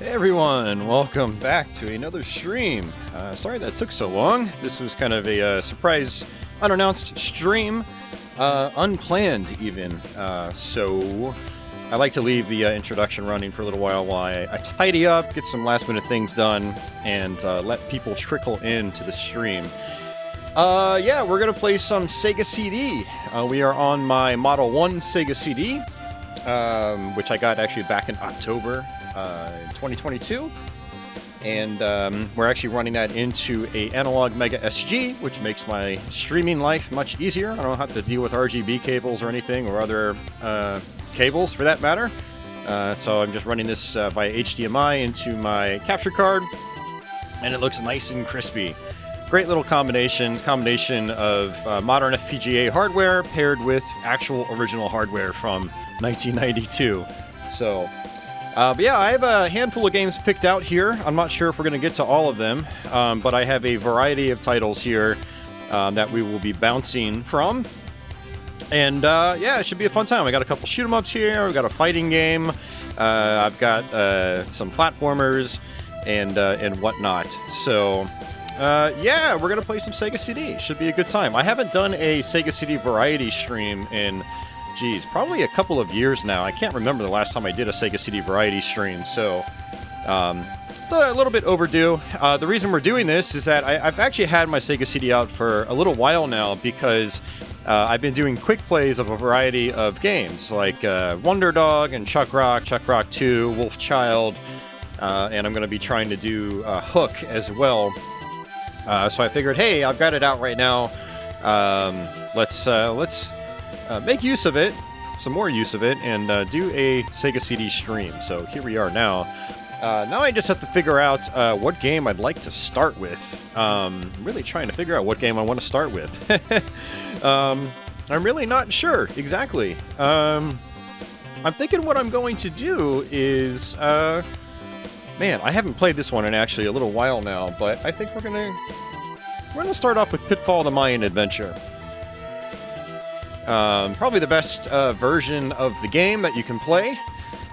Hey everyone, welcome back to another stream. Sorry that took so long. This was kind of a surprise, unannounced stream, unplanned even. So I like to leave the introduction running for a little while I tidy up, get some last minute things done, and let people trickle into the stream. Yeah, we're gonna play some Sega CD. We are on my Model 1 Sega CD, which I got actually back in October 2022, and we're actually running that into a Analogue MegaSG, which makes my streaming life much easier. I don't have to deal with RGB cables or anything, or other cables for that matter. So I'm just running this via HDMI into my capture card, and it looks nice and crispy. Great little combination of modern FPGA hardware paired with actual original hardware from 1992. So, but yeah, I have a handful of games picked out here. I'm not sure if we're going to get to all of them, but I have a variety of titles here that we will be bouncing from. And yeah, it should be a fun time. I got a couple shoot 'em ups here. We've got a fighting game. I've got some platformers and whatnot. So. Yeah, we're gonna play some Sega CD. Should be a good time. I haven't done a Sega CD variety stream in, geez, probably a couple of years now. I can't remember the last time I did a Sega CD variety stream, so it's a little bit overdue. The reason we're doing this is that I've actually had my Sega CD out for a little while now because I've been doing quick plays of a variety of games, like Wonder Dog and Chuck Rock 2, Wolf Child, and I'm going to be trying to do Hook as well. So I figured, hey, I've got it out right now. Let's make use of it, some more use of it, and do a Sega CD stream. So here we are now. Now I just have to figure out what game I'd like to start with. I'm really trying to figure out what game I want to start with. I'm really not sure exactly. I'm thinking what I'm going to do is... Man, I haven't played this one in actually a little while now, but I think we're gonna start off with Pitfall: The Mayan Adventure. Probably the best version of the game that you can play.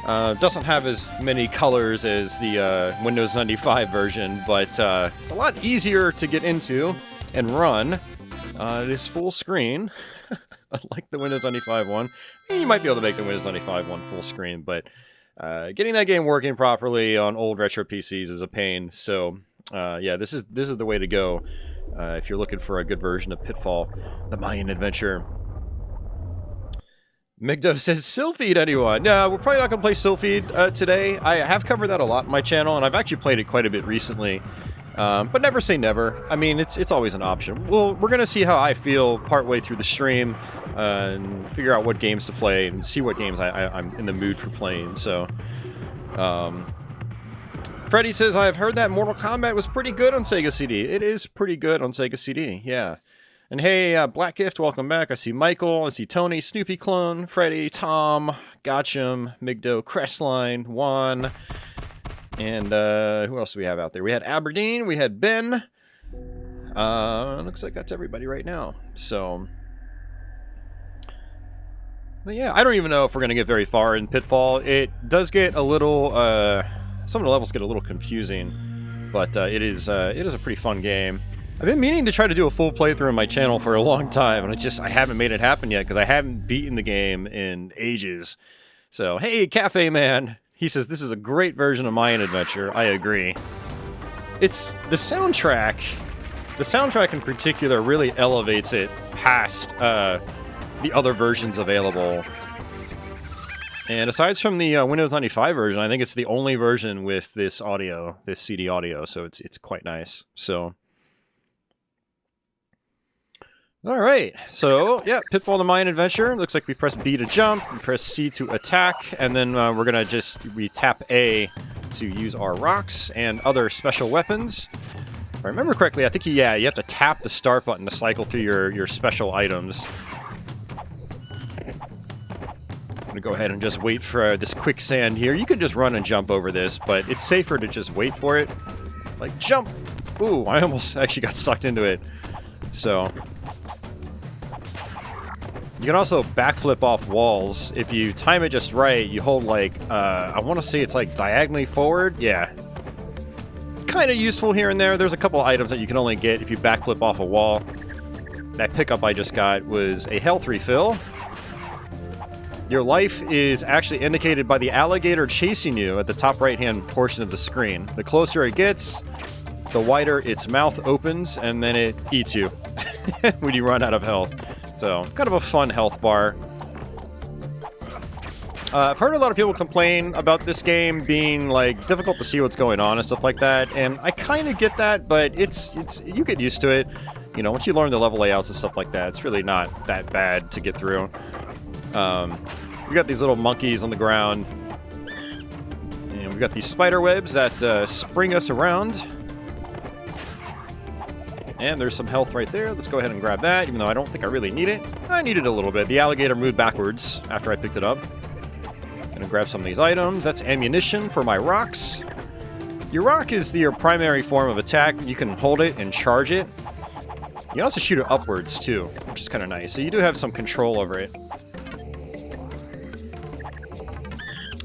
Doesn't have as many colors as the Windows 95 version, but it's a lot easier to get into and run. It is full screen, unlike the Windows 95 one. You might be able to make the Windows 95 one full screen, but getting that game working properly on old retro PCs is a pain. So yeah, this is the way to go if you're looking for a good version of Pitfall: The Mayan Adventure. Migdov says, Sylpheed, anyone? No, we're probably not going to play Sylpheed today. I have covered that a lot on my channel, and I've actually played it quite a bit recently. But never say never. I mean, it's always an option. Well, we're going to see how I feel partway through the stream, and figure out what games to play, and see what games I'm in the mood for playing. So, Freddy says, I've heard that Mortal Kombat was pretty good on Sega CD. It is pretty good on Sega CD, yeah. And hey, Black Gift, welcome back. I see Michael, I see Tony, Snoopy Clone, Freddy, Tom, Gotcham, Migdo, Crestline, Juan, and who else do we have out there? We had Aberdeen, we had Ben. Looks like that's everybody right now. So, but yeah, I don't even know if we're going to get very far in Pitfall. It does get a little, some of the levels get a little confusing, but it is a pretty fun game. I've been meaning to try to do a full playthrough on my channel for a long time, and I haven't made it happen yet because I haven't beaten the game in ages. So, hey, Cafe Man, he says this is a great version of Mayan Adventure. I agree. It's the soundtrack. The soundtrack in particular really elevates it past the other versions available. And aside from the Windows 95 version, I think it's the only version with this audio, this CD audio, so it's quite nice. So, all right. So, yeah, Pitfall: The Mayan Adventure. Looks like we press B to jump, we press C to attack, and then we're gonna we tap A to use our rocks and other special weapons. If I remember correctly, I think you have to tap the start button to cycle through your special items. I'm gonna go ahead and just wait for this quicksand here. You can just run and jump over this, but it's safer to just wait for it. Like, jump! Ooh, I almost actually got sucked into it. So, You can also backflip off walls. If you time it just right, you hold like, I want to say it's like diagonally forward. Yeah. Kind of useful here and there. There's a couple items that you can only get if you backflip off a wall. That pickup I just got was a health refill. Your life is actually indicated by the alligator chasing you at the top right-hand portion of the screen. The closer it gets, the wider its mouth opens, and then it eats you when you run out of health. So, kind of a fun health bar. I've heard a lot of people complain about this game being, like, difficult to see what's going on and stuff like that, and I kind of get that, but it's you get used to it. You know, once you learn the level layouts and stuff like that, it's really not that bad to get through. We got these little monkeys on the ground, and we've got these spider webs that spring us around. And there's some health right there. Let's go ahead and grab that, even though I don't think I really need it. I need it a little bit. The alligator moved backwards after I picked it up. Gonna grab some of these items. That's ammunition for my rocks. Your rock is your primary form of attack. You can hold it and charge it. You can also shoot it upwards, too, which is kind of nice. So you do have some control over it.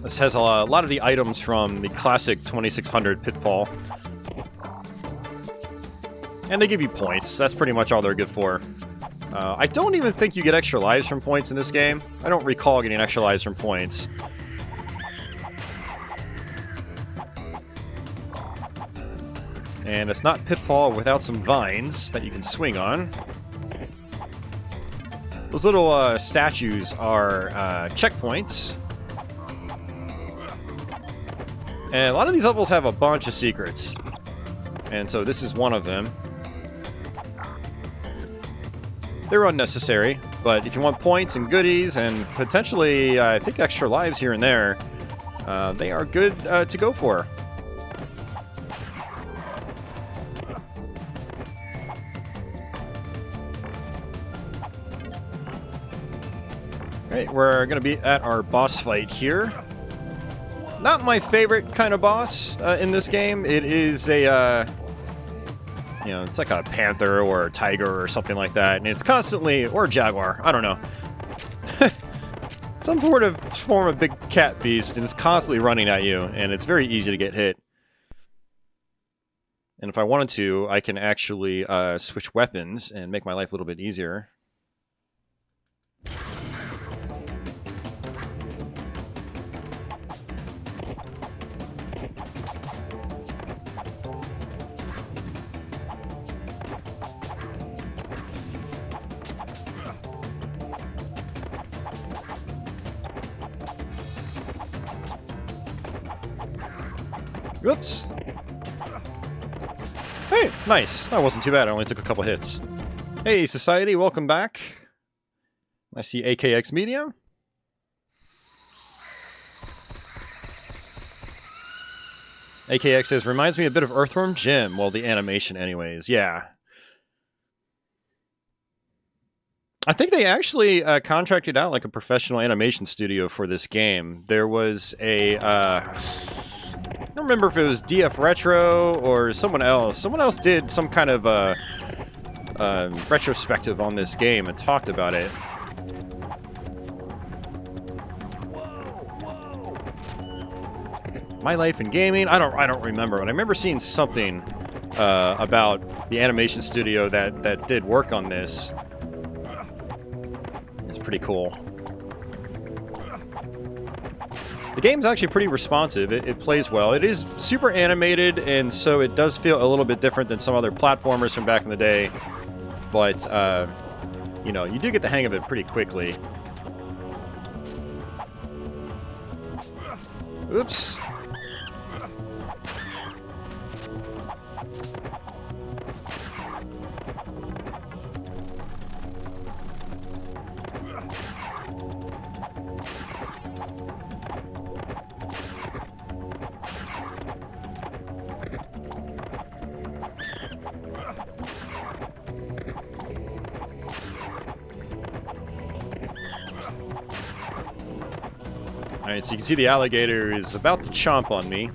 This has a lot of the items from the classic 2600 Pitfall. And they give you points. That's pretty much all they're good for. I don't even think you get extra lives from points in this game. I don't recall getting extra lives from points. And it's not Pitfall without some vines that you can swing on. Those little statues are checkpoints. And a lot of these levels have a bunch of secrets. And so this is one of them. They're unnecessary, but if you want points and goodies and potentially, I think, extra lives here and there, they are good to go for. Alright, we're going to be at our boss fight here. Not my favorite kind of boss in this game. It is a... you know, it's like a panther or a tiger or something like that, and it's constantly, or a jaguar, I don't know. Some sort of big cat beast, and it's constantly running at you, and it's very easy to get hit. And if I wanted to, I can actually switch weapons and make my life a little bit easier. Oops. Hey, nice. That wasn't too bad. I only took a couple hits. Hey, Society, welcome back. I see AKX Media. AKX says, reminds me a bit of Earthworm Jim. Well, the animation anyways. Yeah. I think they actually contracted out like a professional animation studio for this game. There was a... I don't remember if it was DF Retro or someone else. Someone else did some kind of retrospective on this game and talked about it. My Life in Gaming? I don't remember, but I remember seeing something about the animation studio that did work on this. It's pretty cool. The game's actually pretty responsive. It plays well. It is super animated, and so it does feel a little bit different than some other platformers from back in the day. But, you know, you do get the hang of it pretty quickly. Oops. Alright, so you can see the alligator is about to chomp on me.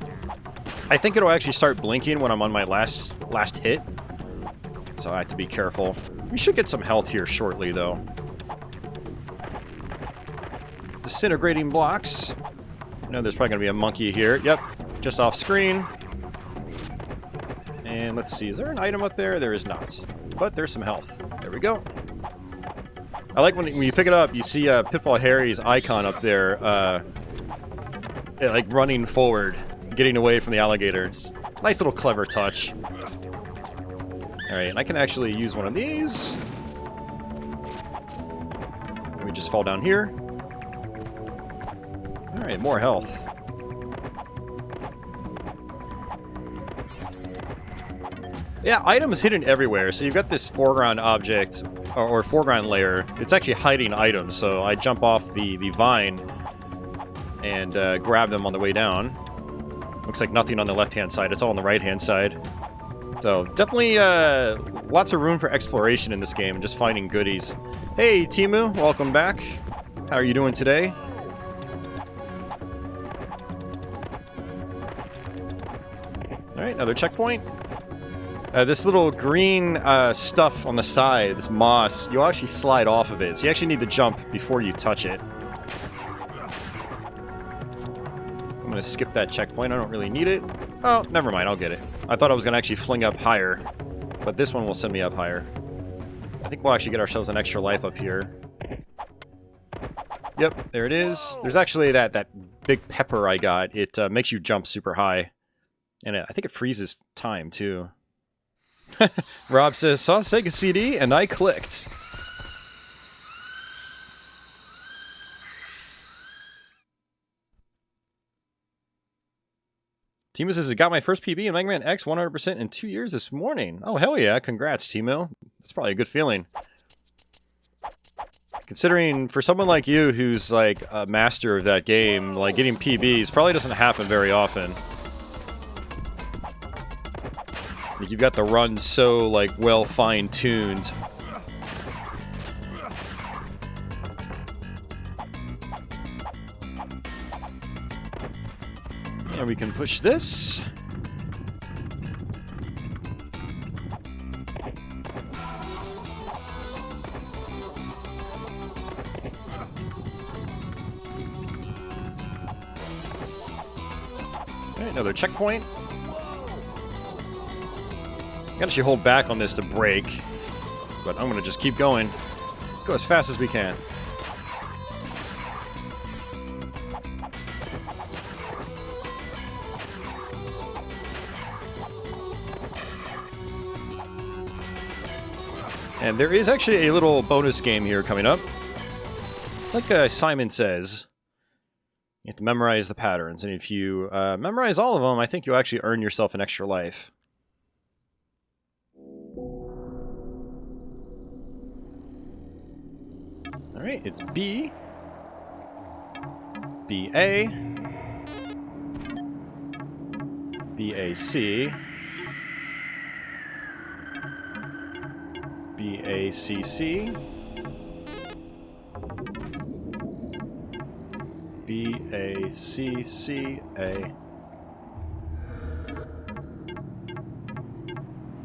I think it'll actually start blinking when I'm on my last hit. So I have to be careful. We should get some health here shortly, though. disintegrating blocks. I know there's probably going to be a monkey here. Yep, just off screen. And let's see, is there an item up there? There is not. But there's some health. There we go. I like when you pick it up, you see Pitfall Harry's icon up there, like running forward, getting away from the alligators. Nice little clever touch. Alright, and I can actually use one of these. Let me just fall down here. Alright, more health. Yeah, items hidden everywhere. So you've got this foreground object, or foreground layer. It's actually hiding items, so I jump off the vine and grab them on the way down. Looks like nothing on the left-hand side. It's all on the right-hand side. So definitely lots of room for exploration in this game and just finding goodies. Hey, Timu, welcome back. How are you doing today? Alright, another checkpoint. This little green stuff on the side, this moss, you'll actually slide off of it. So you actually need to jump before you touch it. I'm going to skip that checkpoint. I don't really need it. Oh, never mind. I'll get it. I thought I was going to actually fling up higher. But this one will send me up higher. I think we'll actually get ourselves an extra life up here. Yep, there it is. There's actually that big pepper I got. It makes you jump super high. And I think it freezes time, too. Rob says, saw Sega CD and I clicked. Timo says, I got my first PB in Mega Man X 100% in 2 years this morning. Oh, hell yeah. Congrats, Timo. That's probably a good feeling. Considering for someone like you who's like a master of that game, like getting PBs probably doesn't happen very often. You've got the run so, like, well fine-tuned. And we can push this. Okay, another checkpoint. I can actually hold back on this to brake, but I'm going to just keep going. Let's go as fast as we can. And there is actually a little bonus game here coming up. It's like Simon Says. You have to memorize the patterns, and if you memorize all of them, I think you'll actually earn yourself an extra life. Alright, it's B, B-A, B-A-C, B-A-C-C, B-A-C-C-A,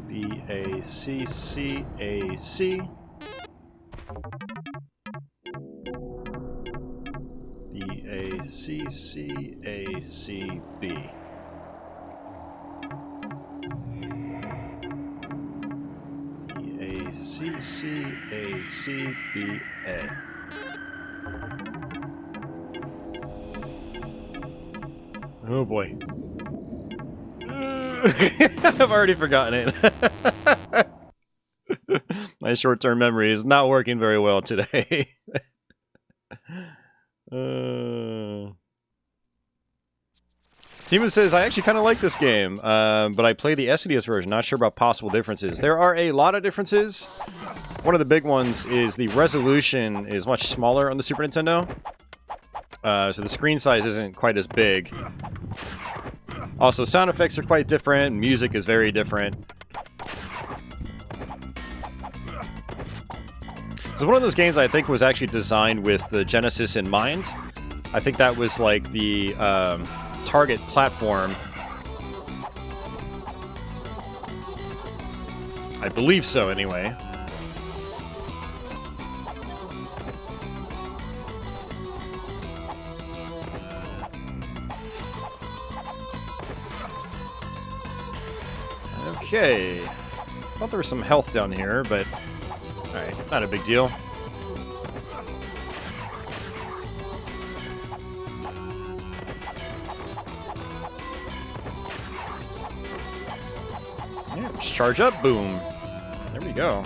B-A-C-C-A-C, B-A-C-C-A-C-B. B-A-C-C-A-C-B-A. Oh boy. I've already forgotten it. My short-term memory is not working very well today. Timu says, I actually kind of like this game, but I play the SNES version, not sure about possible differences. There are a lot of differences. One of the big ones is the resolution is much smaller on the Super Nintendo. So the screen size isn't quite as big. Also, sound effects are quite different, music is very different. This is one of those games I think was actually designed with the Genesis in mind. I think that was like the target platform. I believe so, anyway. Okay. Thought there was some health down here, but alright, not a big deal. Yeah, just charge up, boom. There we go.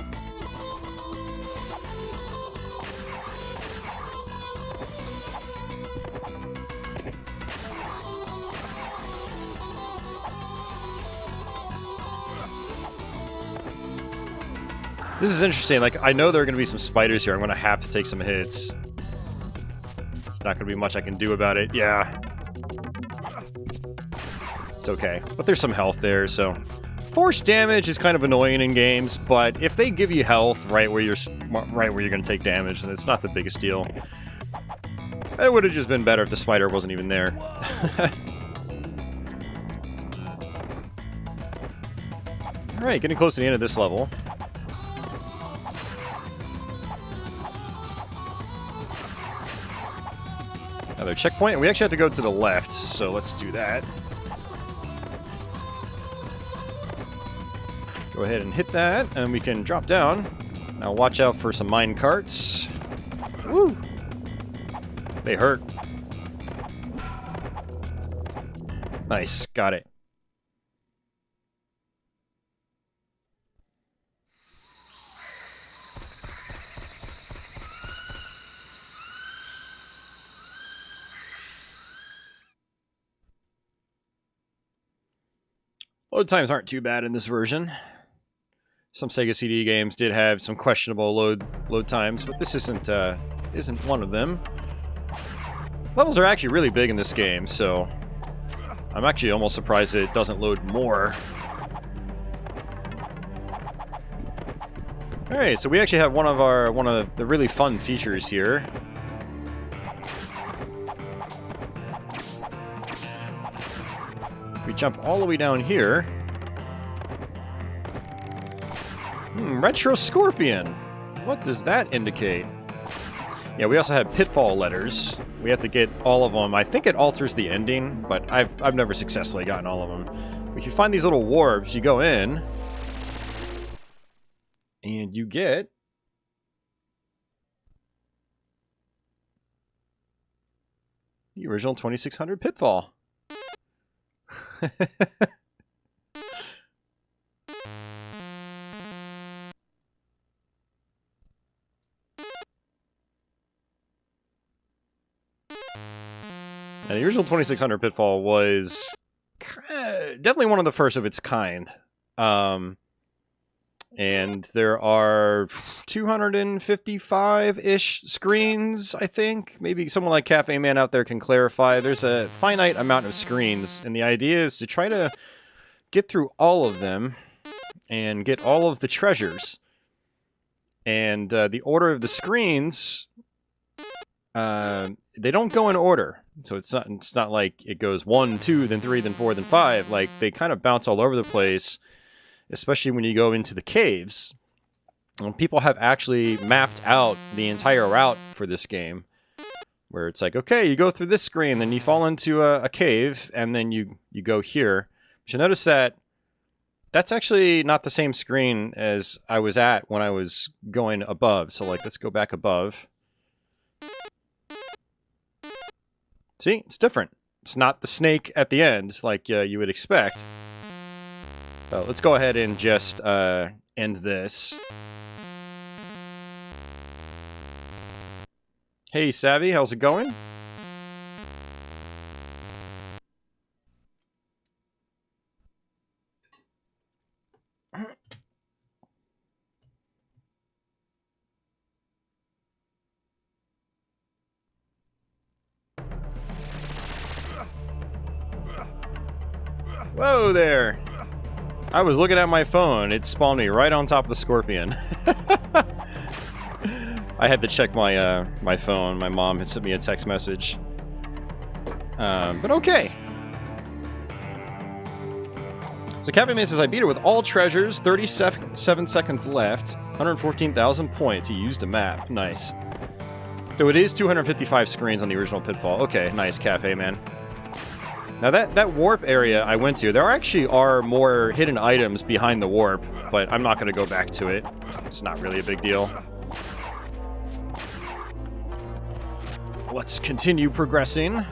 This is interesting. Like, I know there are going to be some spiders here. I'm going to have to take some hits. There's not going to be much I can do about it. Yeah. It's okay. But there's some health there, so... Force damage is kind of annoying in games, but if they give you health right where you're going to take damage, then it's not the biggest deal. It would have just been better if the spider wasn't even there. Alright, getting close to the end of this level. Another checkpoint. We actually have to go to the left, so let's do that. Go ahead and hit that, and we can drop down. Now watch out for some mine carts. Woo! They hurt. Nice, got it. Load times aren't too bad in this version. Some Sega CD games did have some questionable load times, but this isn't one of them. Levels are actually really big in this game, so I'm actually almost surprised that it doesn't load more. Alright, so we actually have one of the really fun features here. If we jump all the way down here... Retro Scorpion! What does that indicate? Yeah, we also have Pitfall letters. We have to get all of them. I think it alters the ending, but I've never successfully gotten all of them. If you find these little warps, you go in, and you get... the original 2600 Pitfall. And the original 2600 Pitfall was definitely one of the first of its kind. And there are 255-ish screens, I think. Maybe someone like Cafe Man out there can clarify. There's a finite amount of screens, and the idea is to try to get through all of them and get all of the treasures. And the order of the screens, they don't go in order. So it's not like it goes 1, 2, then 3, then 4, then 5. Like, they kind of bounce all over the place, especially when you go into the caves. And people have actually mapped out the entire route for this game, where it's like, okay, you go through this screen, then you fall into a cave, and then you go here. But you'll notice that that's actually not the same screen as I was at when I was going above. So, like, let's go back above. See, it's different. It's not the snake at the end, like you would expect. So let's go ahead and just end this. Hey, Savvy, how's it going? Whoa there! I was looking at my phone. It spawned me right on top of the scorpion. I had to check my my phone. My mom had sent me a text message. But okay. So Cafe Man says, I beat her with all treasures, 37 seconds left, 114,000 points. He used a map. Nice. So it is 255 screens on the original Pitfall. Okay, nice, Cafe Man. Now that warp area I went to, there actually are more hidden items behind the warp, but I'm not going to go back to it. It's not really a big deal. Let's continue progressing.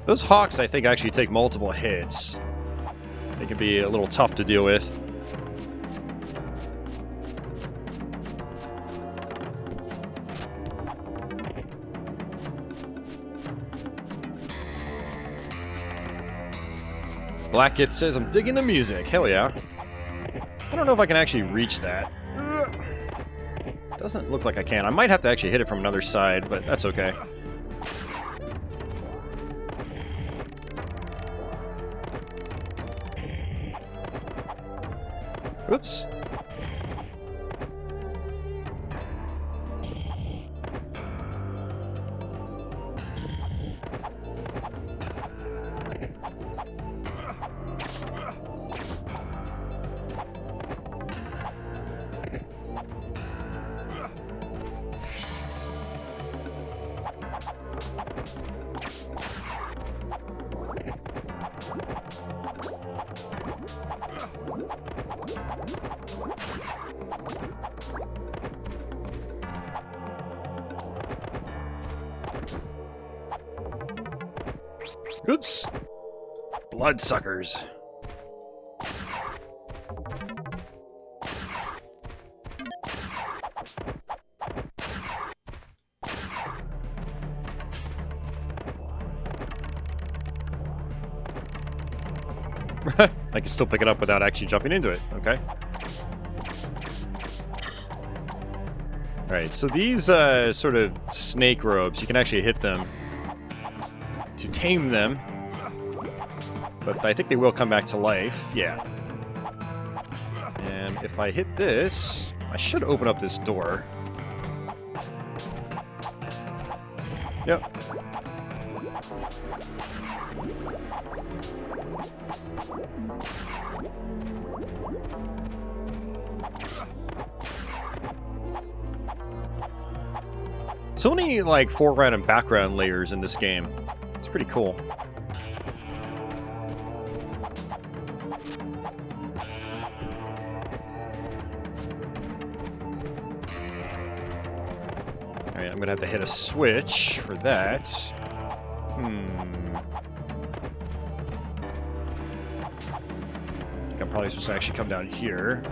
Those hawks, I think, actually take multiple hits. They can be a little tough to deal with. Blackith says, I'm digging the music. Hell yeah. I don't know if I can actually reach that. Doesn't look like I can. I might have to actually hit it from another side, but that's okay. Oops. Oops. Bloodsuckers. I can still pick it up without actually jumping into it. Okay. Alright, so these sort of snake robes, you can actually hit them to tame them. But I think they will come back to life. Yeah. And if I hit this, I should open up this door. Yep. So many, like, foreground and background layers in this game. It's pretty cool. Alright, I'm gonna have to hit a switch for that. I think I'm probably supposed to actually come down here.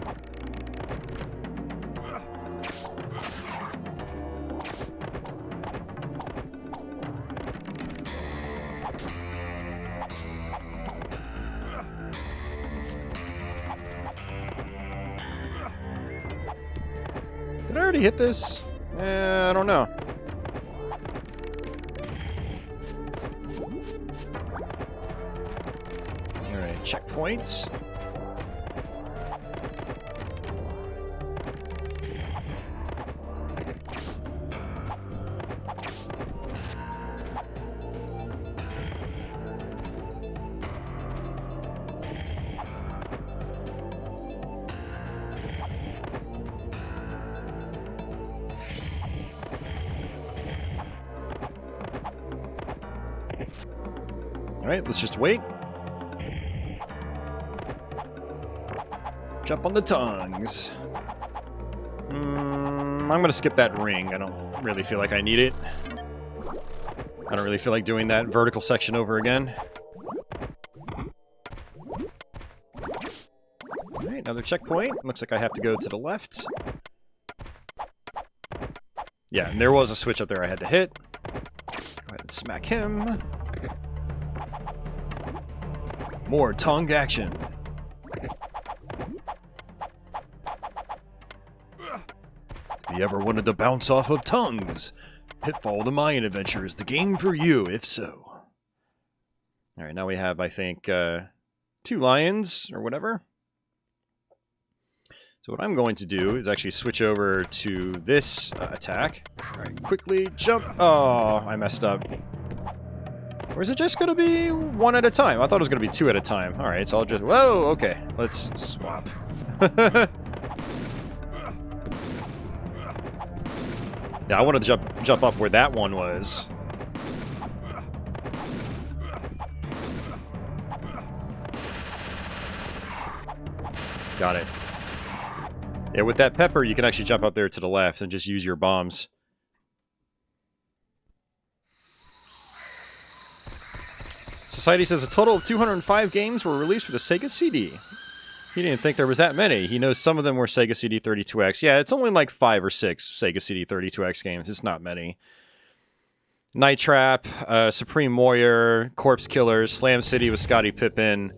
Did I already hit this? I don't know. Alright, checkpoints. Alright, let's just wait. Jump on the tongues. I'm gonna skip that ring. I don't really feel like I need it. I don't really feel like doing that vertical section over again. Alright, another checkpoint. Looks like I have to go to the left. Yeah, and there was a switch up there I had to hit. Go ahead and smack him. More tongue action. If you ever wanted to bounce off of tongues, Pitfall the Mayan Adventure is the game for you, if so. Alright, now we have, I think, 2 lions, or whatever. So what I'm going to do is actually switch over to this attack. Alright, quickly jump. Oh, I messed up. Or is it just gonna be one at a time? I thought it was gonna be two at a time. Alright, so I'll just... Whoa, okay. Let's swap. Yeah, I wanted to jump up where that one was. Got it. Yeah, with that pepper, you can actually jump up there to the left and just use your bombs. Society says a total of 205 games were released for the Sega CD. He didn't think there was that many. He knows some of them were Sega CD 32X. Yeah, it's only like 5 or 6 Sega CD 32X games. It's not many. Night Trap, Supreme Warrior, Corpse Killers, Slam City with Scottie Pippen,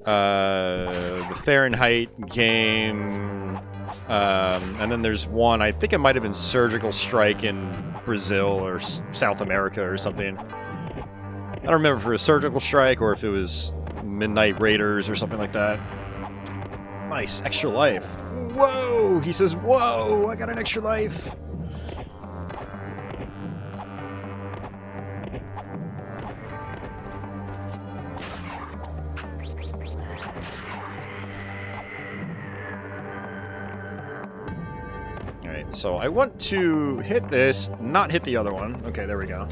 the Fahrenheit game, and then there's one, I think it might have been Surgical Strike in Brazil or South America or something. I don't remember if it was Surgical Strike or if it was Midnight Raiders or something like that. Nice, extra life. Whoa! He says, whoa! I got an extra life! Alright, so I want to hit this, not hit the other one. Okay, there we go.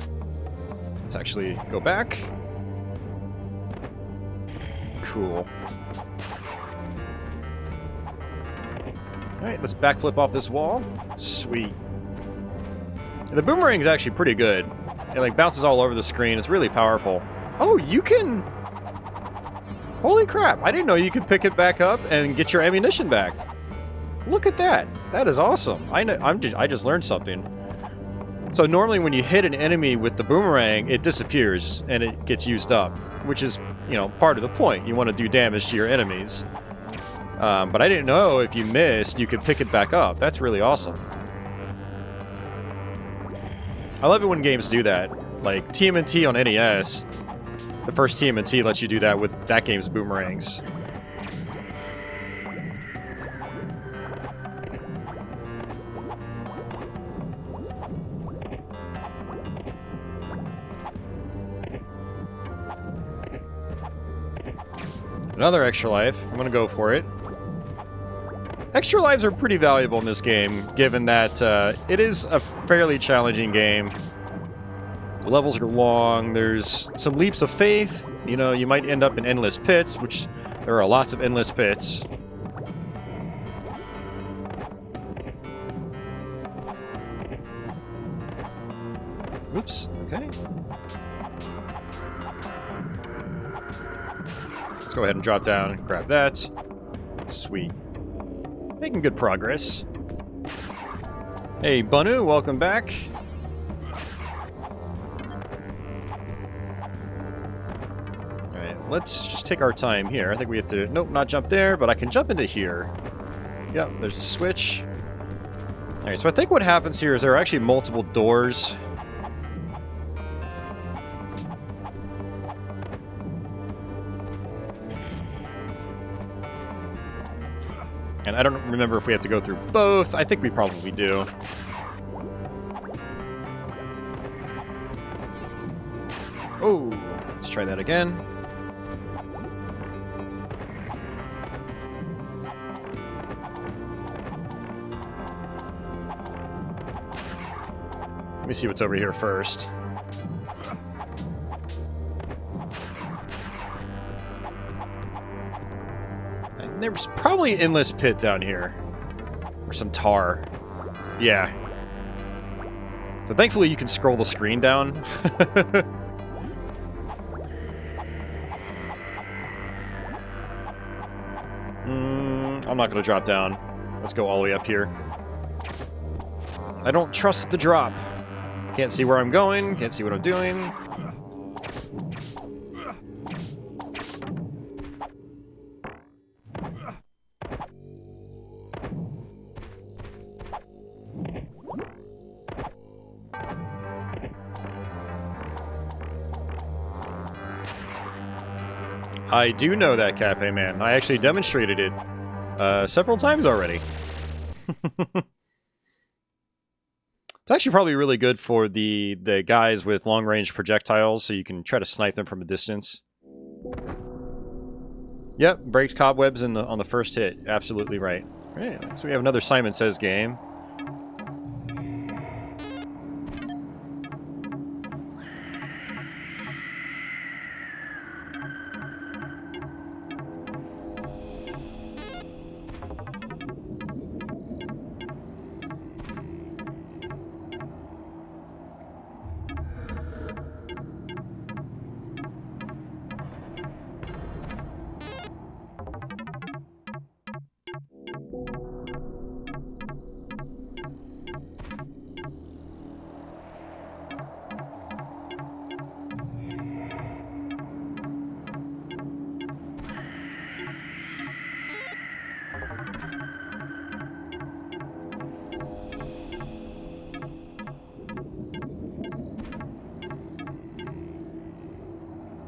Let's actually go back. Cool. Alright, let's backflip off this wall. Sweet. Yeah, the boomerang's actually pretty good. It like bounces all over the screen. It's really powerful. Oh, you can... Holy crap, I didn't know you could pick it back up and get your ammunition back. Look at that. That is awesome. I just learned something. So normally when you hit an enemy with the boomerang, it disappears and it gets used up, which is, you know, part of the point. You want to do damage to your enemies. But I didn't know if you missed, you could pick it back up. That's really awesome. I love it when games do that. Like TMNT on NES, the first TMNT lets you do that with that game's boomerangs. Another extra life. I'm gonna go for it. Extra lives are pretty valuable in this game, given that it is a fairly challenging game. The levels are long, there's some leaps of faith. You know, you might end up in endless pits, which there are lots of endless pits. Oops, okay. Let's go ahead and drop down and grab that. Sweet. Making good progress. Hey, Banu, welcome back. Alright, let's just take our time here. I think we have to... Nope, not jump there, but I can jump into here. Yep, there's a switch. Alright, so I think what happens here is there are actually multiple doors. And I don't remember if we have to go through both. I think we probably do. Oh, let's try that again. Let me see what's over here first. There's probably an endless pit down here. Or some tar. Yeah. So thankfully you can scroll the screen down. I'm not gonna drop down. Let's go all the way up here. I don't trust the drop. Can't see where I'm going, can't see what I'm doing. I do know that, Cafe Man. I actually demonstrated it several times already. It's actually probably really good for the guys with long-range projectiles, so you can try to snipe them from a distance. Yep, breaks cobwebs on the first hit. Absolutely right. Right, so we have another Simon Says game.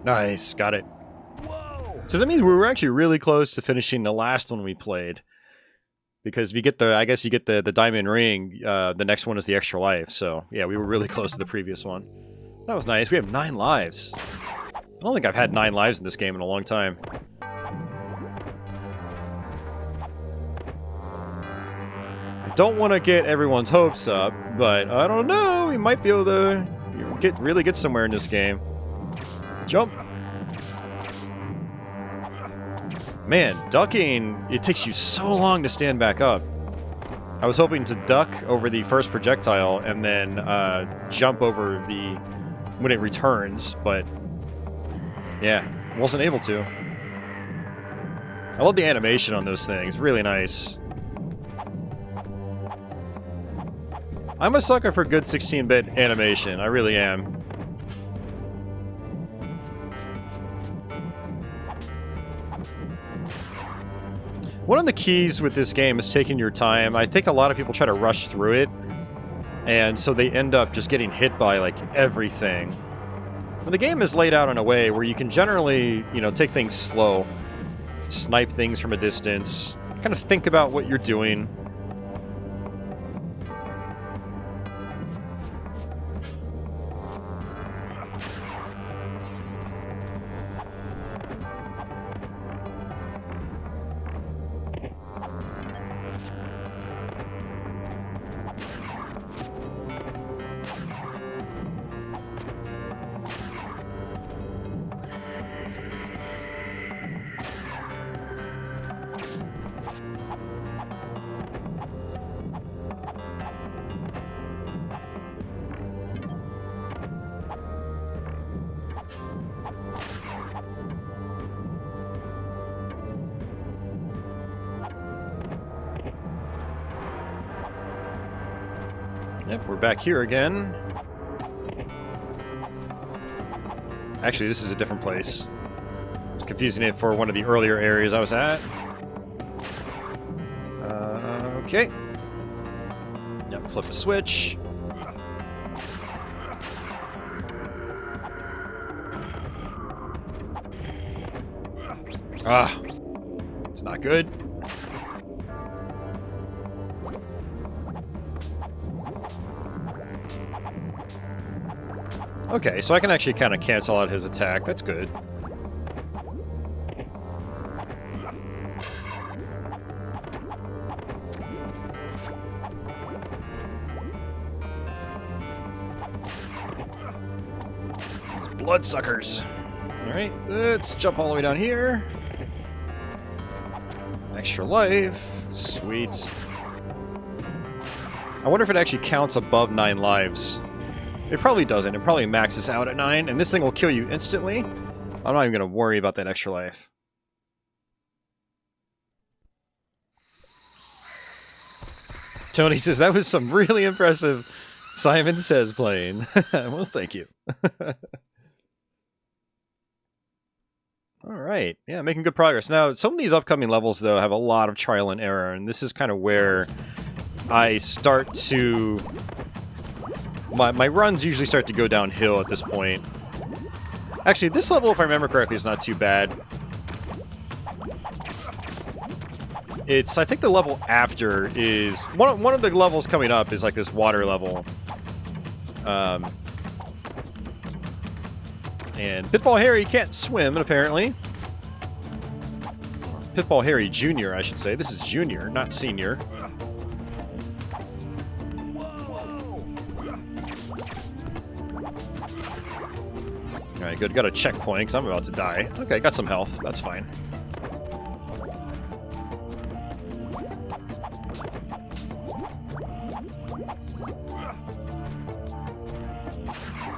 Nice, got it. Whoa. So that means we were actually really close to finishing the last one we played. Because if you get the, I guess you get the diamond ring, the next one is the extra life. So yeah, we were really close to the previous one. That was nice. We have 9 lives. I don't think I've had 9 lives in this game in a long time. I don't want to get everyone's hopes up, but I don't know. We might be able to really get somewhere in this game. Jump! Man, ducking, it takes you so long to stand back up. I was hoping to duck over the first projectile and then jump over when it returns, but yeah, wasn't able to. I love the animation on those things, really nice. I'm a sucker for good 16-bit animation, I really am. One of the keys with this game is taking your time. I think a lot of people try to rush through it, and so they end up just getting hit by, like, everything. But the game is laid out in a way where you can generally, you know, take things slow, snipe things from a distance, kind of think about what you're doing. Yep, we're back here again. Actually, this is a different place. It's confusing it for one of the earlier areas I was at. Okay. Yep, flip a switch. Ah, it's not good. Okay, so I can actually kind of cancel out his attack. That's good. These bloodsuckers. Alright, let's jump all the way down here. Extra life. Sweet. I wonder if it actually counts above 9 lives. It probably doesn't. It probably maxes out at 9, and this thing will kill you instantly. I'm not even going to worry about that extra life. Tony says, that was some really impressive Simon Says playing. Well, thank you. Alright, yeah, making good progress. Now, some of these upcoming levels, though, have a lot of trial and error, and this is kind of where I start to... My runs usually start to go downhill at this point. Actually, this level, if I remember correctly, is not too bad. It's, I think the level after is... One of the levels coming up is like this water level. And Pitfall Harry can't swim, apparently. Pitfall Harry Jr., I should say. This is Junior, not Senior. Alright, good. Got a checkpoint, because I'm about to die. Okay, got some health. That's fine.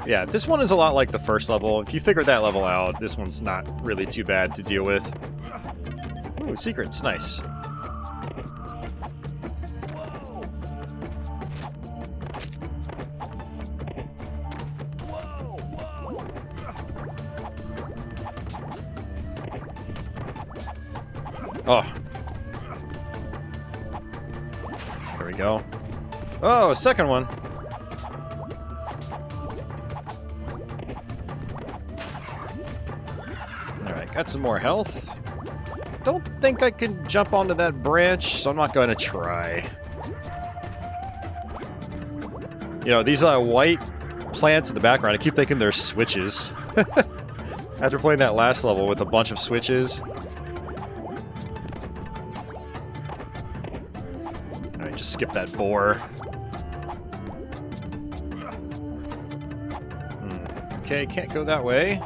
Yeah, this one is a lot like the first level. If you figure that level out, this one's not really too bad to deal with. Ooh, secrets. Nice. Oh. There we go. Oh, a second one. Alright, got some more health. Don't think I can jump onto that branch, so I'm not going to try. You know, these white plants in the background, I keep thinking they're switches. After playing that last level with a bunch of switches. Alright, just skip that boar. Okay, can't go that way.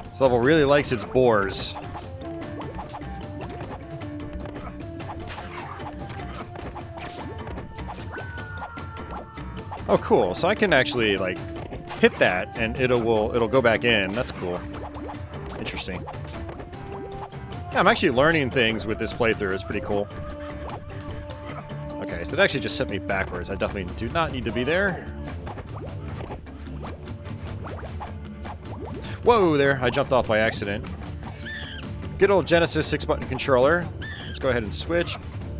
This level really likes its boars. Oh, cool. So I can actually, like, hit that, and it'll go back in. That's cool. Interesting. Yeah, I'm actually learning things with this playthrough. It's pretty cool. Okay, so it actually just sent me backwards. I definitely do not need to be there. Whoa, there. I jumped off by accident. Good old Genesis 6-button controller. Let's go ahead and switch.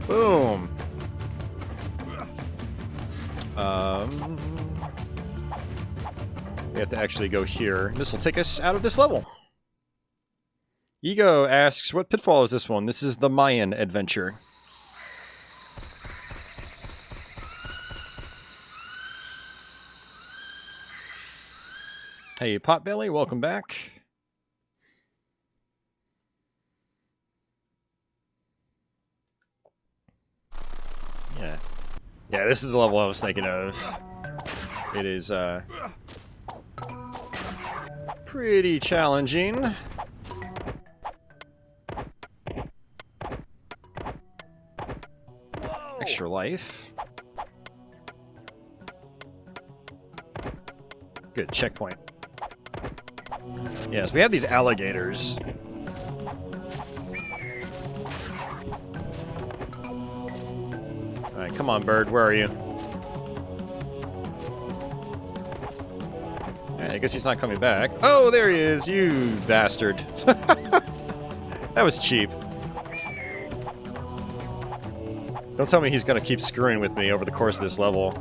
Boom. We have to actually go here. This will take us out of this level. Ego asks, what pitfall is this one? This is the Mayan adventure. Hey, Potbelly, welcome back. Yeah. Yeah, this is the level I was thinking of. It is, pretty challenging. Extra life. Good, checkpoint. Yes, we have these alligators. Alright, come on, bird, where are you? I guess he's not coming back. Oh, there he is, you bastard. That was cheap. Don't tell me he's gonna keep screwing with me over the course of this level.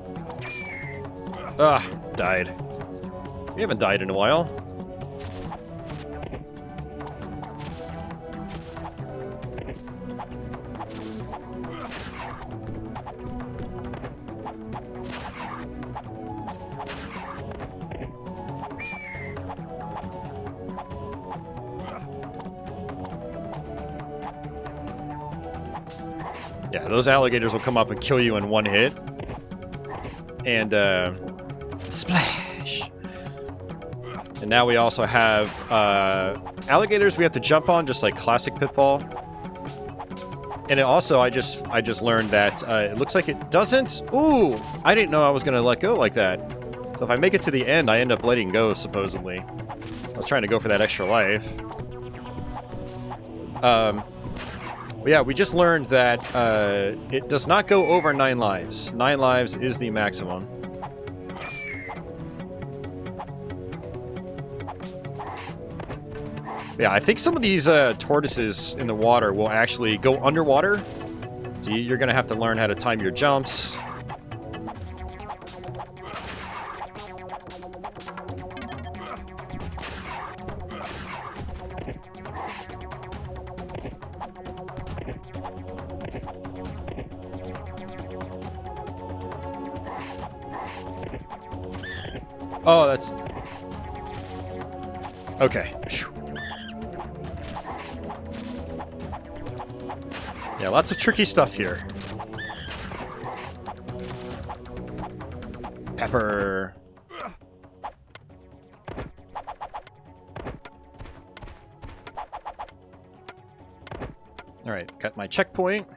Ah, died. We haven't died in a while. Yeah, those alligators will come up and kill you in one hit. And, splash! And now we also have, alligators we have to jump on, just like classic Pitfall. And it also, I just learned that, it looks like it doesn't... Ooh! I didn't know I was gonna let go like that. So if I make it to the end, I end up letting go, supposedly. I was trying to go for that extra life. But yeah, we just learned that it does not go over 9 lives. 9 lives is the maximum. Yeah, I think some of these tortoises in the water will actually go underwater. So you're going to have to learn how to time your jumps. Oh, that's... Okay. Yeah, lots of tricky stuff here. Pepper. Alright, got my checkpoint.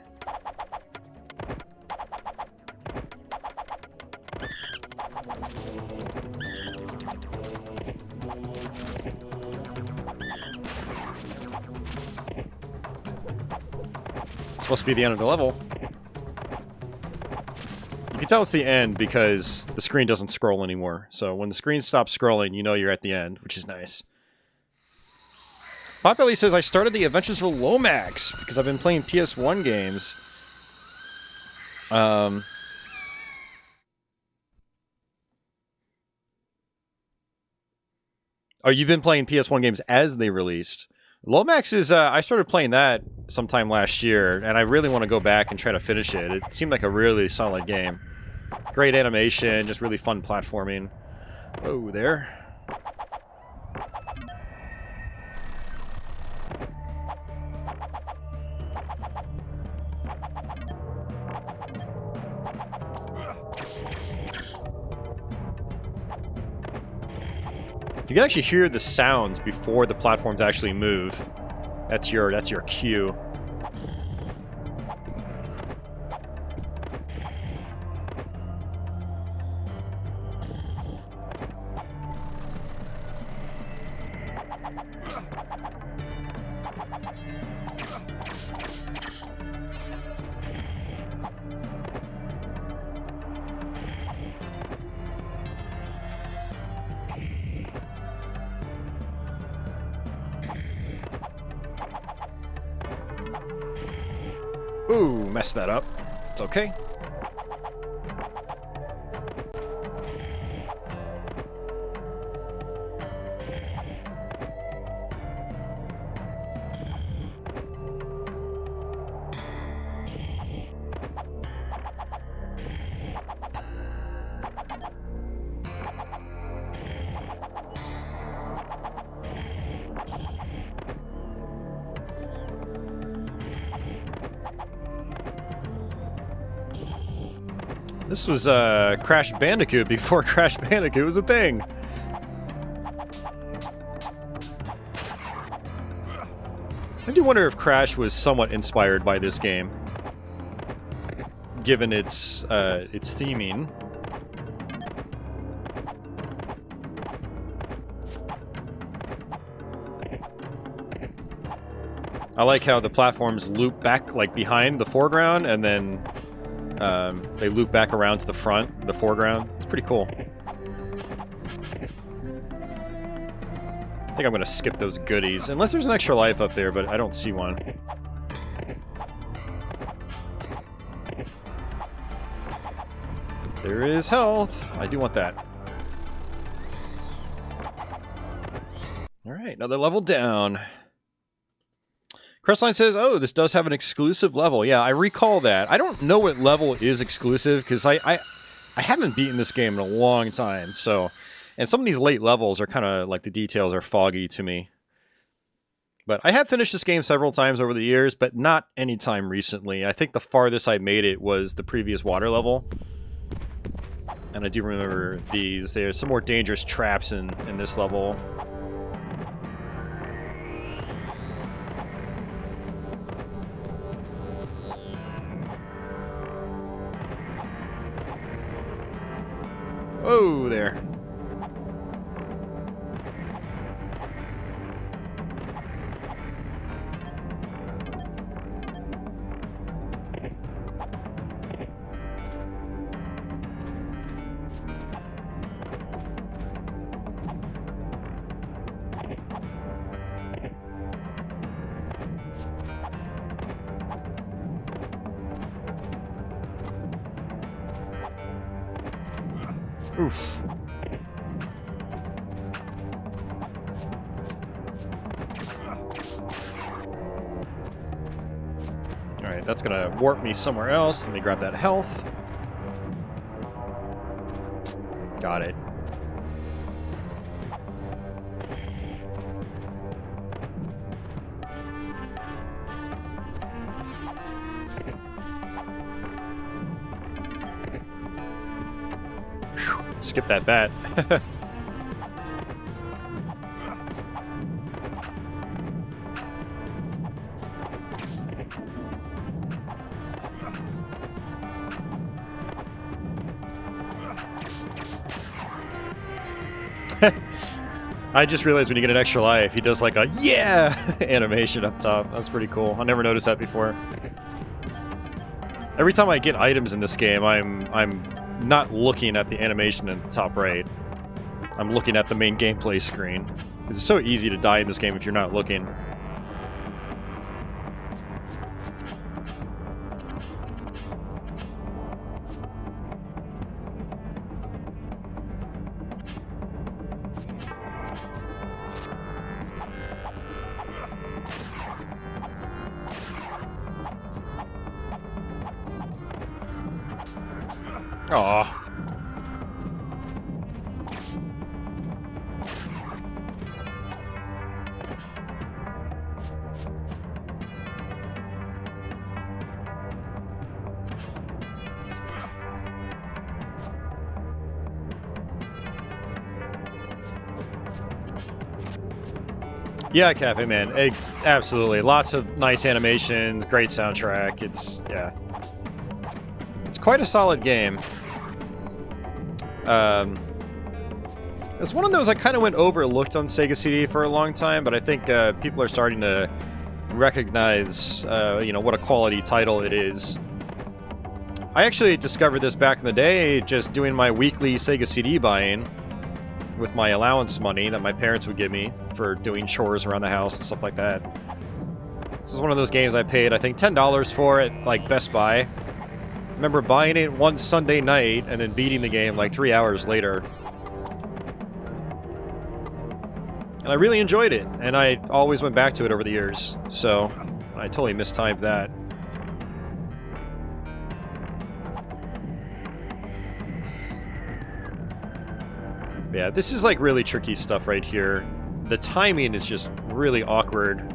It's supposed to be the end of the level. You can tell it's the end because the screen doesn't scroll anymore. So when the screen stops scrolling, you know you're at the end, which is nice. Popelli says, I started the Adventures of Lomax because I've been playing PS1 games. Oh, you've been playing PS1 games as they released. Lomax is, I started playing that sometime last year, and I really want to go back and try to finish it. It seemed like a really solid game. Great animation, just really fun platforming. Oh, there. You can actually hear the sounds before the platforms actually move. That's your cue. Ooh, messed that up. It's okay. This was Crash Bandicoot before Crash Bandicoot was a thing. I do wonder if Crash was somewhat inspired by this game, given its theming. I like how the platforms loop back like behind the foreground, and then they loop back around to the front, the foreground. It's pretty cool. I think I'm gonna skip those goodies, unless there's an extra life up there, but I don't see one. There is health. I do want that. Alright, another level down. Crestline says, oh, this does have an exclusive level. Yeah, I recall that. I don't know what level is exclusive, because I haven't beaten this game in a long time, so... And some of these late levels are kind of, like, the details are foggy to me. But I have finished this game several times over the years, but not any time recently. I think the farthest I made it was the previous water level. And I do remember these. There's some more dangerous traps in this level. Oh, there. Oof. Alright, that's gonna warp me somewhere else. Let me grab that health. Got it. Whew, skip that bat. I just realized when you get an extra life, he does like a yeah animation up top. That's pretty cool. I never noticed that before. Every time I get items in this game, I'm not looking at the animation in the top right. I'm looking at the main gameplay screen. It's so easy to die in this game if you're not looking. Aw. Yeah, Cafe Man. Absolutely. Lots of nice animations, great soundtrack. Yeah. It's quite a solid game. It's one of those I kind of went overlooked on Sega CD for a long time, but I think people are starting to recognize, what a quality title it is. I actually discovered this back in the day just doing my weekly Sega CD buying with my allowance money that my parents would give me for doing chores around the house and stuff like that. This is one of those games I paid, I think, $10 for at, like, Best Buy. I remember buying it one Sunday night and then beating the game like 3 hours later. And I really enjoyed it, and I always went back to it over the years, so I totally mistimed that. Yeah, this is like really tricky stuff right here. The timing is just really awkward.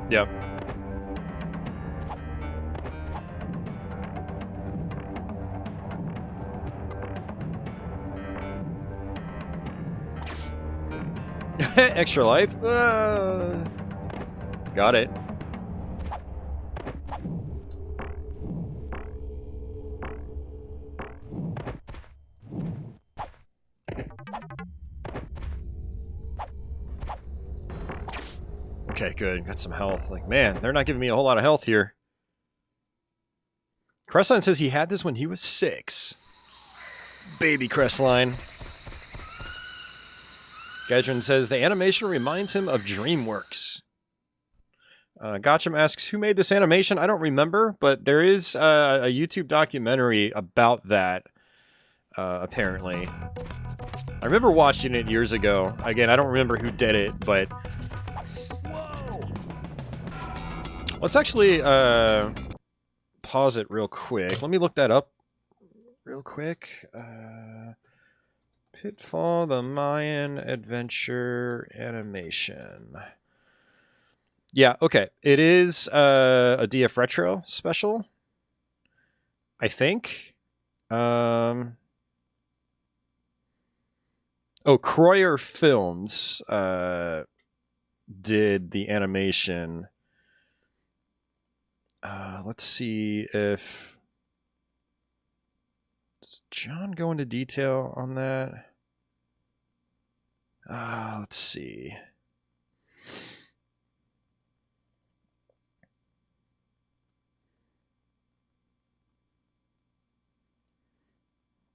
Yep. Extra life? Got it. Okay, good. Got some health. Like, man, they're not giving me a whole lot of health here. Crestline says he had this when he was 6. Baby Crestline. Gadrin says the animation reminds him of DreamWorks. Gotcham asks, who made this animation? I don't remember, but there is a YouTube documentary about that, apparently. I remember watching it years ago. Again, I don't remember who did it, but... Let's actually pause it real quick. Let me look that up real quick. Pitfall, the Mayan adventure animation. Yeah, okay. It is a DF Retro special, I think. Oh, Kroyer Films did the animation. Let's see if... Does John go into detail on that? Let's see.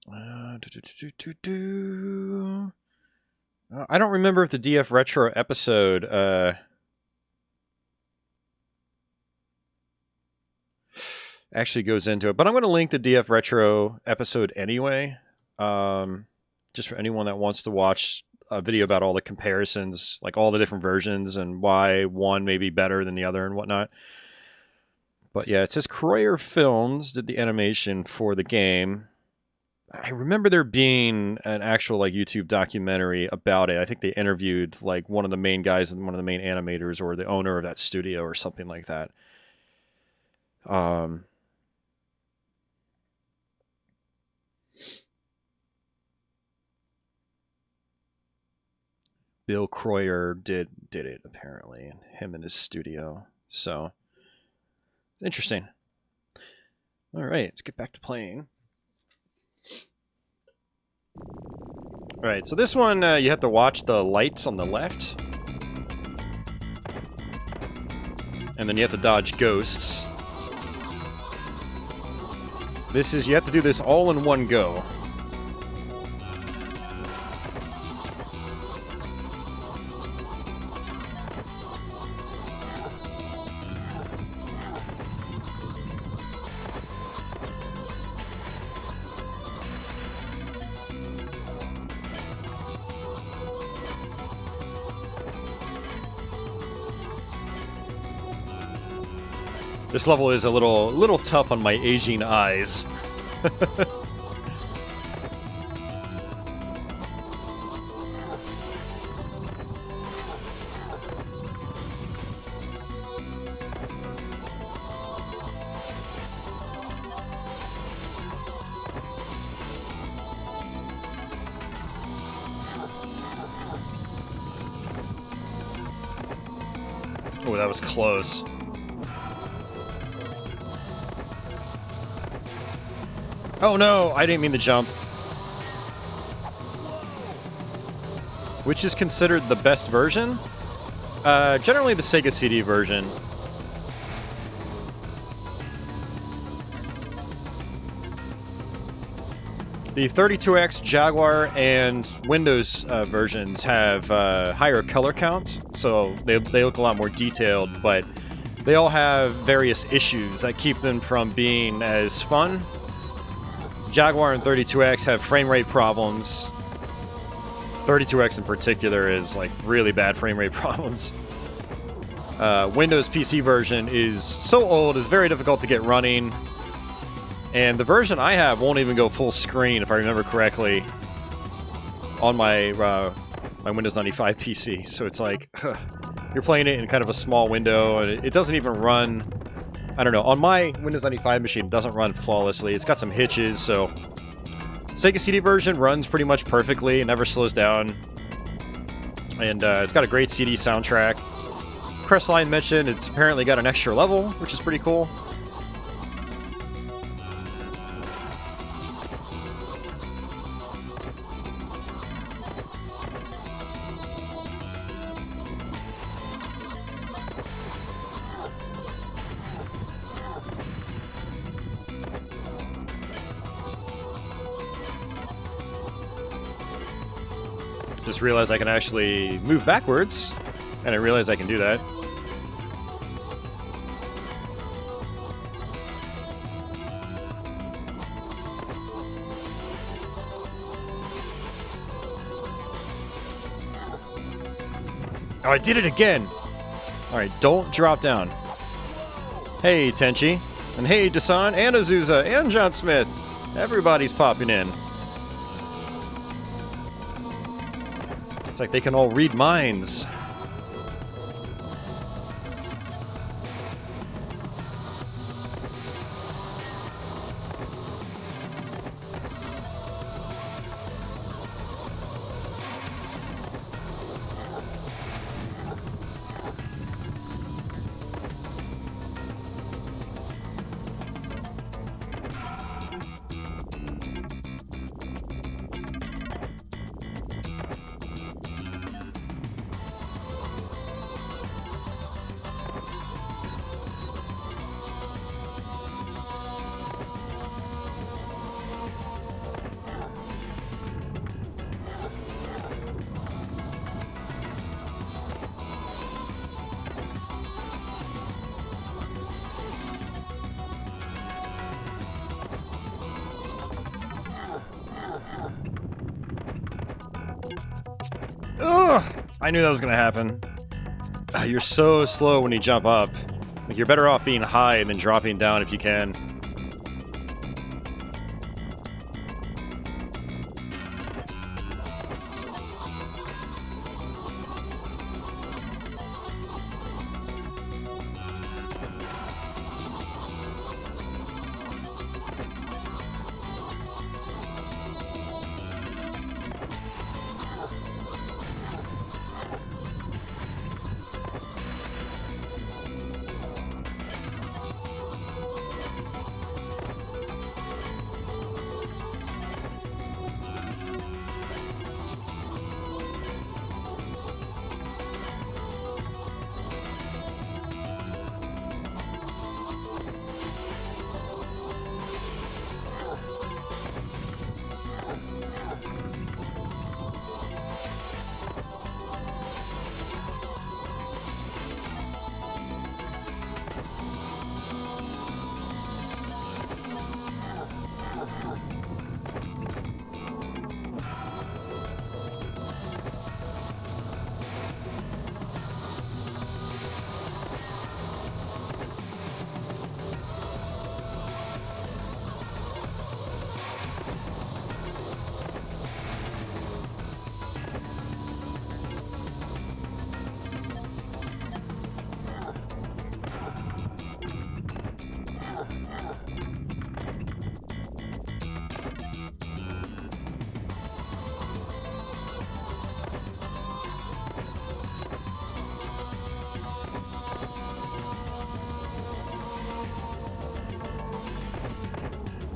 I don't remember if the DF Retro episode actually goes into it, but I'm going to link the DF Retro episode anyway, just for anyone that wants to watch a video about all the comparisons, like all the different versions and why one may be better than the other and whatnot. But yeah, it says Kroyer Films did the animation for the game. I remember there being an actual like YouTube documentary about it. I think they interviewed like one of the main guys and one of the main animators or the owner of that studio or something like that. Bill Croyer did it, apparently. Him in his studio. So, interesting. All right, let's get back to playing. All right, so this one, you have to watch the lights on the left. And then you have to dodge ghosts. You have to do this all in one go. This level is a little tough on my aging eyes. Oh, that was close. Oh no, I didn't mean to jump. Which is considered the best version? Generally the Sega CD version. The 32X, Jaguar, and Windows versions have higher color count, so they look a lot more detailed, but they all have various issues that keep them from being as fun. Jaguar and 32X have frame rate problems. 32X in particular is like really bad frame rate problems. Windows PC version is so old, it's very difficult to get running. And the version I have won't even go full screen, if I remember correctly, on my my Windows 95 PC. So it's like, you're playing it in kind of a small window, and it doesn't even run. I don't know, on my Windows 95 machine, it doesn't run flawlessly. It's got some hitches, so Sega CD version runs pretty much perfectly. It never slows down. And it's got a great CD soundtrack. Crestline mentioned it's apparently got an extra level, which is pretty cool. Just realized I can actually move backwards, and I realized I can do that. Oh, I did it again! Alright, don't drop down. Hey, Tenchi. And hey, Dasan, and Azusa, and John Smith. Everybody's popping in. It's like they can all read minds. Ugh! I knew that was gonna happen. You're so slow when you jump up. Like, you're better off being high and then dropping down if you can.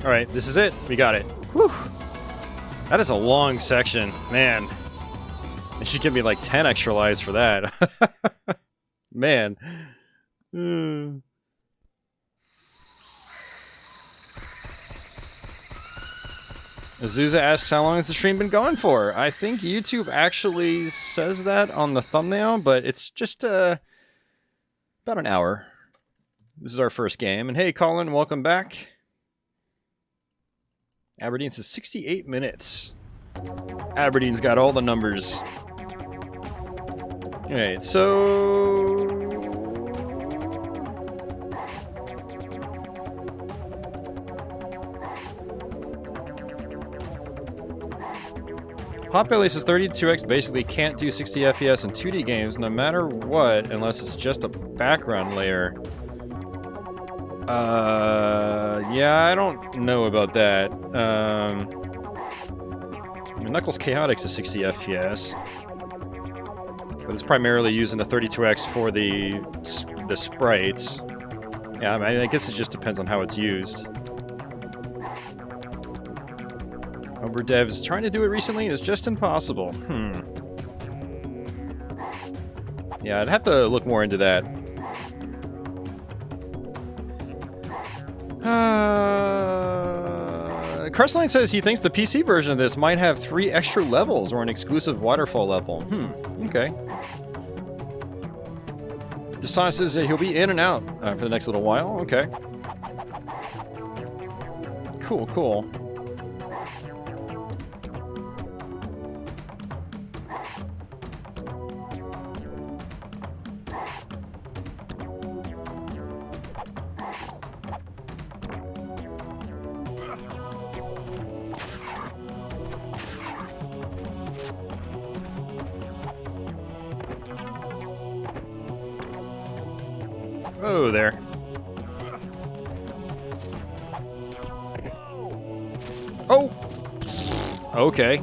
Alright, this is it. We got it. Whew. That is a long section. Man. It should give me like 10 extra lives for that. Man. Azusa asks, how long has the stream been going for? I think YouTube actually says that on the thumbnail, but it's just about an hour. This is our first game. And hey, Colin, welcome back. Aberdeen says 68 minutes. Aberdeen's got all the numbers. Alright, so... Population is 32x basically can't do 60 FPS in 2D games no matter what unless it's just a background layer. Yeah, I don't know about that. I mean, Knuckles Chaotix is 60 FPS. But it's primarily using the 32x for the sprites. Yeah, I mean, I guess it just depends on how it's used. Homebrew devs trying to do it recently is just impossible. Yeah, I'd have to look more into that. Crestline says he thinks the PC version of this might have 3 extra levels or an exclusive waterfall level. Okay. Desai says that he'll be in and out for the next little while. Okay. Cool, cool. Oh, there. Oh! Okay.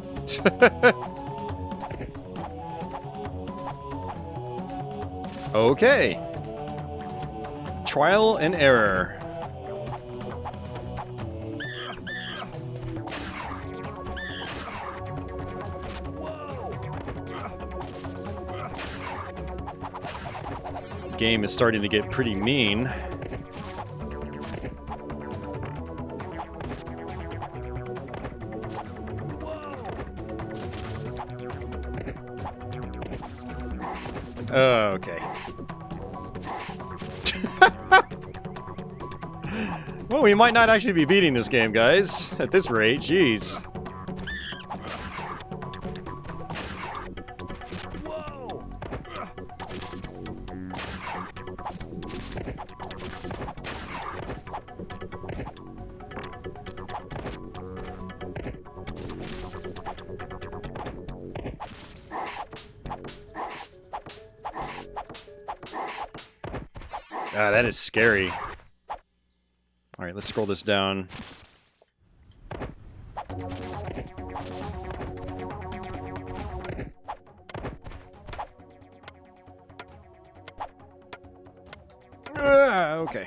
Okay. Trial and error. Game is starting to get pretty mean. Okay. Well, we might not actually be beating this game, guys. At this rate, jeez. Ah, that is scary. Alright, let's scroll this down. Okay.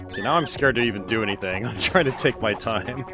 See, now I'm scared to even do anything. I'm trying to take my time.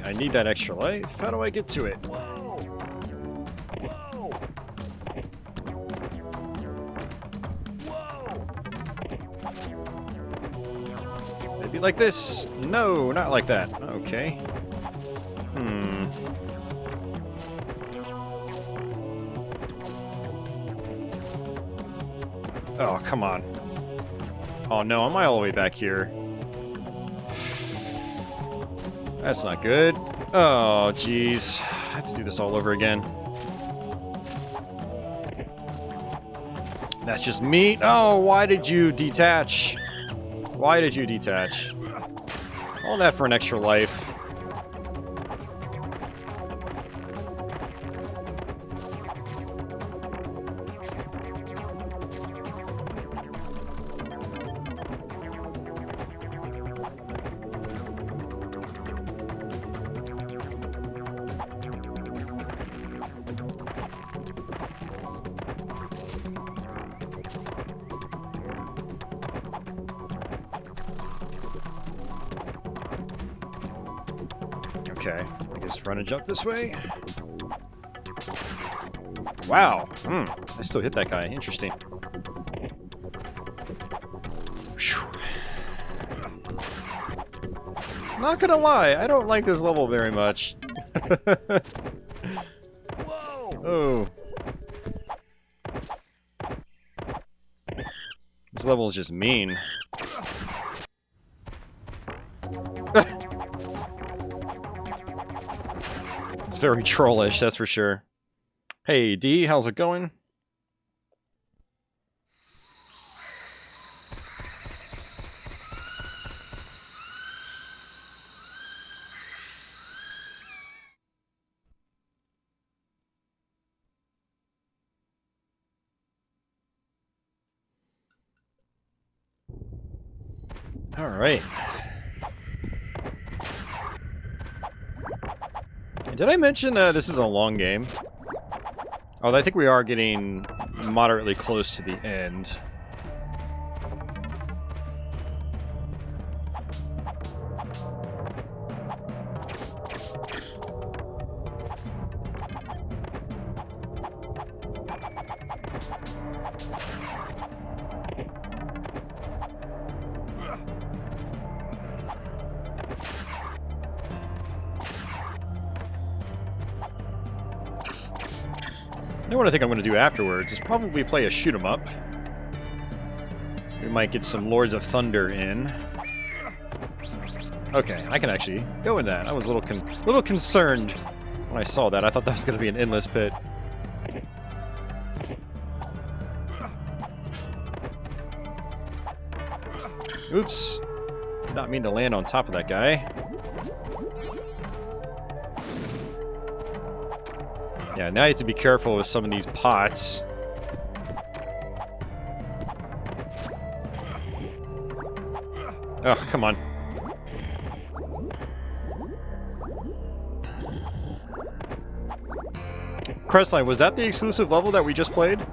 I need that extra life. How do I get to it? Maybe Maybe like this? No, not like that. Okay. Oh, come on. Oh no, am I all the way back here? That's not good. Oh, jeez. I have to do this all over again. That's just me. Oh, why did you detach? Why did you detach? All that for an extra life. Okay, I guess run and jump this way. Wow. I still hit that guy. Interesting. Whew. Not gonna lie, I don't like this level very much. Whoa. Oh. This level is just mean. It's very trollish, that's for sure. Hey, D, how's it going? All right. Did I mention this is a long game? Oh, I think we are getting moderately close to the end. You know what I think I'm going to do afterwards is probably play a shoot 'em up. We might get some Lords of Thunder in. Okay, I can actually go in that. I was a little concerned when I saw that. I thought that was going to be an endless pit. Oops. Did not mean to land on top of that guy. Yeah, now you have to be careful with some of these pots. Oh, come on. Crestline, was that the exclusive level that we just played?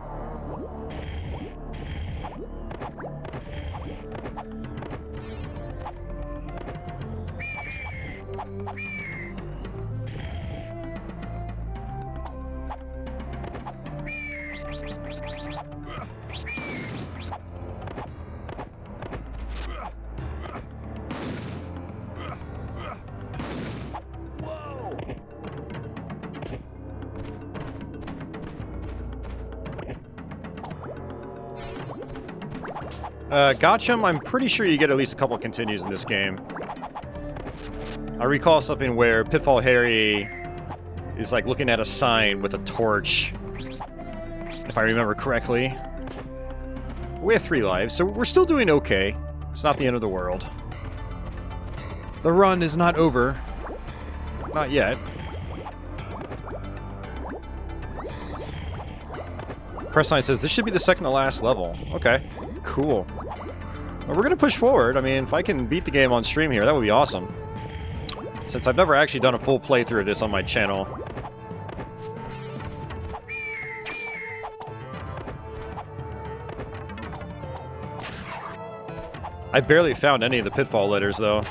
Gotcham, I'm pretty sure you get at least a couple continues in this game. I recall something where Pitfall Harry is like looking at a sign with a torch, if I remember correctly. We have 3 lives, so we're still doing okay. It's not the end of the world. The run is not over. Not yet. Pressline says this should be the second to last level. Okay, cool. Well, we're gonna push forward. I mean, if I can beat the game on stream here, that would be awesome. Since I've never actually done a full playthrough of this on my channel. I barely found any of the Pitfall letters, though.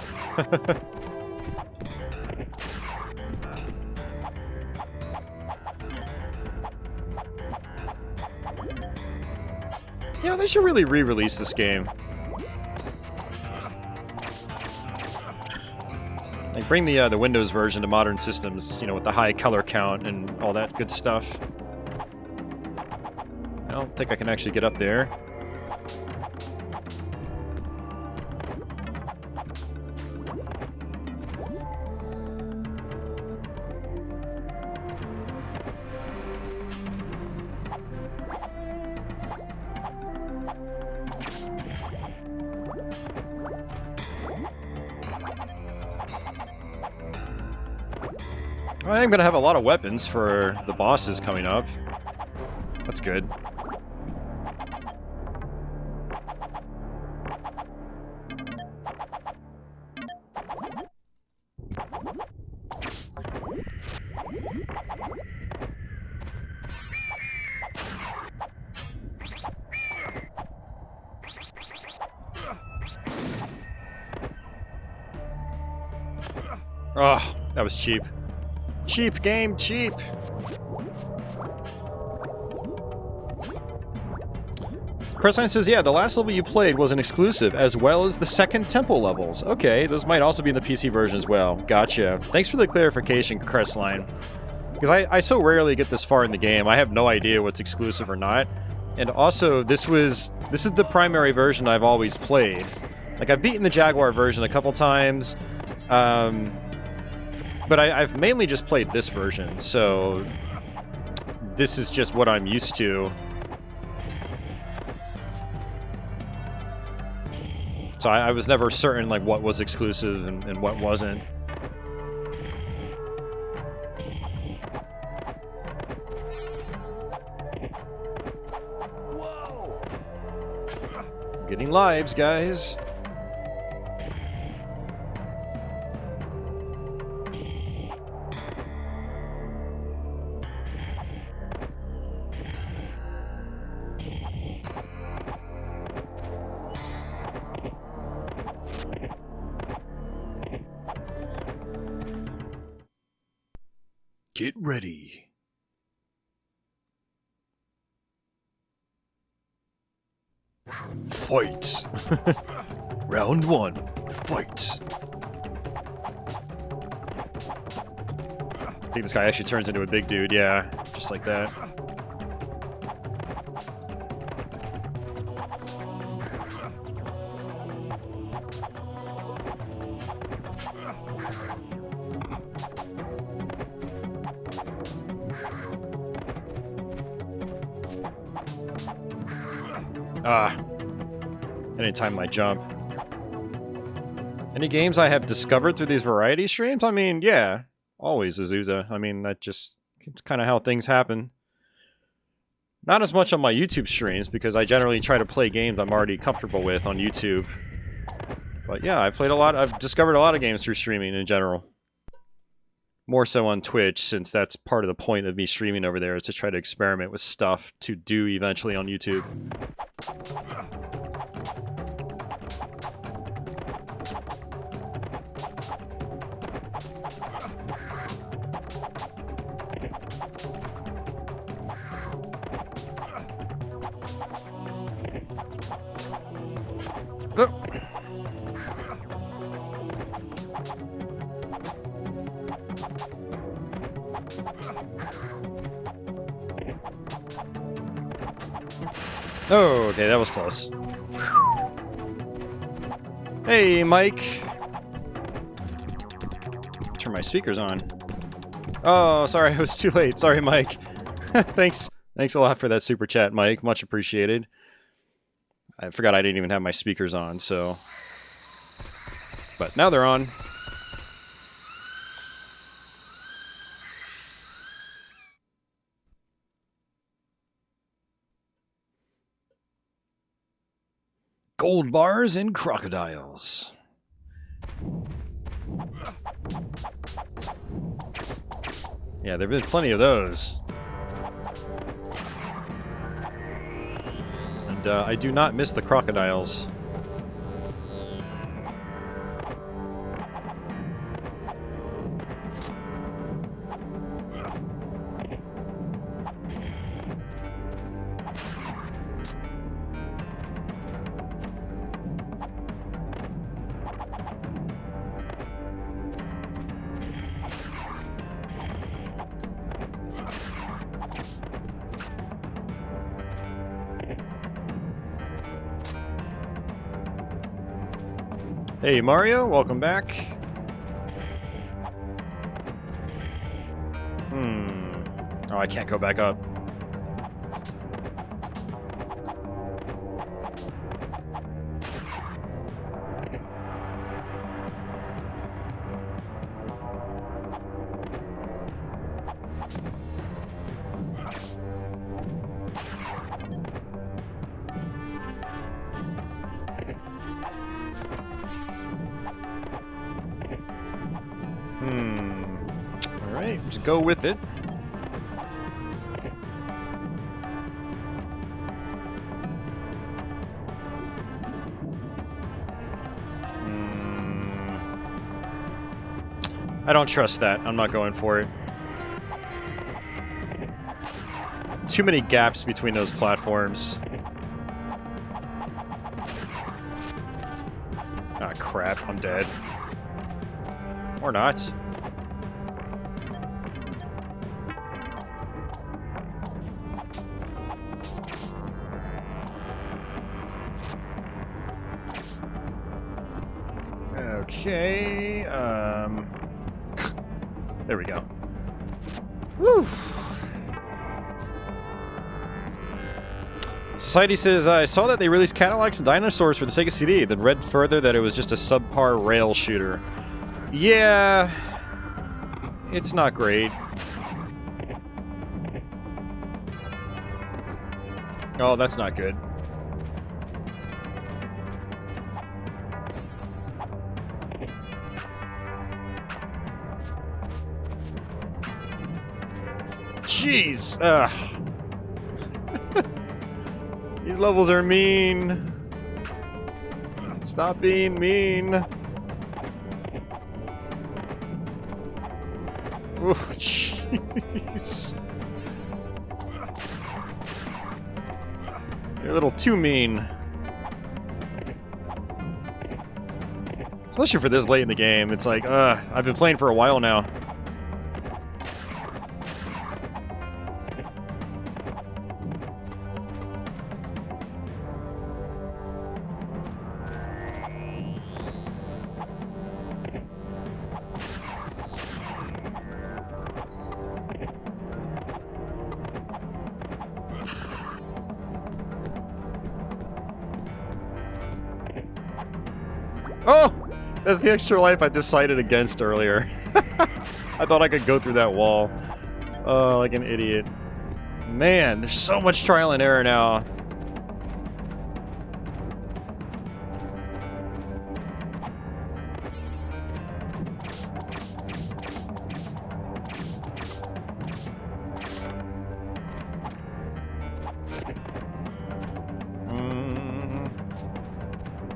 You know, they should really re-release this game. bring the Windows version to modern systems, you know, with the high color count and all that good stuff. I don't think I can actually get up there. I am going to have a lot of weapons for the bosses coming up. That's good. Oh, that was cheap. Cheap game, cheap! Crestline says, yeah, the last level you played was an exclusive, as well as the second temple levels. Okay, those might also be in the PC version as well. Gotcha. Thanks for the clarification, Crestline. Because I so rarely get this far in the game, I have no idea what's exclusive or not. And also, this is the primary version I've always played. Like, I've beaten the Jaguar version a couple times, but I've mainly just played this version, so this is just what I'm used to. So I was never certain, like, what was exclusive and what wasn't. Whoa! Getting lives, guys. Get ready. Fight. Round one. Fight. I think this guy actually turns into a big dude, yeah. Just like that. Ah, I didn't time my jump. Any games I have discovered through these variety streams? I mean, yeah, always Azusa. I mean, it's kind of how things happen. Not as much on my YouTube streams, because I generally try to play games I'm already comfortable with on YouTube. But yeah, I've discovered a lot of games through streaming in general. More so on Twitch, since that's part of the point of me streaming over there, is to try to experiment with stuff to do eventually on YouTube. Oh. Oh, okay, that was close. Hey, Mike. Turn my speakers on. Oh, sorry, I was too late. Sorry, Mike. Thanks a lot for that super chat, Mike. Much appreciated. I forgot I didn't even have my speakers on, so... But now they're on. Gold bars and crocodiles. Yeah, there have been plenty of those. And I do not miss the crocodiles. Hey Mario, welcome back. Oh, I can't go back up. Alright, just go with it. I don't trust that. I'm not going for it. Too many gaps between those platforms. Ah, crap. I'm dead. Or not. Okay, there we go. Woo! Society says, I saw that they released Cadillacs and dinosaurs for the Sega CD, then read further that it was just a subpar rail shooter. Yeah, it's not great. Oh, that's not good. Jeez, ugh. These levels are mean. Stop being mean. Oof, jeez. You're a little too mean. Especially for this late in the game. It's like, I've been playing for a while now. Oh! That's the extra life I decided against earlier. I thought I could go through that wall. Oh, like an idiot. Man, there's so much trial and error now.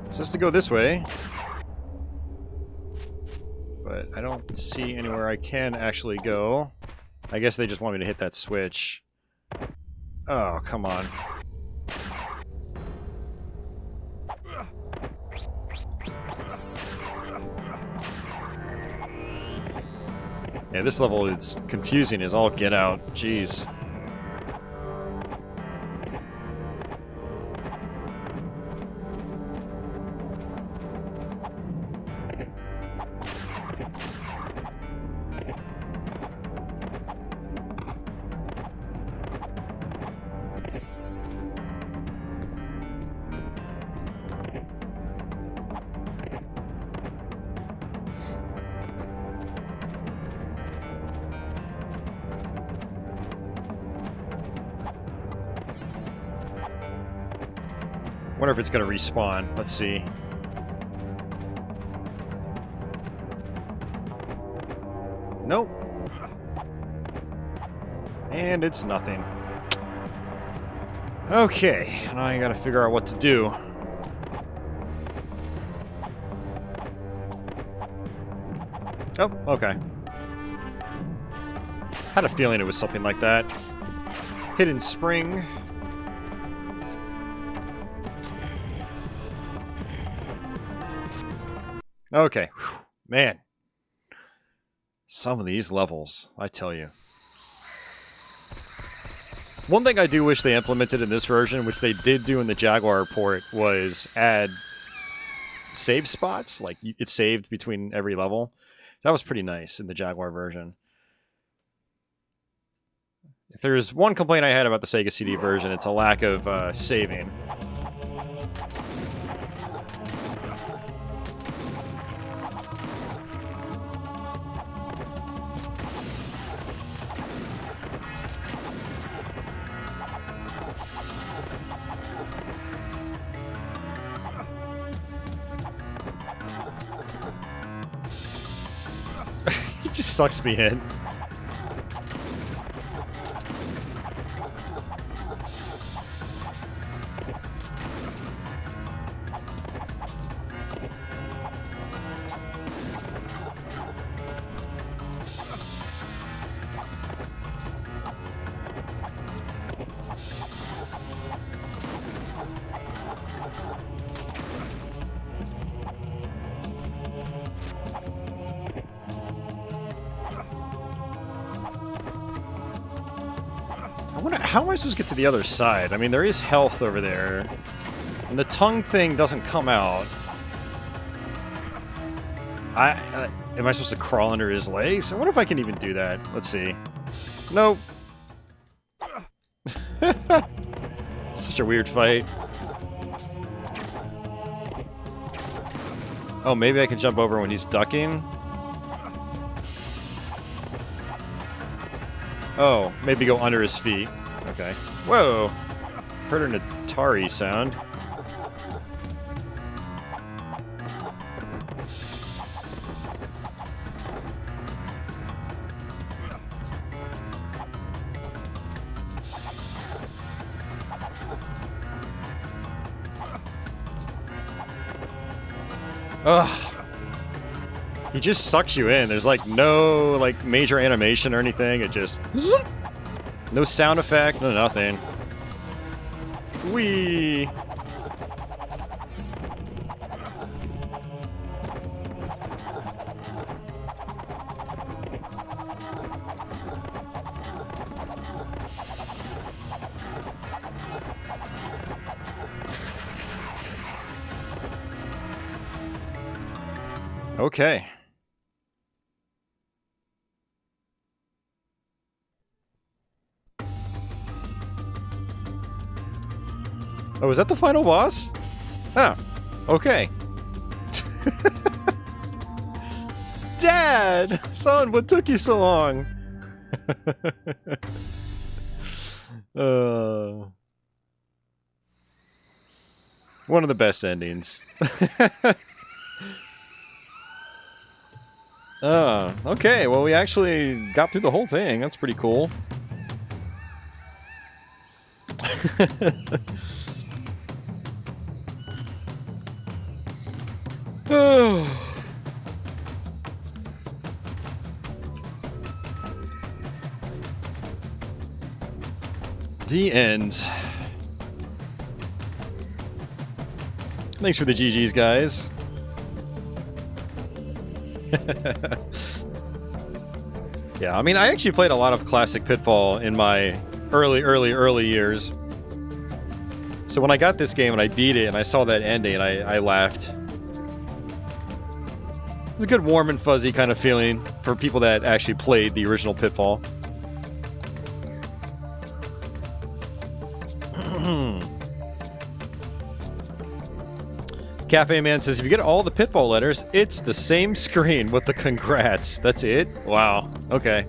It's just to go this way. But I don't see anywhere I can actually go. I guess they just want me to hit that switch. Oh, come on. Yeah, this level is confusing as all get out. Jeez. Wonder if it's gonna respawn. Let's see. Nope. And it's nothing. Okay, now I gotta figure out what to do. Oh, okay. Had a feeling it was something like that. Hidden spring. Okay, whew. Man. Some of these levels, I tell you. One thing I do wish they implemented in this version, which they did do in the Jaguar port, was add save spots. Like, it's saved between every level. That was pretty nice in the Jaguar version. If there's one complaint I had about the Sega CD version, it's a lack of saving. He just sucks me in. I wonder, how am I supposed to get to the other side? I mean, there is health over there. And the tongue thing doesn't come out. Am I supposed to crawl under his legs? I wonder if I can even do that. Let's see. Nope. Such a weird fight. Oh, maybe I can jump over when he's ducking? Oh, maybe go under his feet. Okay. Whoa! Heard an Atari sound. Ugh. He just sucks you in. There's like no like major animation or anything. It just no sound effect, no nothing. Whee! Okay. Oh, is that the final boss? Oh, okay. Dad! Son, what took you so long? One of the best endings. Okay, well we actually got through the whole thing. That's pretty cool. The end. Thanks for the GGs, guys. Yeah, I mean, I actually played a lot of classic Pitfall in my early years. So when I got this game and I beat it and I saw that ending, I laughed. It was a good warm and fuzzy kind of feeling for people that actually played the original Pitfall. Cafe Man says, if you get all the Pitfall letters, it's the same screen with the congrats. That's it? Wow. Okay.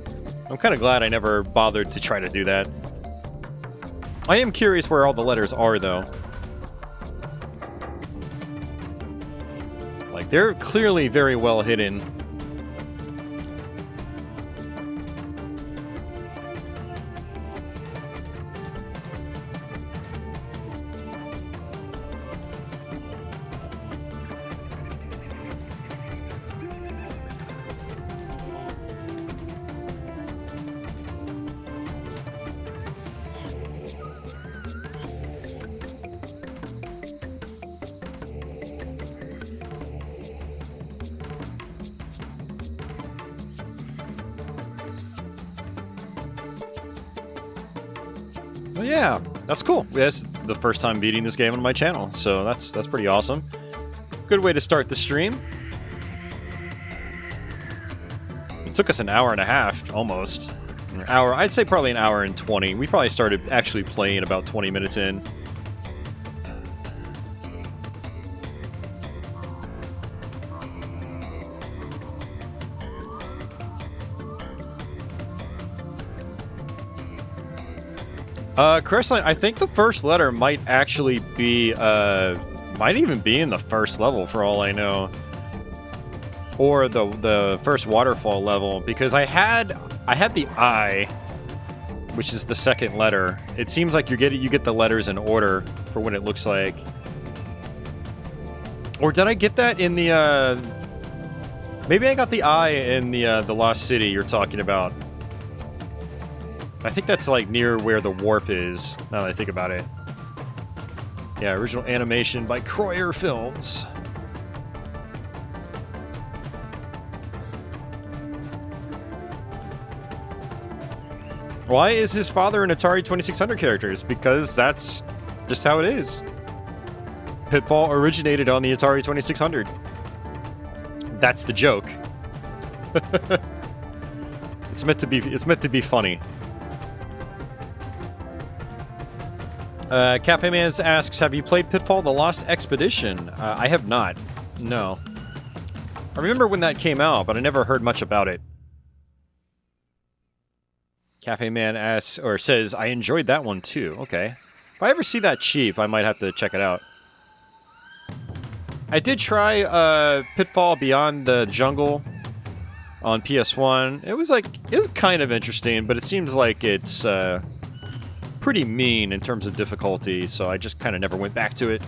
I'm kind of glad I never bothered to try to do that. I am curious where all the letters are, though. Like, they're clearly very well hidden. Well, yeah, that's cool. That's the first time beating this game on my channel, so that's pretty awesome. Good way to start the stream. It took us an hour and a half, almost. An hour, I'd say probably an hour and 20. We probably started actually playing about 20 minutes in. Crestline, I think the first letter might actually be, might even be in the first level for all I know. Or the first waterfall level, because I had the I, which is the second letter. It seems like you get the letters in order for what it looks like. Or did I get that in the, maybe I got the I in the Lost City you're talking about. I think that's like near where the warp is, now that I think about it. Yeah, original animation by Kroyer Films. Why is his father an Atari 2600 character? Because that's just how it is. Pitfall originated on the Atari 2600. That's the joke. It's meant to be funny. Cafe Man asks, have you played Pitfall: The Lost Expedition? I have not. No. I remember when that came out, but I never heard much about it. Cafe Man asks, or says, I enjoyed that one too. Okay. If I ever see that cheap, I might have to check it out. I did try Pitfall Beyond the Jungle on PS1. It was kind of interesting, but it seems like it's pretty mean in terms of difficulty, so I just kind of never went back to it.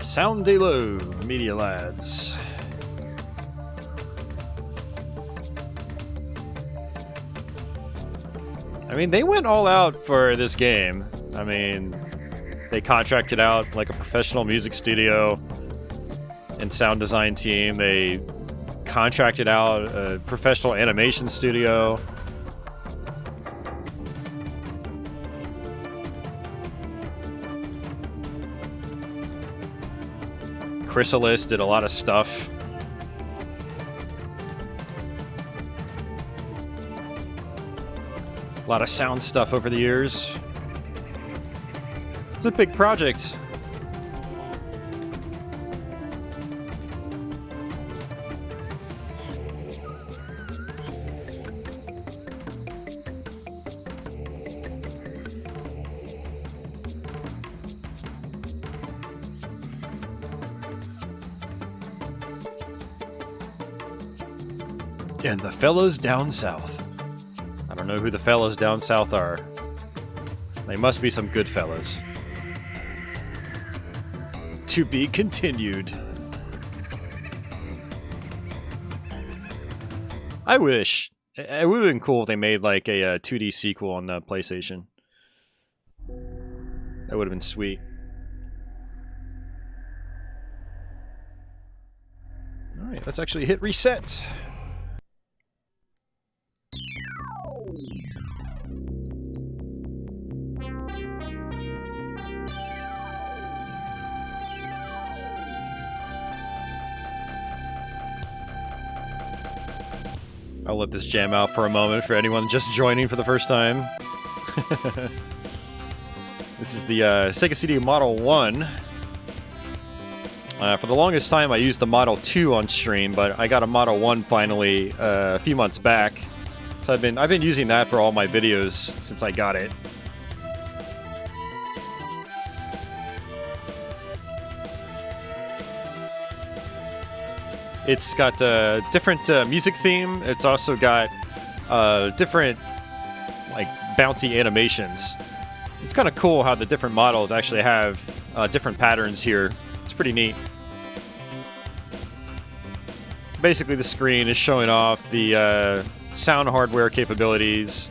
Sound de low, Media Lads. I mean, they went all out for this game. I mean, they contracted out like a professional music studio and sound design team. They contracted out a professional animation studio. Chrysalis did a lot of stuff. A lot of sound stuff over the years. It's a big project. And the fellas down south. I don't know who the fellas down south are. They must be some good fellas. To be continued. I wish. It would have been cool if they made like a 2D sequel on the PlayStation. That would have been sweet. Alright, let's actually hit reset. I'll let this jam out for a moment for anyone just joining for the first time. This is the Sega CD Model 1. For the longest time I used the Model 2 on stream, but I got a Model 1 finally a few months back. So I've been using that for all my videos since I got it. It's got a different music theme. It's also got different, like, bouncy animations. It's kind of cool how the different models actually have different patterns here It's pretty neat. Basically, the screen is showing off the sound hardware capabilities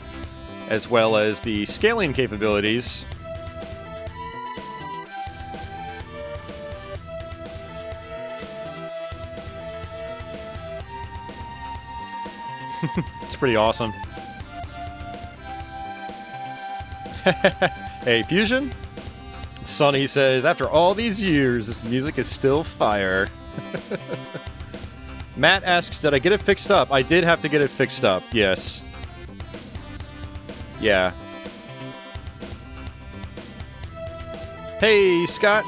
as well as the scaling capabilities. It's pretty awesome. Hey, Fusion? Sonny says, after all these years, this music is still fire. Matt asks, did I get it fixed up? I did have to get it fixed up, yes. Yeah. Hey, Scott.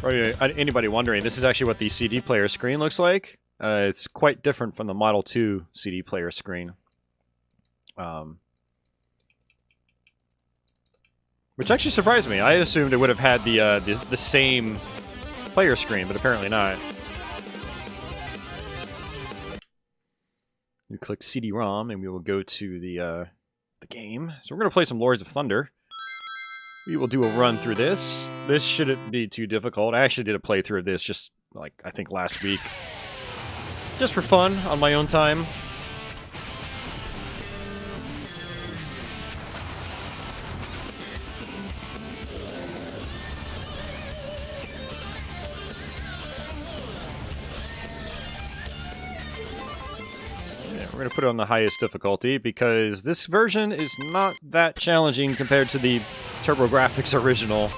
For anybody wondering, this is actually what the CD player screen looks like. It's quite different from the Model 2 CD player screen. Which actually surprised me. I assumed it would have had the same player screen, but apparently not. You click CD-ROM, and we will go to the game. So we're going to play some Lords of Thunder. We will do a run through this. This shouldn't be too difficult. I actually did a playthrough of this just, like, I think last week. Just for fun, on my own time. We're going to put it on the highest difficulty because this version is not that challenging compared to the TurboGrafx original.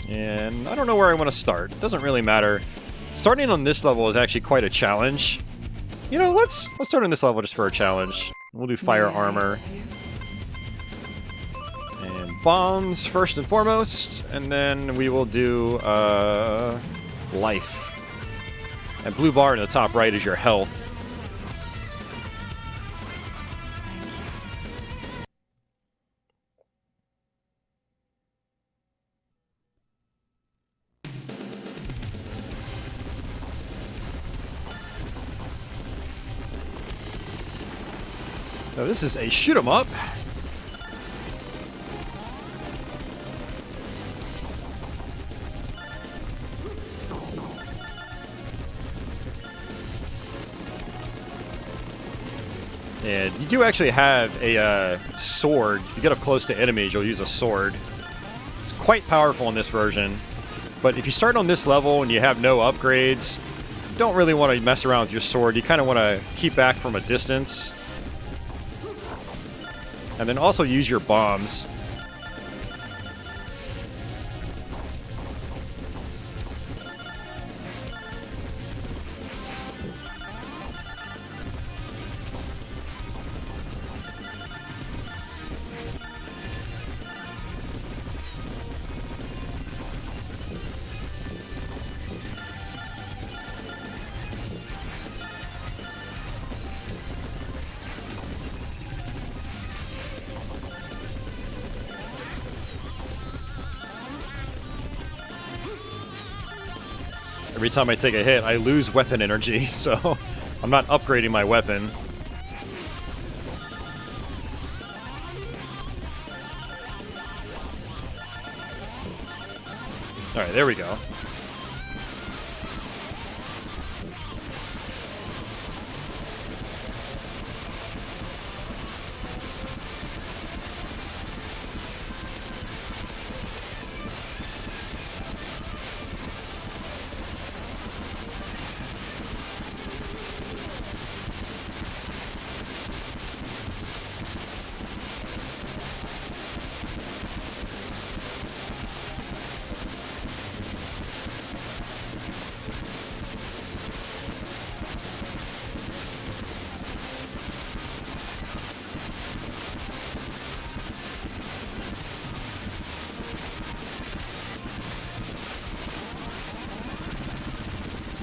And I don't know where I want to start. Doesn't really matter. Starting on this level is actually quite a challenge. You know, let's start on this level just for a challenge. We'll do fire armor. And bombs first and foremost, and then we will do life. And blue bar in the top right is your health. Now this is a shoot 'em up. And you do actually have a sword. If you get up close to enemies, you'll use a sword. It's quite powerful in this version. But if you start on this level and you have no upgrades, you don't really want to mess around with your sword. You kind of want to keep back from a distance. And then also use your bombs. Every time I take a hit, I lose weapon energy, so I'm not upgrading my weapon. Alright, there we go.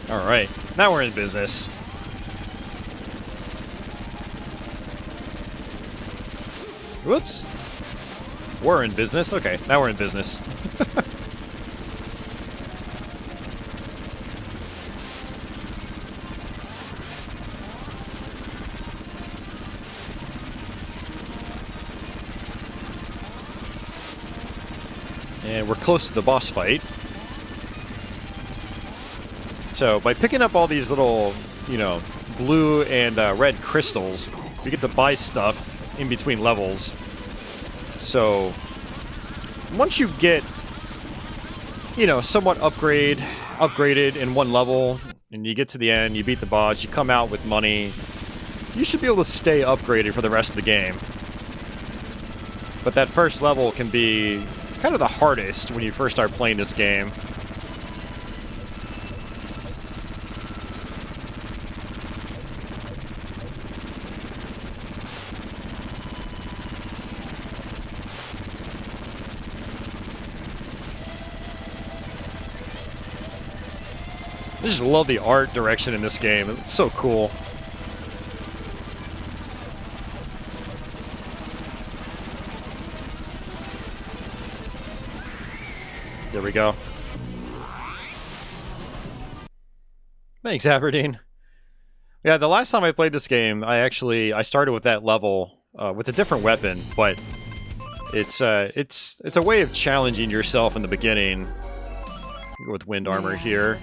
Alright, now we're in business. Whoops. We're in business? Okay, now we're in business. And we're close to the boss fight. So by picking up all these little, you know, blue and red crystals, we get to buy stuff in between levels. So once you get, you know, somewhat upgraded in one level, and you get to the end, you beat the boss, you come out with money, you should be able to stay upgraded for the rest of the game. But that first level can be kind of the hardest when you first start playing this game. I just love the art direction in this game. It's so cool. There we go. Thanks, Aberdeen. Yeah, the last time I played this game, I started with that level with a different weapon, but it's a way of challenging yourself in the beginning. Go with wind armor here.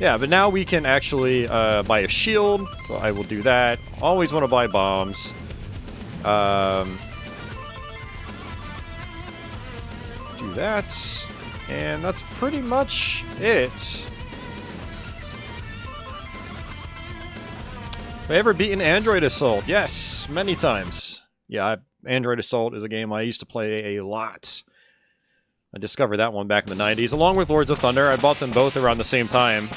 Yeah, but now we can actually buy a shield, so I will do that. Always want to buy bombs. Do that. And that's pretty much it. Have I ever beaten Android Assault? Yes, many times. Yeah, Android Assault is a game I used to play a lot. I discovered that one back in the 90s, along with Lords of Thunder. I bought them both around the same time.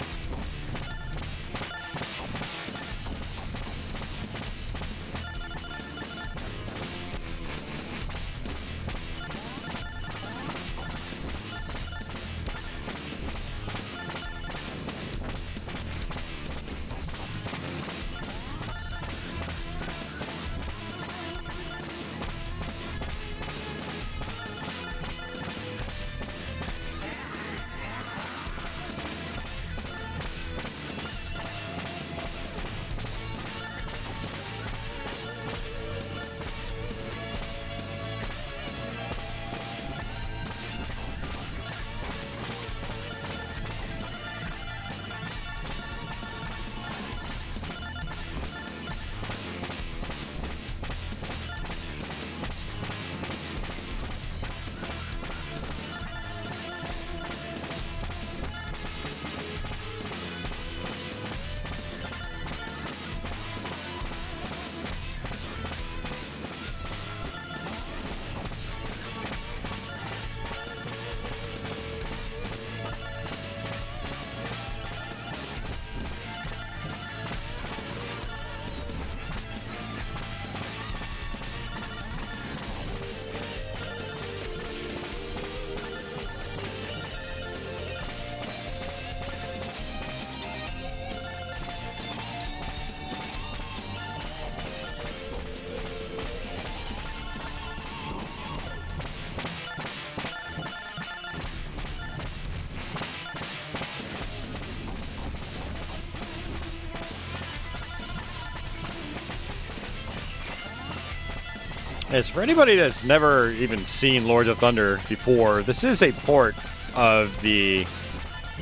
As for anybody that's never even seen Lords of Thunder before, this is a port of the,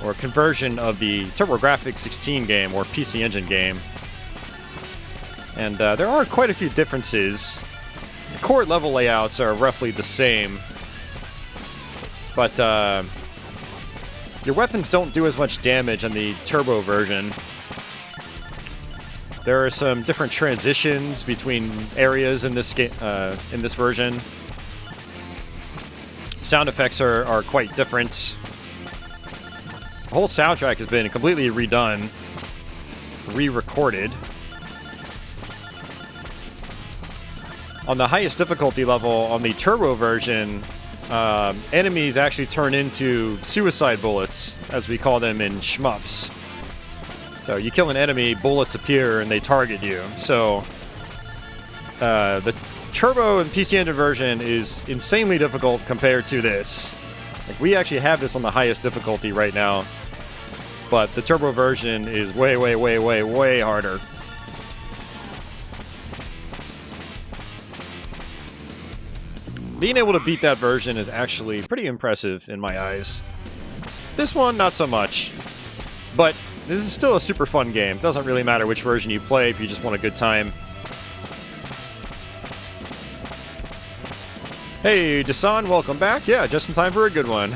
or conversion of the TurboGrafx 16 game, or PC Engine game. And there are quite a few differences. The core level layouts are roughly the same, but your weapons don't do as much damage on the Turbo version. There are some different transitions between areas in this game, in this version. Sound effects are quite different. The whole soundtrack has been completely redone, re-recorded. On the highest difficulty level, on the Turbo version, enemies actually turn into suicide bullets, as we call them in shmups. So you kill an enemy, bullets appear, and they target you. So the Turbo and PC Engine version is insanely difficult compared to this. Like, we actually have this on the highest difficulty right now, but the Turbo version is way, way, way, way, way harder. Being able to beat that version is actually pretty impressive in my eyes. This one, not so much. But this is still a super fun game. Doesn't really matter which version you play if you just want a good time. Hey, Dasan, welcome back. Yeah, just in time for a good one.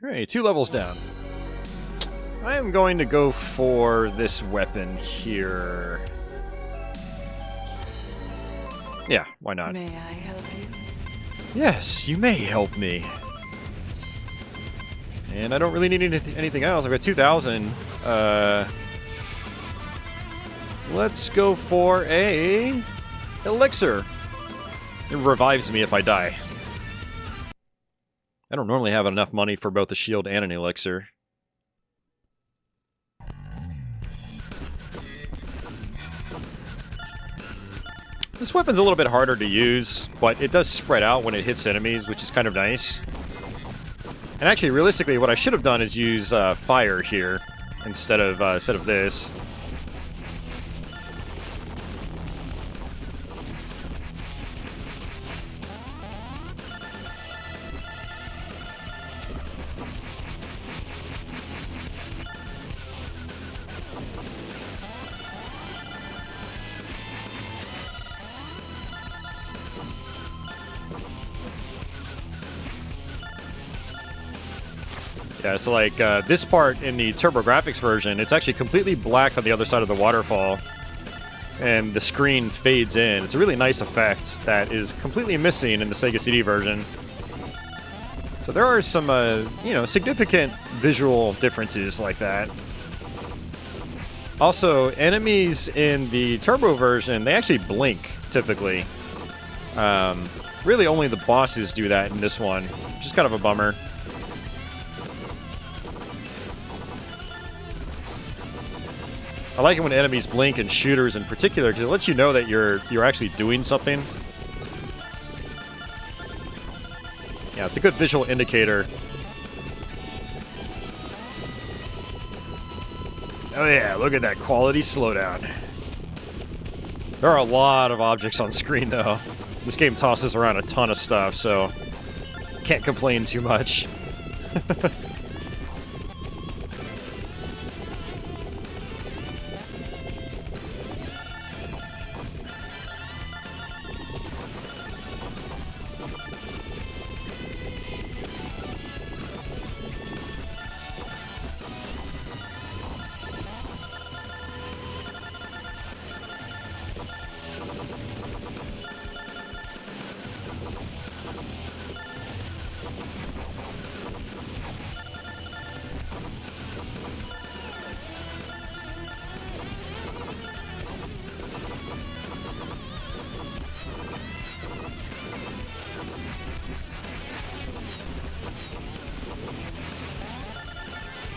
Alright, 2 levels down. I am going to go for this weapon here. Yeah, why not? May I help you? Yes, you may help me. And I don't really need anything else. I've got 2,000. Let's go for a elixir. It revives me if I die. I don't normally have enough money for both a shield and an elixir. This weapon's a little bit harder to use, but it does spread out when it hits enemies, which is kind of nice. And actually, realistically, what I should have done is use fire here instead of this. Yeah, so like this part in the TurboGrafx version, it's actually completely black on the other side of the waterfall, and the screen fades in. It's a really nice effect that is completely missing in the Sega CD version. So there are some, you know, significant visual differences like that. Also, enemies in the Turbo version, they actually blink, typically. Really only the bosses do that in this one, which is kind of a bummer. I like it when enemies blink, and shooters in particular, because it lets you know that you're actually doing something. Yeah, it's a good visual indicator. Oh yeah, look at that quality slowdown. There are a lot of objects on screen, though. This game tosses around a ton of stuff, so can't complain too much.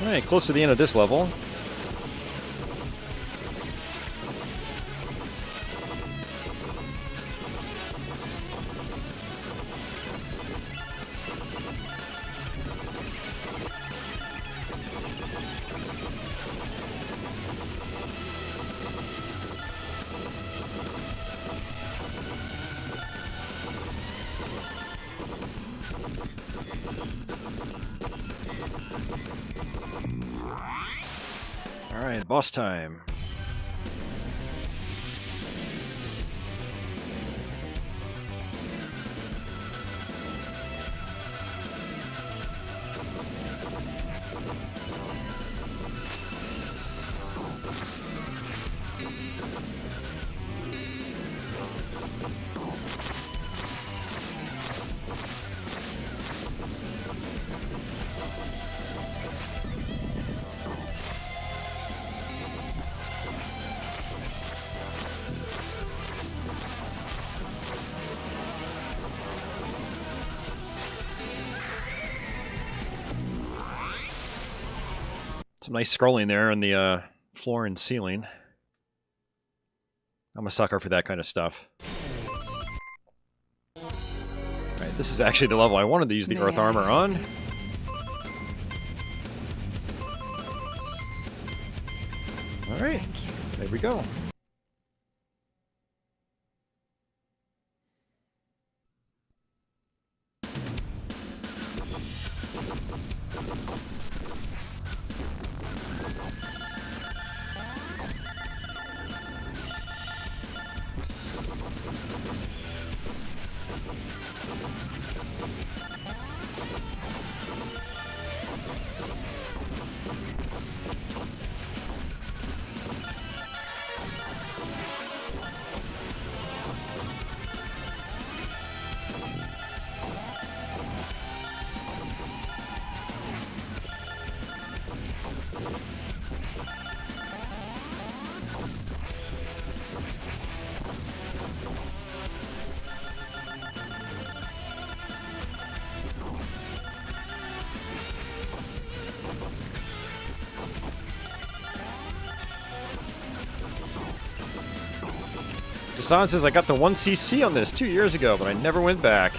Alright, close to the end of this level. Alright, boss time. Some nice scrolling there on the floor and ceiling. I'm a sucker for that kind of stuff. Alright, this is actually the level I wanted to use the Earth Armor on. Alright, there we go. Dasan says I got the 1cc on this 2 years ago, but I never went back.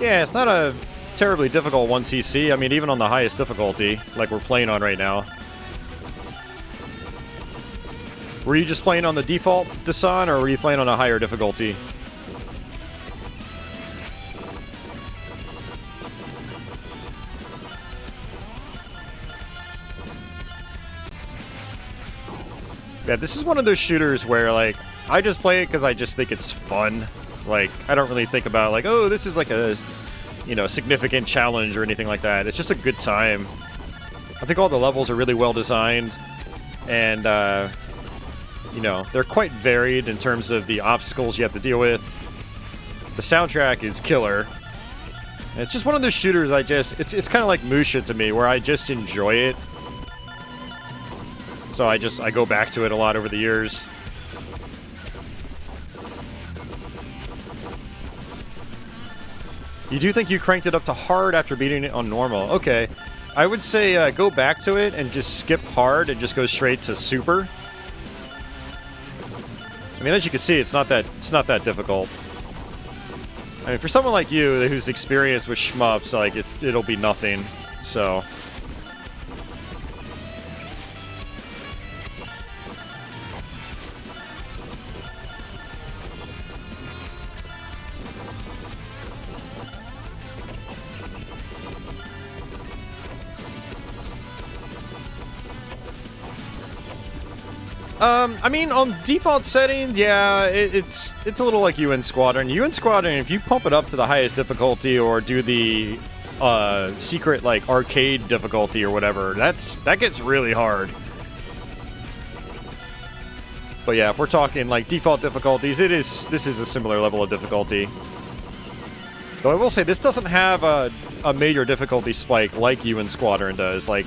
Yeah, it's not a terribly difficult 1cc. I mean, even on the highest difficulty, like we're playing on right now. Were you just playing on the default, Dasan, or were you playing on a higher difficulty? Yeah, this is one of those shooters where, like, I just play it because I just think it's fun. Like, I don't really think about, like, oh, this is like a, you know, significant challenge or anything like that. It's just a good time. I think all the levels are really well designed. And, you know, they're quite varied in terms of the obstacles you have to deal with. The soundtrack is killer. And it's just one of those shooters it's kind of like Musha to me, where I just enjoy it. So I go back to it a lot over the years. You do think you cranked it up to hard after beating it on normal? Okay, I would say go back to it and just skip hard and just go straight to super. I mean, as you can see, it's not that difficult. I mean, for someone like you who's experienced with shmups, like it'll be nothing. So. I mean, on default settings, yeah, it's a little like UN Squadron. UN Squadron, if you pump it up to the highest difficulty or do the secret, like, arcade difficulty or whatever, that gets really hard. But yeah, if we're talking, like, default difficulties, this is a similar level of difficulty. Though I will say, this doesn't have a major difficulty spike like UN Squadron does. Like,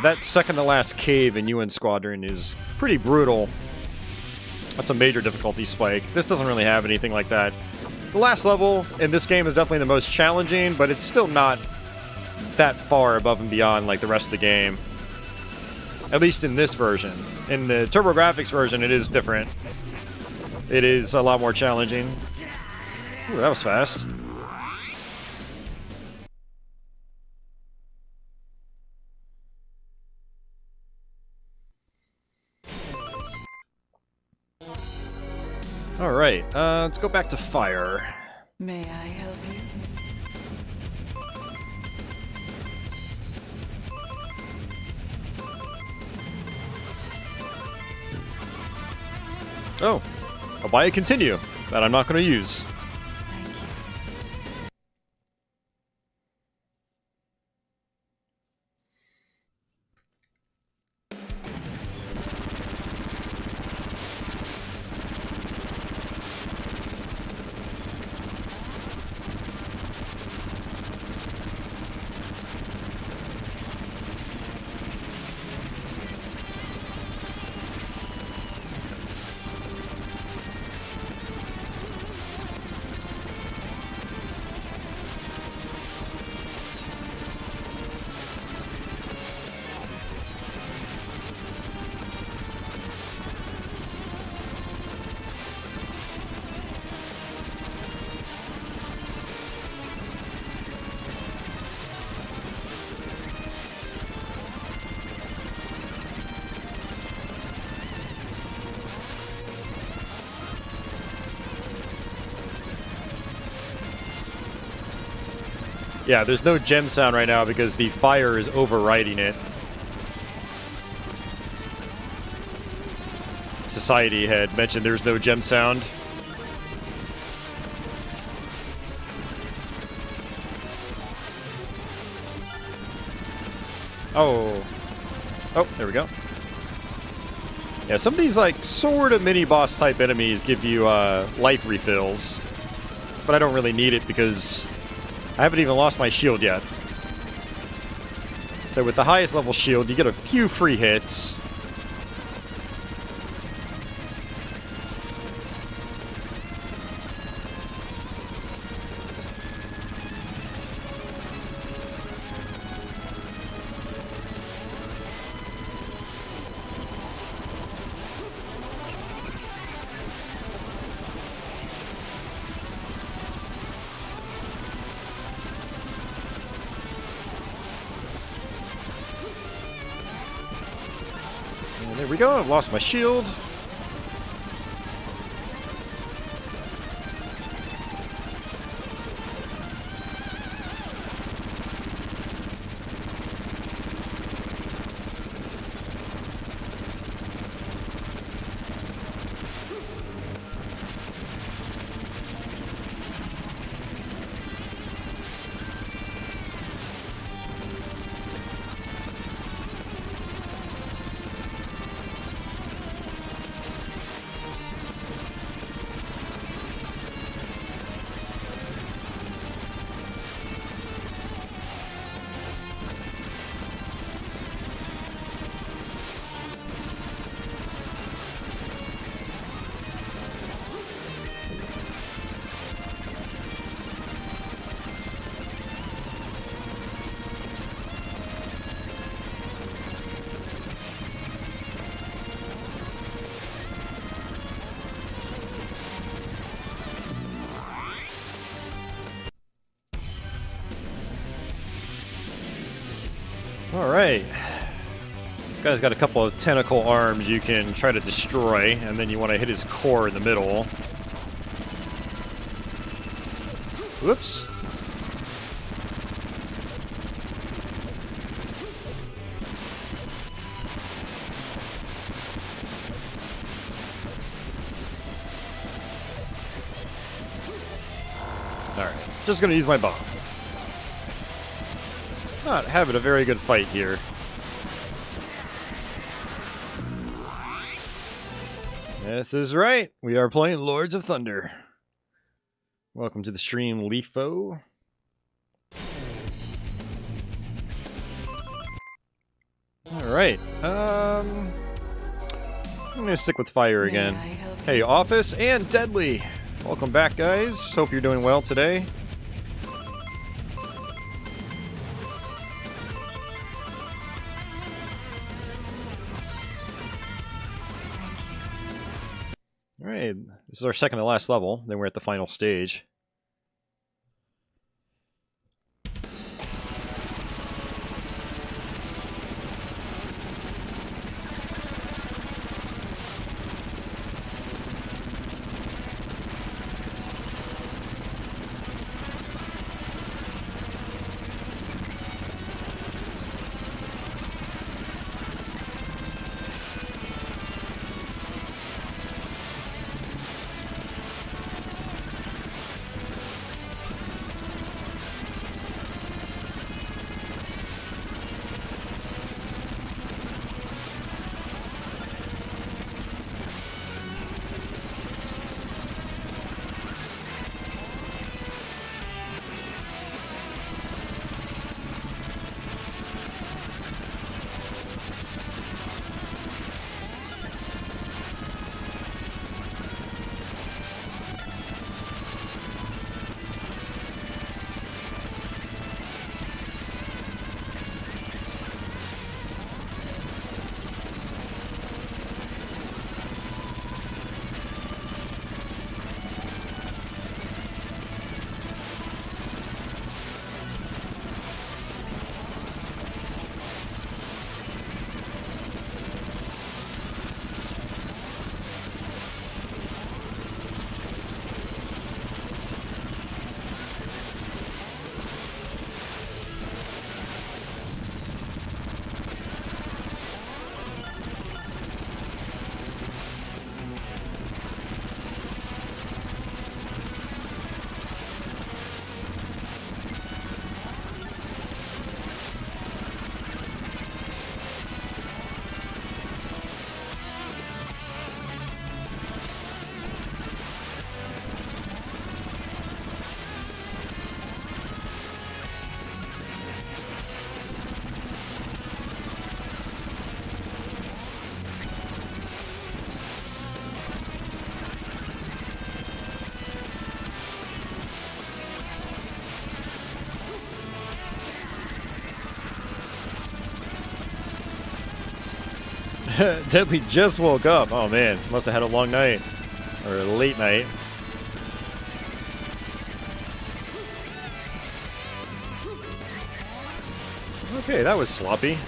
that second-to-last cave in UN Squadron is pretty brutal. That's a major difficulty spike. This doesn't really have anything like that. The last level in this game is definitely the most challenging, but it's still not that far above and beyond like the rest of the game. At least in this version. In the TurboGrafx version, it is different. It is a lot more challenging. Ooh, that was fast. Alright, let's go back to fire. May I help you? Oh, I'll buy a continue that I'm not going to use. Thank you. Yeah, there's no gem sound right now because the fire is overriding it. Society had mentioned there's no gem sound. Oh. Oh, there we go. Yeah, some of these, like, sort of mini-boss type enemies give you, life refills. But I don't really need it because I haven't even lost my shield yet. So with the highest level shield, you get a few free hits. And there we go, I've lost my shield. Alright. This guy's got a couple of tentacle arms you can try to destroy, and then you want to hit his core in the middle. Whoops. Alright, just gonna use my bomb. Not having a very good fight here. This is right. We are playing Lords of Thunder. Welcome to the stream, Leafo. Alright. I'm gonna stick with fire again. Hey, Office and Deadly. Welcome back, guys. Hope you're doing well today. Alright, this is our second to last level, then we're at the final stage. Deadly just woke up. Oh man, must have had a long night. Or a late night. Okay, that was sloppy.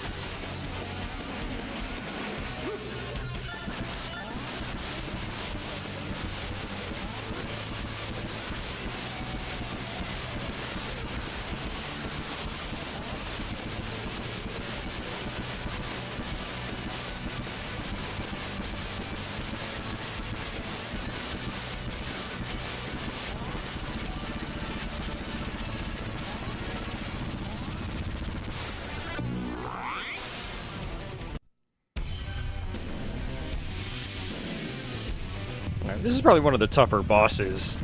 This is probably one of the tougher bosses.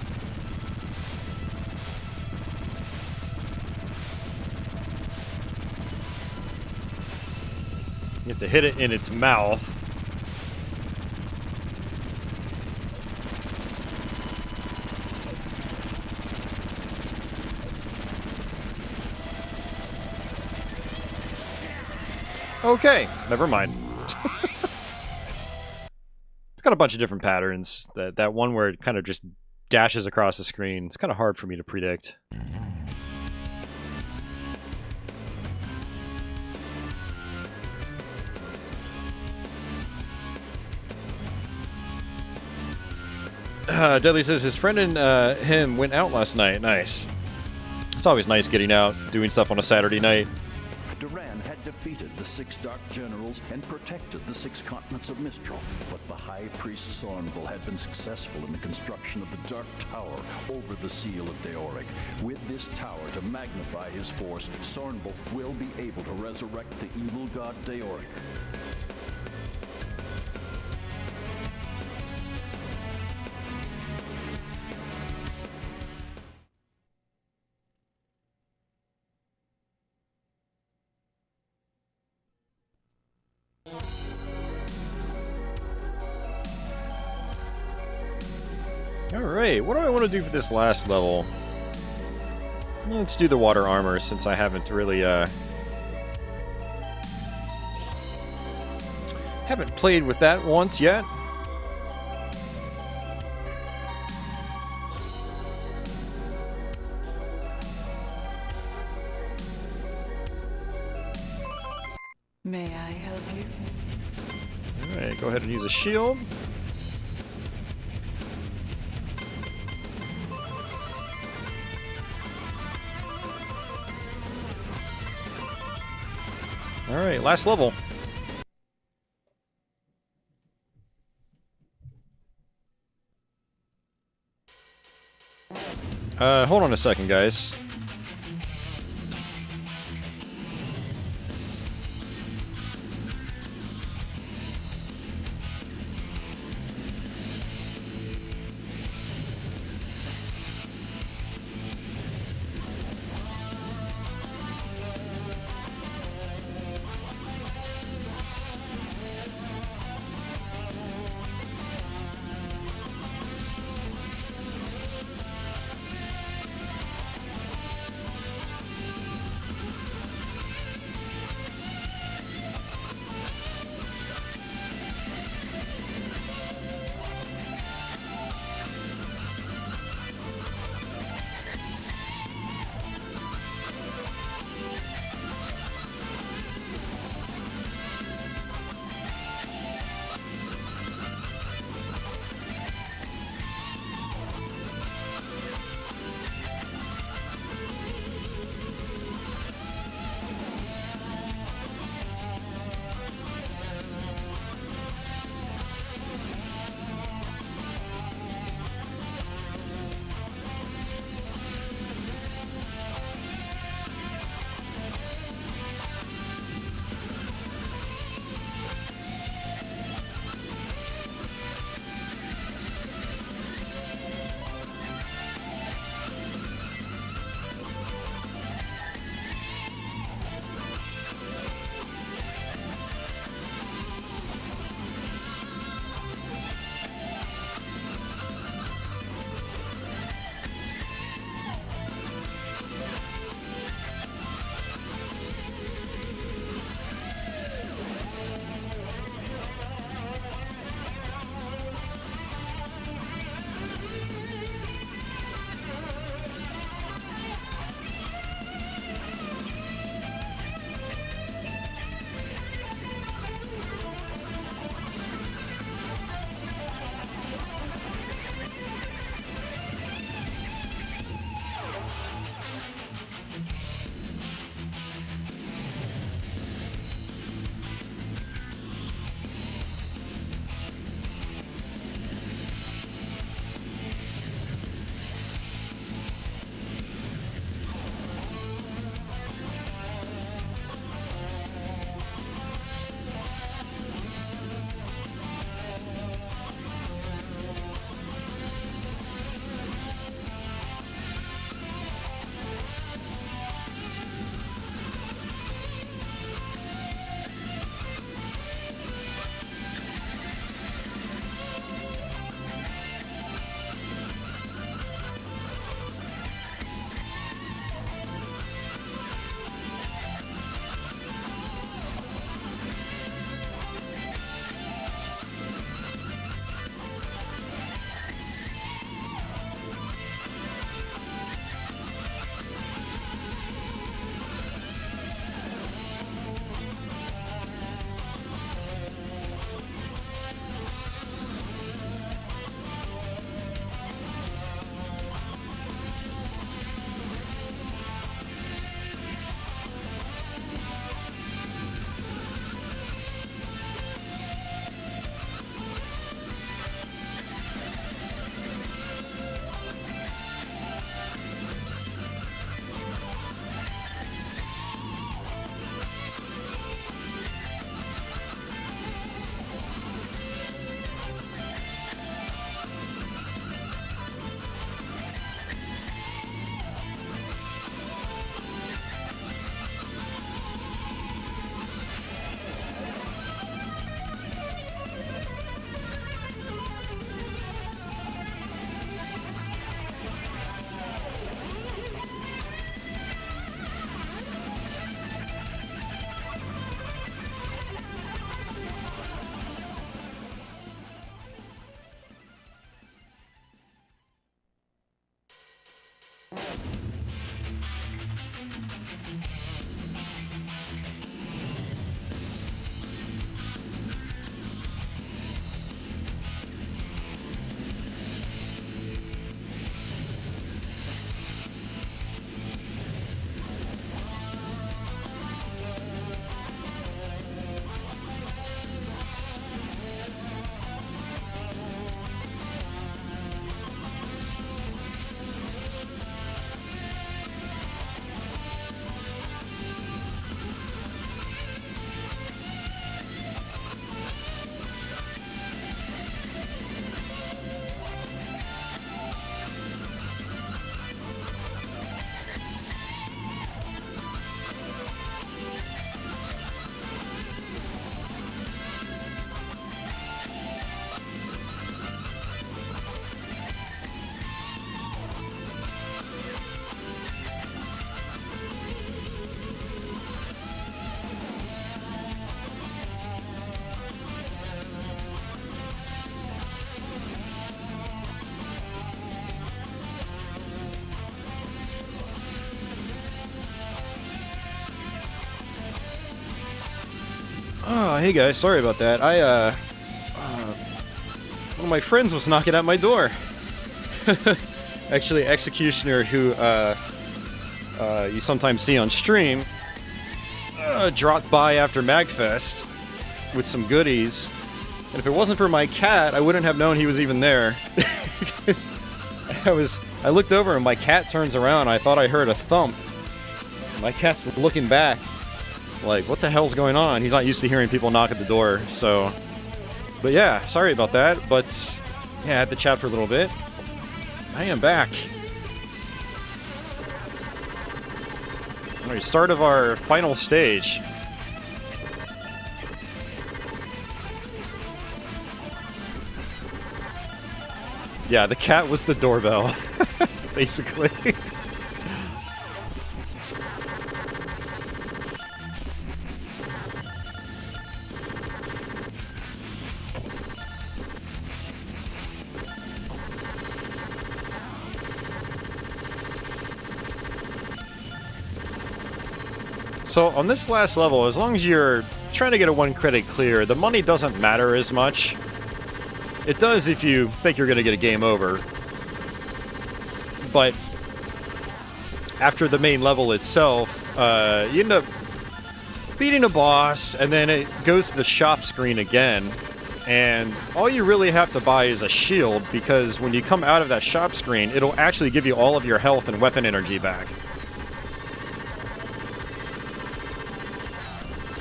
You have to hit it in its mouth. Okay, never mind. It's got a bunch of different patterns. That one where it kind of just dashes across the screen, it's kind of hard for me to predict. Deadly says his friend and him went out last night. Nice. It's always nice getting out, doing stuff on a Saturday night. Duran had defeated the 6 Dark Generals and protected the 6 continents of Mistral, but the High Priest Sornval had been successful in the construction of the Dark Tower over the Seal of Deoric. With this tower to magnify his force, Sornval will be able to resurrect the evil god Deoric. Alright, what do I want to do for this last level? Let's do the water armor, since I haven't really, haven't played with that once yet. May I help you? Alright, go ahead and use a shield. Alright, last level. Hold on a second, guys. Oh, hey guys, sorry about that. One of my friends was knocking at my door. Actually, Executioner, who you sometimes see on stream, dropped by after MagFest with some goodies. And if it wasn't for my cat, I wouldn't have known he was even there. I looked over and my cat turns around. I thought I heard a thump. My cat's looking back, like, what the hell's going on? He's not used to hearing people knock at the door, so... But yeah, sorry about that, but... Yeah, I had to chat for a little bit. I am back. Alright, start of our final stage. Yeah, the cat was the doorbell, basically. So on this last level, as long as you're trying to get a 1 credit clear, the money doesn't matter as much. It does if you think you're going to get a game over. But after the main level itself, you end up beating a boss, and then it goes to the shop screen again. And all you really have to buy is a shield, because when you come out of that shop screen, it'll actually give you all of your health and weapon energy back.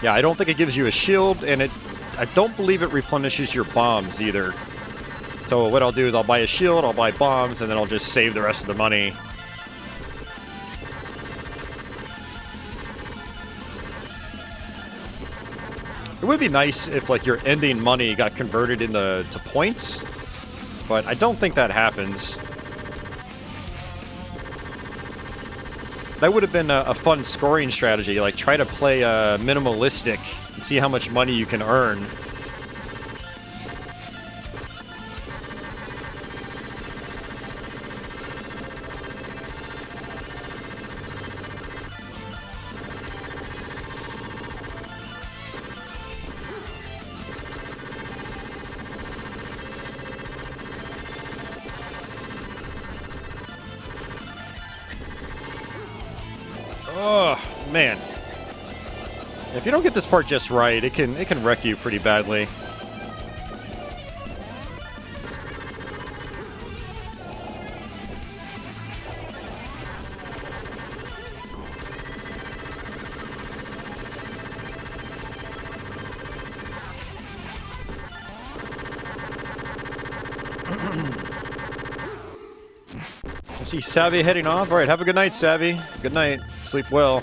Yeah, I don't think it gives you a shield, and I don't believe it replenishes your bombs either. So what I'll do is I'll buy a shield, I'll buy bombs, and then I'll just save the rest of the money. It would be nice if, like, your ending money got converted into points, but I don't think that happens. That would have been a fun scoring strategy, like try to play minimalistic and see how much money you can earn. Oh, man. If you don't get this part just right, it can wreck you pretty badly. I see Savvy heading off. Alright, have a good night, Savvy. Good night. Sleep well.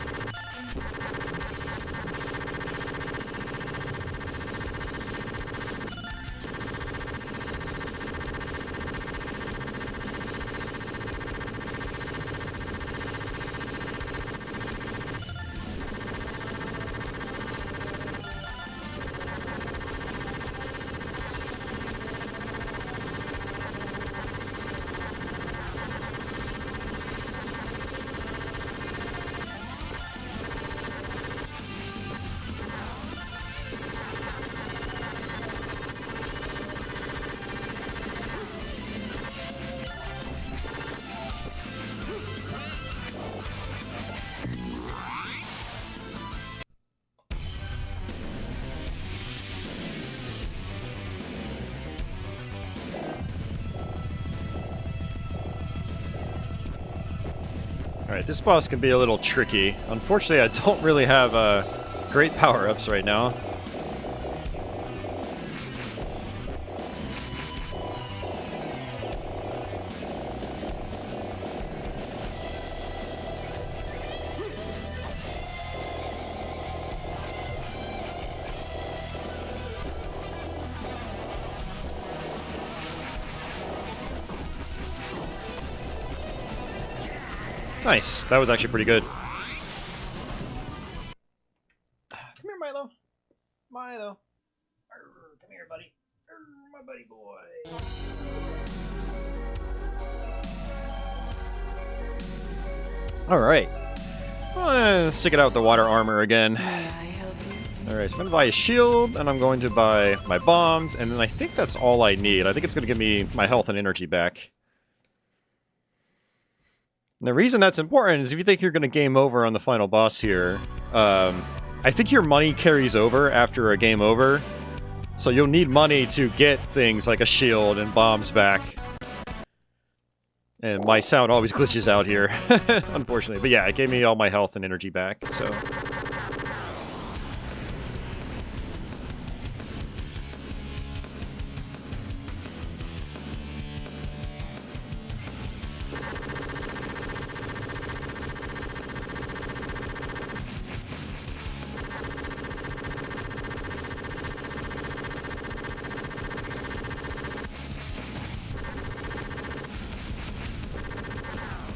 Alright, this boss can be a little tricky. Unfortunately, I don't really have great power-ups right now. Nice. That was actually pretty good. Come here, Milo. Milo. Arr, come here, buddy. Arr, my buddy boy. Alright. Let's stick it out with the water armor again. May I help you? Alright, so I'm going to buy a shield, and I'm going to buy my bombs, and then I think that's all I need. I think it's going to give me my health and energy back. And the reason that's important is if you think you're going to game over on the final boss here, I think your money carries over after a game over, so you'll need money to get things like a shield and bombs back. And my sound always glitches out here, unfortunately. But yeah, it gave me all my health and energy back, so...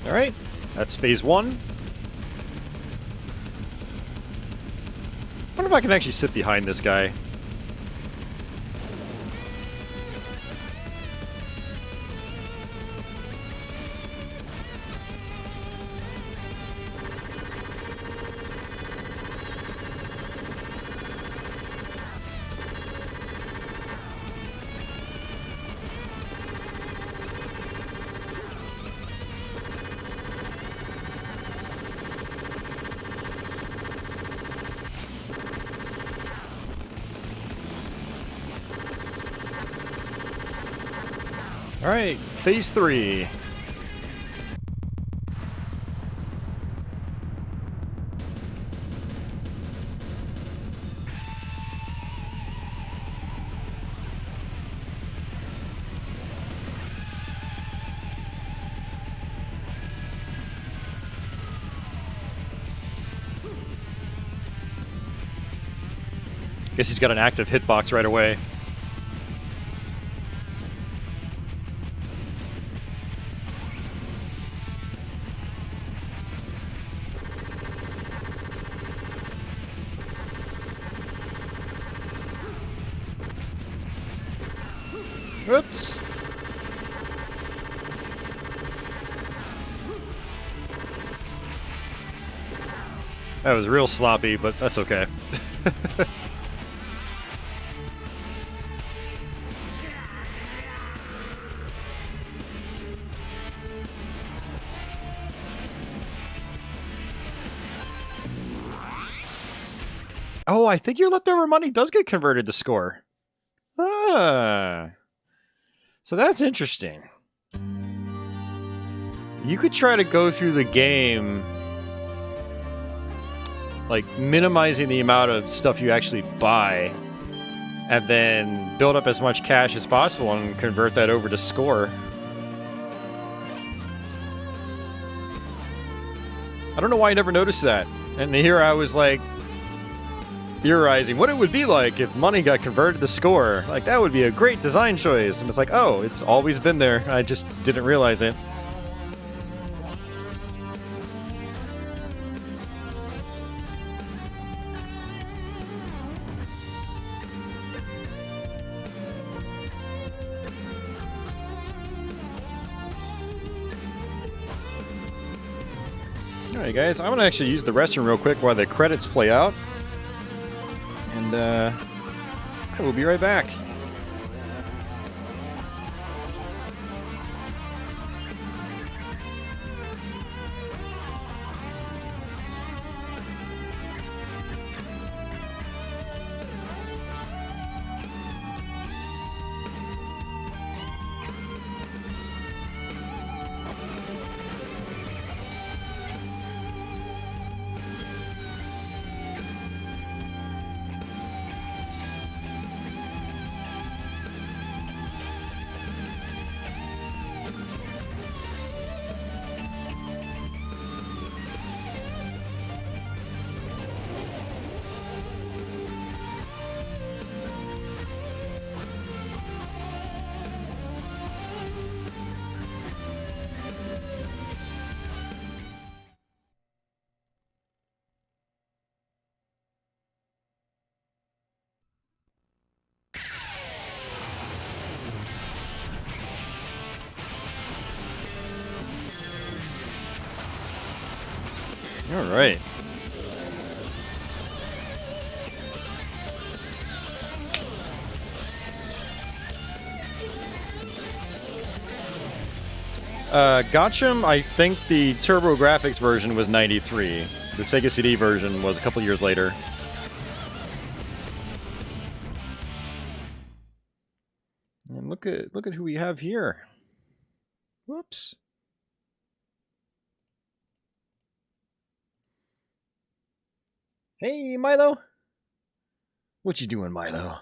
Alright, that's phase 1. I wonder if I can actually sit behind this guy. Alright, phase 3. Guess he's got an active hitbox right away. Oops. That was real sloppy, but that's okay. Oh, I think your leftover money does get converted to score. Ah. So that's interesting. You could try to go through the game, like, minimizing the amount of stuff you actually buy, and then build up as much cash as possible and convert that over to score. I don't know why I never noticed that. And here I was, like, theorizing what it would be like if money got converted to score. Like, that would be a great design choice. And it's like, oh, it's always been there. I just didn't realize it. Alright guys, I'm gonna actually use the restroom real quick while the credits play out. And I will be right back. All right. Gotcham, I think the TurboGrafx version was 93. The Sega CD version was a couple years later. And look at who we have here. Whoops. Hey, Milo. What you doing, Milo?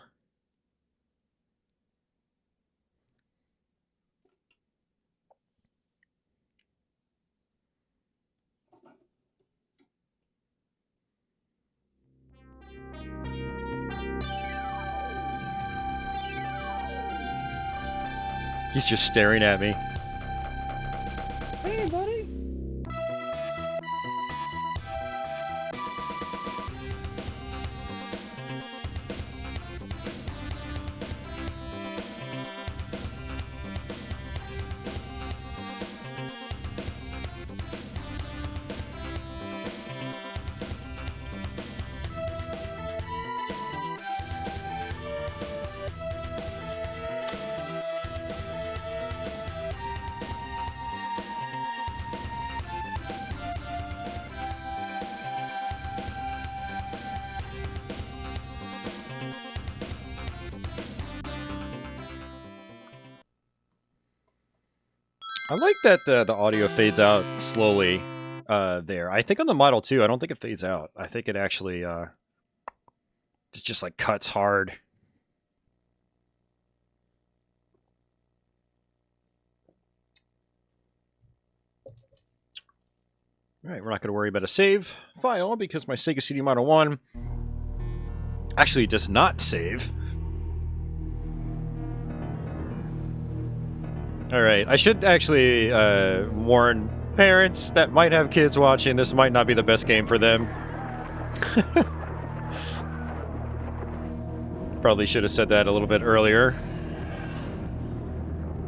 He's just staring at me. Hey, buddy. I like that the audio fades out slowly there. I think on the Model 2, I don't think it fades out. I think it actually just like cuts hard. Alright, we're not going to worry about a save file because my Sega CD Model 1 actually does not save. Alright, I should actually warn parents that might have kids watching, this might not be the best game for them. Probably should have said that a little bit earlier.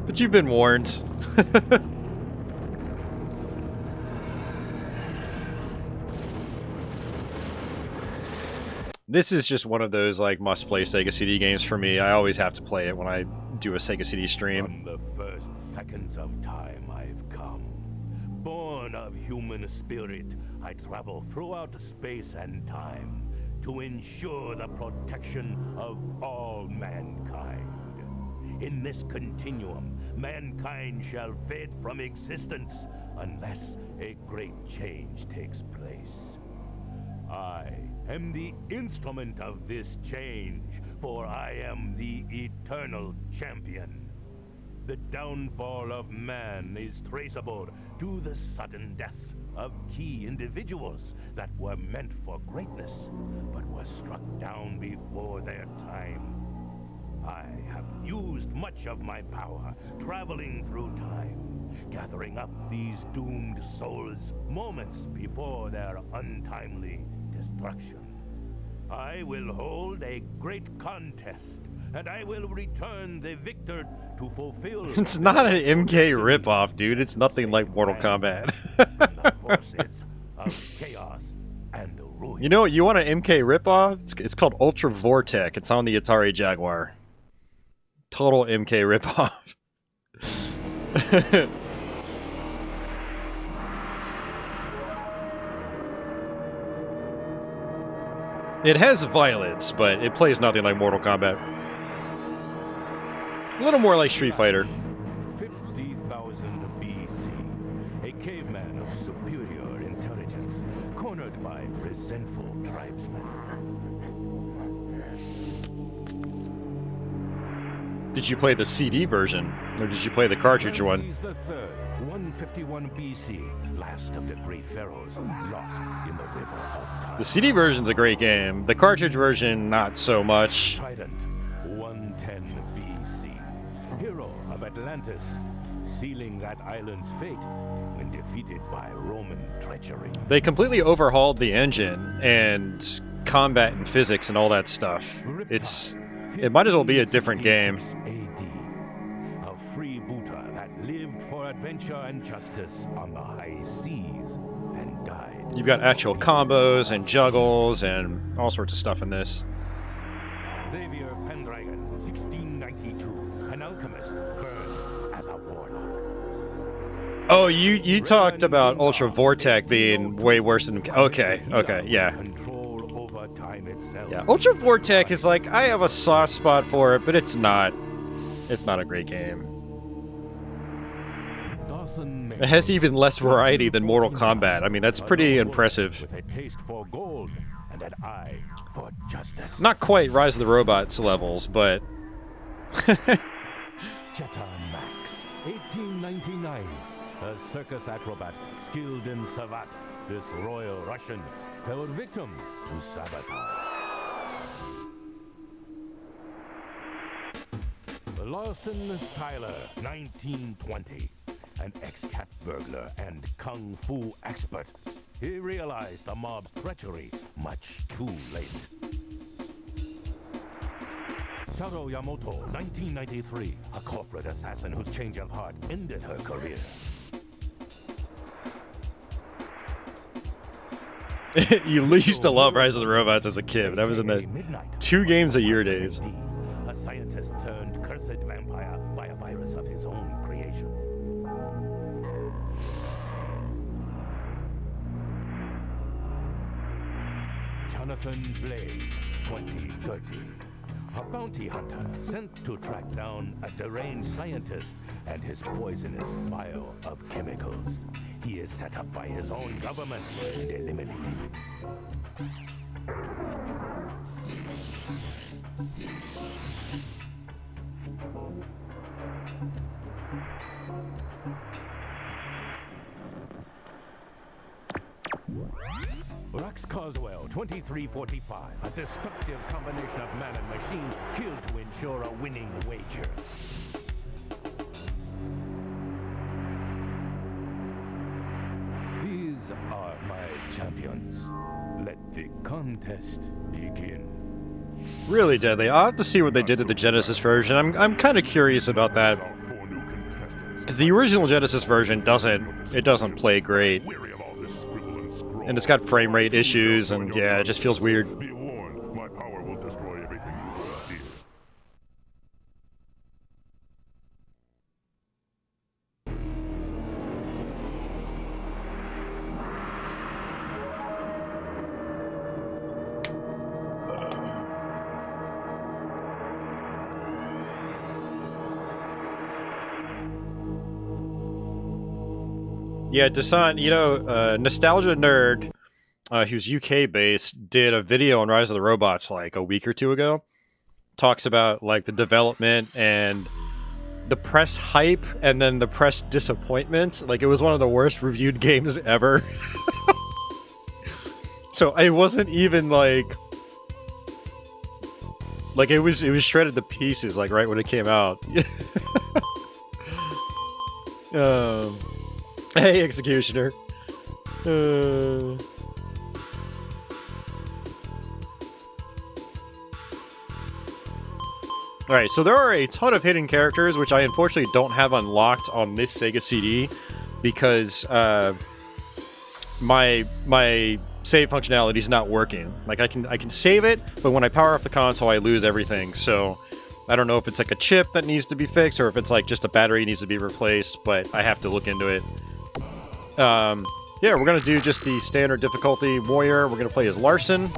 But you've been warned. This is just one of those like must-play Sega CD games for me. I always have to play it when I do a Sega CD stream. From the first seconds of time I've come. Born of human spirit, I travel throughout space and time to ensure the protection of all mankind. In this continuum, mankind shall fade from existence unless a great change takes place. I am the instrument of this change, for I am the eternal champion. The downfall of man is traceable to the sudden deaths of key individuals that were meant for greatness, but were struck down before their time. I have used much of my power, traveling through time, gathering up these doomed souls moments before their untimely destruction. I will hold a great contest, and I will return the victor to fulfill... It's not an MK ripoff, dude. It's nothing like Mortal Kombat. The forces of chaos and ruin. You know, you want an MK ripoff? It's called Ultra Vortec. It's on the Atari Jaguar. Total MK ripoff. It has violence, but it plays nothing like Mortal Kombat. A little more like Street Fighter. 50,000 BC, a caveman of superior intelligence, cornered by resentful tribesmen. Did you play the CD version, or did you play the cartridge one? Ramses III, 151 BC, last of the great pharaohs, lost in the river of time. The CD version's a great game. The cartridge version, not so much. Trident, 110 BC, hero of Atlantis, sealing that island's fate when defeated by Roman treachery. They completely overhauled the engine and combat and physics and all that stuff. It might as well be a different game. AD, a freebooter that lived for adventure and justice on the high seas and died. You've got actual combos and juggles and all sorts of stuff in this. Xavier Pendragon, 1692, an alchemist burned as a warlock. Oh, you talked about Ultra Vortec being way worse than... Okay, yeah. Control over time itself. Yeah, Ultra Vortec is like, I have a soft spot for it, but it's not a great game. It has even less variety than Mortal Kombat. I mean, that's pretty impressive. With a taste for gold and an eye for justice. Not quite Rise of the Robots levels, but... Jetta Max, 1899. A circus acrobat skilled in savate, this royal Russian fell victim to sabotage. Lawson Tyler, 1920. An ex-cat burglar and kung fu expert. He realized the mob's treachery much too late. Saro Yamoto, 1993. A corporate assassin whose change of heart ended her career. You used to love Rise of the Robots as a kid. That was in the 2 games a year days. A scientist turned cursed vampire by a virus of his own creation. Jonathan Blade, 2013. A bounty hunter sent to track down a deranged scientist and his poisonous vial of chemicals. He is set up by his own government and eliminated. Rux Coswell, 2345. A destructive combination of man and machine killed to ensure a winning wager. These are my champions. Let the contest begin. Really deadly. I'll have to see what they did to the Genesis version. I'm kind of curious about that. Because the original Genesis version doesn't play great. And it's got frame rate issues, and yeah, it just feels weird. Be warned, my power will destroy everything you hold dear. Yeah, Desant, you know, Nostalgia Nerd, who's UK-based, did a video on Rise of the Robots like a week or 2 ago. Talks about like the development and the press hype and then the press disappointment. Like, it was one of the worst reviewed games ever. So it wasn't even like it was shredded to pieces like right when it came out. Hey, Executioner. Alright, so there are a ton of hidden characters, which I unfortunately don't have unlocked on this Sega CD, because my save functionality is not working. Like, I can save it, but when I power off the console, I lose everything, so I don't know if it's like a chip that needs to be fixed, or if it's like just a battery needs to be replaced, but I have to look into it. Yeah, we're gonna do just the standard difficulty warrior. We're gonna play as Larson.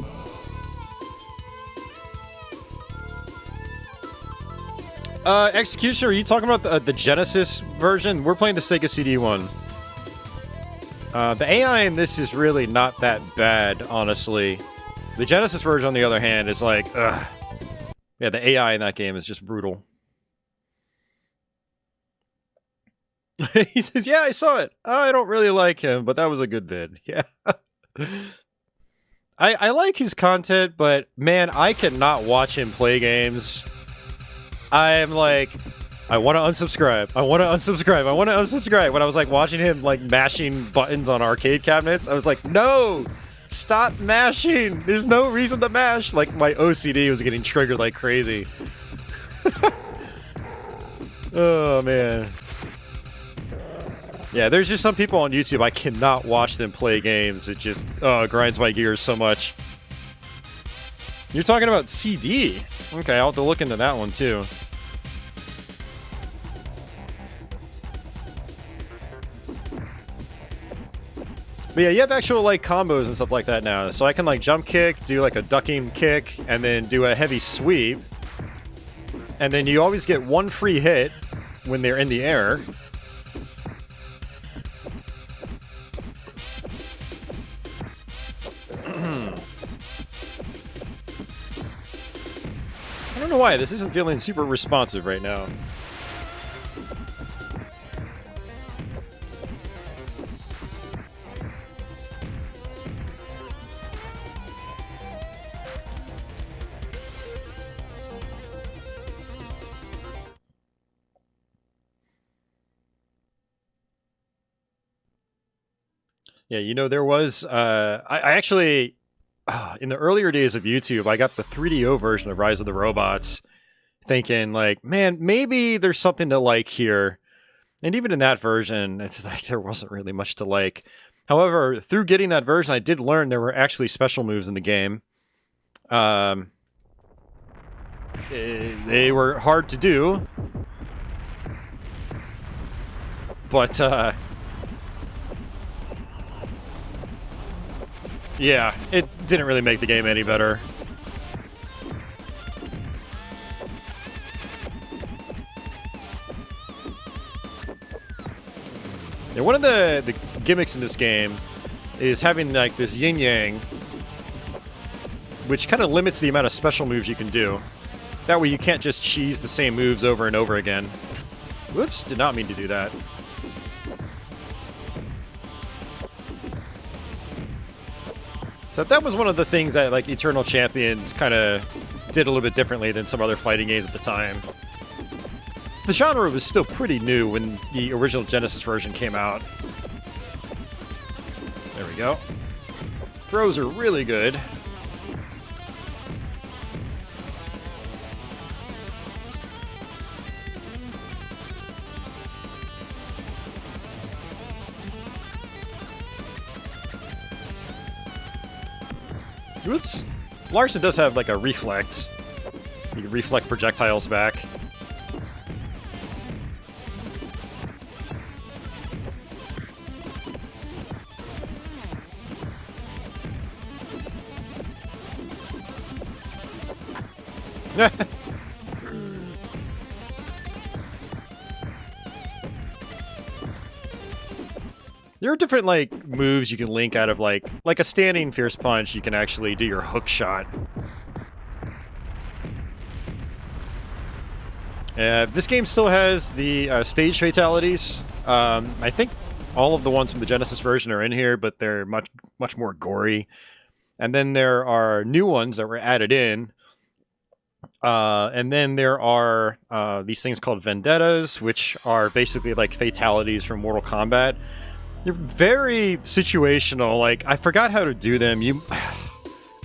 Executioner, are you talking about the Genesis version? We're playing the Sega CD one. The AI in this is really not that bad, honestly. The Genesis version, on the other hand, is like, ugh. Yeah, the AI in that game is just brutal. He says, yeah, I saw it. I don't really like him, but that was a good vid. Yeah. I like his content, but man, I cannot watch him play games. I'm like, I want to unsubscribe. I want to unsubscribe. I want to unsubscribe. When I was like watching him like mashing buttons on arcade cabinets, I was like, no, stop mashing. There's no reason to mash. Like, my OCD was getting triggered like crazy. Oh, man. Yeah, there's just some people on YouTube, I cannot watch them play games. It just grinds my gears so much. You're talking about CD? Okay, I'll have to look into that one too. But yeah, you have actual like combos and stuff like that now. So I can like jump kick, do like a ducking kick, and then do a heavy sweep. And then you always get one free hit when they're in the air. I don't know why this isn't feeling super responsive right now. Yeah, you know, there was, I actually, in the earlier days of YouTube, I got the 3DO version of Rise of the Robots, thinking, like, man, maybe there's something to like here. And even in that version, it's like there wasn't really much to like. However, through getting that version, I did learn there were actually special moves in the game. They were hard to do. But, yeah, it didn't really make the game any better. Yeah, one of the gimmicks in this game is having like this yin-yang, which kind of limits the amount of special moves you can do. That way you can't just cheese the same moves over and over again. Whoops, did not mean to do that. So that was one of the things that like Eternal Champions kind of did a little bit differently than some other fighting games at the time. The genre was still pretty new when the original Genesis version came out. There we go. Throws are really good. Oops. Larson does have like a reflect. You can reflect projectiles back. There are different like moves you can link out of like a standing fierce punch. You can actually do your hook shot. This game still has the stage fatalities. I think all of the ones from the Genesis version are in here, but they're much more gory. And then there are new ones that were added in. And then there are these things called vendettas, which are basically like fatalities from Mortal Kombat. They're very situational. Like, I forgot how to do them.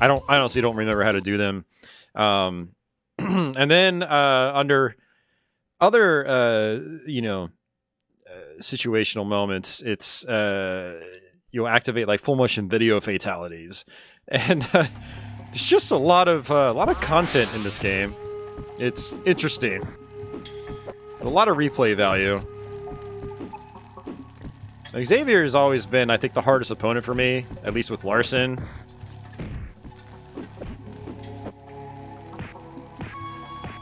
I honestly don't remember how to do them. And then under other situational moments, it's you'll activate like full motion video fatalities, and there's just a lot of content in this game. It's interesting. A lot of replay value. Xavier has always been, I think, the hardest opponent for me, at least with Larson.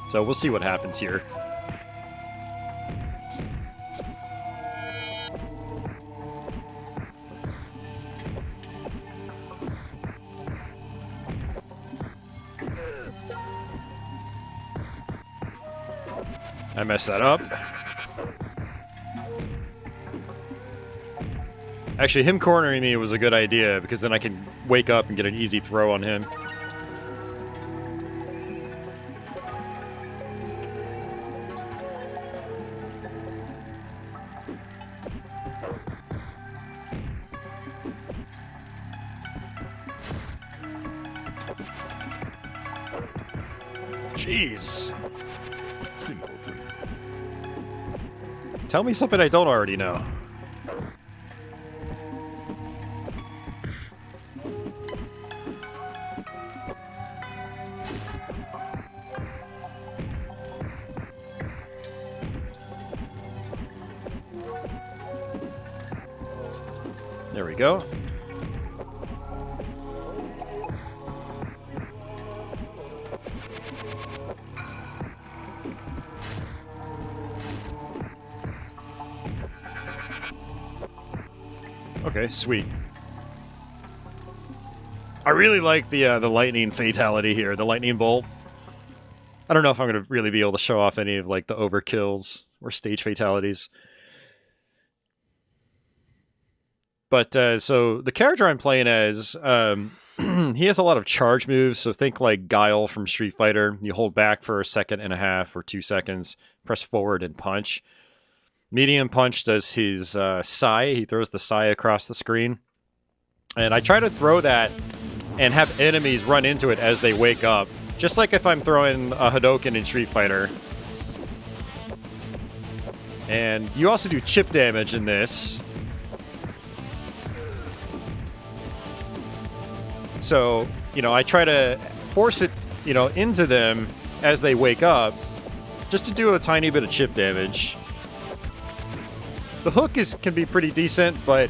So we'll see what happens here. I messed that up. Actually, him cornering me was a good idea, because then I can wake up and get an easy throw on him. Jeez. Tell me something I don't already know. There we go. Okay, sweet. I really like the lightning fatality here, the lightning bolt. I don't know if I'm going to really be able to show off any of like the overkills or stage fatalities. But so the character I'm playing as, he has a lot of charge moves. So think like Guile from Street Fighter. You hold back for a second and a half or 2 seconds, press forward and punch. Medium punch does his sai. He throws the sai across the screen. And I try to throw that and have enemies run into it as they wake up. Just like if I'm throwing a Hadouken in Street Fighter. And you also do chip damage in this. So, you know, I try to force it, you know, into them as they wake up. Just to do a tiny bit of chip damage. The hook can be pretty decent, but,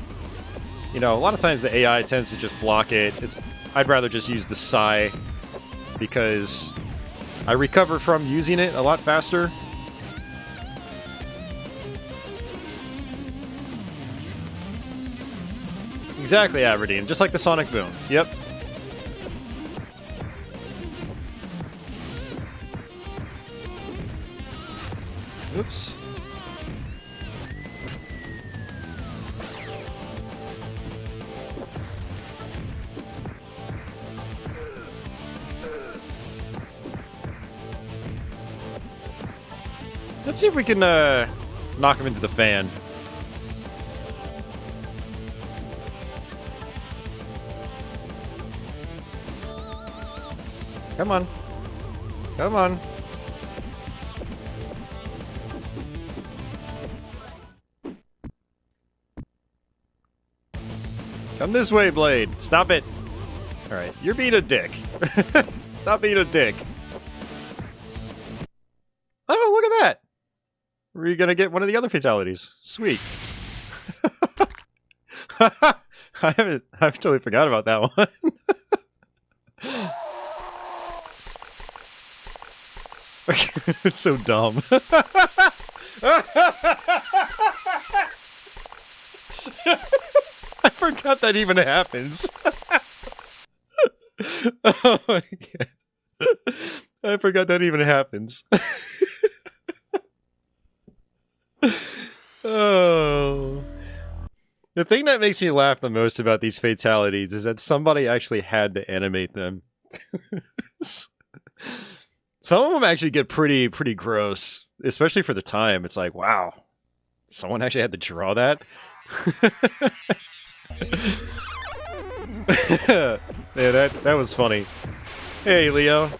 you know, a lot of times the AI tends to just block it. I'd rather just use the sai because I recover from using it a lot faster. Exactly, Aberdeen. Just like the Sonic Boom. Yep. Oops. Let's see if we can knock him into the fan. Come on. Come on. Come this way, Blade. Stop it. Alright, you're being a dick. Stop being a dick. Oh, look at that. We're gonna get one of the other fatalities. Sweet. I've totally forgot about that one. It's so dumb. I forgot that even happens. Oh my god. I forgot that even happens. Oh. The thing that makes me laugh the most about these fatalities is that somebody actually had to animate them. Some of them actually get pretty gross, especially for the time. It's like, wow, someone actually had to draw that? Yeah, that was funny. Hey, Leo.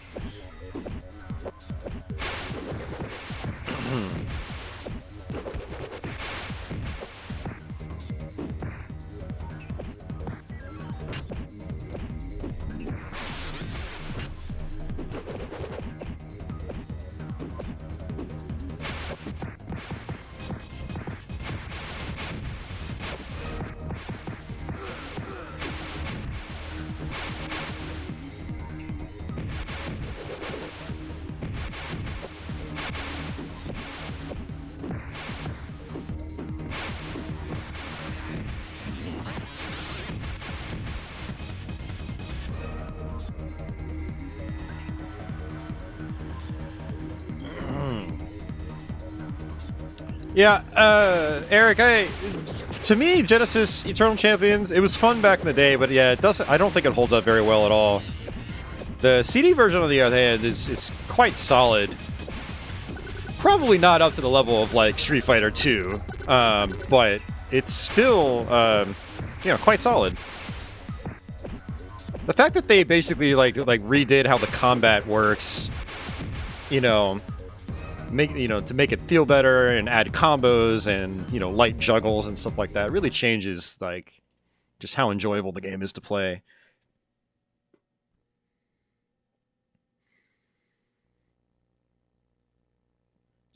Yeah, Eric, to me, Genesis Eternal Champions, it was fun back in the day, but yeah, I don't think it holds up very well at all. The CD version, on the other hand, is quite solid. Probably not up to the level of, like, Street Fighter 2, but it's still, you know, quite solid. The fact that they basically, like redid how the combat works, you know, to make it feel better and add combos and, you know, light juggles and stuff like that really changes, like, just how enjoyable the game is to play.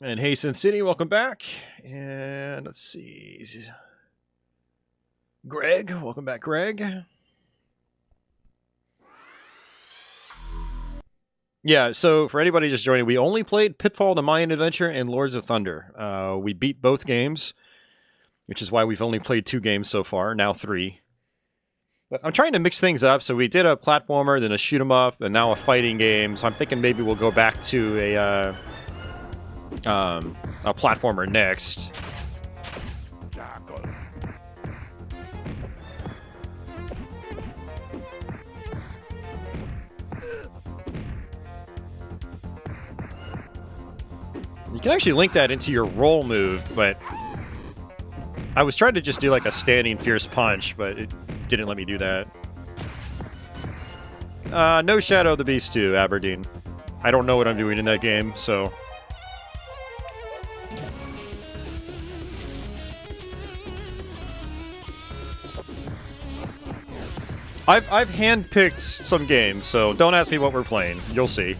And hey, Sin City, welcome back. And let's see. Greg, welcome back, Greg. Yeah, so for anybody just joining, we only played Pitfall, the Mayan Adventure, and Lords of Thunder. We beat both games. which is why we've only played 2 games so far, now 3. But I'm trying to mix things up, so we did a platformer, then a shoot 'em up, and now a fighting game. So I'm thinking maybe we'll go back to a platformer next. You can actually link that into your roll move, but I was trying to just do like a standing fierce punch, but it didn't let me do that. No Shadow of the Beast 2, Aberdeen. I don't know what I'm doing in that game, so... I've handpicked some games, so don't ask me what we're playing. You'll see.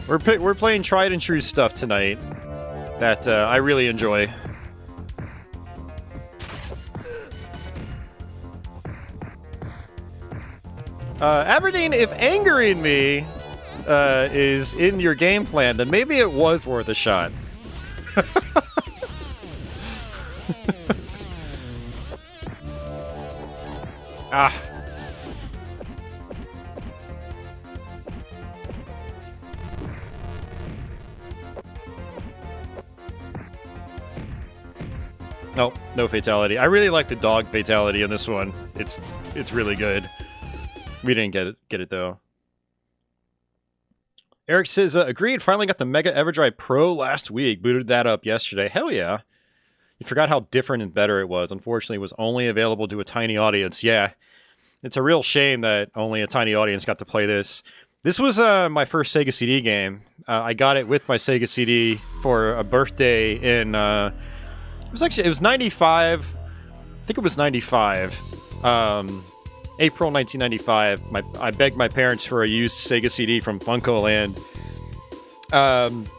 We're playing tried and true stuff tonight that I really enjoy. Aberdeen, if angering me is in your game plan, then maybe it was worth a shot. Ah. Nope, no fatality. I really like the dog fatality in this one. It's really good. We didn't get it though. Eric says, agreed, finally got the Mega EverDrive Pro last week. Booted that up yesterday. Hell yeah. You forgot how different and better it was. Unfortunately, it was only available to a tiny audience. Yeah, it's a real shame that only a tiny audience got to play this. This was my first Sega CD game. I got it with my Sega CD for a birthday in... it was 95. I think it was 95. April 1995. I begged my parents for a used Sega CD from Funko Land.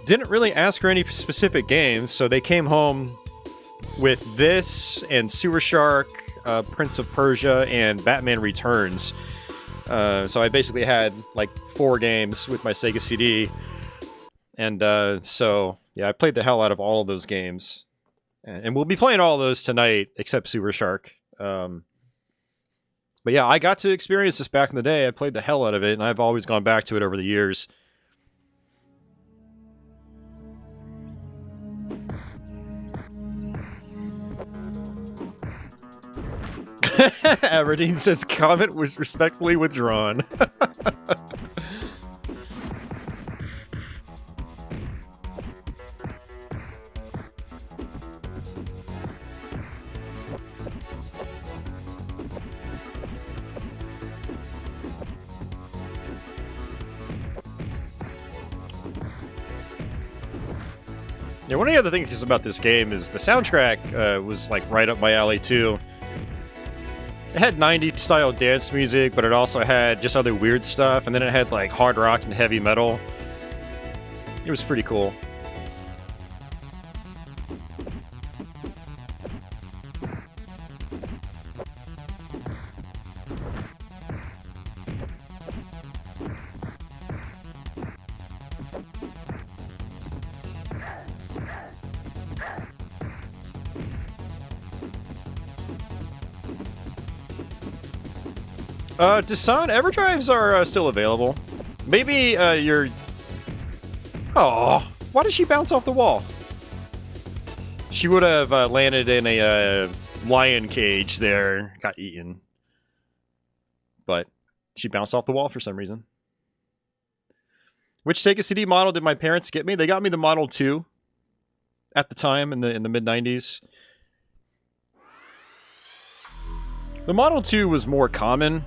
Didn't really ask for any specific games, so they came home with this and Sewer Shark, Prince of Persia, and Batman Returns. So I basically had like 4 games with my Sega CD. And so, yeah, I played the hell out of all of those games. And we'll be playing all of those tonight, except Sewer Shark. But yeah, I got to experience this back in the day. I played the hell out of it, and I've always gone back to it over the years. Aberdeen says comment was respectfully withdrawn. Yeah, one of the other things about this game is the soundtrack was like right up my alley too. It had 90s style dance music, but it also had just other weird stuff, and then it had like hard rock and heavy metal. It was pretty cool. Dasan, EverDrives are still available. Maybe you're... Oh, why did she bounce off the wall? She would have landed in a lion cage there, got eaten. But she bounced off the wall for some reason. Which Sega CD model did my parents get me? They got me the Model 2 at the time in the mid-90s. The Model 2 was more common.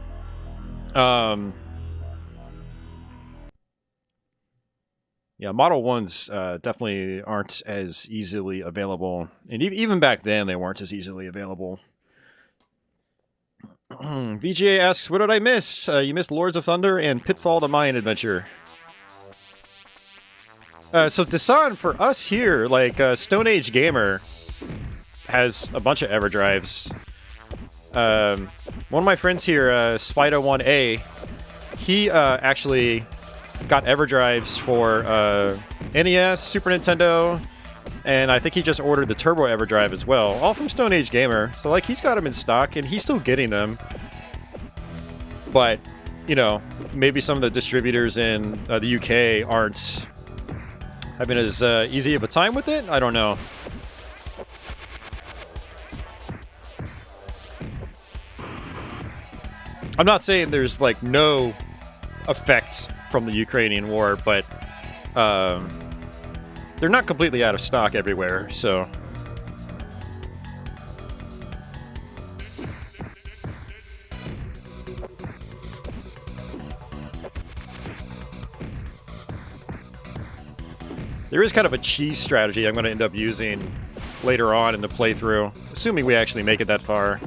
Yeah, Model 1s definitely aren't as easily available. And even back then, they weren't as easily available. VGA asks, what did I miss? You missed Lords of Thunder and Pitfall the Mayan Adventure. So Dasan, for us here, like Stone Age Gamer has a bunch of EverDrives. One of my friends here, Spider1A, he actually got EverDrives for NES, Super Nintendo, and I think he just ordered the Turbo EverDrive as well, all from Stone Age Gamer. So like he's got them in stock, and he's still getting them. But you know, maybe some of the distributors in the UK aren't having as easy of a time with it. I don't know. I'm not saying there's like no effects from the Ukrainian war, but they're not completely out of stock everywhere, so. There is kind of a cheese strategy I'm going to end up using later on in the playthrough, assuming we actually make it that far.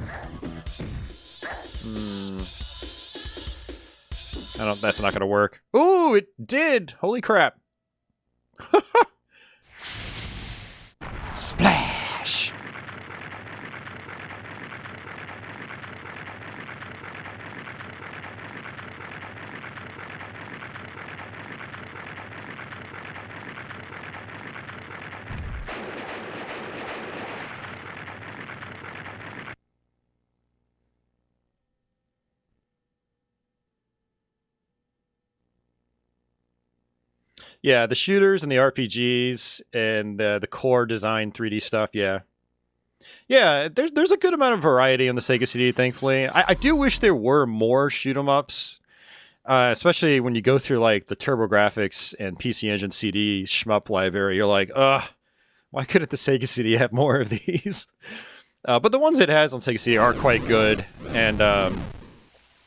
I don't. That's not going to work. Ooh, it did! Holy crap! Splash! Yeah, the shooters and the RPGs and the core design 3D stuff, yeah. Yeah, there's a good amount of variety on the Sega CD, thankfully. I do wish there were more shoot-'em-ups, especially when you go through like the TurboGrafx and PC Engine CD shmup library. You're like, ugh, why couldn't the Sega CD have more of these? But the ones it has on Sega CD are quite good. And,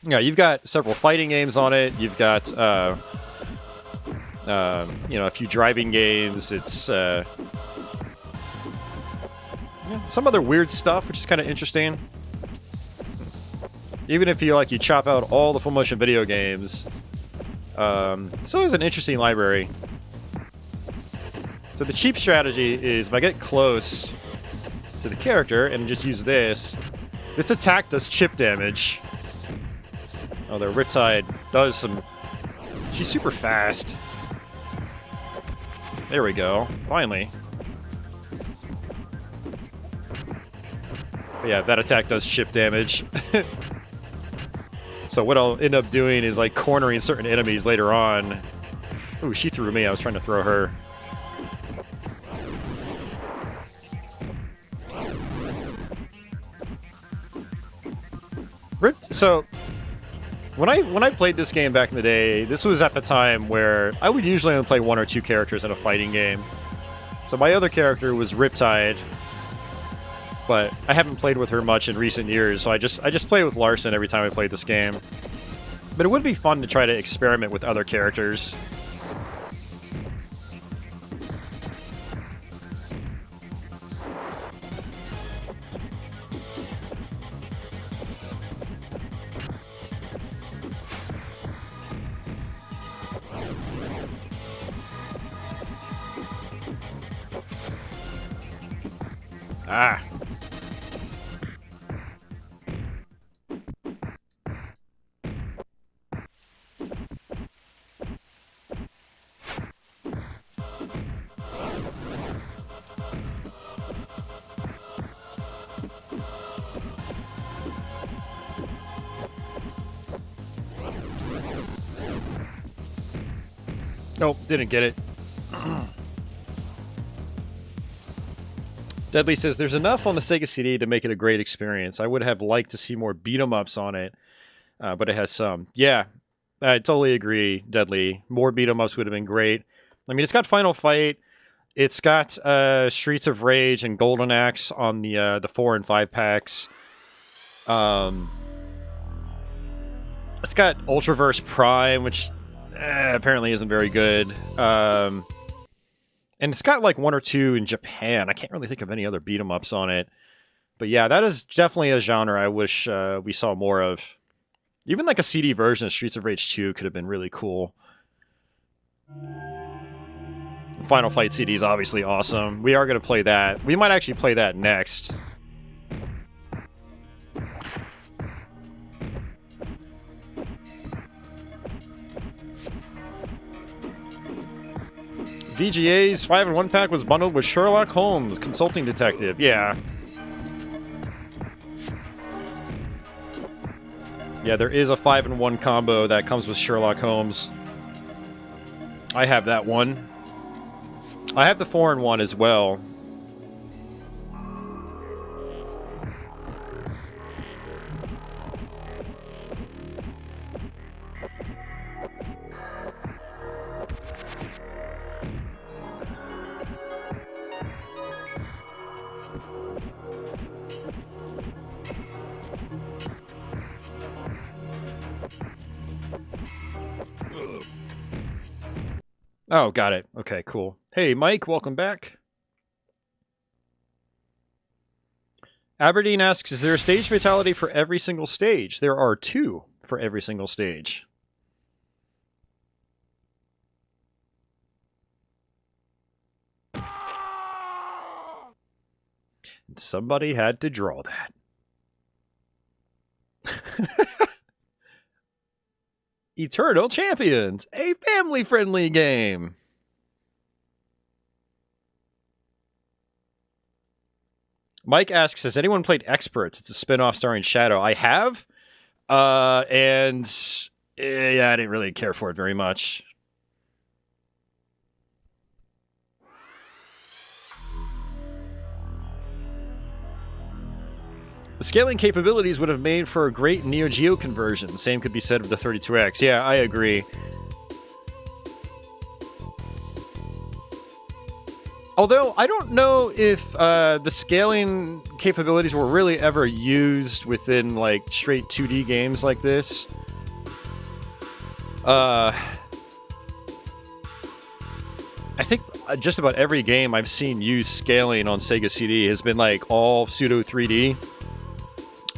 yeah, you've got several fighting games on it. You've got... you know, a few driving games. It's yeah, some other weird stuff, which is kind of interesting. Even if you you chop out all the full motion video games, it's always an interesting library. So the cheap strategy is if I get close to the character and just use this. This attack does chip damage. Oh, the Riptide does some. She's super fast. There we go. Finally. But yeah, that attack does chip damage. So what I'll end up doing is like cornering certain enemies later on. Ooh, she threw me. I was trying to throw her. So when I played this game back in the day, this was at the time where I would usually only play one or two characters in a fighting game. So my other character was Riptide, but I haven't played with her much in recent years, so I just play with Larson every time I play this game. But it would be fun to try to experiment with other characters. Ah. Nope, didn't get it. Deadly says, there's enough on the Sega CD to make it a great experience. I would have liked to see more beat-em-ups on it, but it has some. Yeah, I totally agree, Deadly. More beat-em-ups would have been great. I mean, it's got Final Fight. It's got Streets of Rage and Golden Axe on the 4 and 5 packs. It's got Ultraverse Prime, which apparently isn't very good. And it's got like one or two in Japan. I can't really think of any other beat-em-ups on it. But yeah, that is definitely a genre I wish we saw more of. Even like a CD version of Streets of Rage 2 could have been really cool. Final Fight CD is obviously awesome. We are going to play that. We might actually play that next. VGA's 5-in-1 pack was bundled with Sherlock Holmes, Consulting Detective. Yeah. Yeah, there is a 5-in-1 combo that comes with Sherlock Holmes. I have that one. I have the 4-in-1 as well. Oh, got it. Okay, cool. Hey, Mike, welcome back. Aberdeen asks, is there a stage fatality for every single stage? There are 2 for every single stage. And somebody had to draw that. Eternal Champions, a family-friendly game. Mike asks, has anyone played Experts? It's a spin-off starring Shadow. I have, and yeah, I didn't really care for it very much. The scaling capabilities would have made for a great Neo Geo conversion. Same could be said of the 32X. Yeah, I agree. Although, I don't know if the scaling capabilities were really ever used within, like, straight 2D games like this. I think just about every game I've seen use scaling on Sega CD has been, like, all pseudo 3D.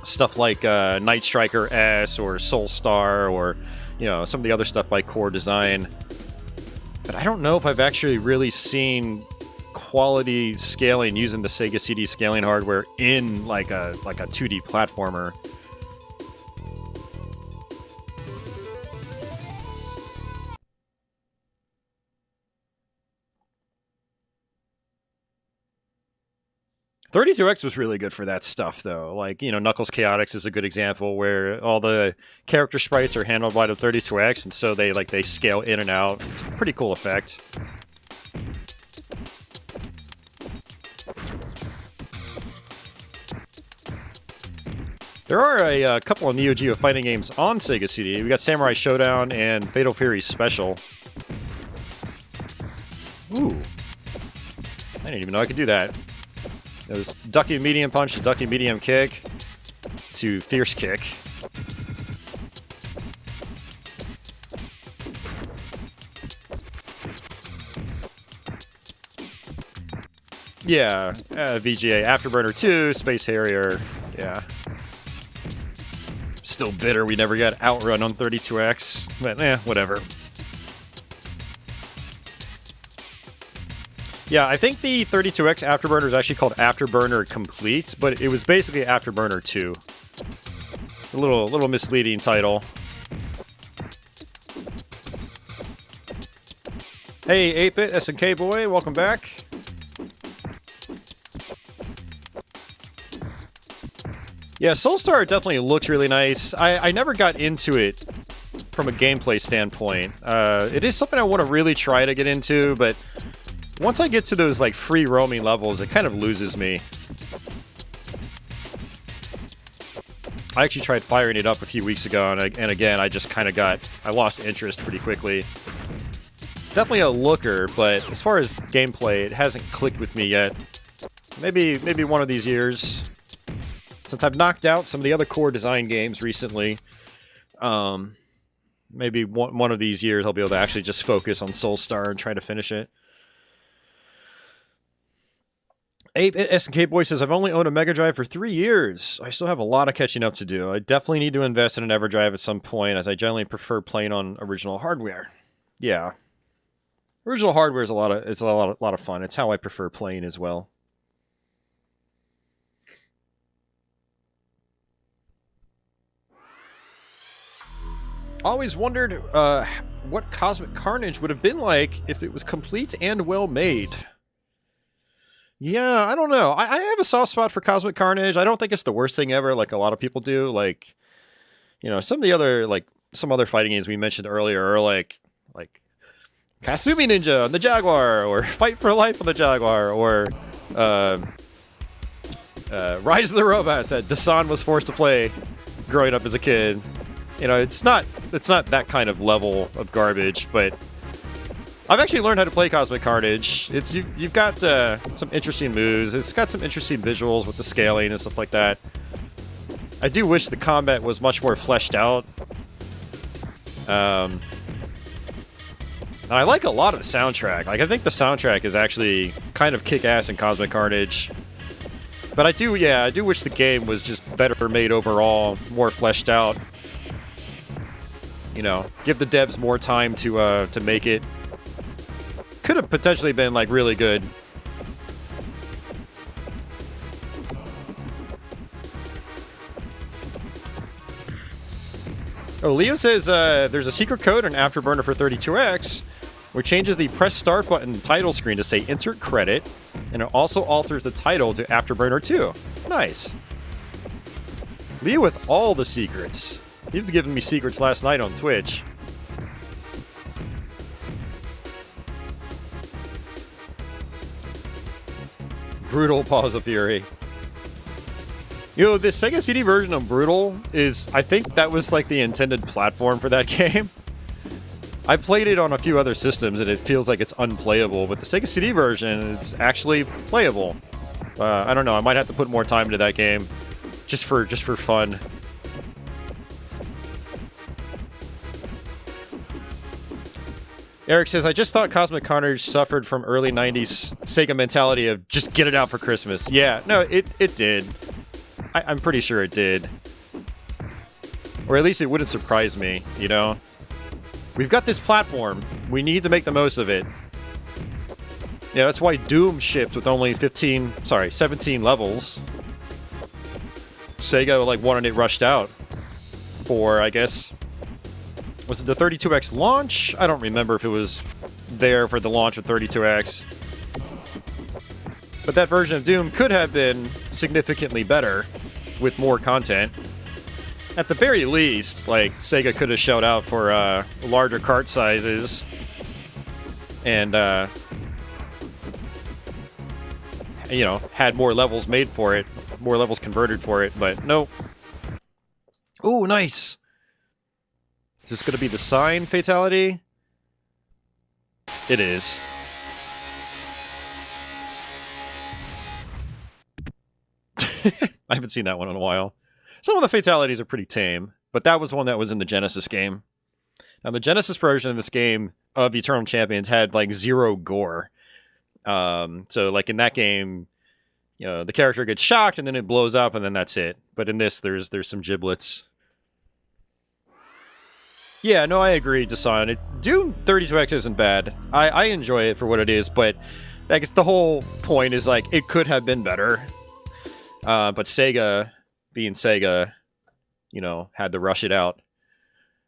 Stuff like Night Striker S or Soul Star or, you know, some of the other stuff by Core Design. But I don't know if I've actually really seen quality scaling using the Sega CD scaling hardware in like a 2D platformer. .32X was really good for that stuff, though. Like, you know, Knuckles Chaotix is a good example where all the character sprites are handled by the .32X, and so they scale in and out. It's a pretty cool effect. There are a couple of Neo Geo fighting games on Sega CD. We got Samurai Showdown and Fatal Fury Special. Ooh. I didn't even know I could do that. It was ducky medium punch to ducky medium kick to fierce kick. Yeah, VGA Afterburner 2, Space Harrier, yeah. Still bitter we never got Outrun on 32X, but whatever. Yeah, I think the 32X Afterburner is actually called Afterburner Complete, but it was basically Afterburner 2. A little misleading title. Hey, 8-Bit SNK boy, welcome back. Yeah, Soulstar definitely looks really nice. I never got into it from a gameplay standpoint. It is something I want to really try to get into, but once I get to those like free roaming levels, it kind of loses me. I actually tried firing it up a few weeks ago, and again, I just kind of I lost interest pretty quickly. Definitely a looker, but as far as gameplay, it hasn't clicked with me yet. Maybe one of these years. Since I've knocked out some of the other Core Design games recently, maybe one of these years I'll be able to actually just focus on Soulstar and try to finish it. 8-Bit SNK Boy says, I've only owned a Mega Drive for 3 years. I still have a lot of catching up to do. I definitely need to invest in an EverDrive at some point, as I generally prefer playing on original hardware. Yeah. Original hardware is a lot of fun. It's how I prefer playing as well. Always wondered what Cosmic Carnage would have been like if it was complete and well made. Yeah, I don't know. I have a soft spot for Cosmic Carnage. I don't think it's the worst thing ever, like a lot of people do. Like, you know, some of the other, like, some other fighting games we mentioned earlier are like Kasumi Ninja on the Jaguar, or Fight for Life on the Jaguar, or Rise of the Robots that Dasan was forced to play growing up as a kid. You know, it's not that kind of level of garbage, but I've actually learned how to play Cosmic Carnage. You've got some interesting moves. It's got some interesting visuals with the scaling and stuff like that. I do wish the combat was much more fleshed out. And I like a lot of the soundtrack. Like, I think the soundtrack is actually kind of kick-ass in Cosmic Carnage. But I do wish the game was just better made overall, more fleshed out. You know, give the devs more time to make it. Could have potentially been, like, really good. Oh, Leo says there's a secret code on Afterburner for 32X, which changes the press start button title screen to say insert credit, and it also alters the title to Afterburner 2. Nice. Leo with all the secrets. He was giving me secrets last night on Twitch. Brutal Paws of Fury. You know, the Sega CD version of Brutal is, I think that was like the intended platform for that game. I played it on a few other systems and it feels like it's unplayable, but the Sega CD version is actually playable. I don't know, I might have to put more time into that game just for fun. Eric says, I just thought Cosmic Carnage suffered from early 90s Sega mentality of just get it out for Christmas. Yeah, no, it did. I'm pretty sure it did. Or at least it wouldn't surprise me, you know? We've got this platform. We need to make the most of it. Yeah, that's why Doom shipped with only 17 levels. Sega, like, wanted it rushed out for, I guess... Was it the 32X launch? I don't remember if it was there for the launch of 32X. But that version of Doom could have been significantly better with more content. At the very least, like, Sega could have shelled out for larger cart sizes and, you know, had more levels made for it, more levels converted for it, but no. Ooh, nice! Is this going to be the sign fatality? It is. I haven't seen that one in a while. Some of the fatalities are pretty tame, but that was one that was in the Genesis game. Now, the Genesis version of this game of Eternal Champions had, like, 0 gore. So, like, in that game, you know, the character gets shocked and then it blows up and then that's it. But in this, there's some giblets. Yeah, no, I agree, Dasan. Doom 32X isn't bad. I enjoy it for what it is, but I guess the whole point is, like, it could have been better. But Sega, being Sega, you know, had to rush it out.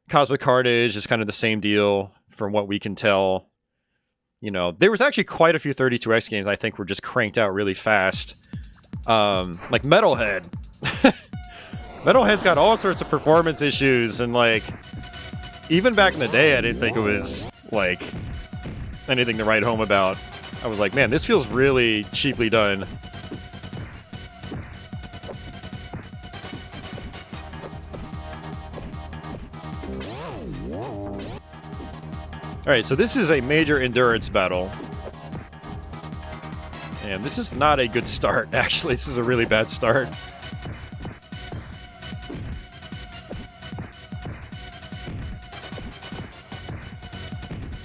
Cosmic Carnage is kind of the same deal, from what we can tell. You know, there was actually quite a few 32X games I think were just cranked out really fast. Like Metalhead. Metalhead's got all sorts of performance issues, and, like... Even back in the day, I didn't think it was, like, anything to write home about. I was like, man, this feels really cheaply done. Alright, so this is a major endurance battle. And this is not a good start, actually. This is a really bad start.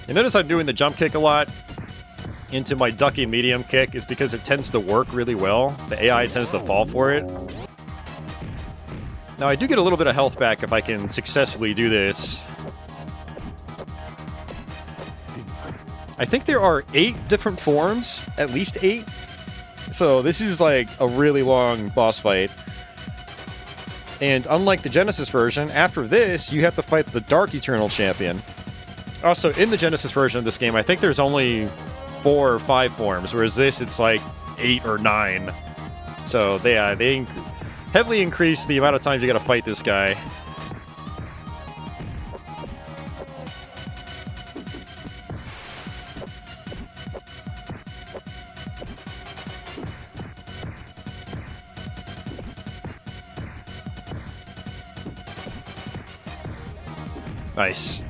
You notice I'm doing the jump kick a lot into my ducky medium kick is because it tends to work really well. The AI tends to fall for it. Now I do get a little bit of health back if I can successfully do this. I think there are 8 different forms, at least 8. So this is like a really long boss fight. And unlike the Genesis version, after this, you have to fight the Dark Eternal Champion. Also, in the Genesis version of this game, I think there's only 4 or 5 forms, whereas this, it's like 8 or 9. So, they heavily increase the amount of times you gotta fight this guy. Nice.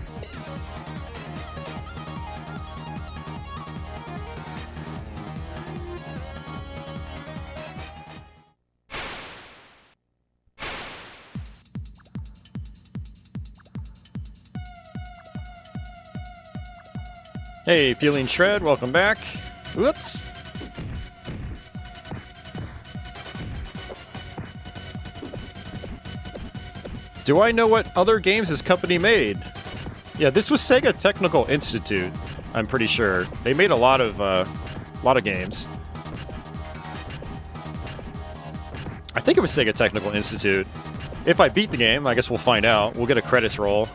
Hey, Feeling Shred, welcome back. Whoops. Do I know what other games this company made? Yeah, this was Sega Technical Institute, I'm pretty sure. They made a lot of games. I think it was Sega Technical Institute. If I beat the game, I guess we'll find out. We'll get a credits roll.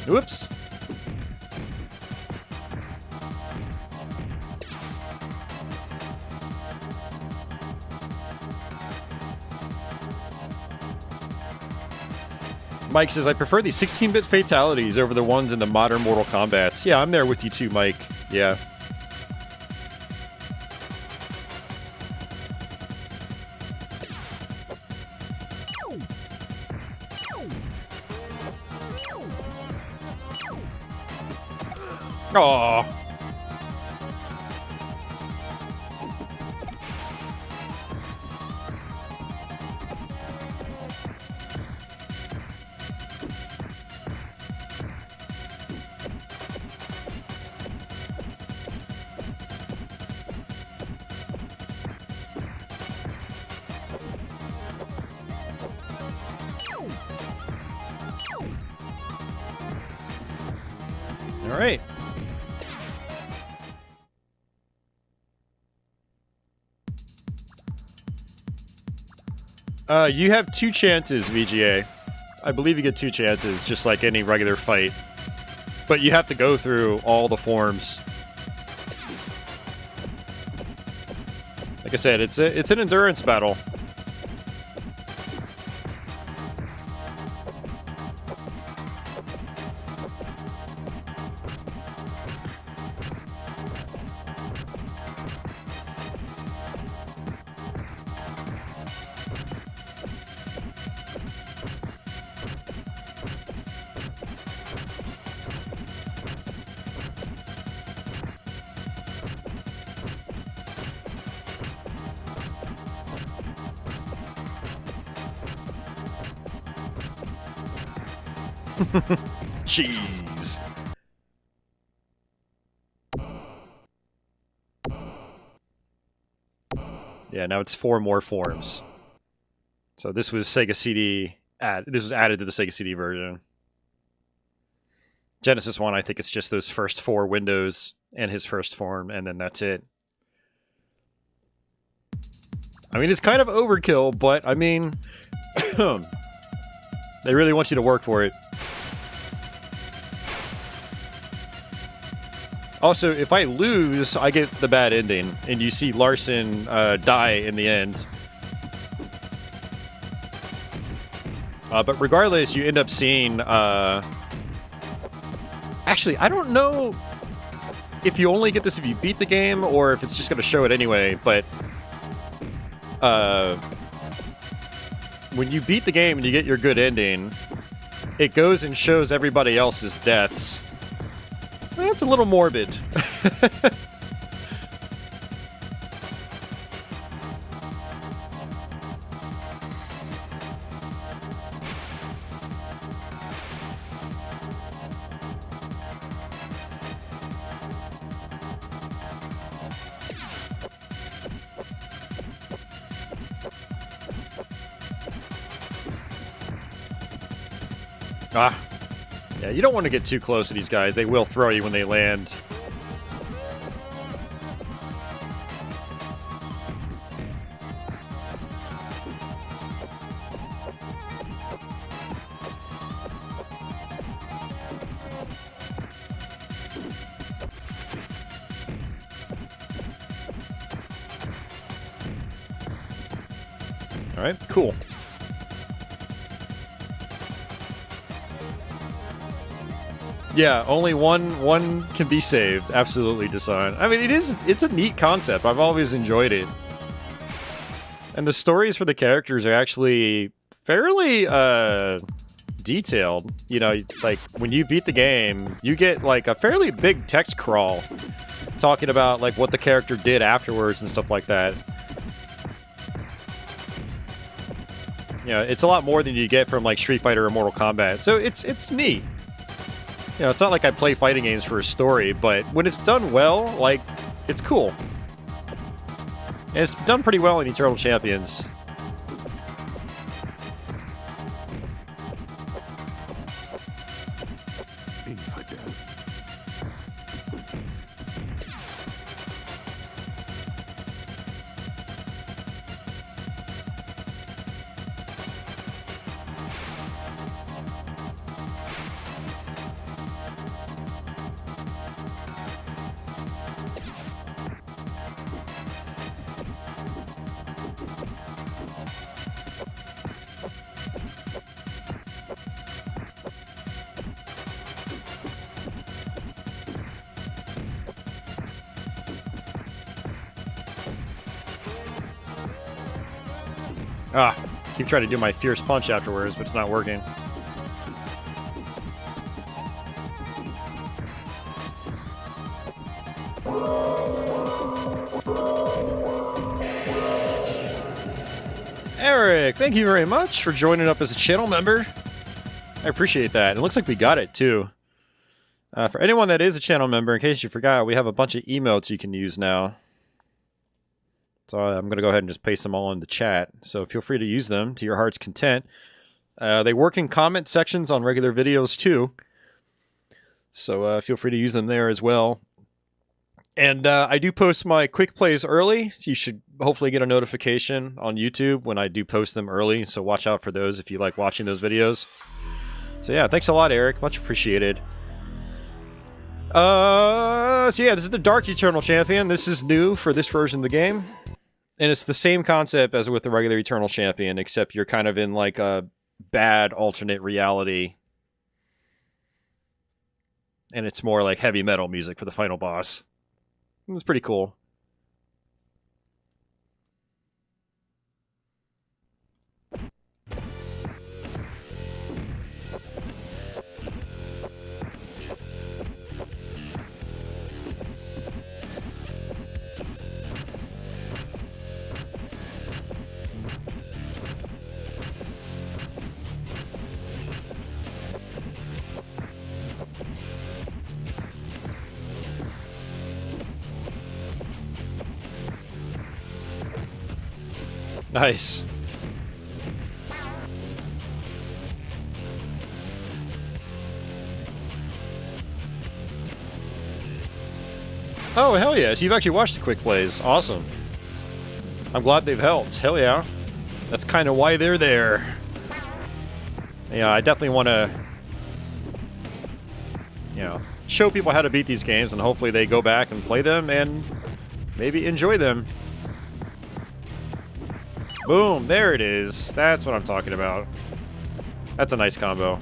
Whoops. Mike says, I prefer the 16-bit fatalities over the ones in the modern Mortal Kombats. Yeah, I'm there with you too, Mike. Yeah. Aww. All right. You have 2 chances, VGA. I believe you get 2 chances, just like any regular fight. But you have to go through all the forms. Like I said, it's an endurance battle. Cheese. Yeah, now it's 4 more forms. So this was Sega CD. This was added to the Sega CD version. Genesis 1, I think it's just those first 4 windows and his first form, and then that's it. I mean, it's kind of overkill, but I mean, they really want you to work for it. Also, if I lose, I get the bad ending, and you see Larson die in the end. But regardless, you end up seeing... Actually, I don't know if you only get this if you beat the game, or if it's just going to show it anyway, but... when you beat the game and you get your good ending, it goes and shows everybody else's deaths. That's a little morbid. Ah. Yeah, you don't want to get too close to these guys. They will throw you when they land. Alright, cool. Yeah, only one can be saved. Absolutely, Design. I mean, it's a neat concept. I've always enjoyed it. And the stories for the characters are actually fairly, detailed. You know, like, when you beat the game, you get, like, a fairly big text crawl talking about, like, what the character did afterwards and stuff like that. You know, it's a lot more than you get from, like, Street Fighter or Mortal Kombat. So it's neat. You know, it's not like I play fighting games for a story, but when it's done well, like, it's cool. And it's done pretty well in Eternal Champions. Ah, keep trying to do my Fierce Punch afterwards, but it's not working. Eric, thank you very much for joining up as a channel member. I appreciate that. It looks like we got it, too. For anyone that is a channel member, in case you forgot, we have a bunch of emotes you can use now. So I'm going to go ahead and just paste them all in the chat. So feel free to use them to your heart's content. They work in comment sections on regular videos too. So feel free to use them there as well. And I do post my quick plays early. You should hopefully get a notification on YouTube when I do post them early. So watch out for those if you like watching those videos. So yeah, thanks a lot, Eric. Much appreciated. So yeah, this is the Dark Eternal Champion. This is new for this version of the game. And it's the same concept as with the regular Eternal Champion, except you're kind of in like a bad alternate reality. And it's more like heavy metal music for the final boss. It's pretty cool. Nice. Oh, hell yeah. So you've actually watched the quick plays. Awesome. I'm glad they've helped. Hell yeah. That's kind of why they're there. Yeah, I definitely want to, you know, show people how to beat these games, and hopefully they go back and play them and maybe enjoy them. Boom, there it is. That's what I'm talking about. That's a nice combo.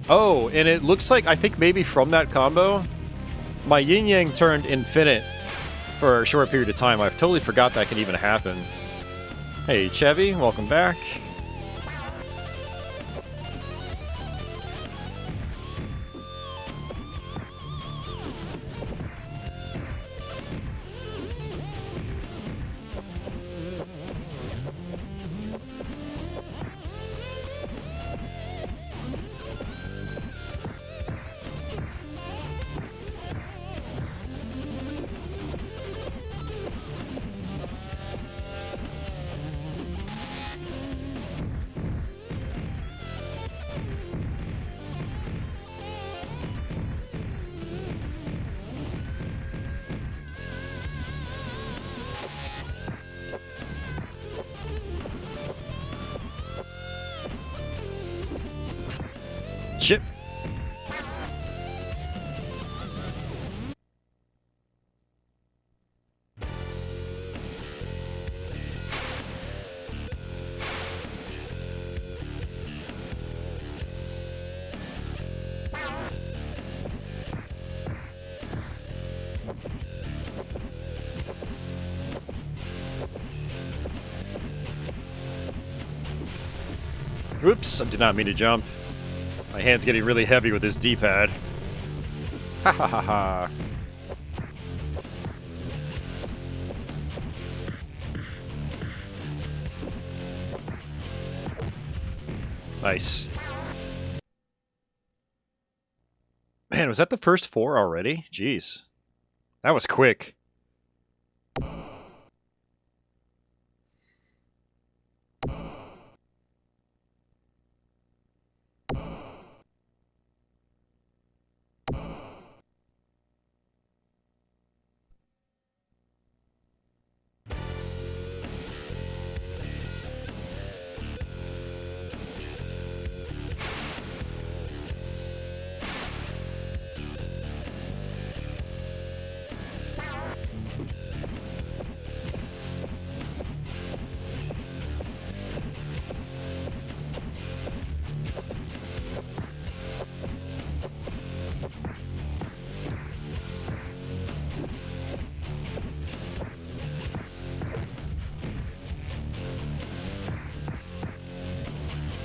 Oh, and it looks like, I think maybe from that combo, my yin yang turned infinite for a short period of time. I totally forgot that could even happen. Hey, Chevy, welcome back. Shit. Whoops, I did not mean to jump. My hand's getting really heavy with this D-pad. Ha ha ha ha. Nice. Man, was that the first 4 already? Jeez. That was quick.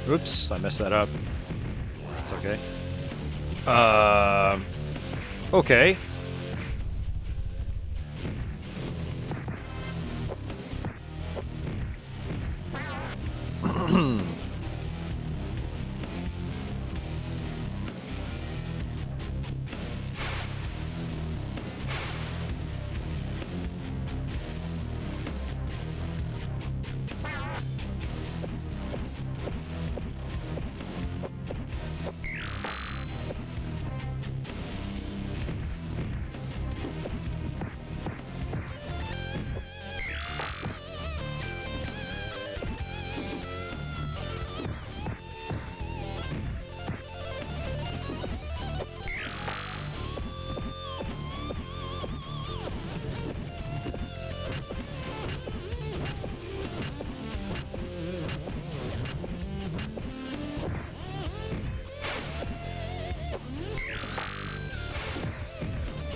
Oops, I messed that up. It's okay. Okay.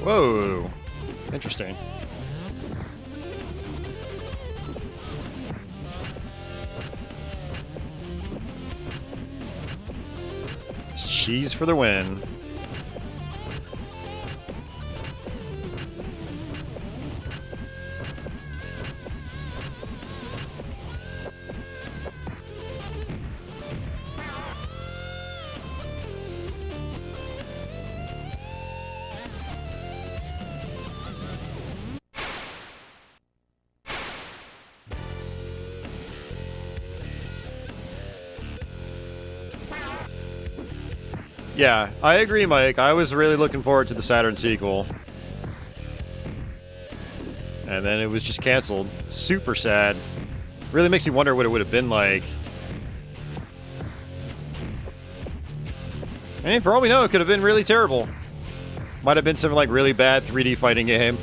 Whoa. Interesting. It's cheese for the win. Yeah, I agree, Mike. I was really looking forward to the Saturn sequel. And then it was just canceled. Super sad. Really makes you wonder what it would have been like. I mean, for all we know, it could have been really terrible. Might have been some, like, really bad 3D fighting game.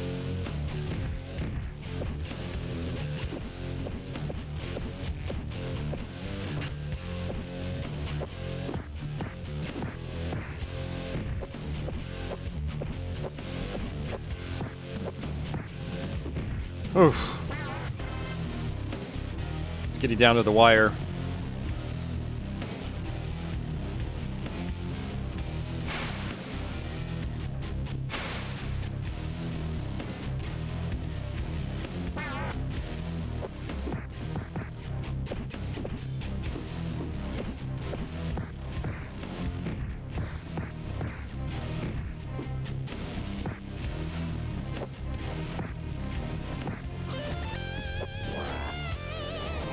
Oof. It's getting down to the wire.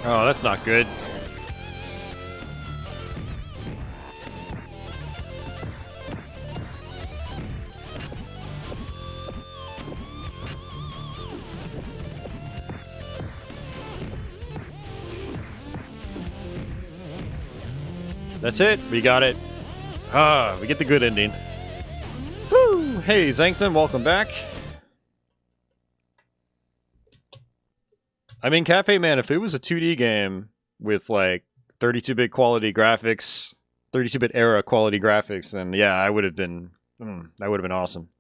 Oh, that's not good. That's it. We got it. Ah, we get the good ending. Woo! Hey, Zankton, welcome back. I mean, Cafe Man, if it was a 2D game with, like, 32-bit quality graphics, 32-bit era quality graphics, then, yeah, I would have been... that would have been awesome.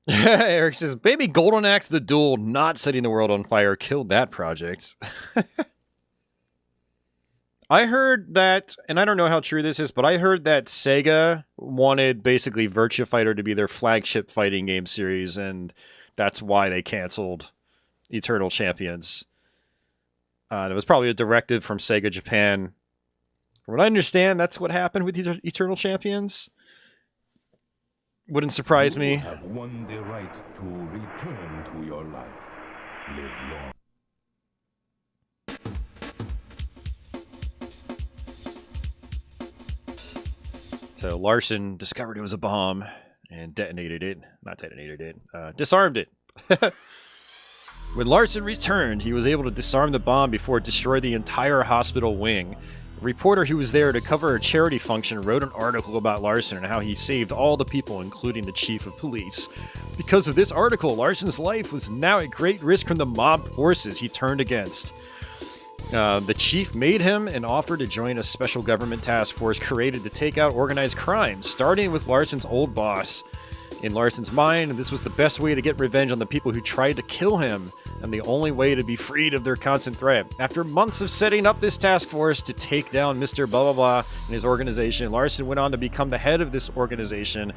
Eric says, "Baby Golden Axe the Duel not setting the world on fire killed that project." I heard that, and I don't know how true this is, but I heard that Sega wanted basically Virtua Fighter to be their flagship fighting game series, and that's why they canceled Eternal Champions. It was probably a directive from Sega Japan. From what I understand, that's what happened with Eternal Champions. Wouldn't surprise me. You have won the right to return to your life. Live long. So Larson discovered it was a bomb and detonated it. Not detonated it. Disarmed it. When Larson returned, he was able to disarm the bomb before it destroyed the entire hospital wing. A reporter who was there to cover a charity function wrote an article about Larson and how he saved all the people, including the chief of police. Because of this article, Larson's life was now at great risk from the mob forces he turned against. The chief made him an offer to join a special government task force created to take out organized crime, starting with Larson's old boss. In Larson's mind, this was the best way to get revenge on the people who tried to kill him, and the only way to be freed of their constant threat. After months of setting up this task force to take down Mr. Blah Blah Blah and his organization, Larson went on to become the head of this organization,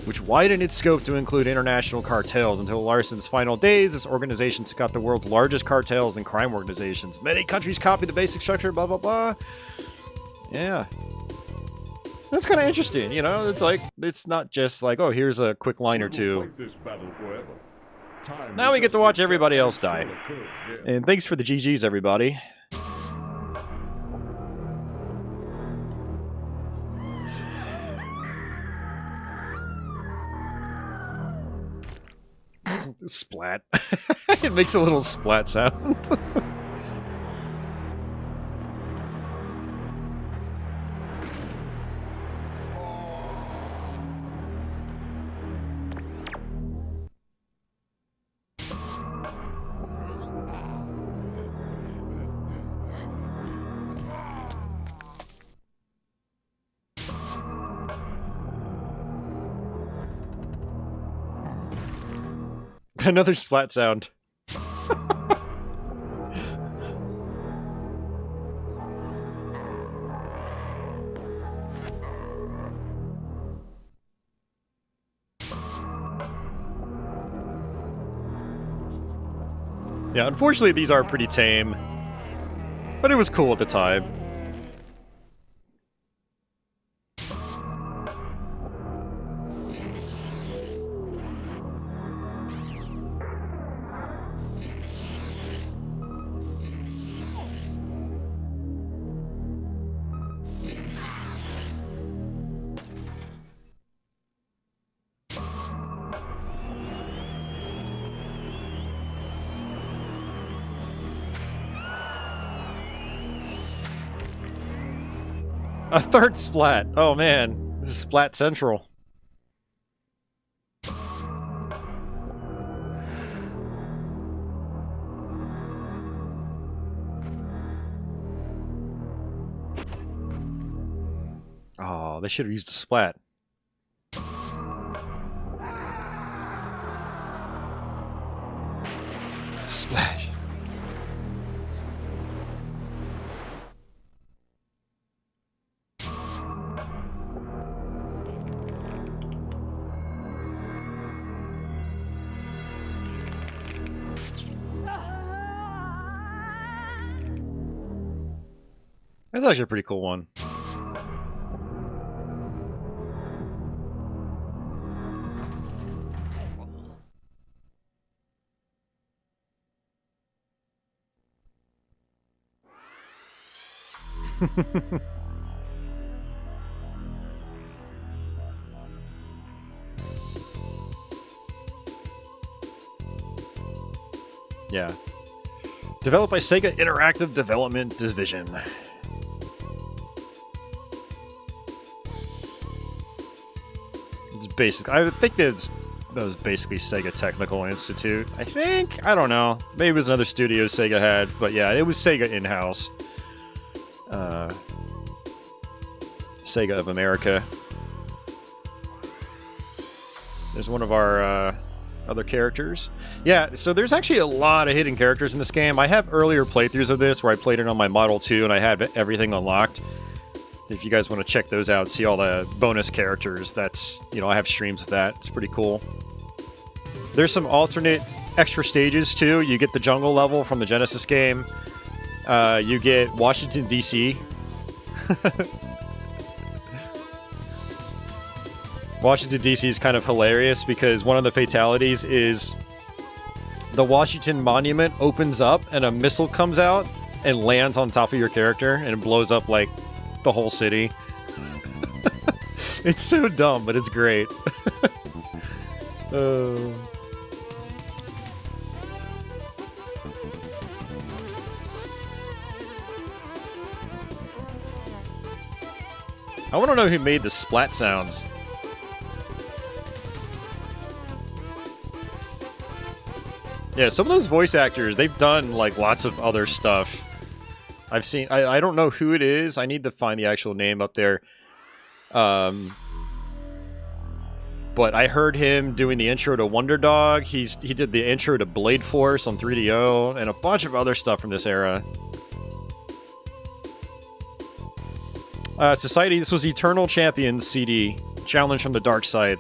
which widened its scope to include international cartels. Until Larson's final days, this organization took out the world's largest cartels and crime organizations. Many countries copied the basic structure, blah blah blah. Yeah. That's kind of interesting, you know? It's like, it's not just like, oh, here's a quick line or two. Now we get to watch everybody else die. And thanks for the GGs, everybody. Splat. It makes a little splat sound. Another splat sound. Yeah, unfortunately these are pretty tame, but it was cool at the time. A third splat. Oh man, this is Splat Central. Oh, they should have used a splat. Splash. That's actually a pretty cool one. Yeah. Developed by Sega Interactive Development Division. It's basic. I think that was basically Sega Technical Institute. I think? I don't know. Maybe it was another studio Sega had, but yeah, it was Sega in-house. Sega of America. There's one of our other characters. Yeah, so there's actually a lot of hidden characters in this game. I have earlier playthroughs of this where I played it on my Model 2 and I had everything unlocked. If you guys want to check those out, see all the bonus characters, that's, you know, I have streams of that. It's pretty cool. There's some alternate extra stages too. You get the jungle level from the Genesis game. You get Washington, D.C. Washington, D.C. is kind of hilarious because one of the fatalities is the Washington Monument opens up and a missile comes out and lands on top of your character and it blows up, like, the whole city. It's so dumb, but it's great. I want to know who made the splat sounds. Yeah, some of those voice actors, they've done, like, lots of other stuff. I've seen... I don't know who it is. I need to find the actual name up there. But I heard him doing the intro to Wonder Dog. He did the intro to Blade Force on 3DO, and a bunch of other stuff from this era. Society, this was Eternal Champions CD. Challenge from the Dark Side.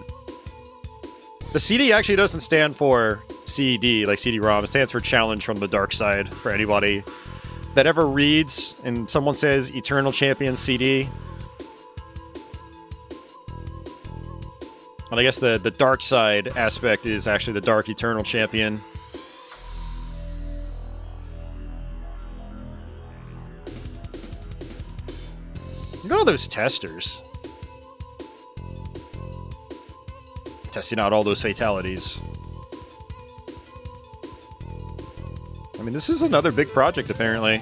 The CD actually doesn't stand for CD, like CD-ROM. It stands for Challenge from the Dark Side, for anybody that ever reads and someone says Eternal Champions CD. And I guess the Dark Side aspect is actually the Dark Eternal Champion. Look at all those testers. Testing out all those fatalities. I mean, this is another big project, apparently.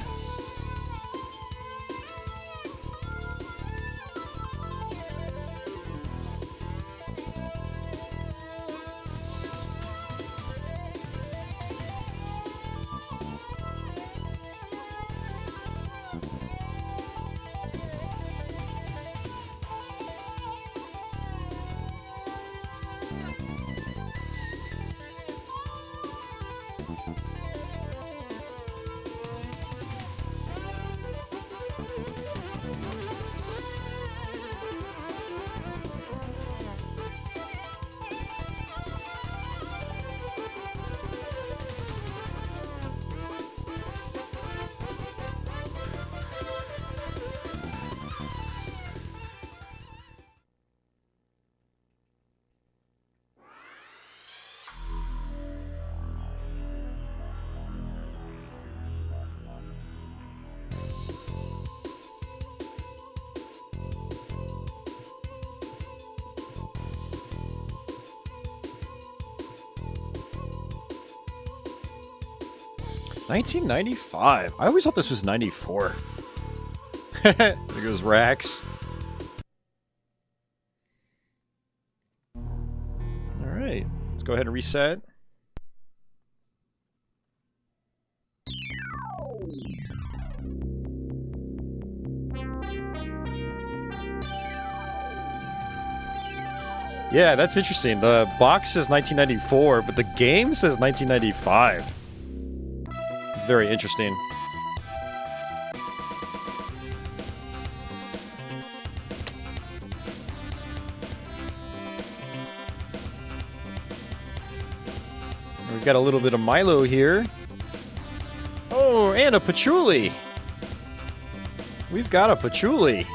$1995. I always thought this was 94. There goes Rax. Alright, let's go ahead and reset. Yeah, that's interesting. The box says 1994, but the game says 1995. It's very interesting. We've got a little bit of Milo here. Oh, and a patchouli. We've got a patchouli.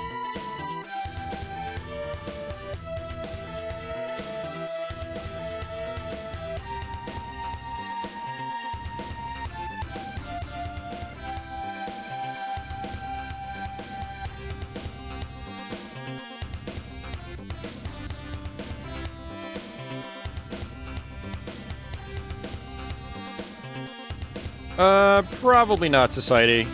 Probably not Society.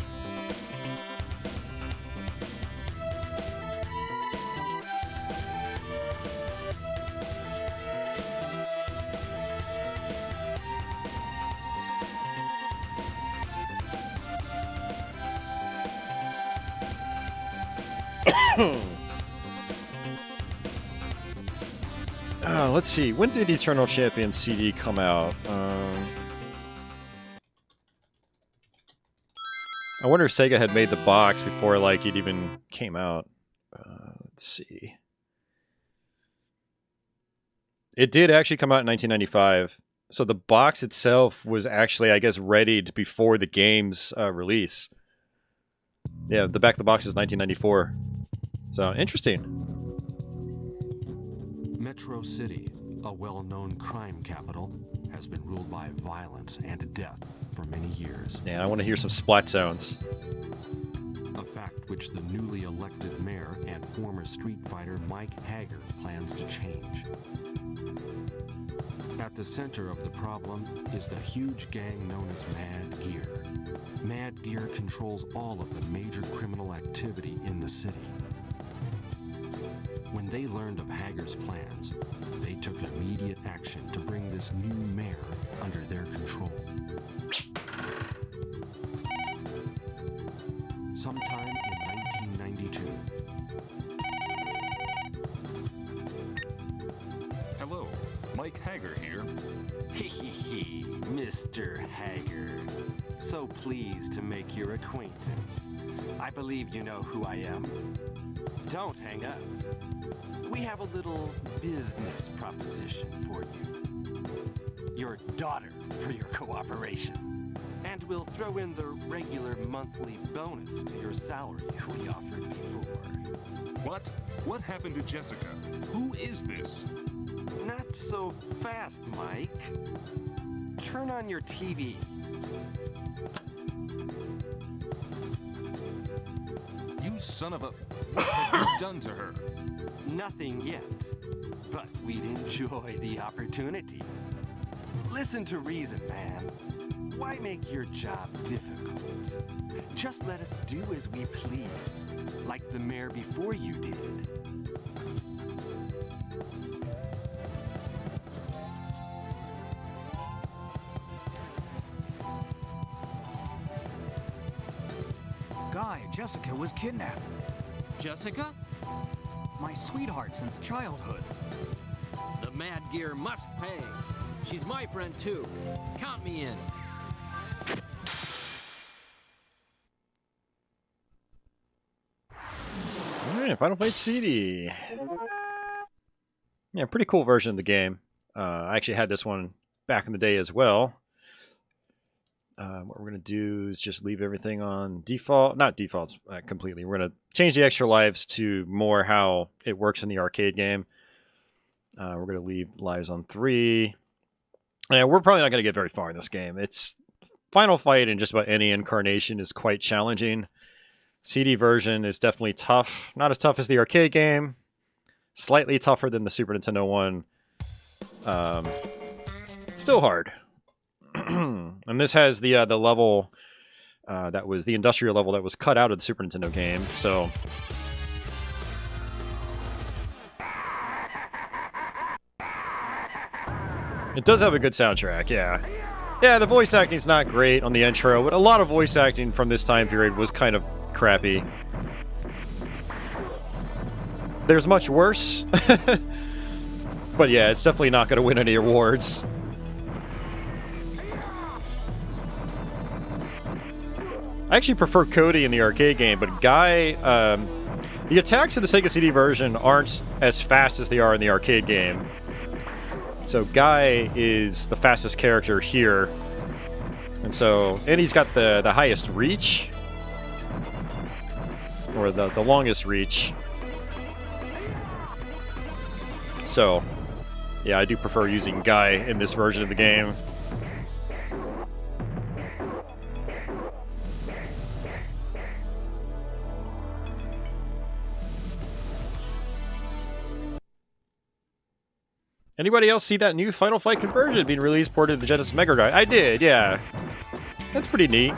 Let's see. When did Eternal Champion CD come out? I wonder if Sega had made the box before, like, it even came out. Let's see. It did actually come out in 1995. So the box itself was actually, I guess, readied before the game's release. Yeah, the back of the box is 1994. So, interesting. Metro City, a well-known crime capital, has been ruled by violence and death for many years. Yeah, I want to hear some splat sounds. A fact which the newly elected mayor and former street fighter Mike Hager plans to change. At the center of the problem is the huge gang known as Mad Gear. Mad Gear controls all of the major criminal activity in the city. When they learned of Hager's plans, they took immediate action to bring this new mayor under their control. Sometime in 1992. Hello, Mike Hager here. Hee Mr. Hager. So pleased to make your acquaintance. I believe you know who I am. Don't hang up. We have a little business proposition for you. Your daughter for your cooperation. And we'll throw in the regular monthly bonus to your salary we offered before. What? What happened to Jessica? Who is this? Not so fast, Mike. Turn on your TV. You son of a... What have you done to her? Nothing yet, but we'd enjoy the opportunity. Listen to reason, man. Why make your job difficult? Just let us do as we please, like the mayor before you did. Guy, Jessica was kidnapped. Jessica? My sweetheart since childhood. The Mad Gear must pay. She's my friend too. Count me in. Alright, Final Fight CD. Yeah, pretty cool version of the game. I actually had this one back in the day as well. What we're going to do is just leave everything on default. Not defaults completely. We're going to change the extra lives to more how it works in the arcade game. We're going to leave lives on 3. And we're probably not going to get very far in this game. It's Final Fight in just about any incarnation is quite challenging. CD version is definitely tough. Not as tough as the arcade game. Slightly tougher than the Super Nintendo one. Still hard. And this has the level that was the industrial level that was cut out of the Super Nintendo game. So it does have a good soundtrack, yeah. Yeah, the voice acting's not great on the intro, but a lot of voice acting from this time period was kind of crappy. There's much worse. But yeah, it's definitely not going to win any awards. I actually prefer Cody in the arcade game, but Guy, the attacks in the Sega CD version aren't as fast as they are in the arcade game. So Guy is the fastest character here. And he's got the highest reach. Or the longest reach. So, yeah, I do prefer using Guy in this version of the game. Anybody else see that new Final Fight conversion being released ported to the Genesis Mega Drive? I did, yeah. That's pretty neat.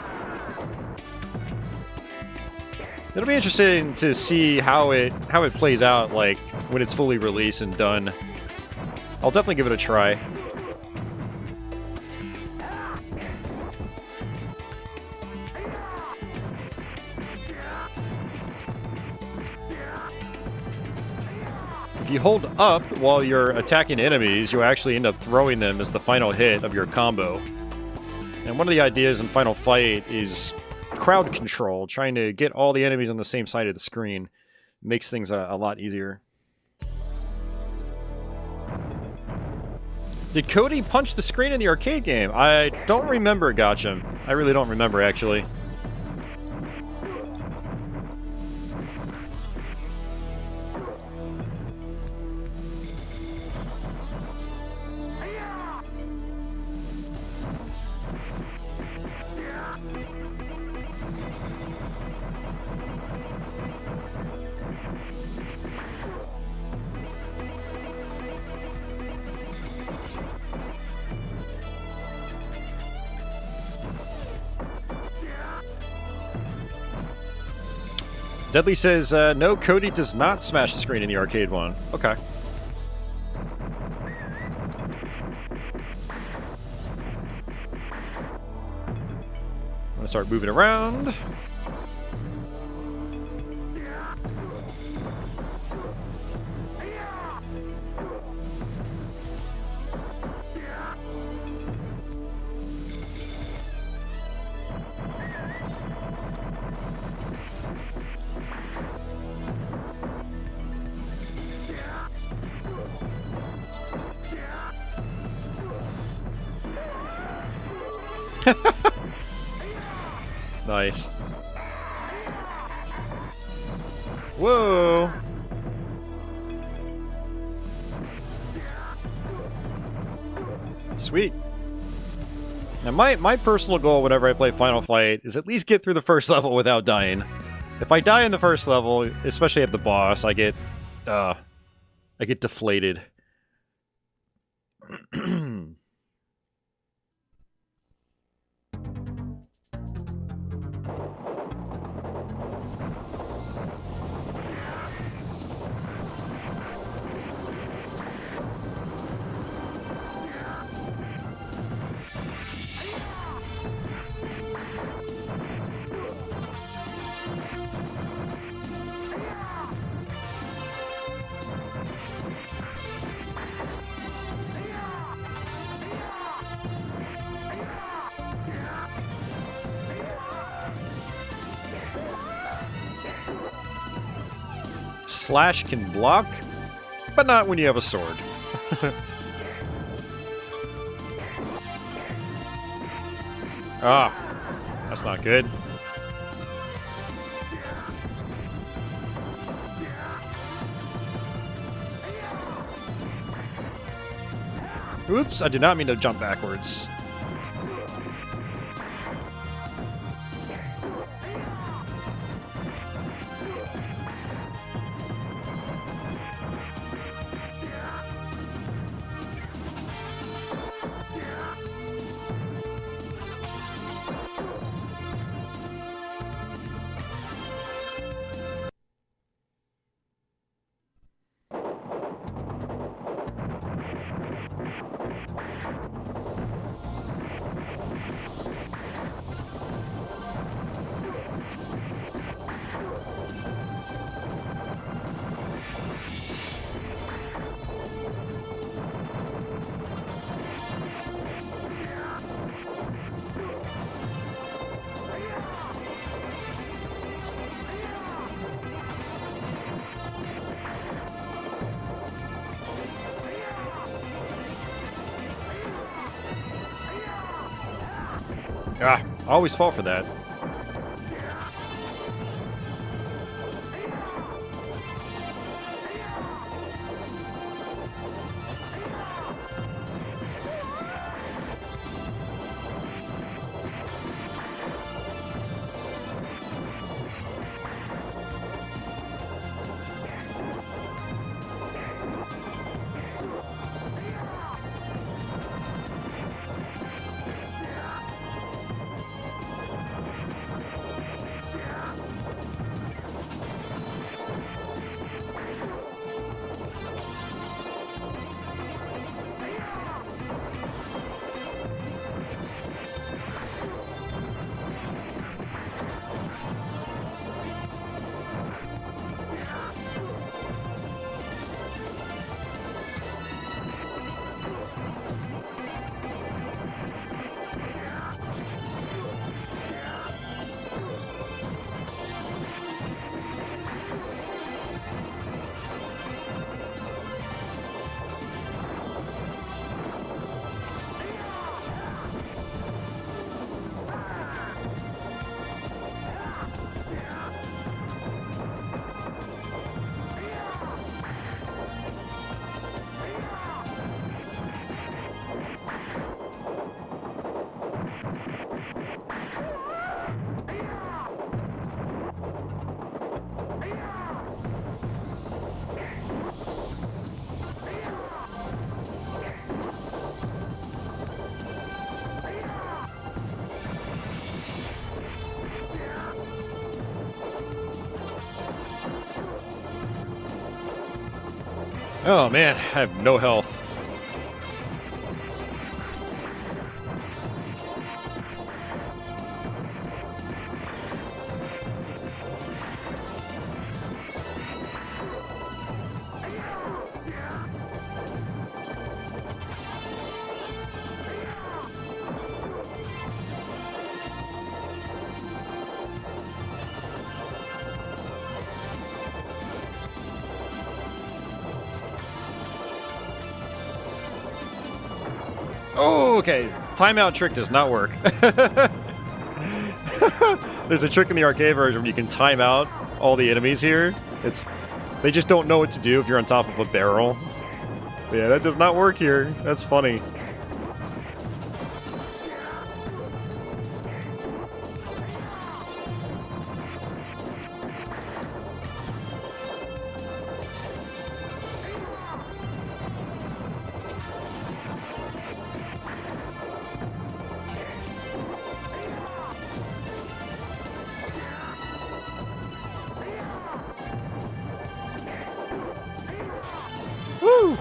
It'll be interesting to see how it plays out, like, when it's fully released and done. I'll definitely give it a try. you hold up while you're attacking enemies, you'll actually end up throwing them as the final hit of your combo. And one of the ideas in Final Fight is crowd control, trying to get all the enemies on the same side of the screen. Makes things a lot easier. Did Cody punch the screen in the arcade game? I don't remember, Gotcha. I really don't remember, actually. Deadly says, no, Cody does not smash the screen in the arcade one. Okay. I'm gonna start moving around. Nice. Whoa! Sweet. Now my personal goal whenever I play Final Fight is at least get through the first level without dying. If I die in the first level, especially at the boss, I get deflated. Slash can block, but not when you have a sword. Ah, that's not good. Oops, I did not mean to jump backwards. Ah, I always fall for that. Oh man, I have no health. Oh, okay. Timeout trick does not work. There's a trick in the arcade version where you can time out all the enemies here. They just don't know what to do if you're on top of a barrel. But yeah, that does not work here. That's funny. Woo!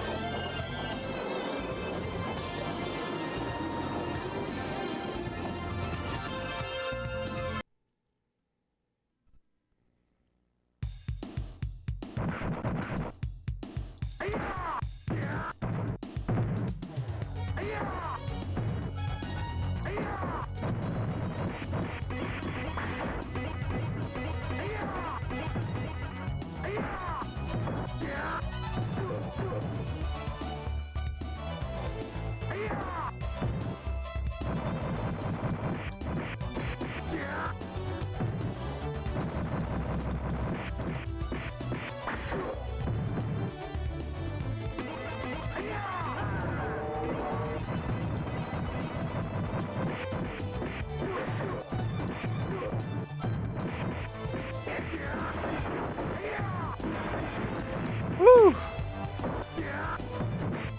Woo!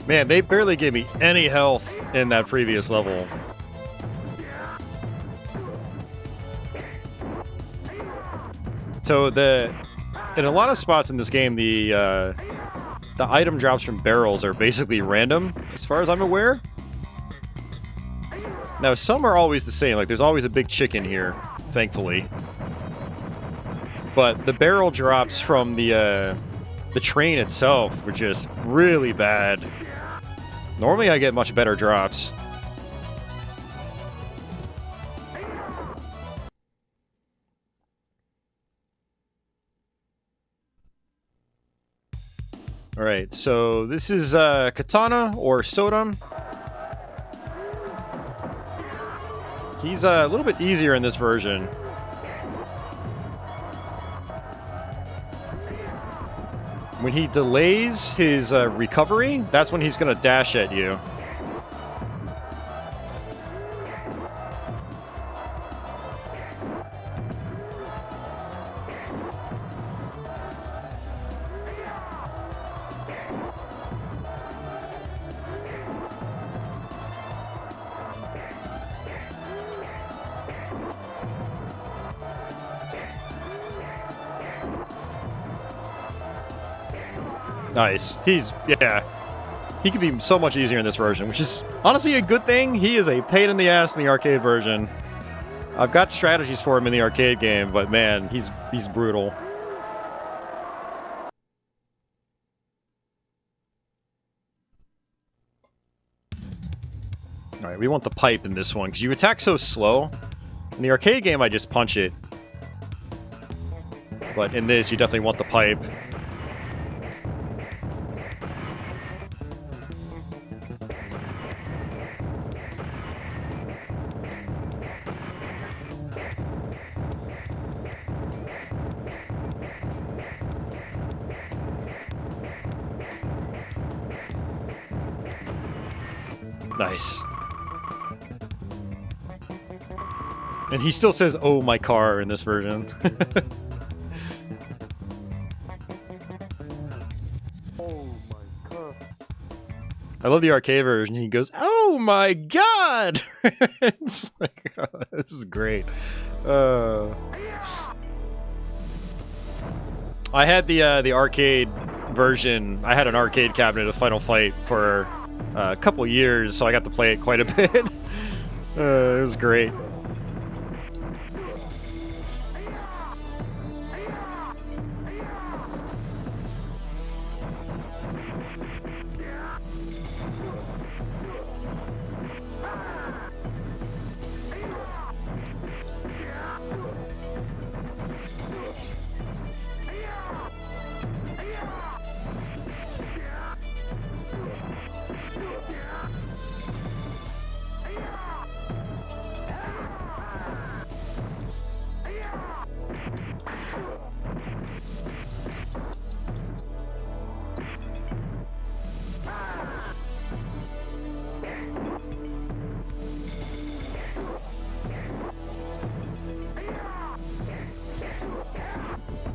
Man, they barely gave me any health in that previous level. So in a lot of spots in this game, the item drops from barrels are basically random, as far as I'm aware. Now, some are always the same. Like, there's always a big chicken here, thankfully. But the barrel drops from the train itself were just really bad. Normally, I get much better drops. Alright, so this is Katana, or Sodom. He's a little bit easier in this version. When he delays his recovery, that's when he's going to dash at you. Nice. Yeah. He could be so much easier in this version, which is honestly a good thing. He is a pain in the ass in the arcade version. I've got strategies for him in the arcade game, but man, he's brutal. Alright, we want the pipe in this one, because you attack so slow. In the arcade game, I just punch it. But in this, you definitely want the pipe. Nice. And he still says, "Oh, my car," in this version. Oh my god. I love the arcade version. He goes, "Oh my god!" It's like, oh, this is great. I had the arcade version, I had an arcade cabinet of Final Fight for a couple years, so I got to play it quite a bit. It was great.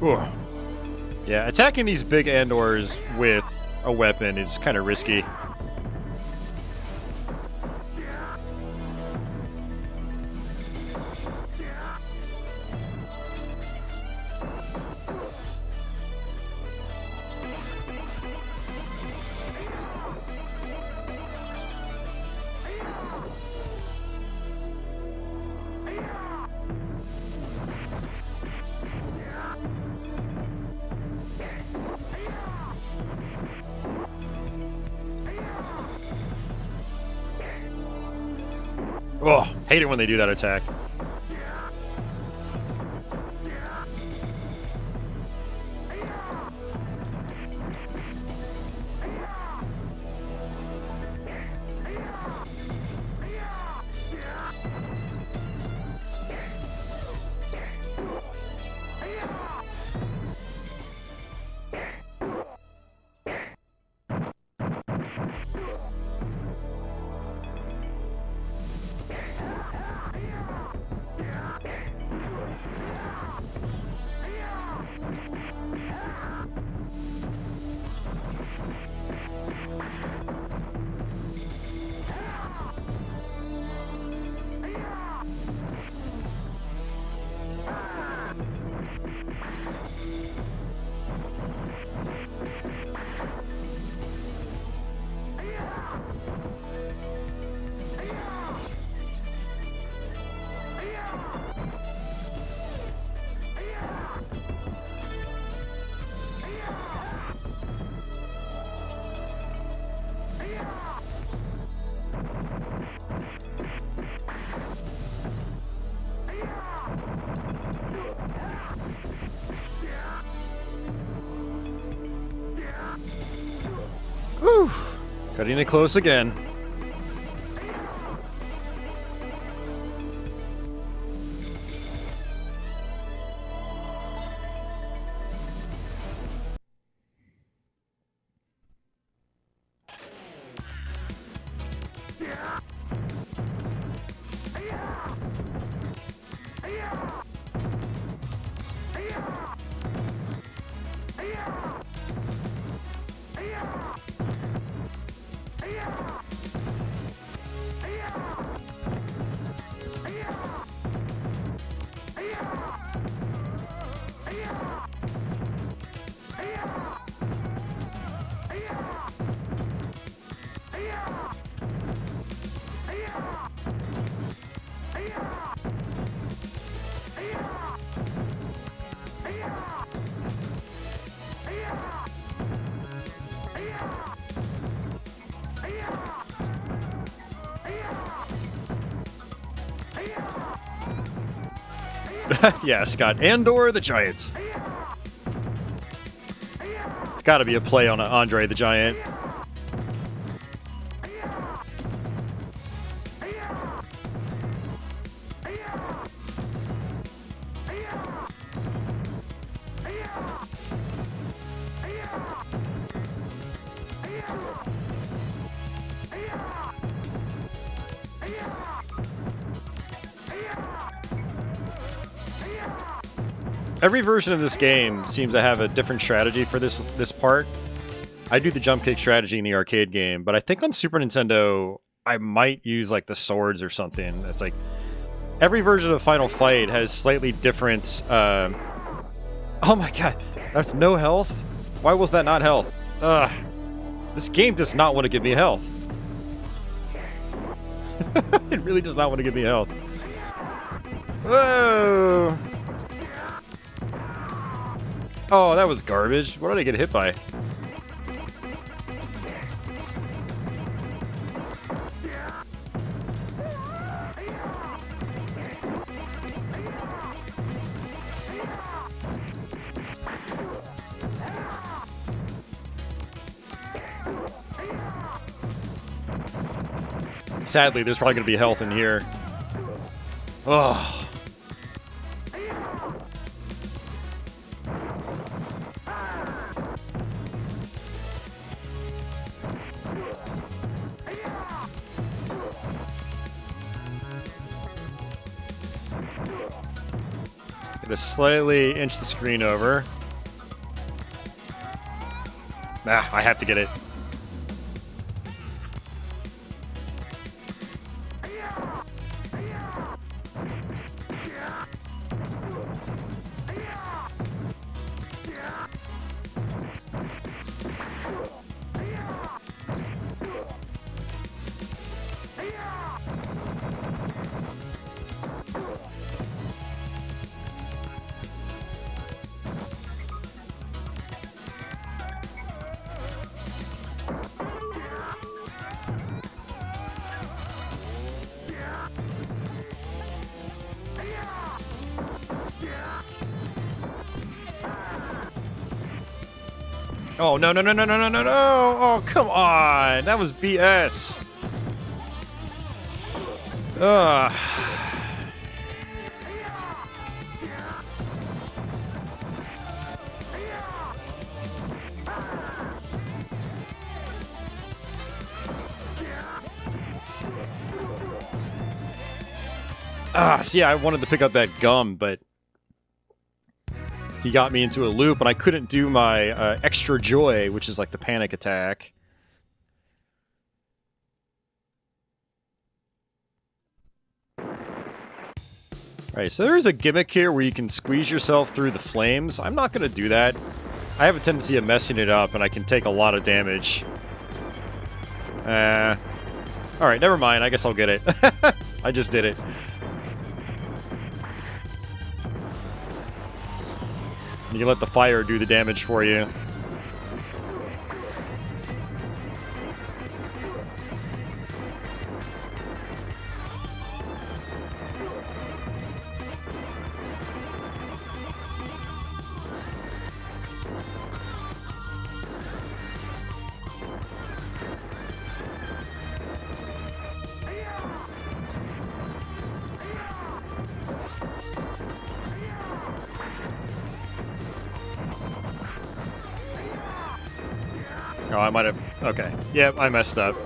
Ooh. Yeah, attacking these big Andors with a weapon is kind of risky. Oh, hate it when they do that attack. Whew. Cutting it close again. Yeah, Scott. Andor the Giant. It's got to be a play on Andre the Giant. Every version of this game seems to have a different strategy for this part. I do the jump kick strategy in the arcade game, but I think on Super Nintendo I might use like the swords or something. It's like every version of Final Fight has slightly different. Oh my god, that's no health. Why was that not health? Ugh. This game does not want to give me health. It really does not want to give me health. Whoa! Oh, that was garbage. What did I get hit by? Sadly, there's probably going to be health in here. Ugh. Gonna slightly inch the screen over. Ah, I have to get it. Oh, no, no, no, no, no, no, no, no! Oh, come on! That was BS! Ugh. See, I wanted to pick up that gum, but he got me into a loop, and I couldn't do my extra joy, which is like the panic attack. Alright, so there is a gimmick here where you can squeeze yourself through the flames. I'm not going to do that. I have a tendency of messing it up, and I can take a lot of damage. Alright, never mind. I guess I'll get it. I just did it. You can let the fire do the damage for you. Oh, I might have... Okay. Yep, I messed up.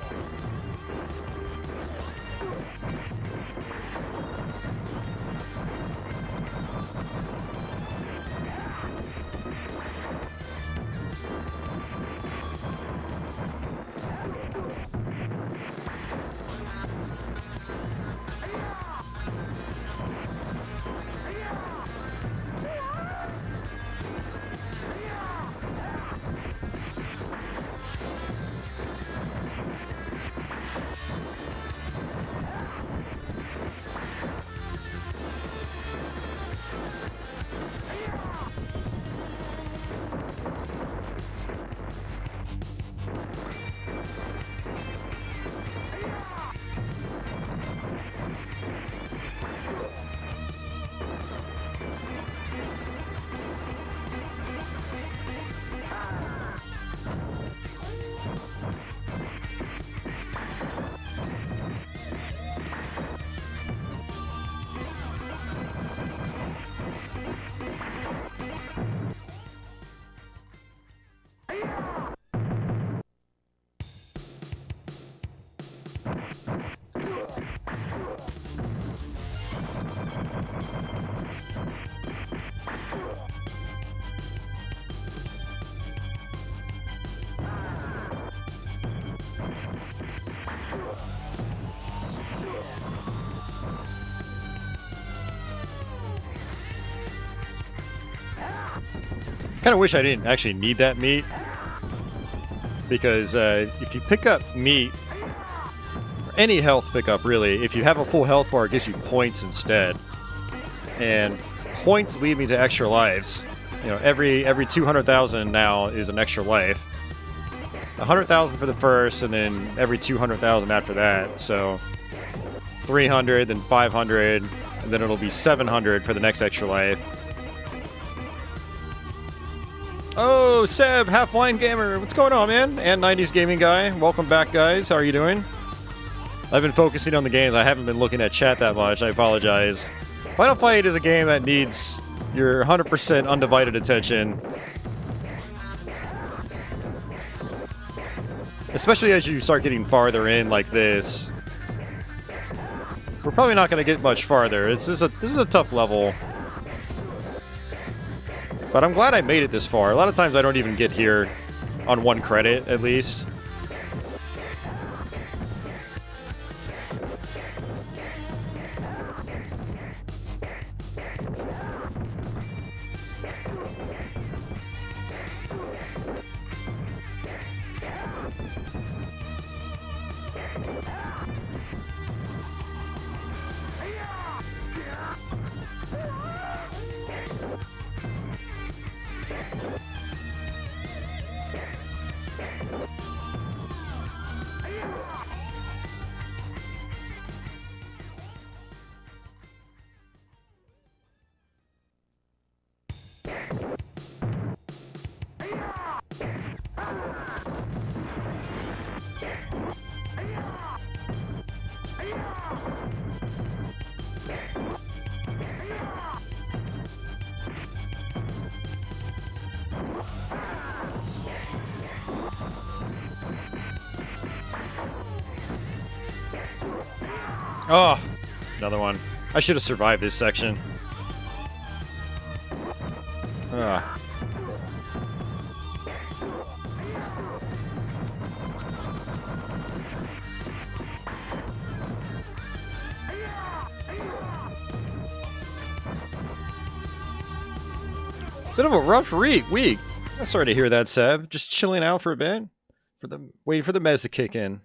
Kind of wish I didn't actually need that meat. Because if you pick up meat, or any health pickup really, if you have a full health bar, it gives you points instead. And points lead me to extra lives. You know, every 200,000 now is an extra life. 100,000 for the first, and then every 200,000 after that. So 300, then 500, and then it'll be 700 for the next extra life. Oh, Seb, Half-Line Gamer, what's going on, man? And 90s Gaming Guy, welcome back, guys. How are you doing? I've been focusing on the games. I haven't been looking at chat that much. I apologize. Final Fight is a game that needs your 100% undivided attention. Especially as you start getting farther in like this. We're probably not going to get much farther. This is a tough level. But I'm glad I made it this far. A lot of times I don't even get here on 1 credit, at least. Oh, another one. I should have survived this section. Ah. Bit of a rough week. I'm sorry to hear that, Seb. Just chilling out for a bit. Waiting for the meds to kick in.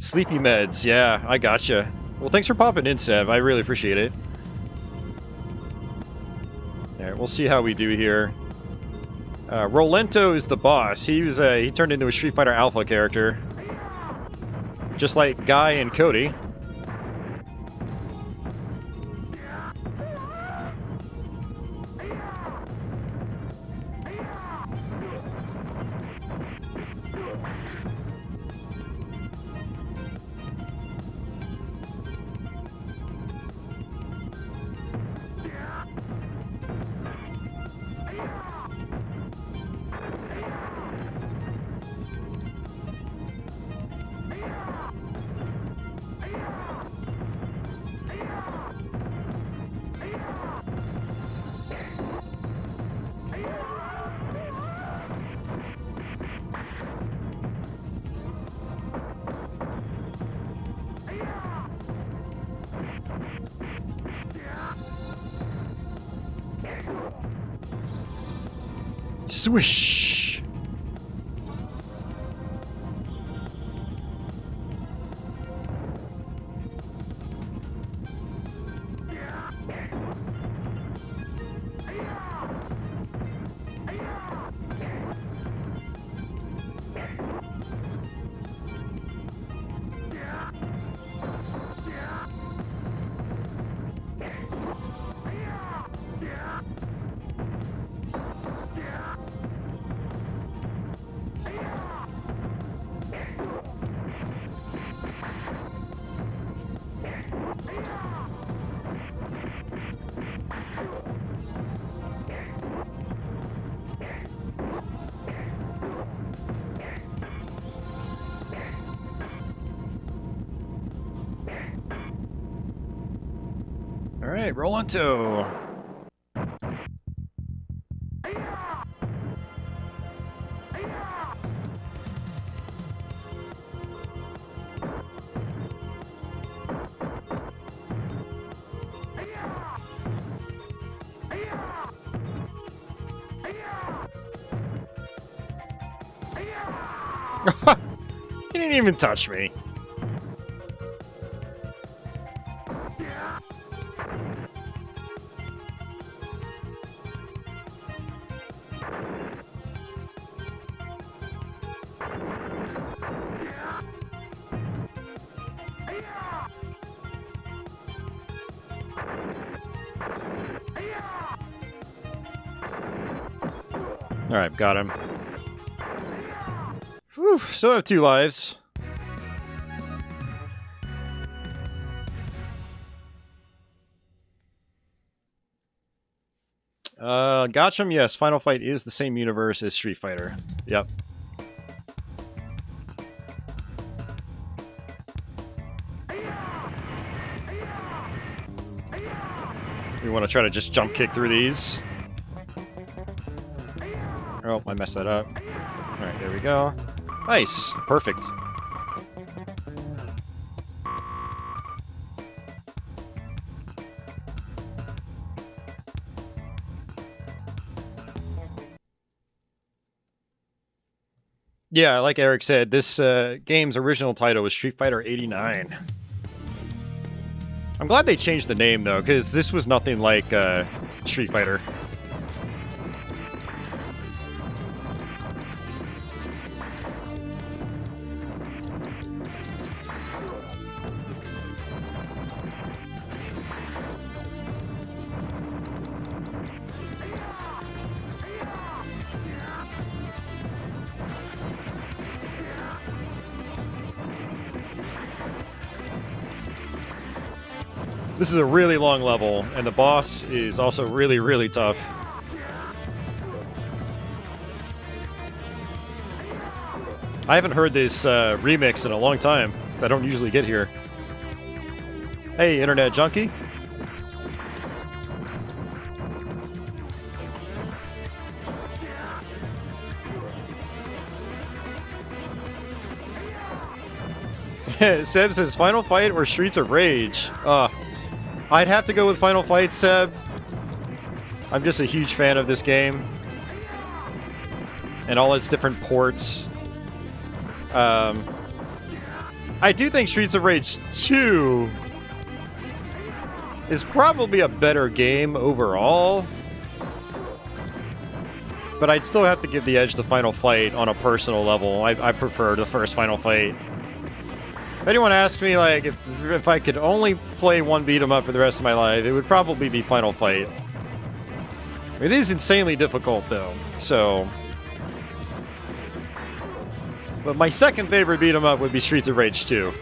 Sleepy meds, yeah, I gotcha. Well, thanks for popping in, Seb. I really appreciate it. Alright, we'll see how we do here. Rolento is the boss. He turned into a Street Fighter Alpha character. Just like Guy and Cody. Swish! Alright, Rolento. He didn't even touch me. Alright, got him. Whew, still have 2 lives. Gotcham, yes. Final Fight is the same universe as Street Fighter. Yep. We want to try to just jump kick through these. Oh, I messed that up. Alright, there we go. Nice! Perfect. Yeah, like Eric said, this game's original title was Street Fighter 89. I'm glad they changed the name, though, because this was nothing like Street Fighter. This is a really long level, and the boss is also really, really tough. I haven't heard this remix in a long time, because I don't usually get here. Hey, Internet Junkie. Seb says, Final Fight or Streets of Rage? I'd have to go with Final Fight, Seb. I'm just a huge fan of this game. And all its different ports. I do think Streets of Rage 2 is probably a better game overall. But I'd still have to give the edge to Final Fight on a personal level. I prefer the first Final Fight. If anyone asked me, like, if I could only play one beat 'em up for the rest of my life, it would probably be Final Fight. It is insanely difficult, though, so... But my second favorite beat 'em up would be Streets of Rage 2.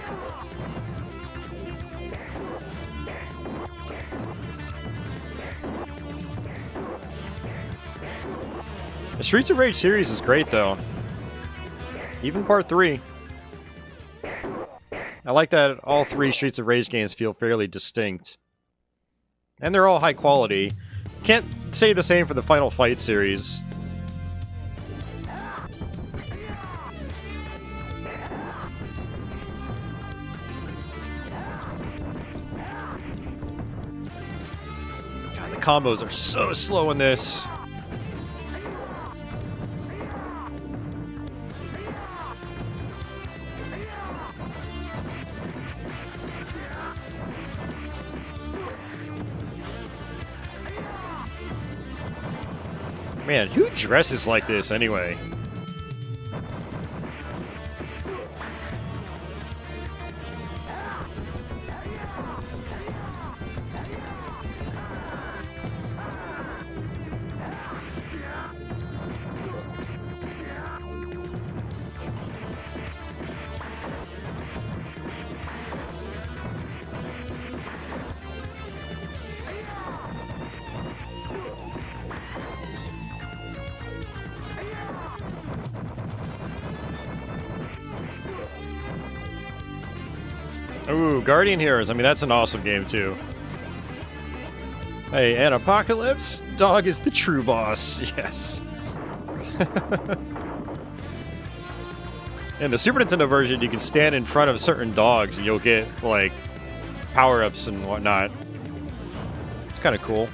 The Streets of Rage series is great, though. Even Part 3. I like that all 3 Streets of Rage games feel fairly distinct. And they're all high quality. Can't say the same for the Final Fight series. God, the combos are so slow in this. Man, who dresses like this anyway? Ooh, Guardian Heroes. I mean, that's an awesome game, too. Hey, and Apocalypse? Dog is the true boss. Yes. In the Super Nintendo version, you can stand in front of certain dogs and you'll get, like, power-ups and whatnot. It's kind of cool.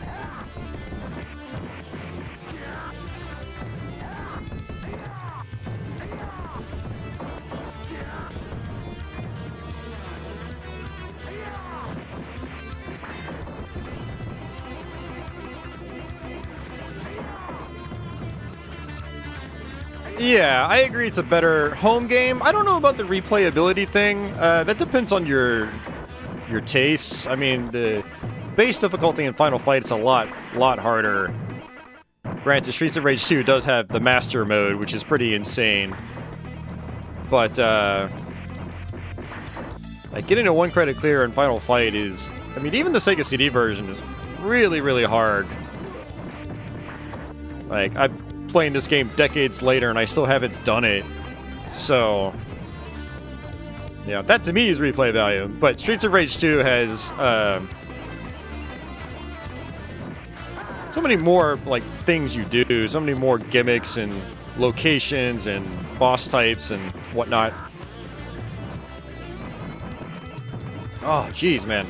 Yeah, I agree it's a better home game. I don't know about the replayability thing. That depends on your tastes. I mean, the base difficulty in Final Fight is a lot harder. Granted, Streets of Rage 2 does have the Master Mode, which is pretty insane. But, like, getting a 1 credit clear in Final Fight is... I mean, even the Sega CD version is really, really hard. Like, I'm playing this game decades later, and I still haven't done it. So... yeah, that to me is replay value. But Streets of Rage 2 has, so many more, like, things you do. So many more gimmicks and locations and boss types and whatnot. Oh, jeez, man.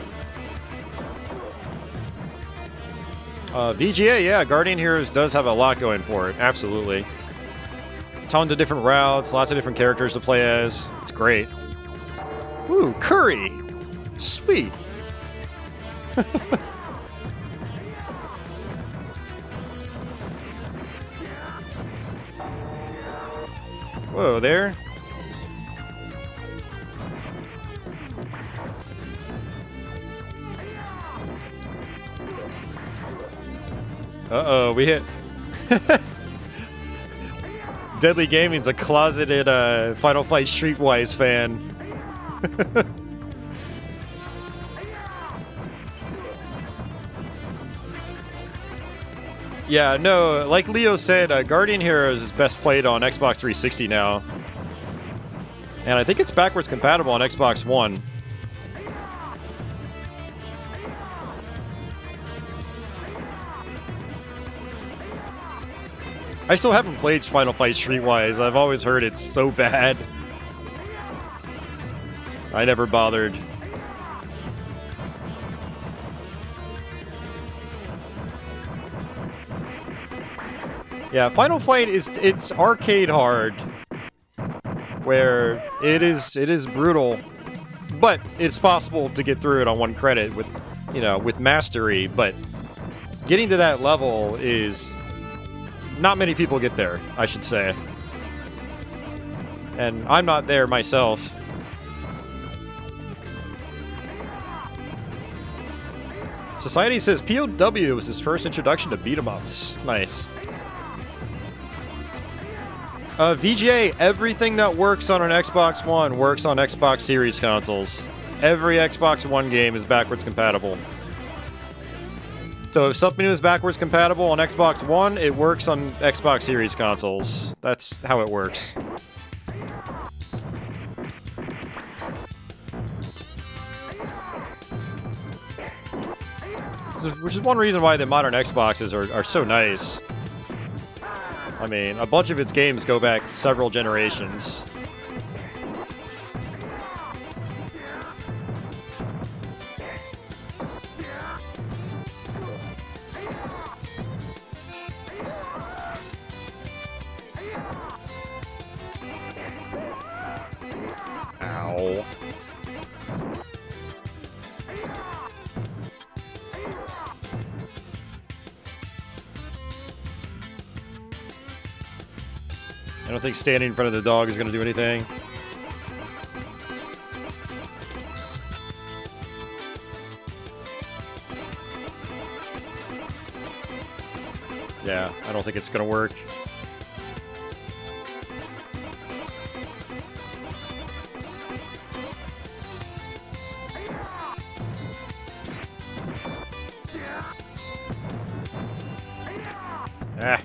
VGA, yeah, Guardian Heroes does have a lot going for it. Absolutely. Tons of different routes, lots of different characters to play as. It's great. Ooh, curry! Sweet! Whoa, there. Uh-oh, we hit... Deadly Gaming's a closeted Final Fight Streetwise fan. Yeah, no, like Leo said, Guardian Heroes is best played on Xbox 360 now. And I think it's backwards compatible on Xbox One. I still haven't played Final Fight Streetwise. I've always heard it's so bad. I never bothered. Yeah, Final Fight it's arcade hard, where it is brutal, but it's possible to get through it on 1 credit with, you know, with mastery. But getting to that level is not many people get there, I should say, and I'm not there myself. Society says POW was his first introduction to beat-em-ups. Nice. VGA, everything that works on an Xbox One works on Xbox Series consoles. Every Xbox One game is backwards compatible. So if something is backwards compatible on Xbox One, it works on Xbox Series consoles. That's how it works. Which is one reason why the modern Xboxes are so nice. I mean, a bunch of its games go back several generations. Ow. I don't think standing in front of the dog is going to do anything. Yeah, I don't think it's going to work. Ah.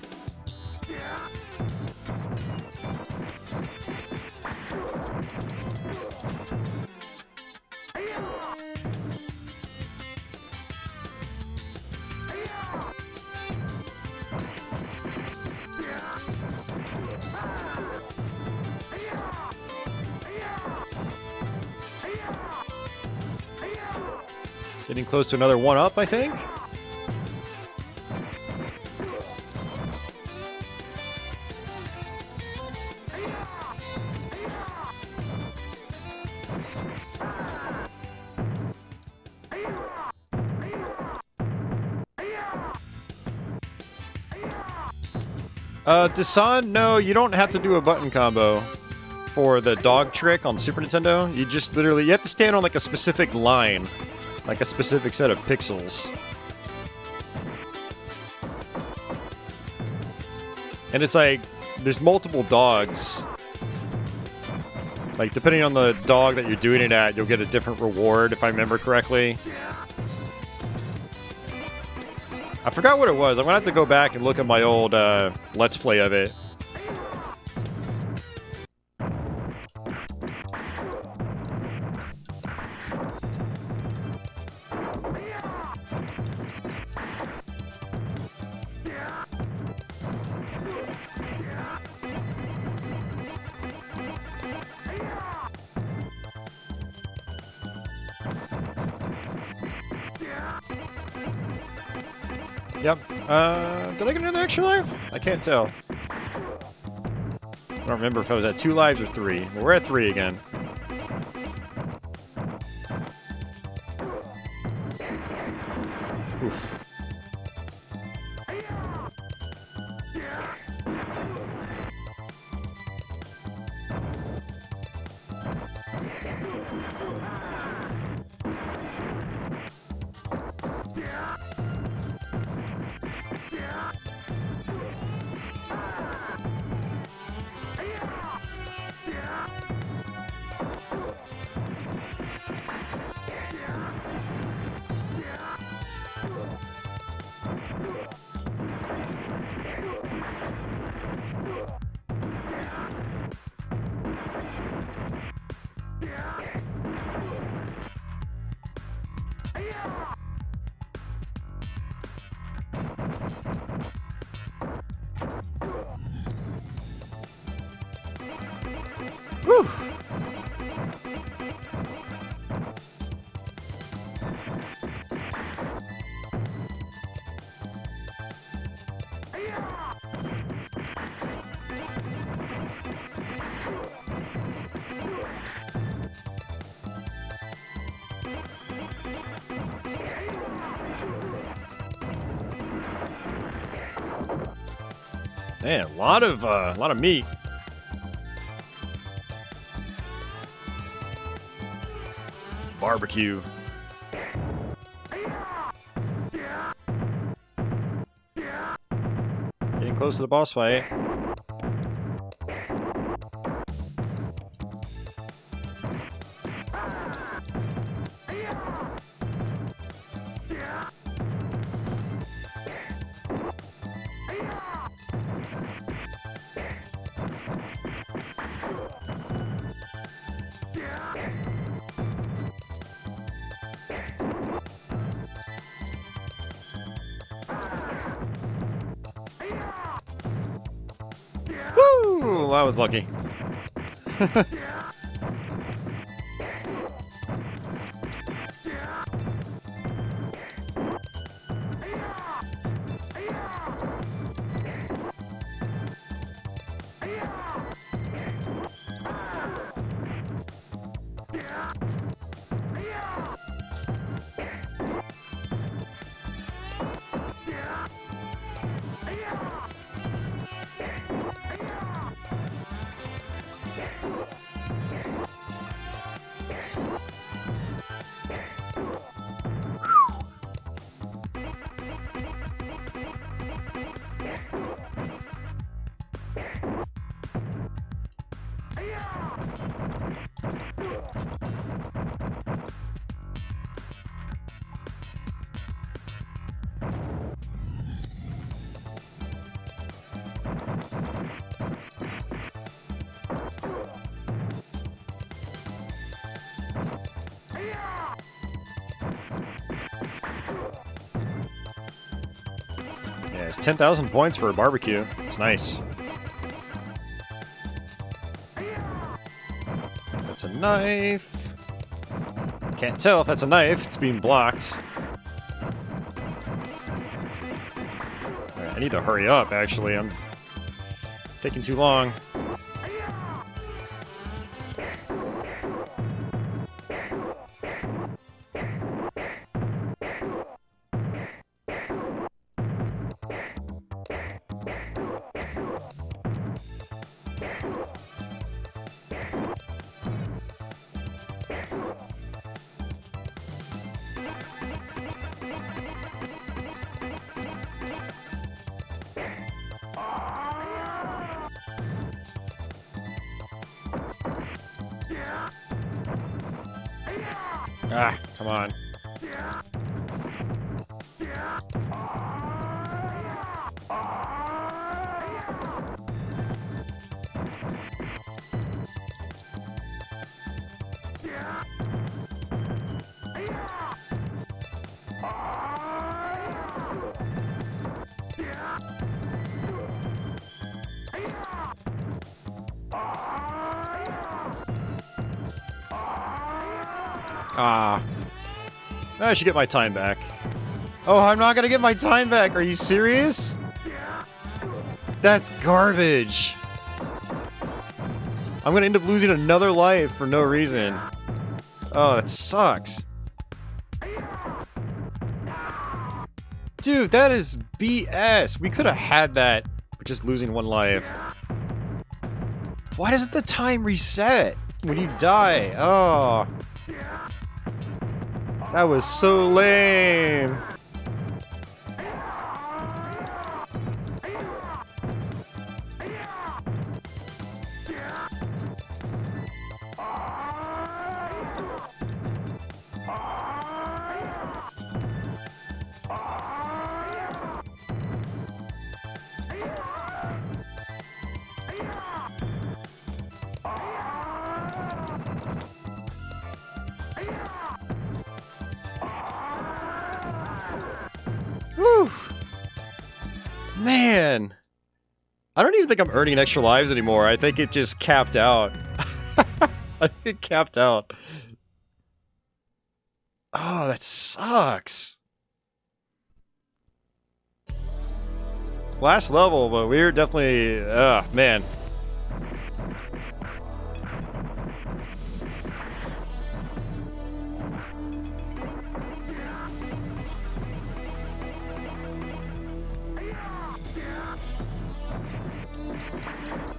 Getting close to another 1-up, I think. Dasan, no, you don't have to do a button combo for the dog trick on Super Nintendo. You just literally, you have to stand on like a specific line, like a specific set of pixels. And it's like, there's multiple dogs. Like, depending on the dog that you're doing it at, you'll get a different reward, if I remember correctly. I forgot what it was. I'm gonna have to go back and look at my old Let's Play of it. Yep. Did I get another extra life? I can't tell. I don't remember if I was at 2 lives or 3. Well, we're at 3 again. Oof. Whew. Man, a lot of meat. Barbecue. Getting close to the boss fight. Woo! I was lucky. Yeah, it's 10,000 points for a barbecue. It's nice. That's a knife. Can't tell if that's a knife. It's being blocked. Alright, I need to hurry up, actually. I'm taking too long. Ah, come on. Ah. I should get my time back. Oh, I'm not gonna get my time back. Are you serious? That's garbage. I'm gonna end up losing another life for no reason. Oh, that sucks. Dude, that is BS. We could have had that for just losing one life. Why doesn't the time reset when you die? Oh. That was so lame. Whew. Man. I don't even think I'm earning extra lives anymore. I think it just capped out. I think it capped out. Oh, that sucks. Last level, but we're definitely... man.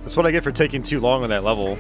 That's what I get for taking too long on that level.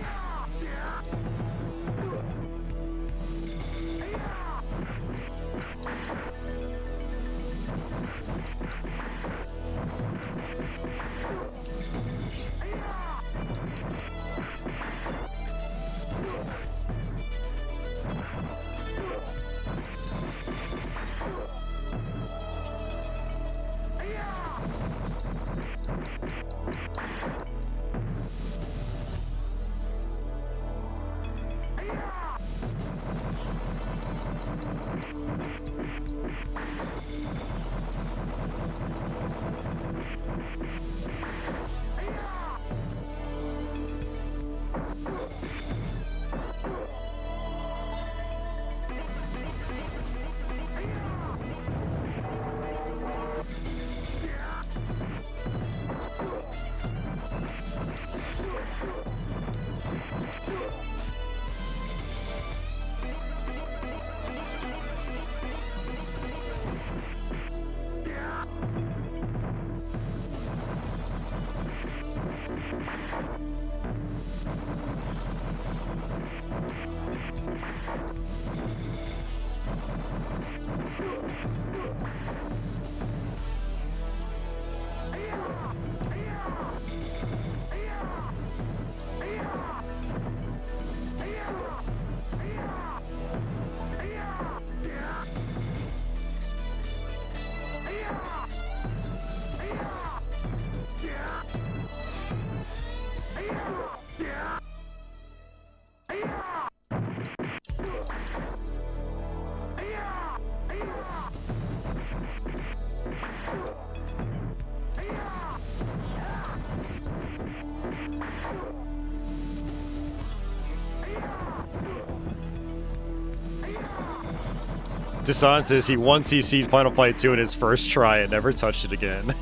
Dasan says he once CC'd Final Fight 2 in his first try and never touched it again.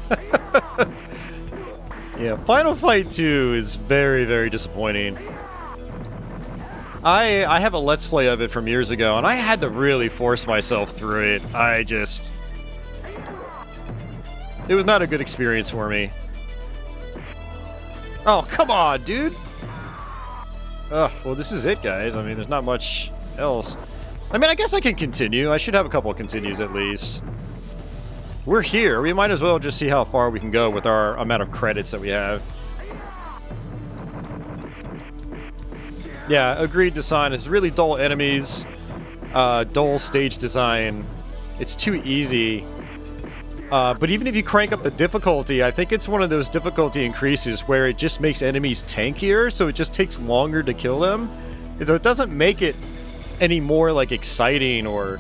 Yeah, Final Fight 2 is very, very disappointing. I have a Let's Play of it from years ago, and I had to really force myself through it. It was not a good experience for me. Oh, come on, dude! Ugh, well, this is it, guys. I mean, there's not much else. I mean, I guess I can continue. I should have a couple of continues at least. We're here. We might as well just see how far we can go with our amount of credits that we have. Yeah, agreed, Dasan. It's really dull enemies. dull stage design. It's too easy. But even if you crank up the difficulty, I think it's one of those difficulty increases where it just makes enemies tankier, so it just takes longer to kill them. And so it doesn't make it any more like exciting or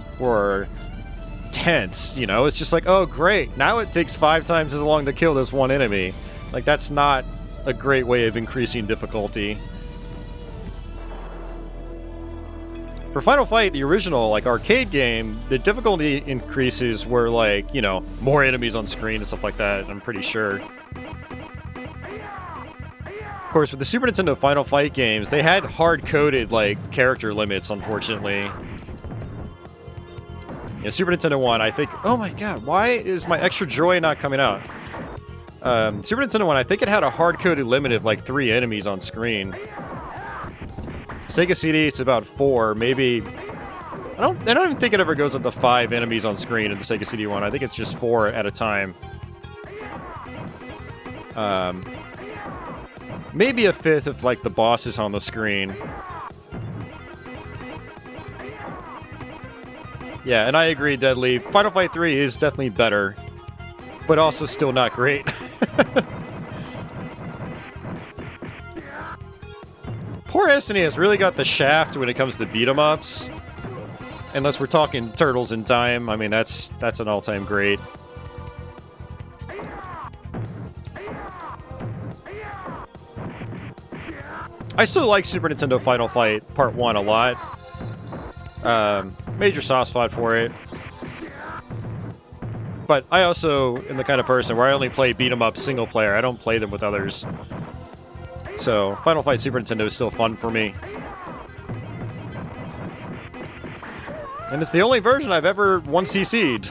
tense, you know? It's just like, oh great, now it takes 5 times as long to kill this one enemy. Like, that's not a great way of increasing difficulty. For Final Fight, the original, like, arcade game, the difficulty increases were, like, you know, more enemies on screen and stuff like that, I'm pretty sure. Of course, with the Super Nintendo Final Fight games, they had hard-coded, like, character limits, unfortunately. Yeah, Super Nintendo 1, I think... Oh my god, why is my extra joy not coming out? Super Nintendo 1, I think it had a hard-coded limit of, like, 3 enemies on screen. Sega CD, it's about 4, maybe... I don't even think it ever goes up to 5 enemies on screen in the Sega CD one. I think it's just 4 at a time. Maybe a 5th if, like, the boss is on the screen. Yeah, and I agree, Deadly. Final Fight 3 is definitely better, but also still not great. Poor SNES really got the shaft when it comes to beat-em-ups. Unless we're talking Turtles in Time, I mean, that's an all-time great. I still like Super Nintendo Final Fight Part 1 a lot. Major soft spot for it. But I also am the kind of person where I only play beat-em-up single player. I don't play them with others. So, Final Fight Super Nintendo is still fun for me. And it's the only version I've ever 1cc'd.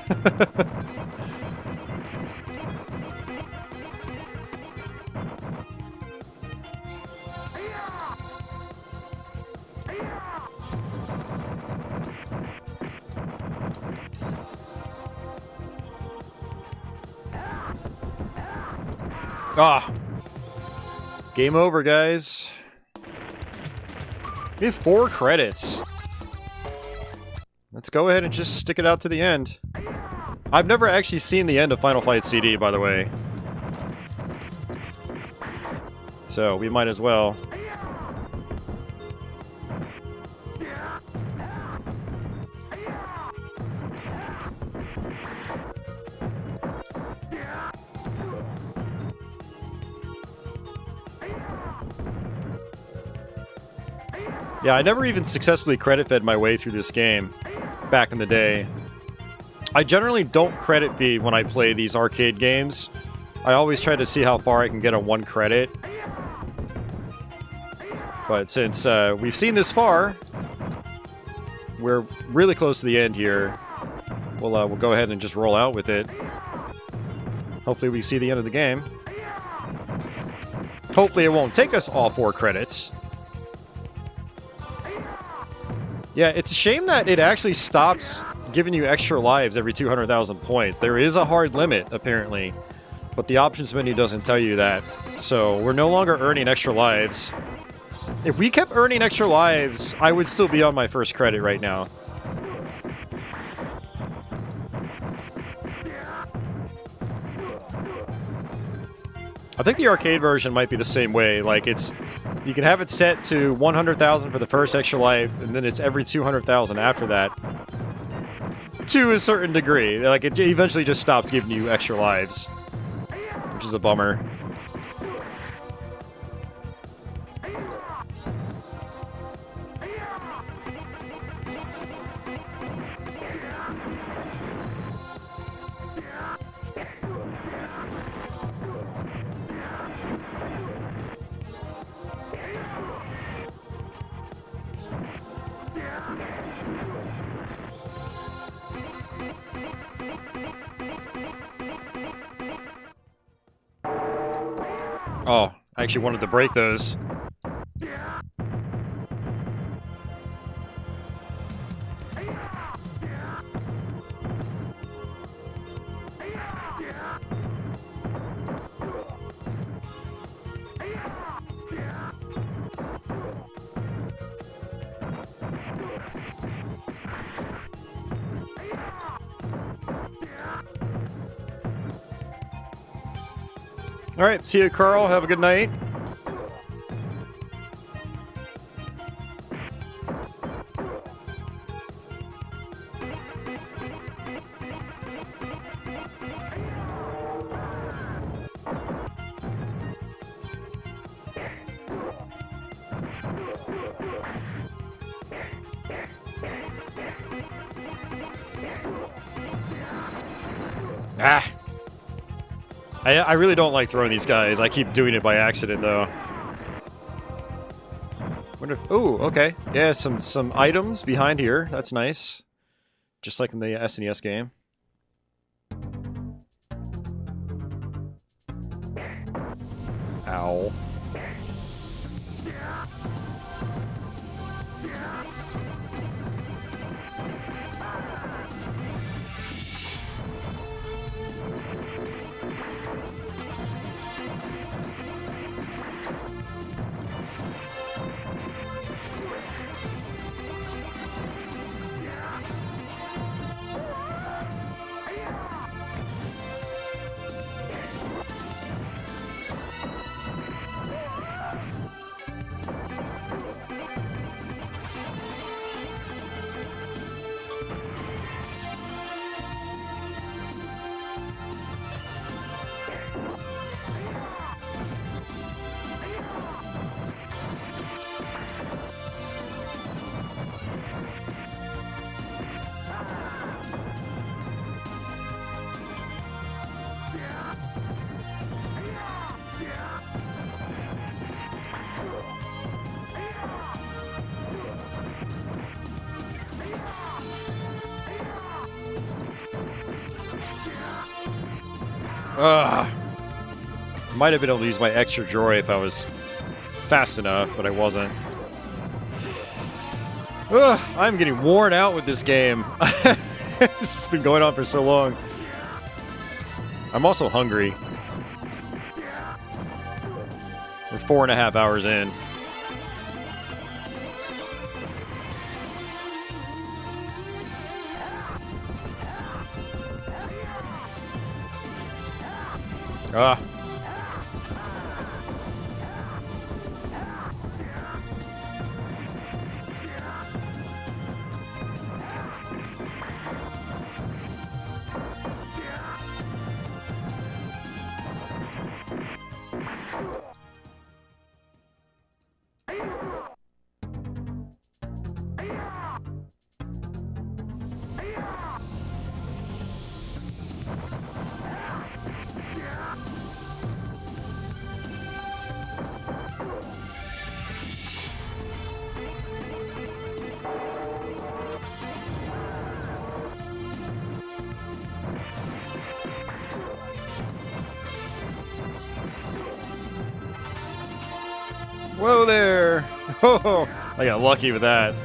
Ah! Game over, guys. We have 4 credits. Let's go ahead and just stick it out to the end. I've never actually seen the end of Final Fight CD, by the way. So, we might as well. Yeah, I never even successfully credit-fed my way through this game back in the day. I generally don't credit feed when I play these arcade games. I always try to see how far I can get on 1 credit. But since we've seen this far, we're really close to the end here. We'll go ahead and just roll out with it. Hopefully we see the end of the game. Hopefully it won't take us all 4 credits. Yeah, it's a shame that it actually stops giving you extra lives every 200,000 points. There is a hard limit, apparently, but the options menu doesn't tell you that. So, we're no longer earning extra lives. If we kept earning extra lives, I would still be on my first credit right now. I think the arcade version might be the same way. Like, you can have it set to 100,000 for the first extra life, and then it's every 200,000 after that. To a certain degree. Like, it eventually just stops giving you extra lives. Which is a bummer. Oh, I actually wanted to break those. Alright, see you, Carl. Have a good night. Ah! I really don't like throwing these guys. I keep doing it by accident, though. Wonder if... Oh, okay. Yeah, some items behind here. That's nice. Just like in the SNES game. Ow. Ugh. Might have been able to use my extra joy if I was fast enough, but I wasn't. Ugh, I'm getting worn out with this game. This has been going on for so long. I'm also hungry. We're 4.5 hours in. Ah. Whoa there! Oh, I got lucky with that.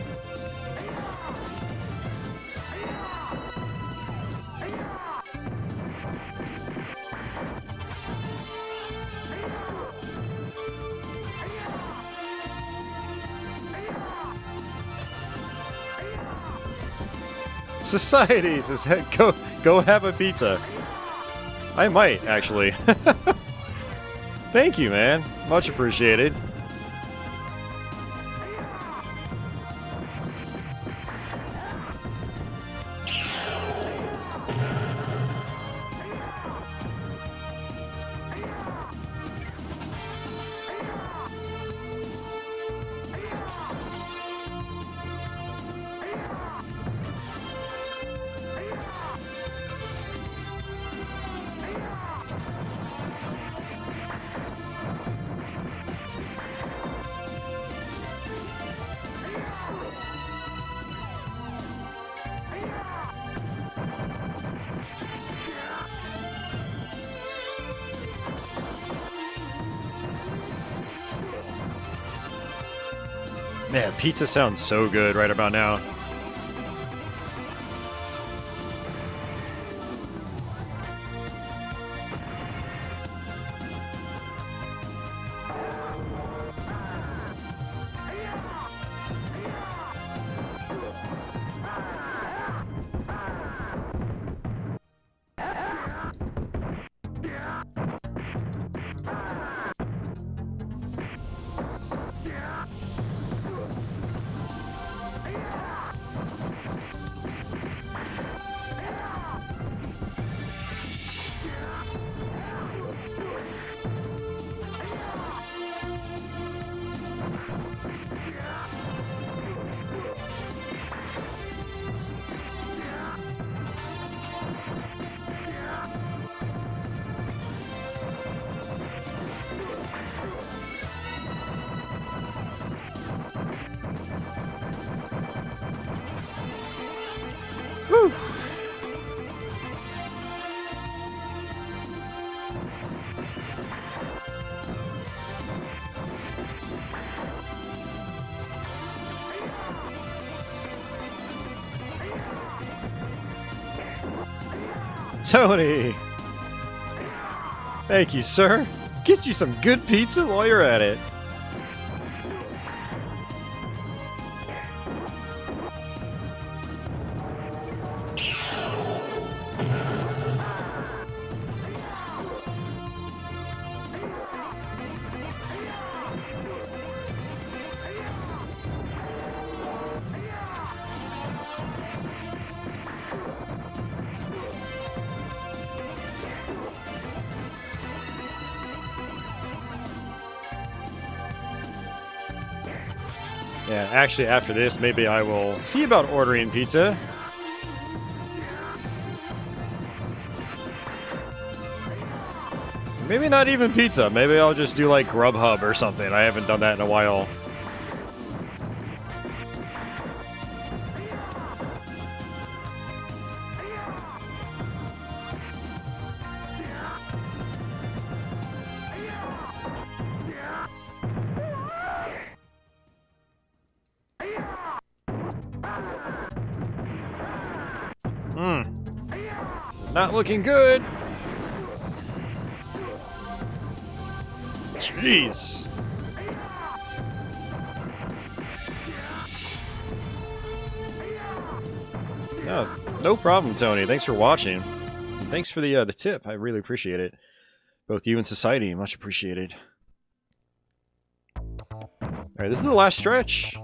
Society says, go have a pizza. I might, actually. Thank you, man. Much appreciated. Man, pizza sounds so good right about now. Tony! Thank you, sir. Get you some good pizza while you're at it. Yeah, actually after this, maybe I will see about ordering pizza. Maybe not even pizza. Maybe I'll just do like Grubhub or something. I haven't done that in a while. This is not looking good. Jeez. No problem, Tony. Thanks for watching. Thanks for the tip. I really appreciate it. Both you and society, much appreciated. Alright, this is the last stretch.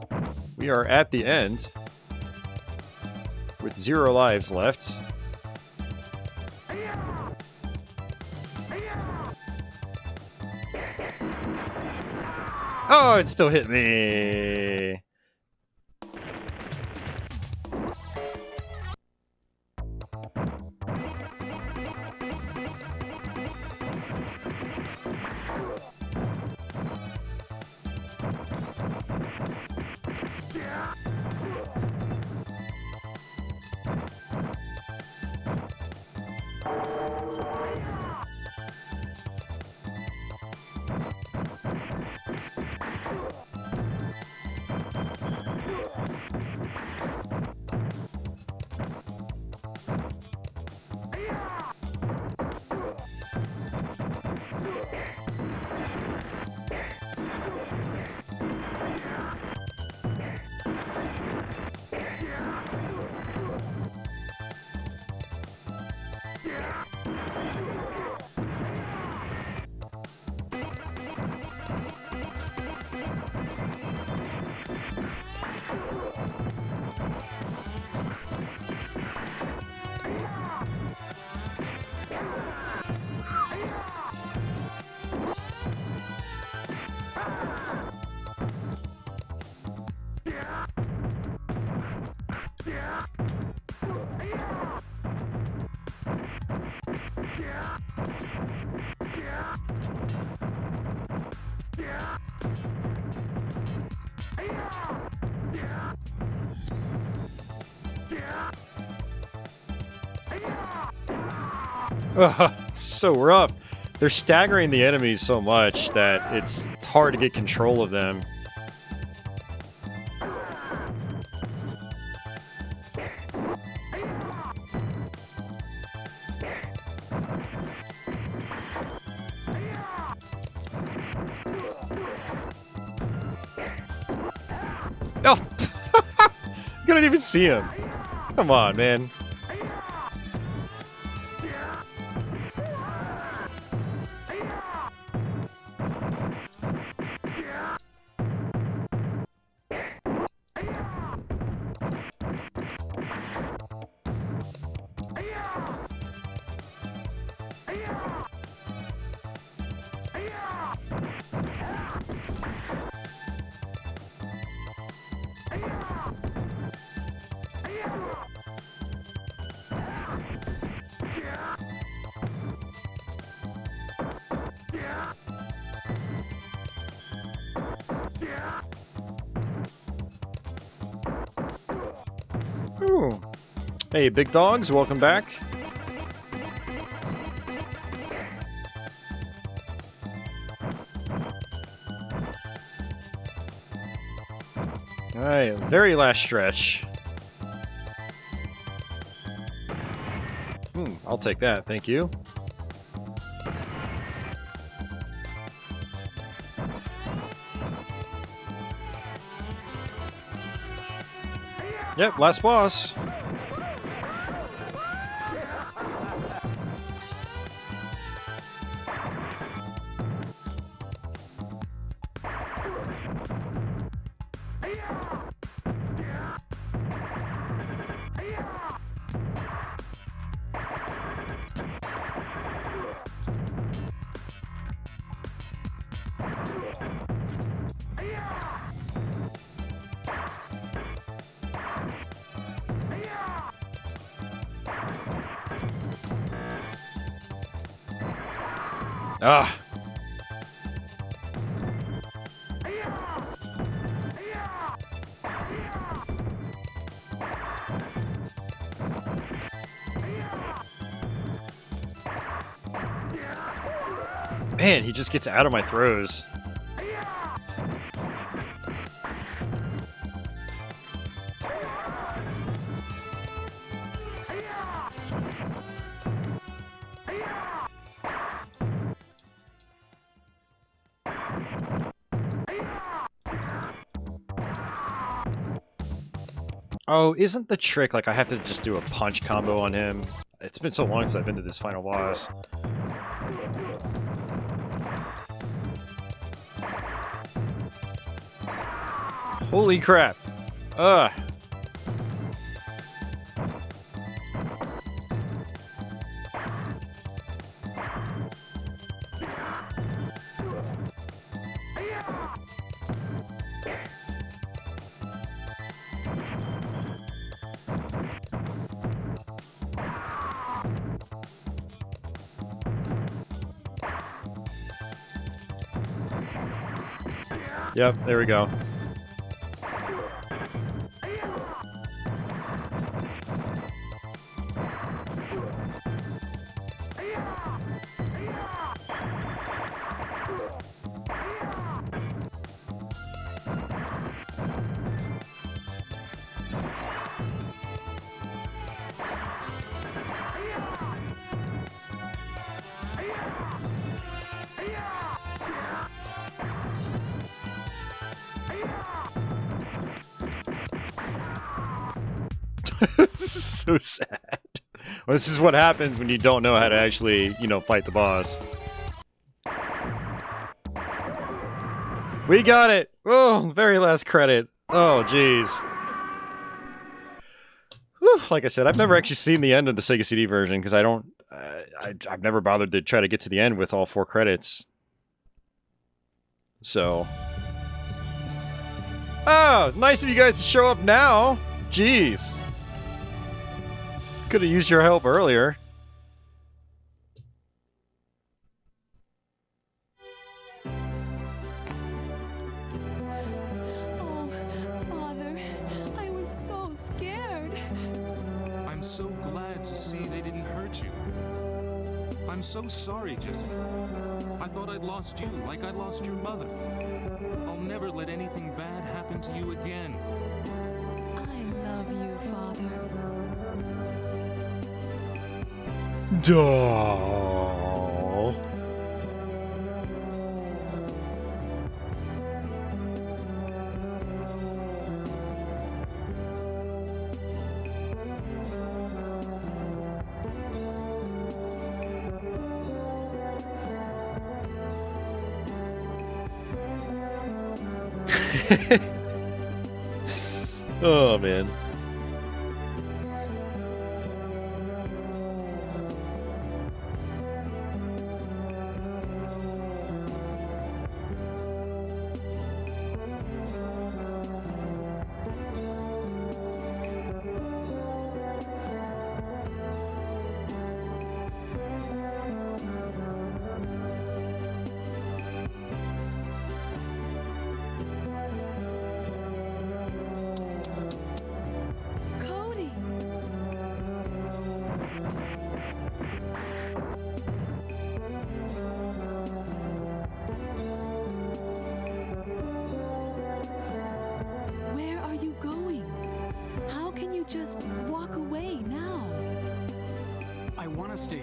We are at the end. With 0 lives left. Oh, it still hit me. Ugh, it's so rough. They're staggering the enemies so much that it's hard to get control of them. Oh! Couldn't even see him. Come on, man. Ooh. Hey, big dogs, welcome back. Alright, very last stretch. I'll take that, thank you. Yep, last boss. Ah. Man, he just gets out of my throws. Oh, isn't the trick like I have to just do a punch combo on him? It's been so long since I've been to this final boss. Holy crap. Ugh. Yep, there we go. So sad. Well, this is what happens when you don't know how to actually, you know, fight the boss. We got it! Oh, very last credit. Oh, jeez. Like I said, I've never actually seen the end of the Sega CD version because I don't... I've never bothered to try to get to the end with all 4 credits. So... Oh, nice of you guys to show up now! Jeez. Could have used your help earlier. Oh, Father, I was so scared. I'm so glad to see they didn't hurt you. I'm so sorry, Jessica. I thought I'd lost you like I'd lost your mother. I'll never let anything bad happen to you again. I love you, Father. Duh. Oh, man.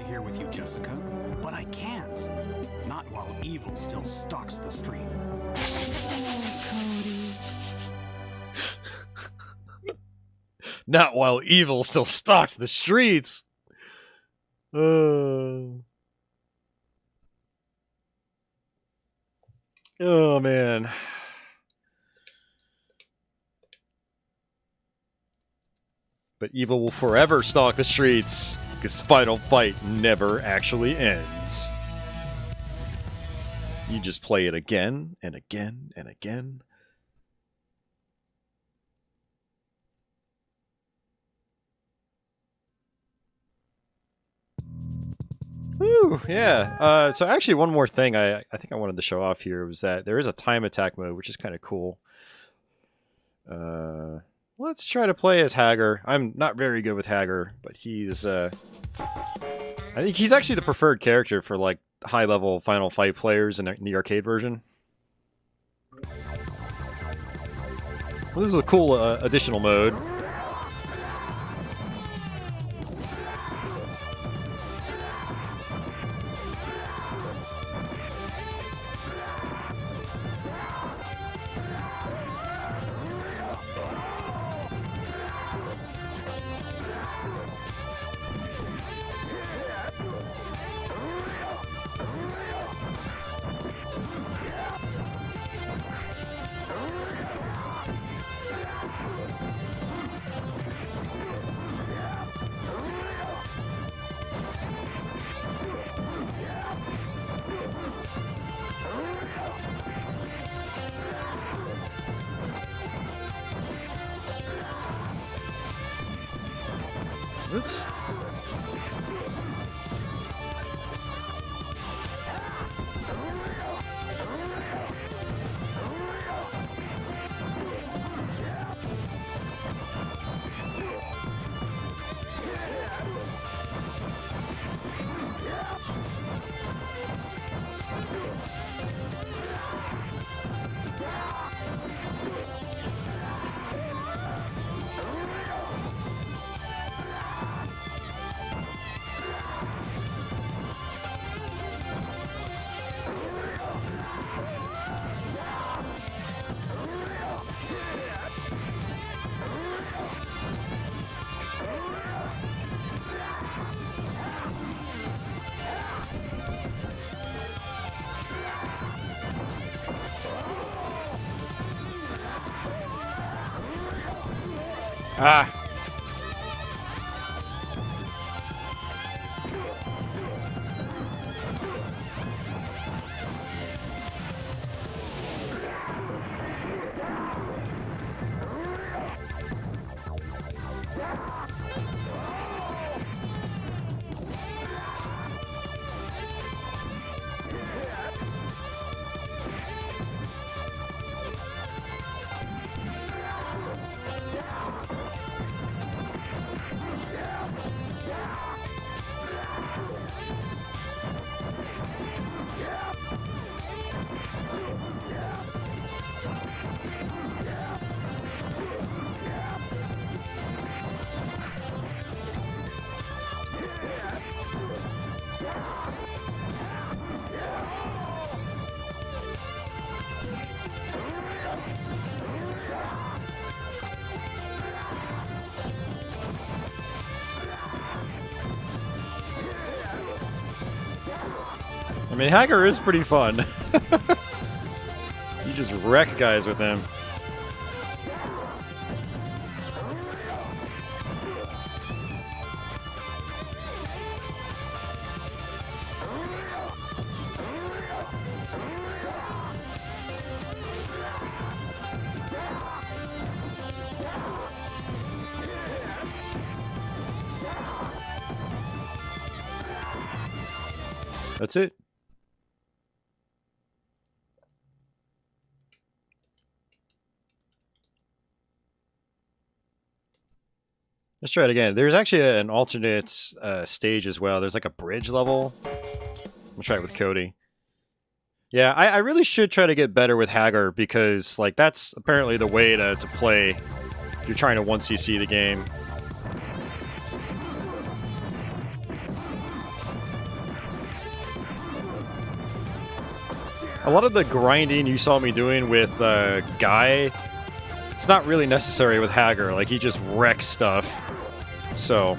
here with you, Jessica, but I can't. Not while evil still stalks the street. Not while evil still stalks the streets. Oh man. But evil will forever stalk the streets, because Final Fight never actually ends. You just play it again and again and again. Woo, yeah. So actually one more thing I think I wanted to show off here was that there is a time attack mode, which is kind of cool. Let's try to play as Hagar. I'm not very good with Hagar, but he's I think he's actually the preferred character for like high-level Final Fight players in the arcade version. Well, this is a cool additional mode. Oops. Ah. I mean, Hagar is pretty fun. You just wreck guys with him. That's it. Let's try it again. There's actually an alternate stage as well. There's like a bridge level. We'll try it with Cody. Yeah, I really should try to get better with Hagar because like that's apparently the way to play if you're trying to 1cc the game. A lot of the grinding you saw me doing with Guy, it's not really necessary with Hager. Like, he just wrecks stuff. So...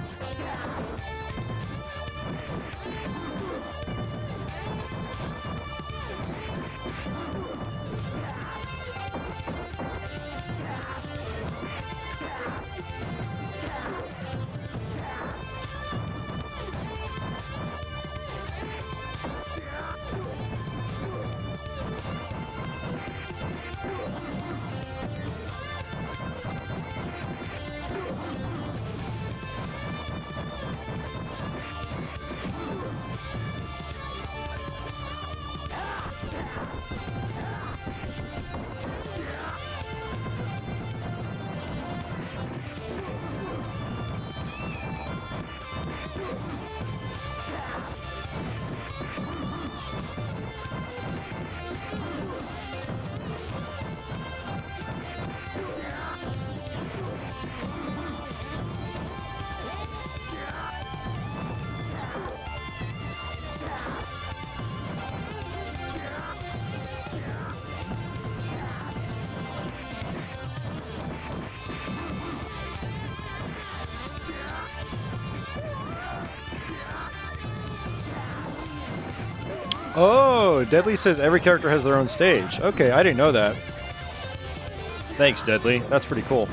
Oh, Deadly says every character has their own stage. Okay, I didn't know that. Thanks, Deadly. That's pretty cool.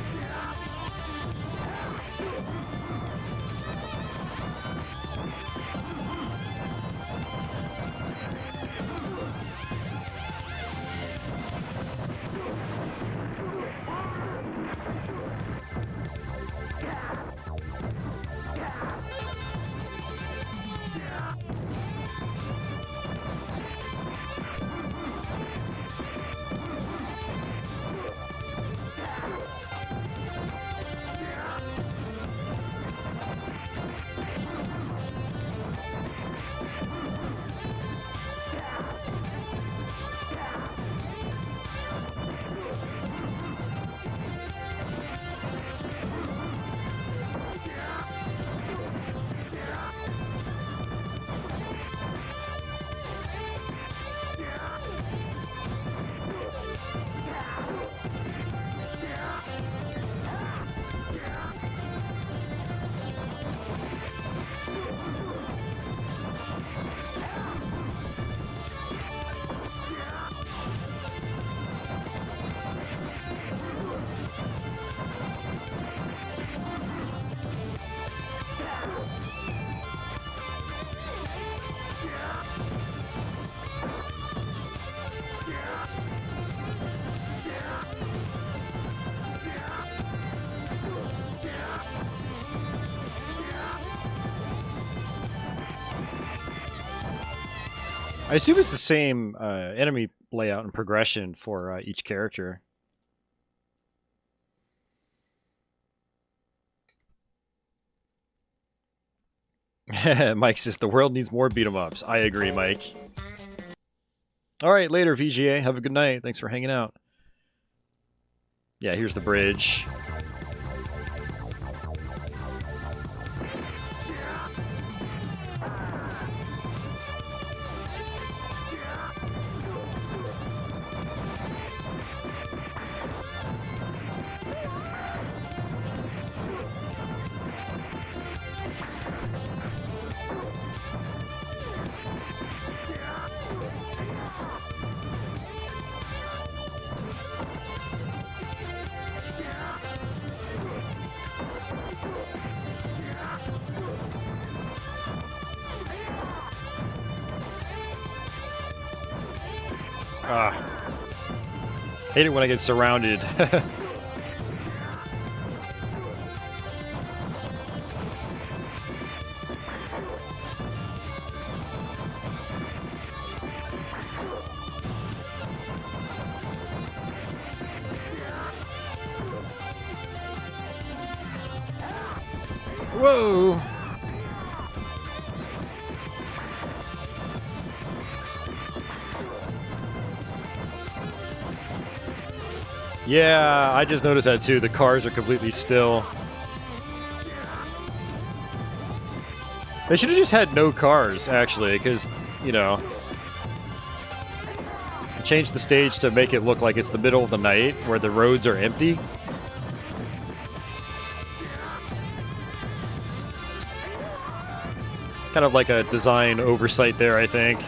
I assume it's the same enemy layout and progression for each character. Mike says the world needs more beat-em-ups. I agree, Mike. Alright, later, VGA. Have a good night. Thanks for hanging out. Yeah, here's the bridge. Hate it when I get surrounded. Whoa! Yeah, I just noticed that too. The cars are completely still. They should have just had no cars, actually, because, you know. changed the stage to make it look like it's the middle of the night, where the roads are empty. Kind of like a design oversight there, I think.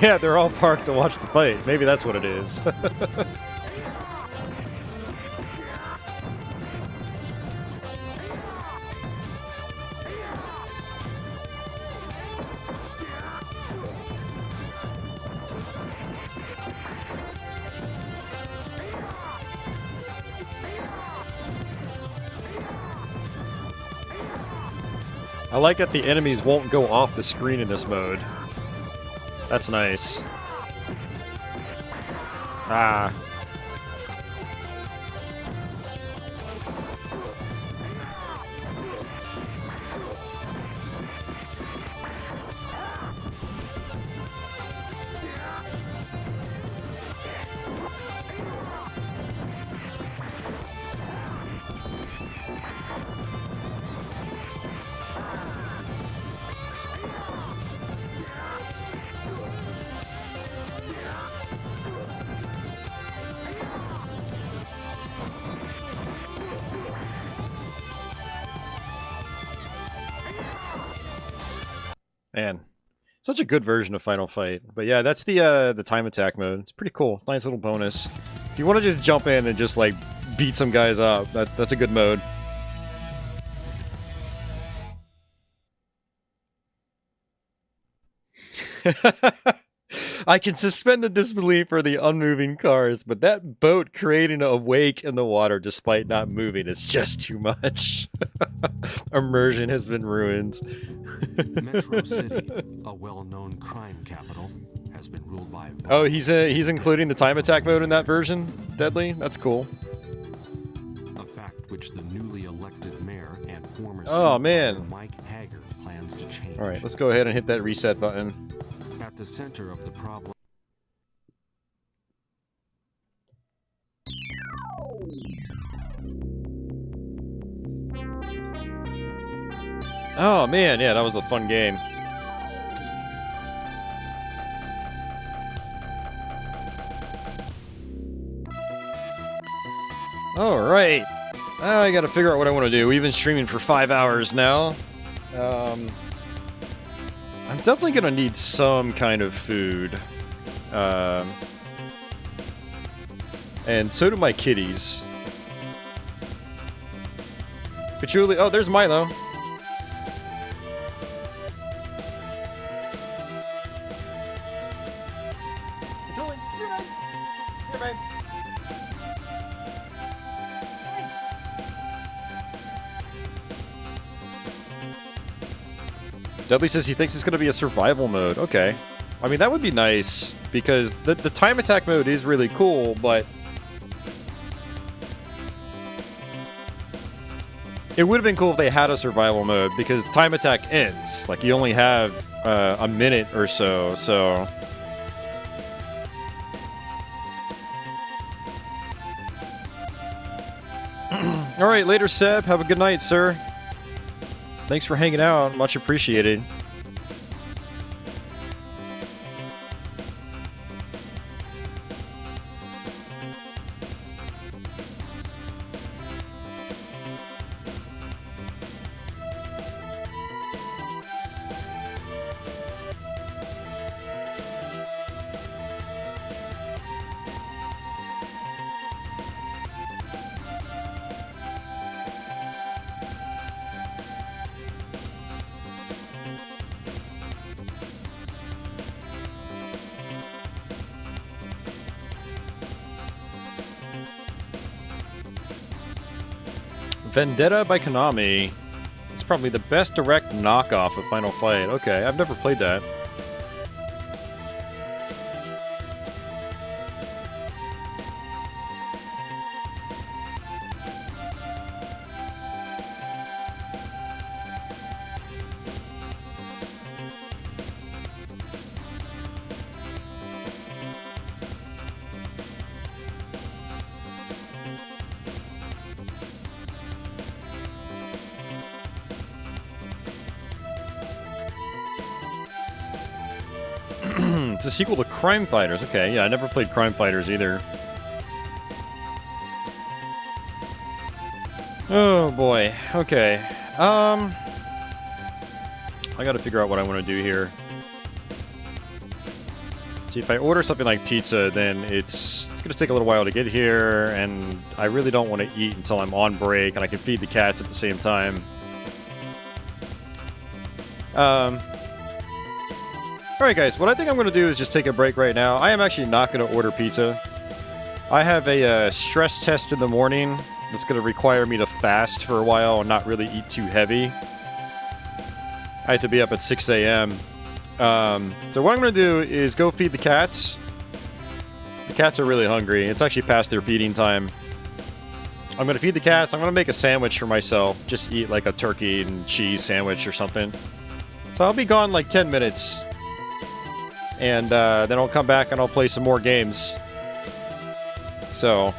Yeah, they're all parked to watch the fight. Maybe that's what it is. I like that the enemies won't go off the screen in this mode. That's nice. Ah. Man, such a good version of Final Fight. But yeah, that's the time attack mode. It's pretty cool. Nice little bonus. If you want to just jump in and just like beat some guys up, that's a good mode. I can suspend the disbelief for the unmoving cars, but that boat creating a wake in the water despite not moving is just too much. Immersion has been ruined. Metro City, a well-known crime capital, has been ruled by... Oh, he's including the time attack mode in that version? Deadly? That's cool. A fact which the newly elected mayor and former Mike Hager plans to change. Alright, let's go ahead and hit that reset button. At the center of the problem... Oh man, yeah, that was a fun game. Alright. Now I gotta figure out what I want to do. We've been streaming for 5 hours now. I'm definitely gonna need some kind of food. And so do my kitties. Patchouli. Oh, there's Milo. Dudley says he thinks it's going to be a survival mode. Okay. I mean, that would be nice, because the time attack mode is really cool, but... It would have been cool if they had a survival mode, because time attack ends. Like, you only have a minute or so, so... Alright, later, Seb. Have a good night, sir. Thanks for hanging out. Much appreciated. Vendetta by Konami. It's probably the best direct knockoff of Final Fight. Okay, I've never played that. It's a sequel to Crime Fighters. Okay, yeah, I never played Crime Fighters either. Oh boy. Okay. I gotta figure out what I want to do here. See, if I order something like pizza, then it's gonna take a little while to get here, and I really don't want to eat until I'm on break, and I can feed the cats at the same time. Alright guys, what I think I'm going to do is just take a break right now. I am actually not going to order pizza. I have a stress test in the morning that's going to require me to fast for a while and not really eat too heavy. I have to be up at 6 a.m. So what I'm going to do is go feed the cats. The cats are really hungry. It's actually past their feeding time. I'm going to feed the cats. I'm going to make a sandwich for myself. Just eat like a turkey and cheese sandwich or something. So I'll be gone like 10 minutes. And then I'll come back and I'll play some more games. So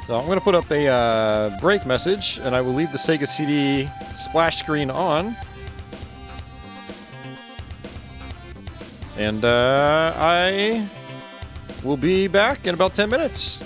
I'm going to put up a break message, and I will leave the Sega CD splash screen on. And I will be back in about 10 minutes.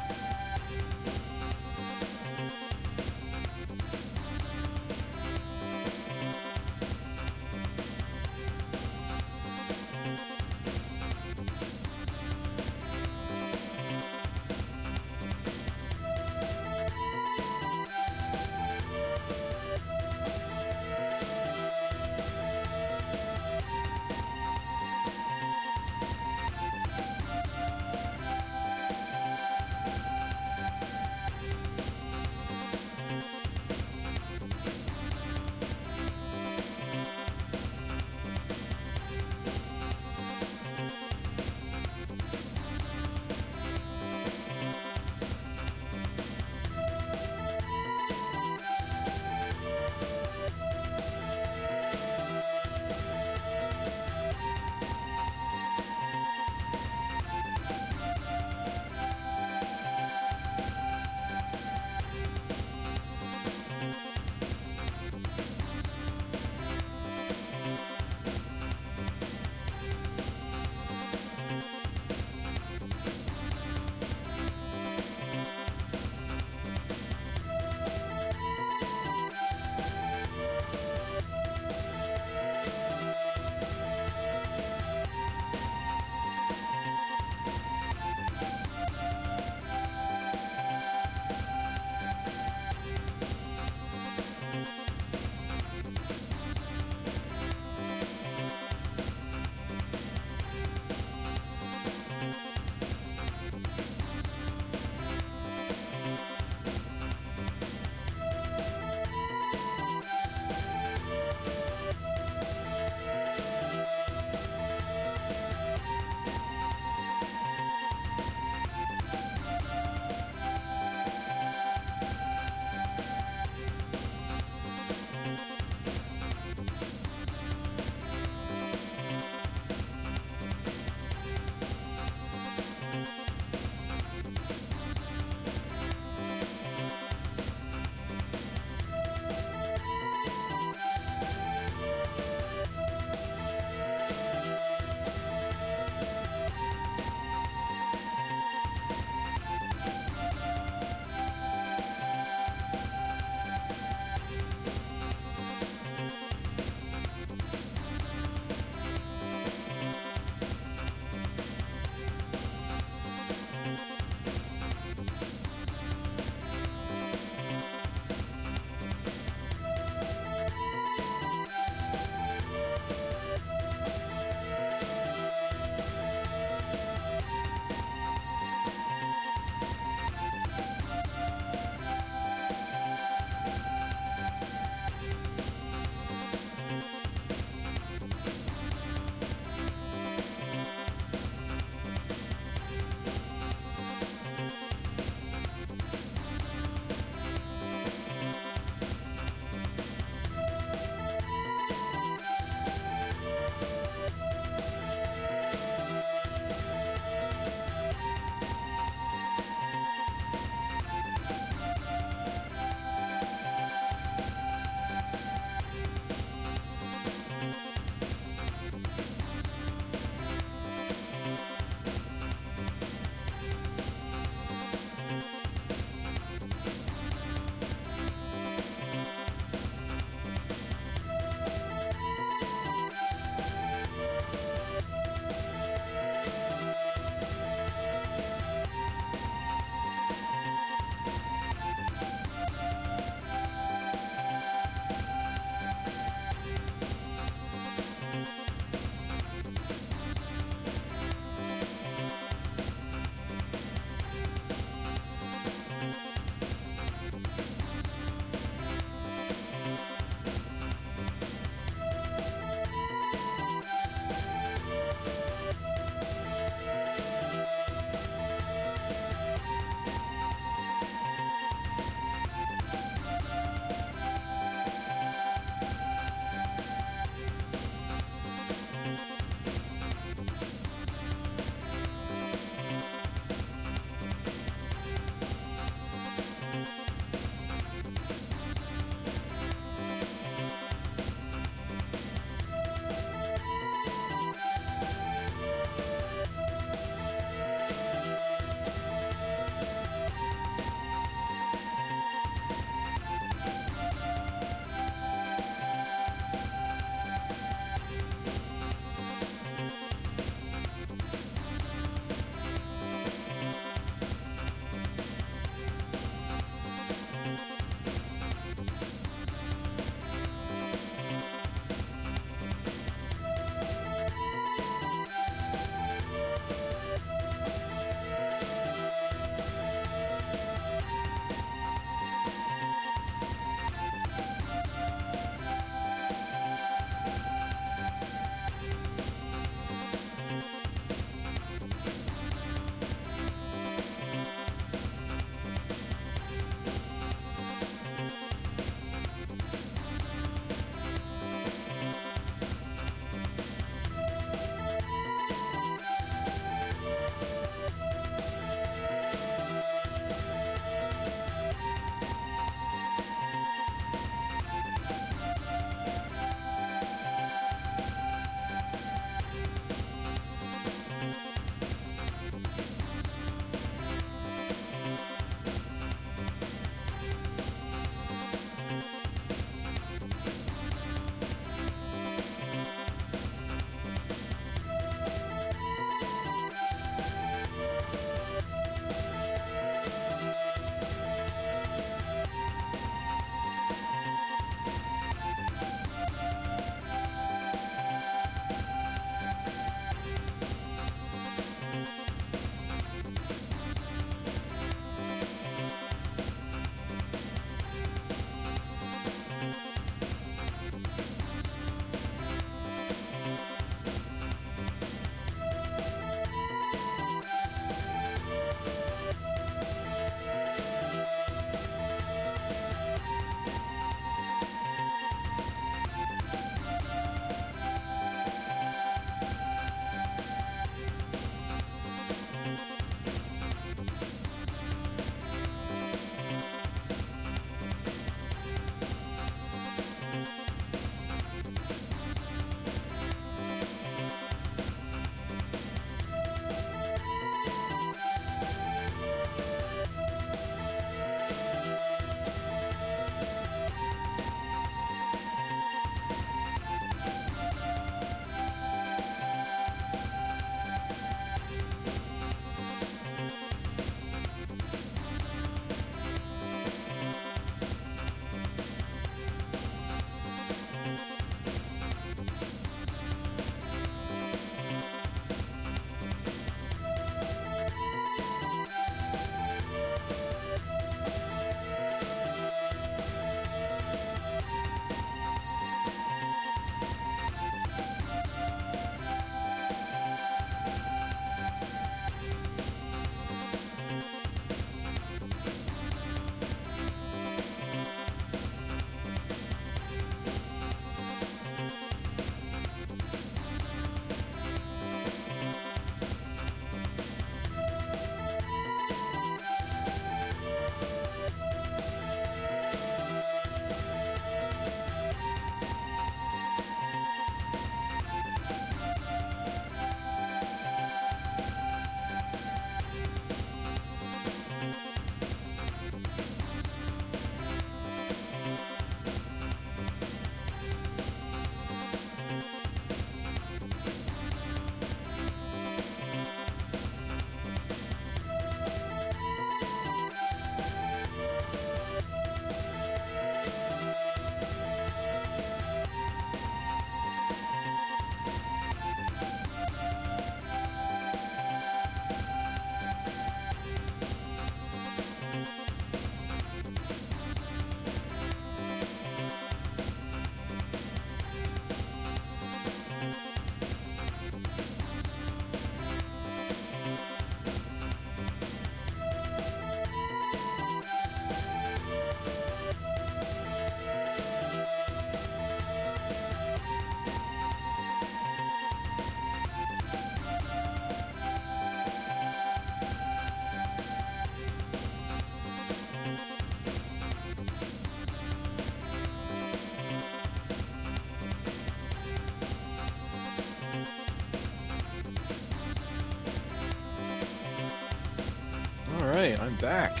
I'm back.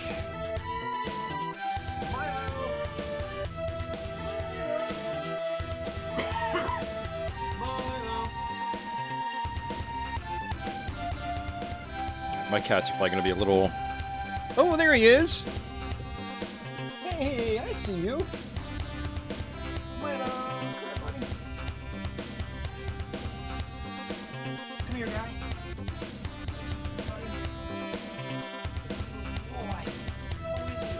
My cats are probably going to be a little... Oh, there he is! Hey, I see you! Come here, buddy. Come here, guy. Boy, how is you?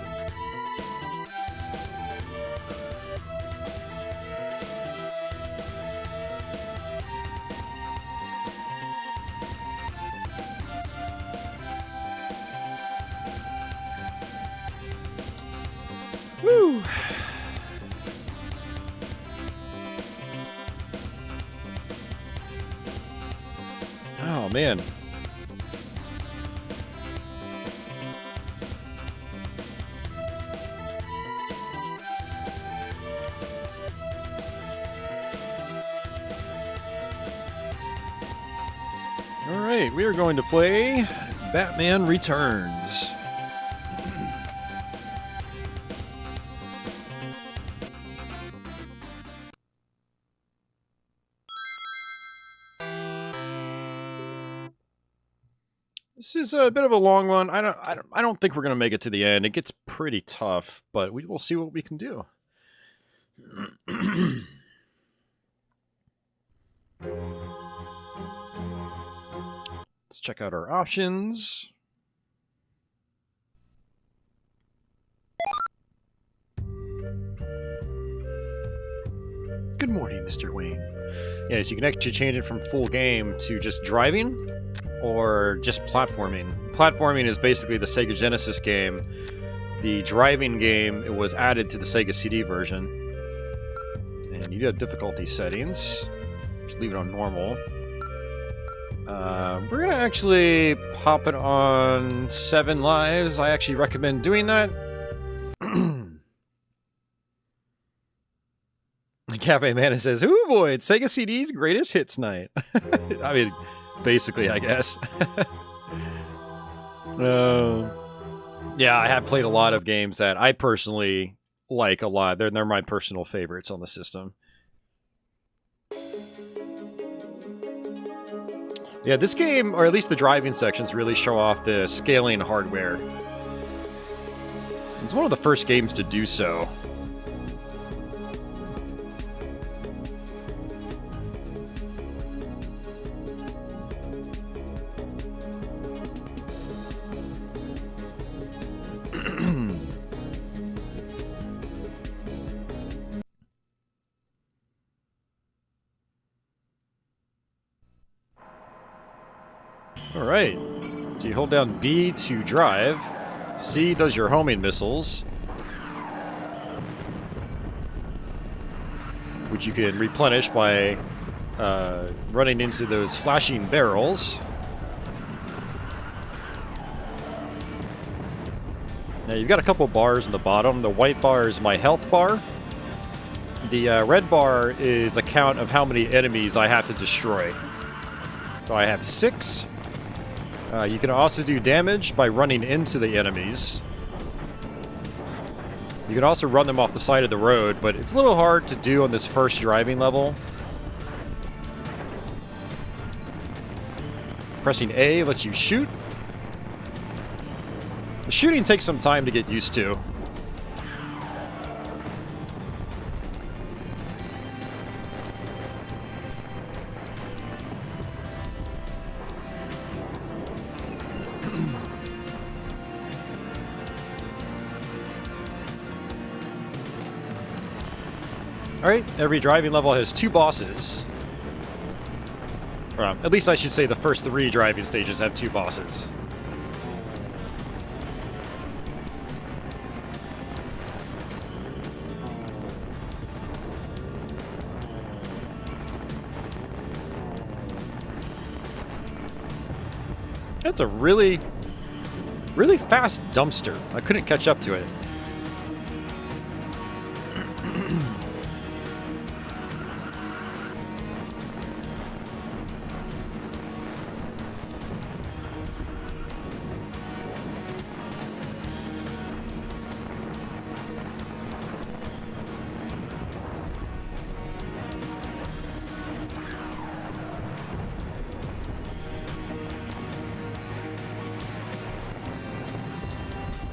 Woo! Oh, man. All right, we are going to play Batman Returns. This is a bit of a long one. I don't think we're gonna make it to the end. It gets pretty tough, but we will see what we can do. Let's check out our options. Good morning, Mr. Wayne. Yes, you can actually change it from full game to just driving or just platforming. Platforming is basically the Sega Genesis game. The driving game, it was added to the Sega CD version. And you do have difficulty settings. Just leave it on normal. We're gonna actually pop it on 7 lives. I actually recommend doing that. Cafe Man says, "Ooh boy, it's Sega CD's greatest hits night." I mean, basically, I guess. Yeah, I have played a lot of games that I personally like a lot. They're my personal favorites on the system. Yeah, this game, or at least the driving sections, really show off the scaling hardware. It's one of the first games to do so. Alright, so you hold down B to drive, C does your homing missiles, which you can replenish by running into those flashing barrels. Now you've got a couple bars in the bottom. The white bar is my health bar. The red bar is a count of how many enemies I have to destroy. So I have 6. You can also do damage by running into the enemies. You can also run them off the side of the road, but it's a little hard to do on this first driving level. Pressing A lets you shoot. The shooting takes some time to get used to. Alright, every driving level has 2 bosses. Or, at least I should say the first 3 driving stages have 2 bosses. That's a really fast dumpster. I couldn't catch up to it.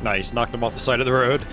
Nice, knocked him off the side of the road.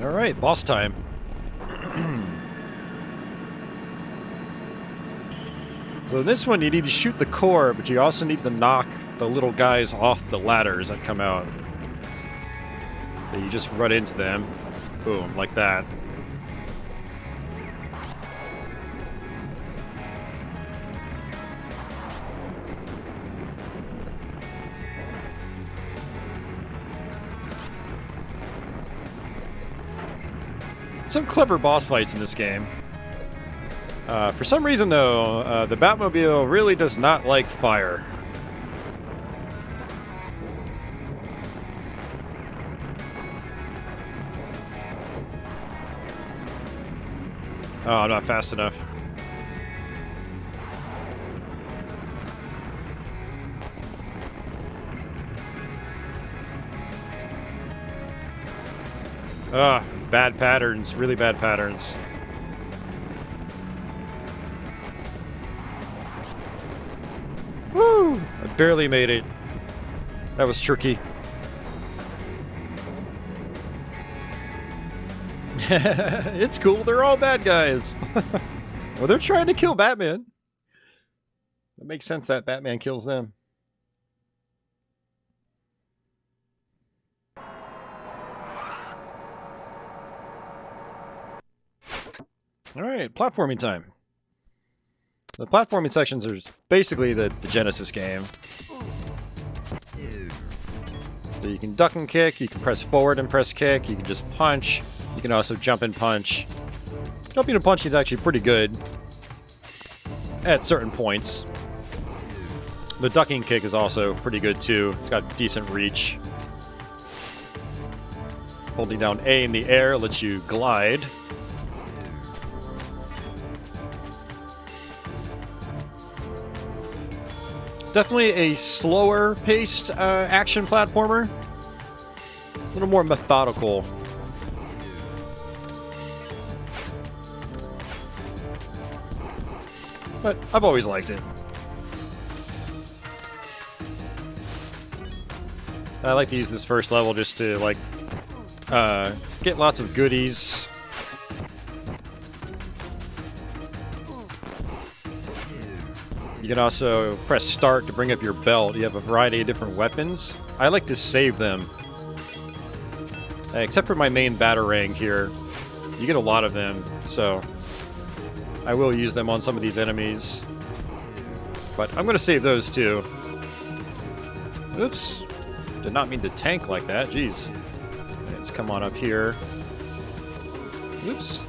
Alright, boss time. So in this one you need to shoot the core, but you also need to knock the little guys off the ladders that come out. So you just run into them. Boom, like that. Some clever boss fights in this game. For some reason, though, the Batmobile really does not like fire. Oh, I'm not fast enough. Ugh. Bad patterns, really bad patterns. Woo! I barely made it. That was tricky. It's cool, they're all bad guys. Well, they're trying to kill Batman. It makes sense that Batman kills them. Alright, platforming time. The platforming sections are basically the Genesis game. So you can duck and kick, you can press forward and press kick, you can just punch, you can also jump and punch. Jumping and punching is actually pretty good at certain points. The ducking kick is also pretty good too, it's got decent reach. Holding down A in the air lets you glide. Definitely a slower paced action platformer. A little more methodical. But I've always liked it. I like to use this first level just to, like, get lots of goodies. You can also press start to bring up your belt. You have a variety of different weapons. I like to save them. Except for my main batarang here. You get a lot of them, so I will use them on some of these enemies. But I'm going to save those too. Oops. Did not mean to tank like that, jeez. Let's come on up here. Oops.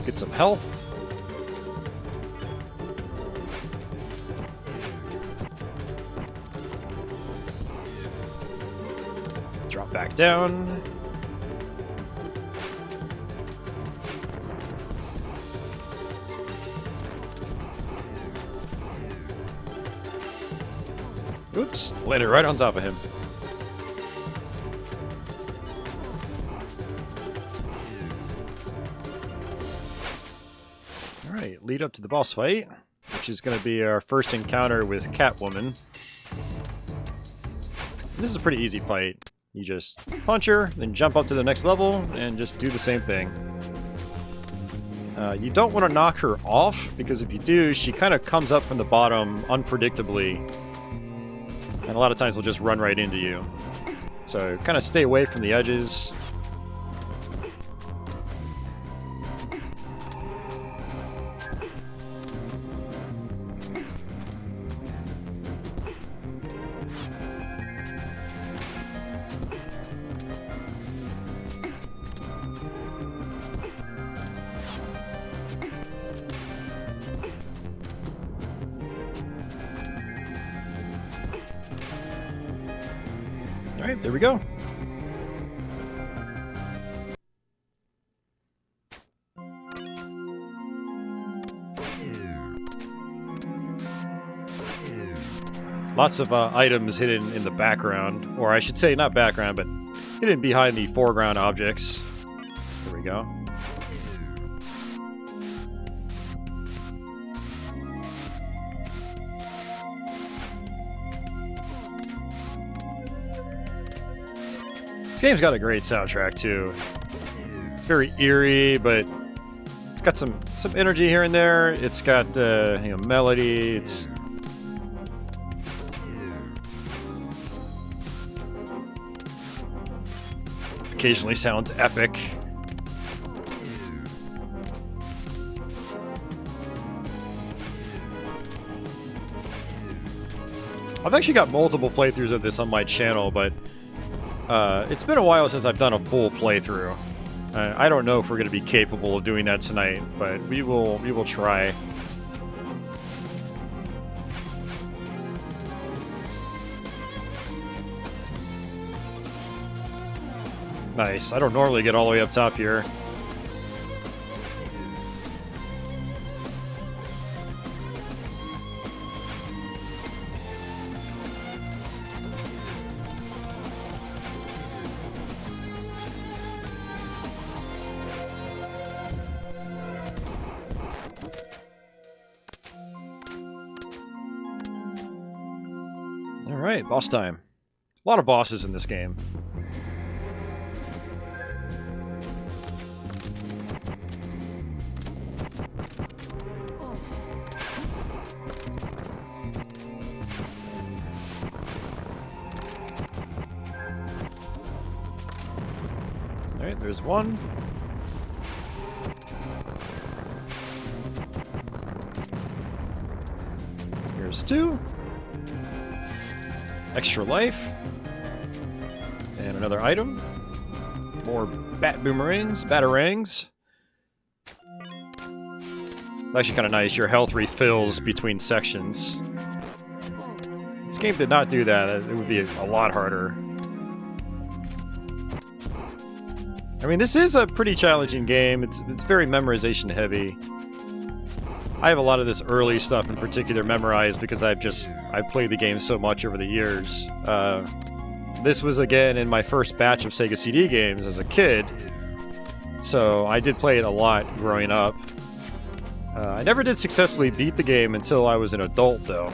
Get some health. Drop back down. Oops, landed right on top of him. Alright, lead up to the boss fight, which is going to be our first encounter with Catwoman. This is a pretty easy fight. You just punch her, then jump up to the next level, and just do the same thing. You don't want to knock her off, because if you do, she kind of comes up from the bottom unpredictably. And a lot of times will just run right into you. So kind of stay away from the edges. Alright, there we go. Lots of items hidden in the background, or I should say not background, but hidden behind the foreground objects. There we go. This game's got a great soundtrack too. It's very eerie, but it's got some energy here and there. It's got you know, melody. It's occasionally sounds epic. I've actually got multiple playthroughs of this on my channel, but it's been a while since I've done a full playthrough. I don't know if we're going to be capable of doing that tonight, but we will try. Nice. I don't normally get all the way up top here. Alright, boss time. A lot of bosses in this game. Alright, there's one. Here's two. Extra life. And another item. More batarangs. Actually kind of nice, your health refills between sections. This game did not do that, it would be a lot harder. I mean, this is a pretty challenging game, it's very memorization heavy. I have a lot of this early stuff in particular memorized because I've played the game so much over the years. This was again in my first batch of Sega CD games as a kid, so I did play it a lot growing up. I never did successfully beat the game until I was an adult, though.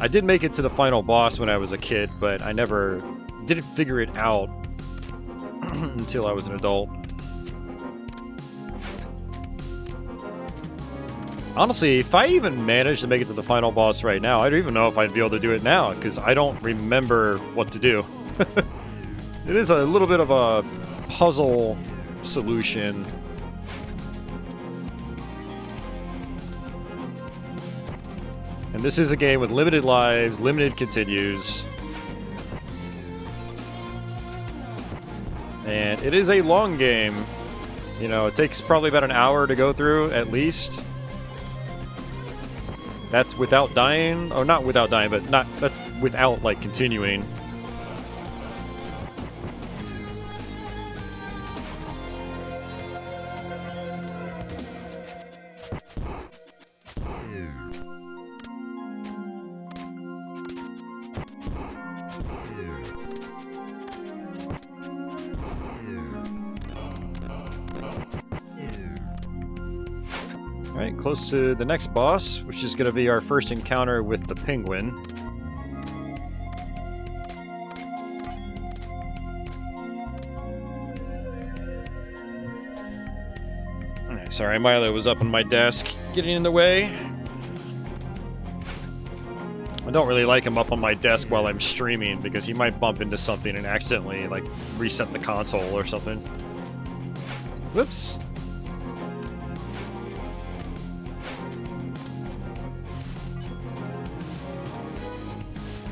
I did make it to the final boss when I was a kid, but I never didn't figure it out until I was an adult. Honestly, if I even managed to make it to the final boss right now, I don't even know if I'd be able to do it now, because I don't remember what to do. It is a little bit of a puzzle solution. And this is a game with limited lives, limited continues. And it is a long game. You know, it takes probably about an hour to go through, at least. That's without dying, or not without dying, but that's without, like, continuing. Alright, close to the next boss, which is going to be our first encounter with the penguin. Alright, sorry, Milo was up on my desk, getting in the way. I don't really like him up on my desk while I'm streaming because he might bump into something and accidentally, like, reset the console or something. Whoops.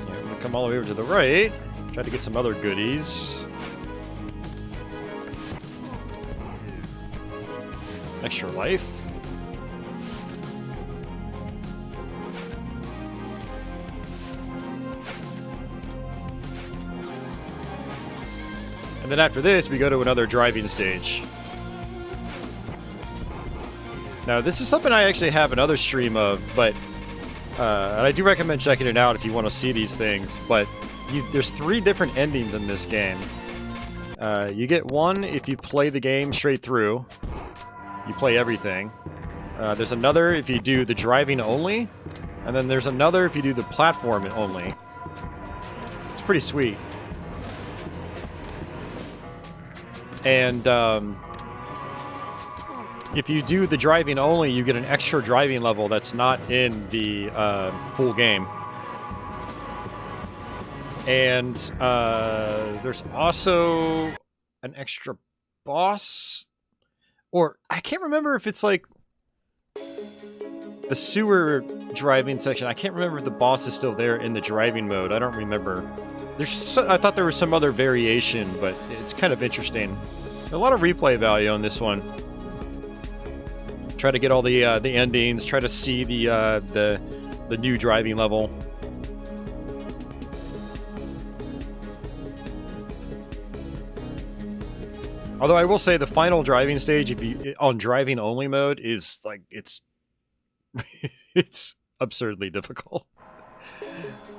Yeah, I'm gonna come all the way over to the right. Try to get some other goodies. Extra life. And then after this, we go to another driving stage. Now, this is something I actually have another stream of, but and I do recommend checking it out if you want to see these things. But there's 3 different endings in this game. You get one if you play the game straight through. You play everything. There's another if you do the driving only, and then there's another if you do the platform only. It's pretty sweet. And if you do the driving only, you get an extra driving level that's not in the full game. And there's also an extra boss, or I can't remember if it's like the sewer driving section. I can't remember if the boss is still there in the driving mode. I don't remember. I thought there was some other variation, but it's kind of interesting. A lot of replay value on this one. Try to get all the endings. Try to see the new driving level. Although I will say the final driving stage, if you on driving only mode, is like it's it's absurdly difficult.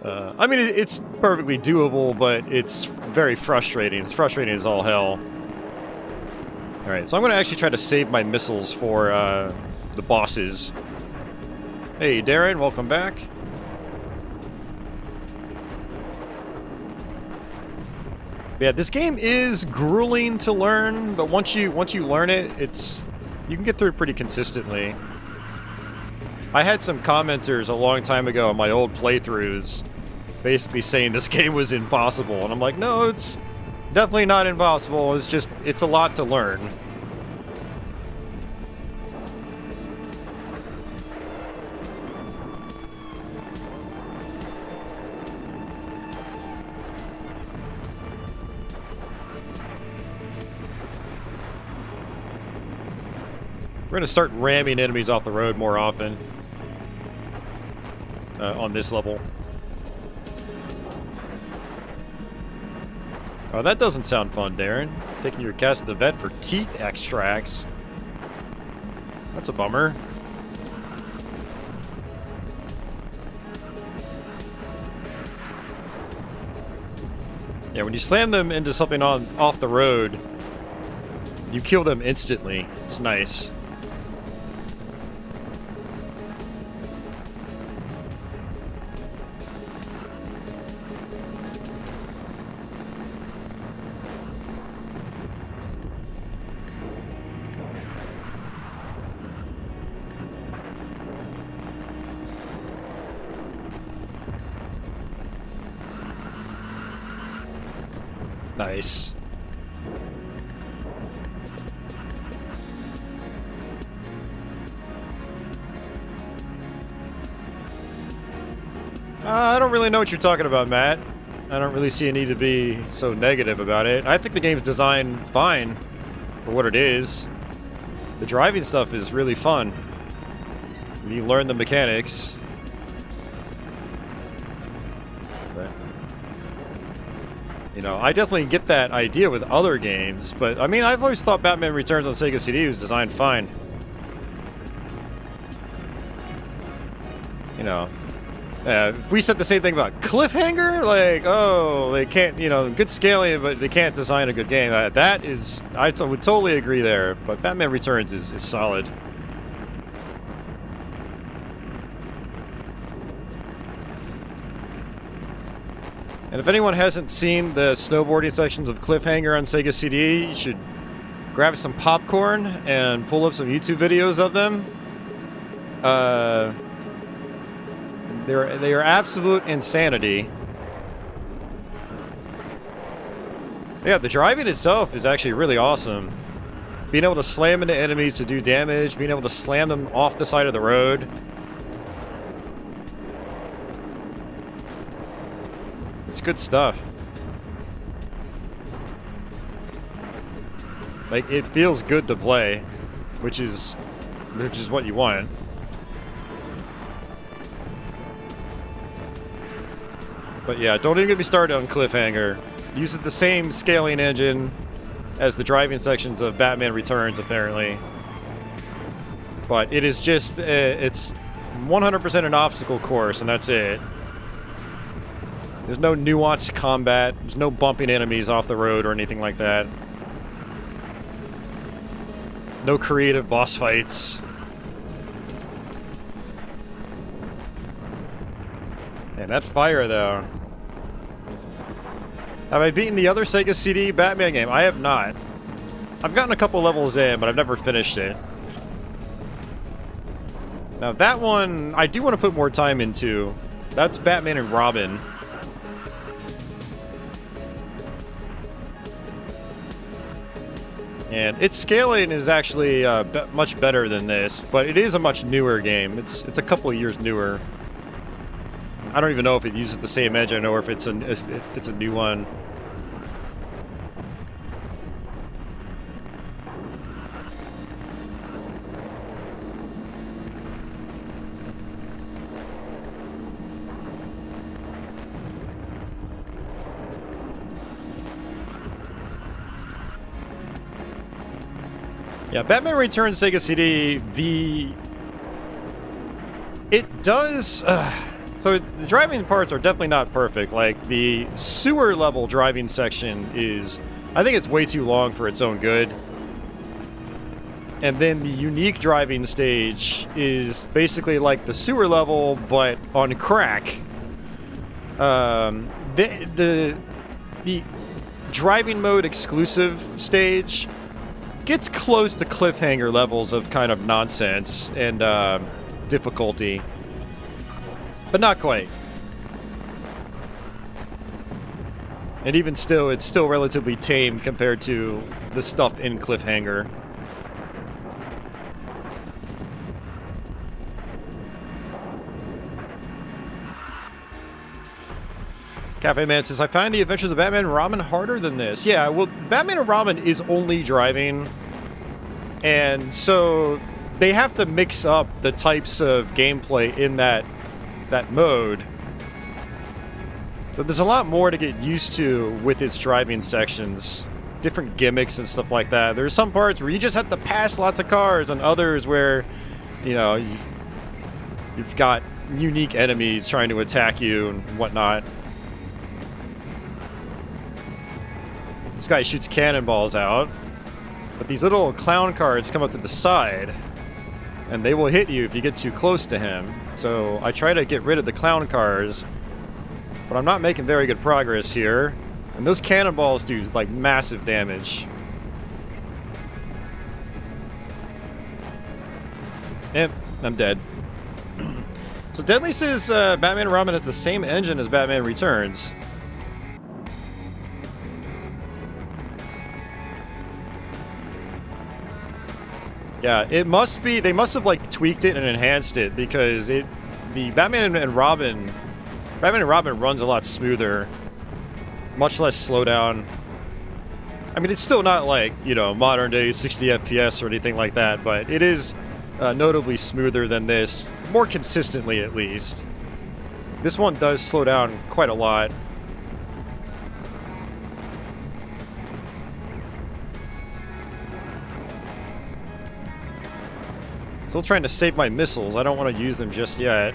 I mean, it's perfectly doable, but it's very frustrating. It's frustrating as all hell. Alright, so I'm going to actually try to save my missiles for the bosses. Hey, Darren, welcome back. Yeah, this game is grueling to learn, but once you learn it, you can get through it pretty consistently. I had some commenters a long time ago on my old playthroughs basically saying this game was impossible, and I'm like, no, it's definitely not impossible. It's a lot to learn. We're going to start ramming enemies off the road more often on this level. Oh, that doesn't sound fun, Darren. Taking your cats to the vet for teeth extracts. That's a bummer. Yeah, when you slam them into something off the road, you kill them instantly. It's nice. Nice. I don't really know what you're talking about, Matt. I don't really see a need to be so negative about it. I think the game's designed fine for what it is. The driving stuff is really fun. You learn the mechanics. But, you know, I definitely get that idea with other games, but I mean, I've always thought Batman Returns on Sega CD was designed fine. You know, if we said the same thing about Cliffhanger, like, oh, they can't, you know, good scaling, but they can't design a good game. That is, I would totally agree there, but Batman Returns is solid. And if anyone hasn't seen the snowboarding sections of Cliffhanger on Sega CD, you should grab some popcorn and pull up some YouTube videos of them. They are absolute insanity. Yeah, the driving itself is actually really awesome. Being able to slam into enemies to do damage, being able to slam them off the side of the road. It's good stuff. Like, it feels good to play, which is what you want. But yeah, don't even get me started on Cliffhanger. Uses the same scaling engine as the driving sections of Batman Returns, apparently. But it is just, it's 100% an obstacle course, and that's it. There's no nuanced combat. There's no bumping enemies off the road or anything like that. No creative boss fights. And that fire, though. Have I beaten the other Sega CD Batman game? I have not. I've gotten a couple levels in, but I've never finished it. Now that one, I do want to put more time into. That's Batman and Robin. And its scaling is actually much better than this, but it is a much newer game. It's a couple of years newer. I don't even know if it uses the same engine or if it's a new one. Yeah, Batman Returns Sega CD, it does... So the driving parts are definitely not perfect. Like, the sewer level driving section is... I think it's way too long for its own good. And then the unique driving stage is basically like the sewer level, but on crack. The driving mode exclusive stage gets close to Cliffhanger levels of kind of nonsense and difficulty. But not quite. And even still, it's still relatively tame compared to the stuff in Cliffhanger. Cafe Man says, I find the Adventures of Batman and Robin harder than this. Yeah, well, Batman and Robin is only driving. And so they have to mix up the types of gameplay in that mode. But there's a lot more to get used to with its driving sections. Different gimmicks and stuff like that. There's some parts where you just have to pass lots of cars, and others where, you know, you've got unique enemies trying to attack you and whatnot. This guy shoots cannonballs out, but these little clown cards come up to the side, and they will hit you if you get too close to him. So I try to get rid of the clown cars, but I'm not making very good progress here. And those cannonballs do, like, massive damage. And I'm dead. So Deadly says Batman and Robin has the same engine as Batman Returns. Yeah, it must be, they must have, like, tweaked it and enhanced it, because the Batman and Robin runs a lot smoother, much less slowdown. I mean, it's still not like, you know, modern day 60 FPS or anything like that, but it is notably smoother than this, more consistently at least. This one does slow down quite a lot. Still trying to save my missiles. I don't want to use them just yet.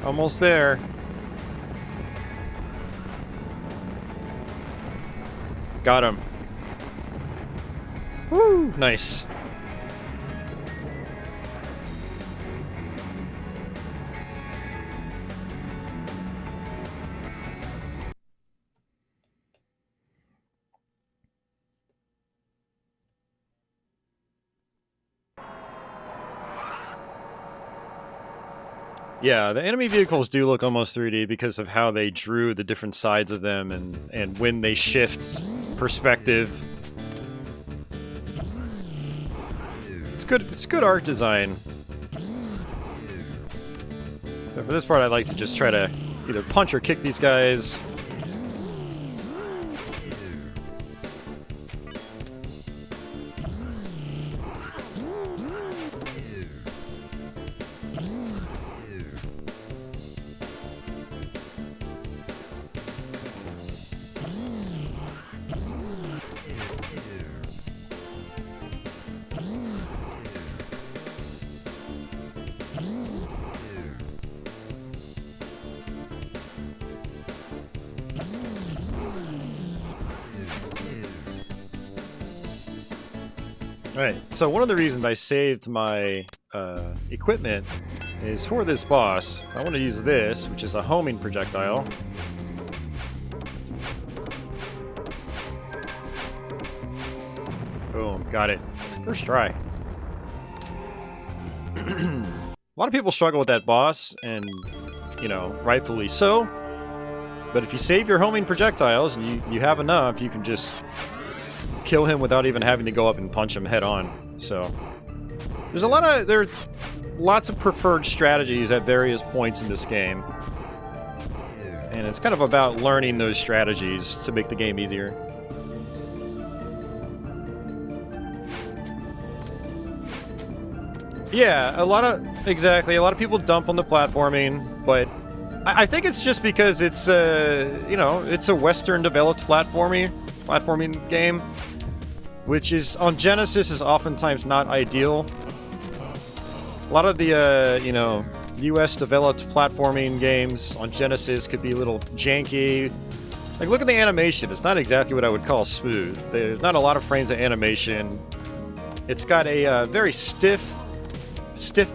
Almost there. Got him. Woo! Nice. Yeah, the enemy vehicles do look almost 3D because of how they drew the different sides of them and when they shift perspective. It's good art design. So for this part, I'd like to just try to either punch or kick these guys. Alright, so one of the reasons I saved my equipment is for this boss. I want to use this, which is a homing projectile. Boom, got it. First try. A lot of people struggle with that boss, and, you know, rightfully so. But if you save your homing projectiles, and you have enough, you can just kill him without even having to go up and punch him head on. So there's lots of preferred strategies at various points in this game, and it's kind of about learning those strategies to make the game easier. Yeah, a lot of people dump on the platforming, but I think it's just because it's you know, it's a Western developed platforming game, which is on Genesis is oftentimes not ideal. A lot of the you know, US developed platforming games on Genesis could be a little janky. Like, look at the animation. It's not exactly what I would call smooth. There's not a lot of frames of animation. It's got a very stiff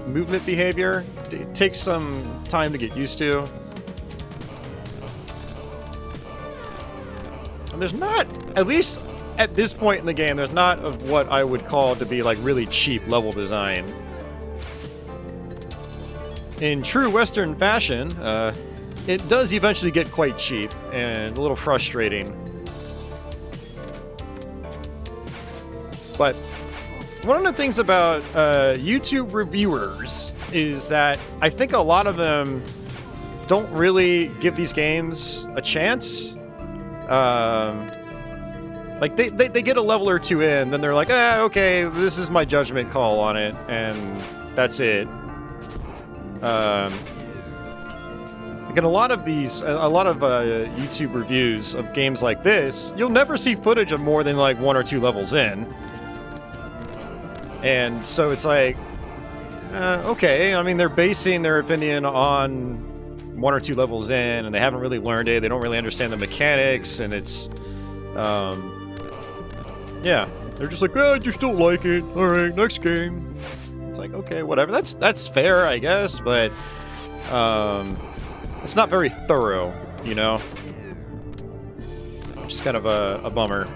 movement behavior. It takes some time to get used to. And there's not, at least at this point in the game, there's not of what I would call to be like really cheap level design. In true Western fashion, it does eventually get quite cheap and a little frustrating. But one of the things about YouTube reviewers is that I think a lot of them don't really give these games a chance. Like, they get a level or two in, then they're like, okay, this is my judgment call on it, and that's it. Like in a lot of YouTube reviews of games like this, you'll never see footage of more than like 1 or 2 levels in. And so it's like, okay, I mean, they're basing their opinion on 1 or 2 levels in, and they haven't really learned it, they don't really understand the mechanics, and it's, yeah, they're just like, I just don't like it, alright, next game. It's like, okay, whatever, that's fair, I guess, but, it's not very thorough, you know? Which is kind of a bummer.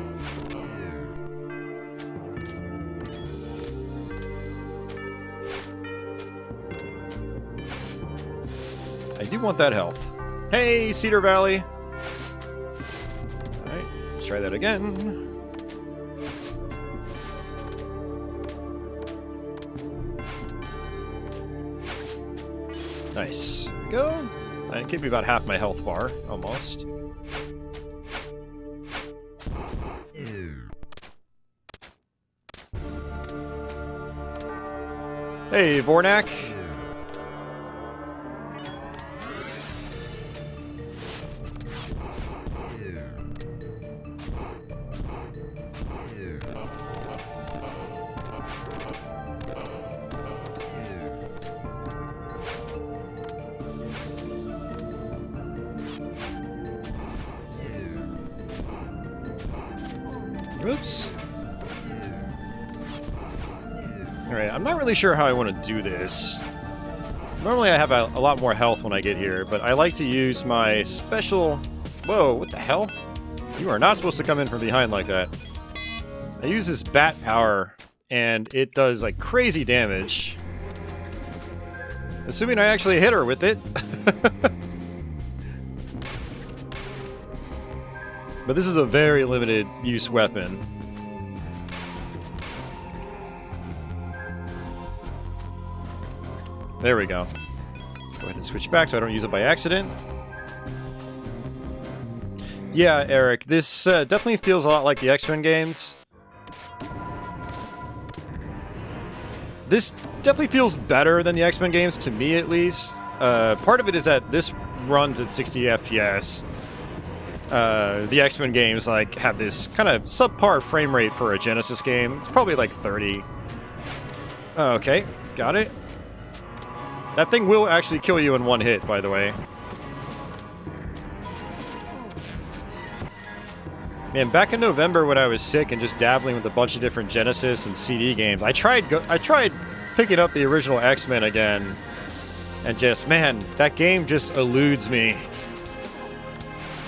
I do want that health. Hey, Cedar Valley! Alright, let's try that again. Nice. There we go. It gave me about half my health bar, almost. Hey, Vornak. Oops. Alright, I'm not really sure how I want to do this. Normally I have a lot more health when I get here, but I like to use my special... Whoa, what the hell? You are not supposed to come in from behind like that. I use this bat power, and it does like crazy damage. Assuming I actually hit her with it. But this is a very limited use weapon. There we go. Go ahead and switch back so I don't use it by accident. Yeah, Eric, this definitely feels a lot like the X-Men games. This definitely feels better than the X-Men games, to me at least. Part of it is that this runs at 60 FPS. The X-Men games like have this kind of subpar frame rate for a Genesis game. It's probably like 30. Okay, got it. That thing will actually kill you in one hit, by the way. Man, back in November when I was sick and just dabbling with a bunch of different Genesis and CD games, I tried picking up the original X-Men again, and just, man, that game just eludes me.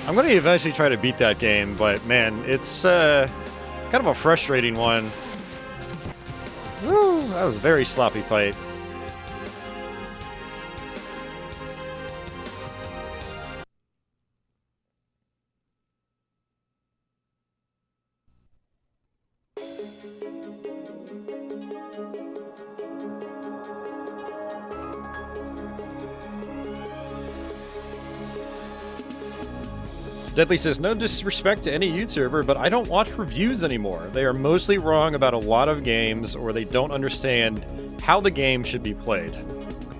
I'm gonna eventually try to beat that game, but man, it's kind of a frustrating one. Woo, that was a very sloppy fight. Deadly says, no disrespect to any YouTuber, but I don't watch reviews anymore. They are mostly wrong about a lot of games, or they don't understand how the game should be played.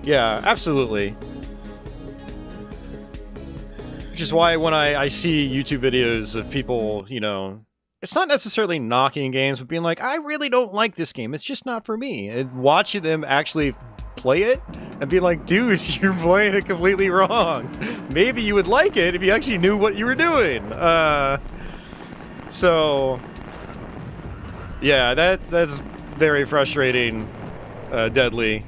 Yeah, absolutely. Which is why when I see YouTube videos of people, you know, it's not necessarily knocking games, but being like, I really don't like this game, it's just not for me. And watching them actually play it and be like, dude, you're playing it completely wrong. Maybe you would like it if you actually knew what you were doing. So yeah, that's very frustrating, Deadly.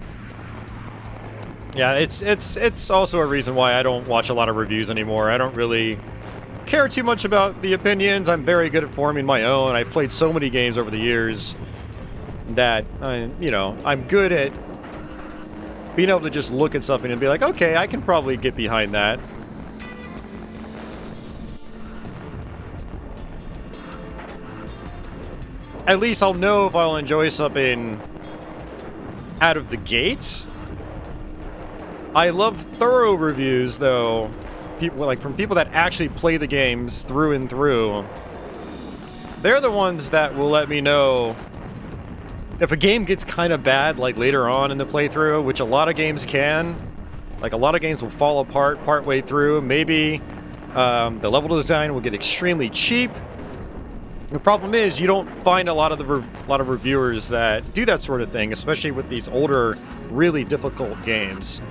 Yeah, it's also a reason why I don't watch a lot of reviews anymore. I don't really care too much about the opinions. I'm very good at forming my own. I've played so many games over the years that you know, I'm good at being able to just look at something and be like, okay, I can probably get behind that. At least I'll know if I'll enjoy something out of the gate. I love thorough reviews, though. People like from people that actually play the games through and through. They're the ones that will let me know if a game gets kind of bad, like later on in the playthrough, which a lot of games can. Like a lot of games will fall apart partway through. Maybe the level design will get extremely cheap. The problem is you don't find a lot of reviewers that do that sort of thing, especially with these older, really difficult games.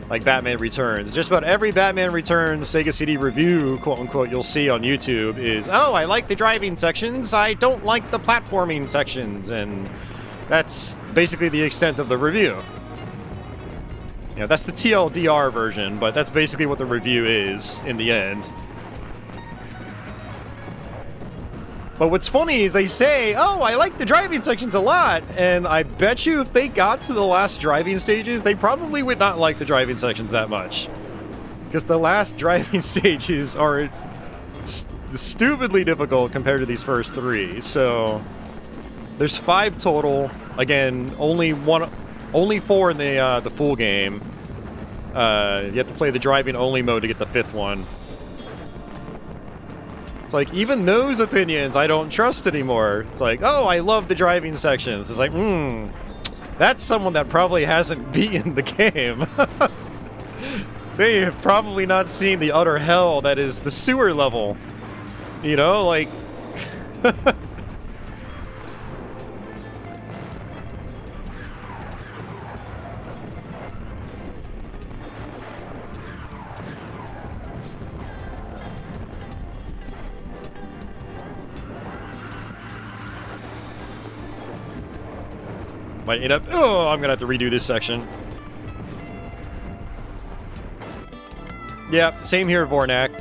Like Batman Returns. Just about every Batman Returns Sega CD review, quote-unquote, you'll see on YouTube is, oh, I like the driving sections, I don't like the platforming sections, and that's basically the extent of the review. You know, that's the TLDR version, but that's basically what the review is in the end. But what's funny is they say, oh, I like the driving sections a lot, and I bet you if they got to the last driving stages, they probably would not like the driving sections that much. Because the last driving stages are stupidly difficult compared to these first three, so there's 5 total. Again, only 4 in the full game. You have to play the driving only mode to get the 5th one. It's like, even those opinions I don't trust anymore. It's like, oh, I love the driving sections. It's like, that's someone that probably hasn't beaten the game. They have probably not seen the utter hell that is the sewer level. You know, like... Might end up... Oh, I'm gonna have to redo this section. Yeah, same here, Vornak.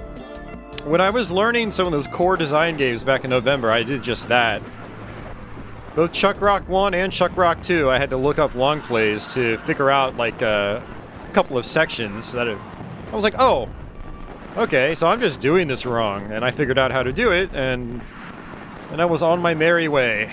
When I was learning some of those core design games back in November, I did just that. Both Chuck Rock 1 and Chuck Rock 2, I had to look up long plays to figure out, like, a couple of sections that I was like, oh, okay, so I'm just doing this wrong. And I figured out how to do it, and I was on my merry way.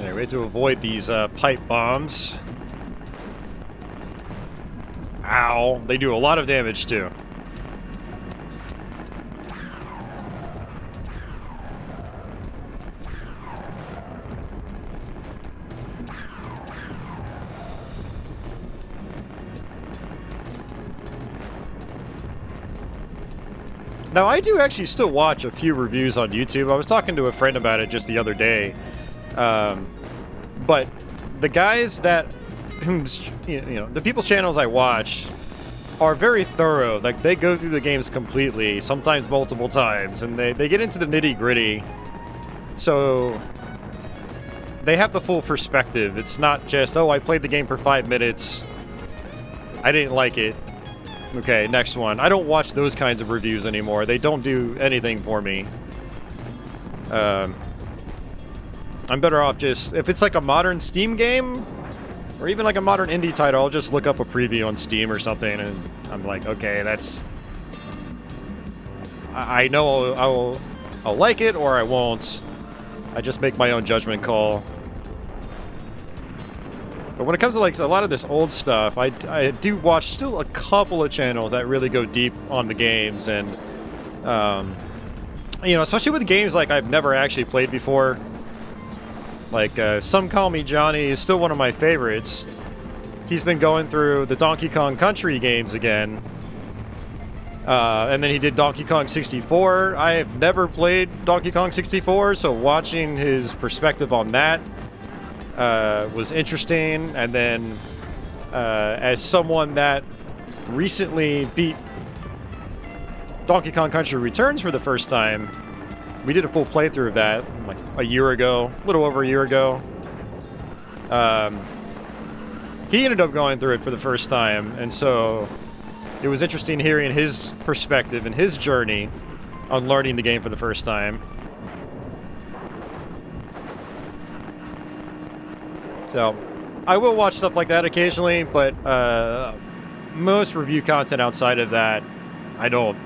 Anyway, to avoid these pipe bombs. Ow, they do a lot of damage too. Now, I do actually still watch a few reviews on YouTube. I was talking to a friend about it just the other day. But the guys that, the people's channels I watch are very thorough. Like, they go through the games completely, sometimes multiple times, and they get into the nitty-gritty. So they have the full perspective. It's not just, oh, I played the game for 5 minutes, I didn't like it. Okay, next one. I don't watch those kinds of reviews anymore. They don't do anything for me. I'm better off just, if it's like a modern Steam game, or even like a modern indie title, I'll just look up a preview on Steam or something, and I'm like, okay, that's... I know I'll like it, or I won't. I just make my own judgment call. But when it comes to like a lot of this old stuff, I do watch still a couple of channels that really go deep on the games, and especially with games like I've never actually played before. Like Some Call Me Johnny is still one of my favorites. He's been going through the Donkey Kong Country games again, and then he did Donkey Kong 64. I have never played Donkey Kong 64, so watching his perspective on that was interesting. And then as someone that recently beat Donkey Kong Country Returns for the first time, we did a full playthrough of that like a year ago, a little over a year ago. He ended up going through it for the first time, and so it was interesting hearing his perspective and his journey on learning the game for the first time. So, I will watch stuff like that occasionally, but most review content outside of that, I don't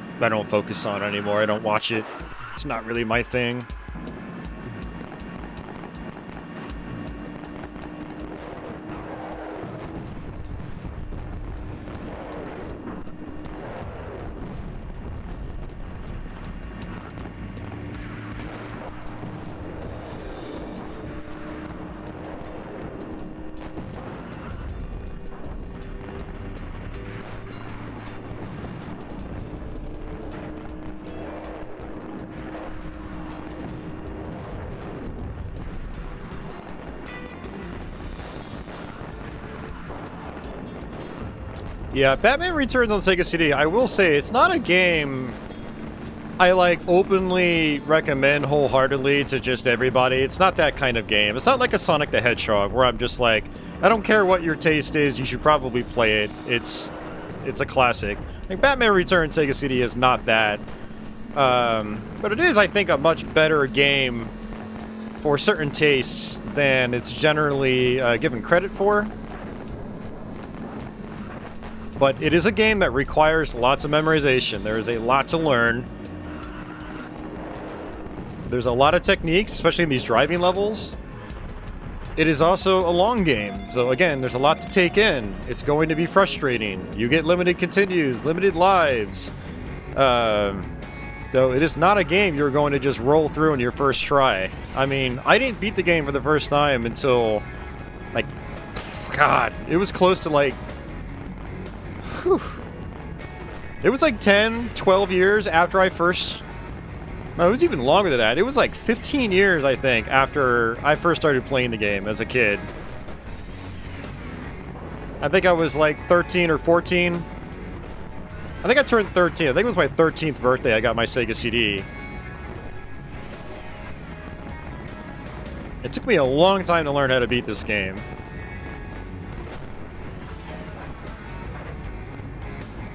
focus on anymore. I don't watch it. It's not really my thing. Yeah, Batman Returns on Sega CD, I will say, it's not a game I, like, openly recommend wholeheartedly to just everybody. It's not that kind of game. It's not like a Sonic the Hedgehog, where I'm just like, I don't care what your taste is, you should probably play it. It's a classic. Like, Batman Returns Sega CD is not that. But it is, I think, a much better game for certain tastes than it's generally given credit for. But it is a game that requires lots of memorization. There is a lot to learn. There's a lot of techniques, especially in these driving levels. It is also a long game, so again, there's a lot to take in. It's going to be frustrating. You get limited continues, limited lives. Though it is not a game you're going to just roll through in your first try. I mean, I didn't beat the game for the first time until, like, God, it was close to like, whew. It was like 10, 12 years after I first... No, it was even longer than that. It was like 15 years, I think, after I first started playing the game as a kid. I think I was like 13 or 14. I think I turned 13. I think it was my 13th birthday I got my Sega CD. It took me a long time to learn how to beat this game.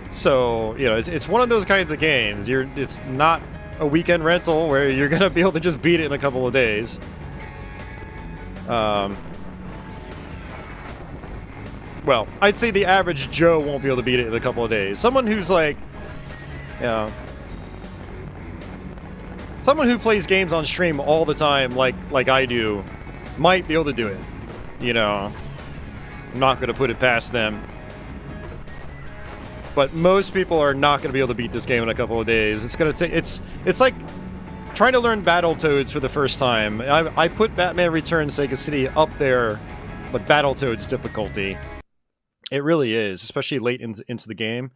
So, you know, it's one of those kinds of games. It's not a weekend rental where you're gonna be able to just beat it in a couple of days. Well, I'd say the average Joe won't be able to beat it in a couple of days. Someone who's like, you know, someone who plays games on stream all the time, like I do, might be able to do it. You know, I'm not gonna put it past them. But most people are not going to be able to beat this game in a couple of days. It's going to take... It's like trying to learn Battletoads for the first time. I put Batman Returns Sega CD up there with Battletoads difficulty. It really is, especially late into the game.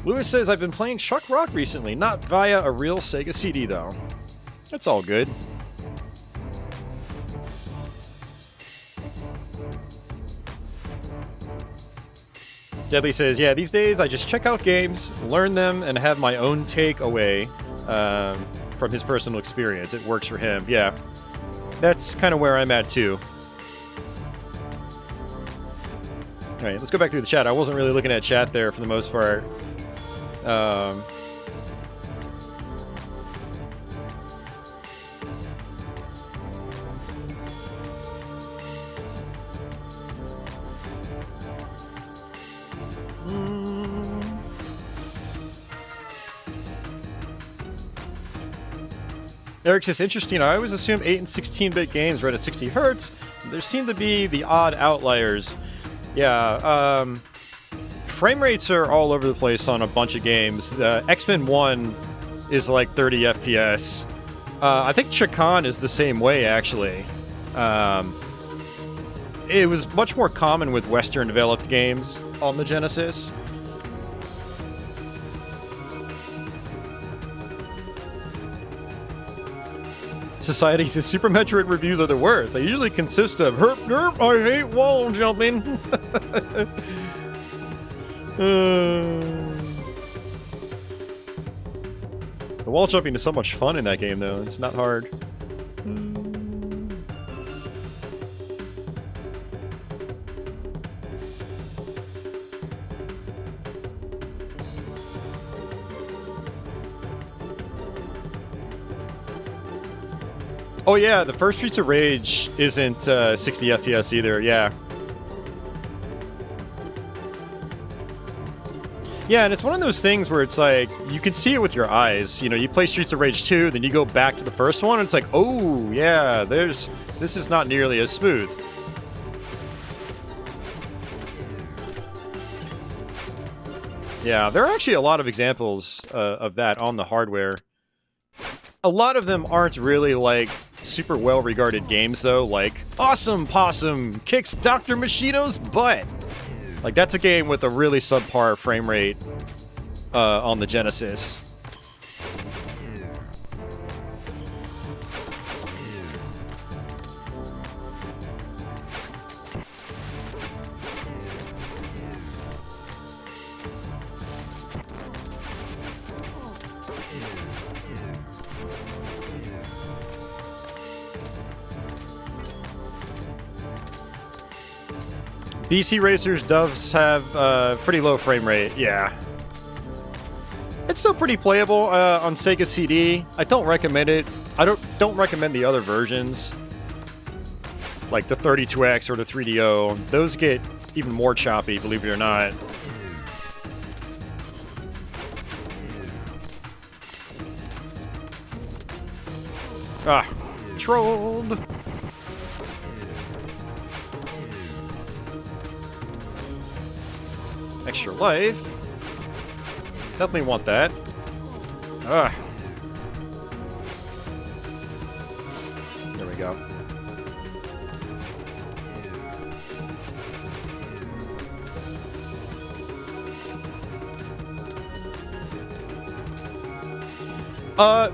Lewis says, I've been playing Chuck Rock recently, not via a real Sega CD, though. That's all good. Deadly says, yeah, these days I just check out games, learn them, and have my own takeaway from his personal experience. It works for him. Yeah, that's kind of where I'm at, too. All right, let's go back through the chat. I wasn't really looking at chat there for the most part. Eric says, interesting. I always assume 8 and 16-bit games run at 60 Hz. There seem to be the odd outliers. Yeah, frame rates are all over the place on a bunch of games. X-Men 1 is like 30 FPS. I think Chakan is the same way, actually. It was much more common with Western-developed games on the Genesis. Society says Super Metroid reviews are the worst. They usually consist of herp derp, I hate wall jumping. The wall jumping is so much fun in that game, though. It's not hard. Oh yeah, the first Streets of Rage isn't 60 FPS either, yeah. Yeah, and it's one of those things where it's like, you can see it with your eyes. You know, you play Streets of Rage 2, then you go back to the first one, and it's like, oh, yeah, this is not nearly as smooth. Yeah, there are actually a lot of examples of that on the hardware. A lot of them aren't really, like, super well-regarded games, though, like Awesome Possum kicks Dr. Machito's butt! Like, that's a game with a really subpar frame rate on the Genesis. BC Racers does have pretty low frame rate, yeah. It's still pretty playable on Sega CD. I don't recommend it. I don't recommend the other versions, like the 32X or the 3DO. Those get even more choppy, believe it or not. Ah, trolled. Extra life. Definitely want that. Ah. There we go.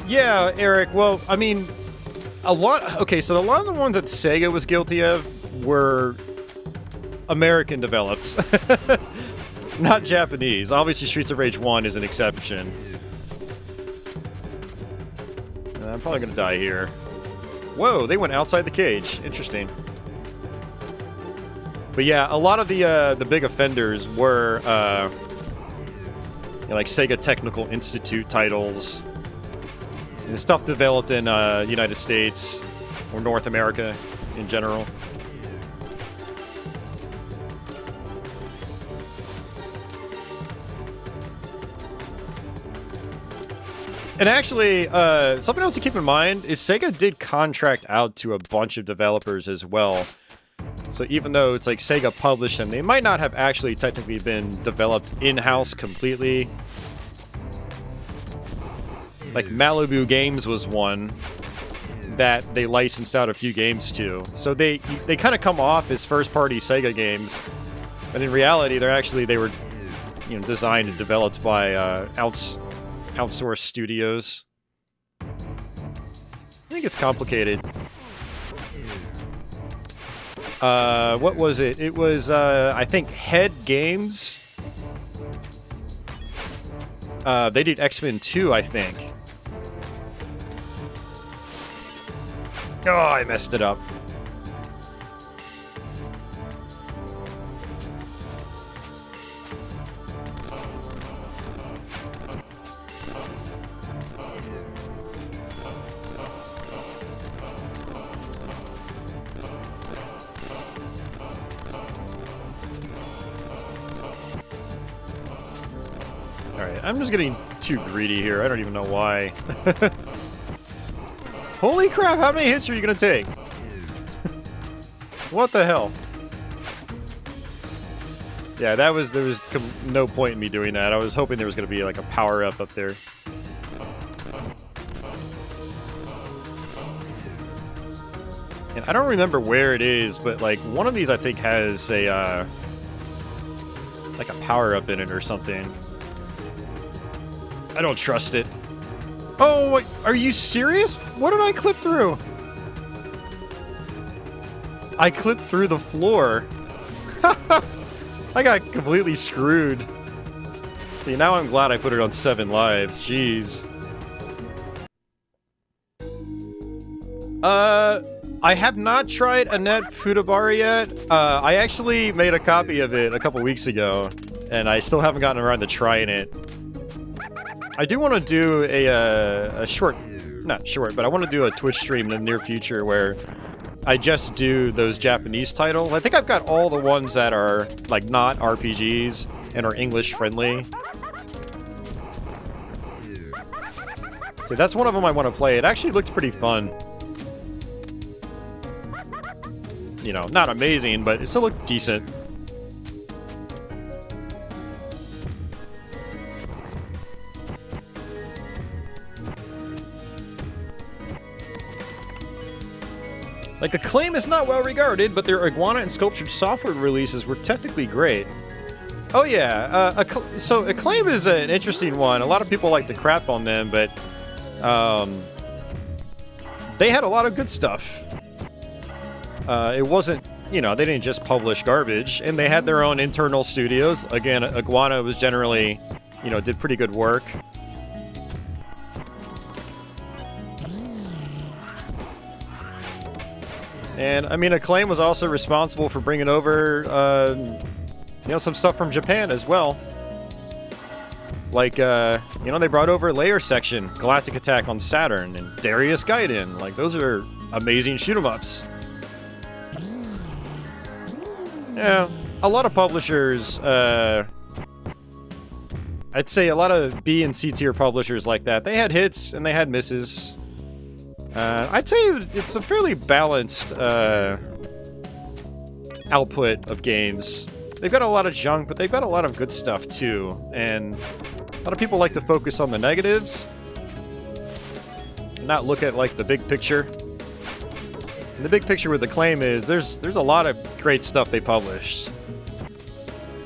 Yeah, Eric. Well, I mean, okay, so a lot of the ones that Sega was guilty of were American developed. Not Japanese. Obviously, Streets of Rage 1 is an exception. I'm probably gonna die here. Whoa, they went outside the cage. Interesting. But yeah, a lot of the big offenders were you know, like Sega Technical Institute titles. And stuff developed in United States or North America in general. And actually, something else to keep in mind is Sega did contract out to a bunch of developers as well. So even though it's like Sega published them, they might not have actually technically been developed in-house completely. Like Malibu Games was one that they licensed out a few games to. So they kind of come off as first-party Sega games, but in reality, they were, you know, designed and developed by outsourced studios. I think it's complicated. What was it? It was, I think, Head Games. They did X-Men 2, I think. Oh, I messed it up. Alright, I'm just getting too greedy here. I don't even know why. Holy crap, how many hits are you gonna take? What the hell? Yeah, there was no point in me doing that. I was hoping there was gonna be like a power-up up there. And I don't remember where it is, but like one of these I think has a like a power-up in it or something. I don't trust it. Oh, wait, are you serious? What did I clip through? I clipped through the floor. I got completely screwed. See, now I'm glad I put it on 7 lives. Jeez. I have not tried Annette Futabara yet. I actually made a copy of it a couple weeks ago, and I still haven't gotten around to trying it. I do want to do a short, not short, but I want to do a Twitch stream in the near future where I just do those Japanese titles. I think I've got all the ones that are like not RPGs and are English friendly. So that's one of them I want to play. It actually looked pretty fun. You know, not amazing, but it still looked decent. Like, Acclaim is not well regarded, but their Iguana and Sculptured software releases were technically great. Oh yeah, so Acclaim is an interesting one. A lot of people like to crap on them, but they had a lot of good stuff. It wasn't, you know, they didn't just publish garbage, and they had their own internal studios. Again, Iguana was generally, you know, did pretty good work. And I mean, Acclaim was also responsible for bringing over, you know, some stuff from Japan as well. Like, you know, they brought over Layer Section, Galactic Attack on Saturn, and Darius Gaiden. Like, those are amazing shoot-'em-ups. Yeah, a lot of publishers, I'd say a lot of B and C tier publishers like that, they had hits and they had misses. I'd say it's a fairly balanced output of games. They've got a lot of junk, but they've got a lot of good stuff too. And a lot of people like to focus on the negatives, not look at like the big picture. And the big picture with Acclaim is there's a lot of great stuff they published.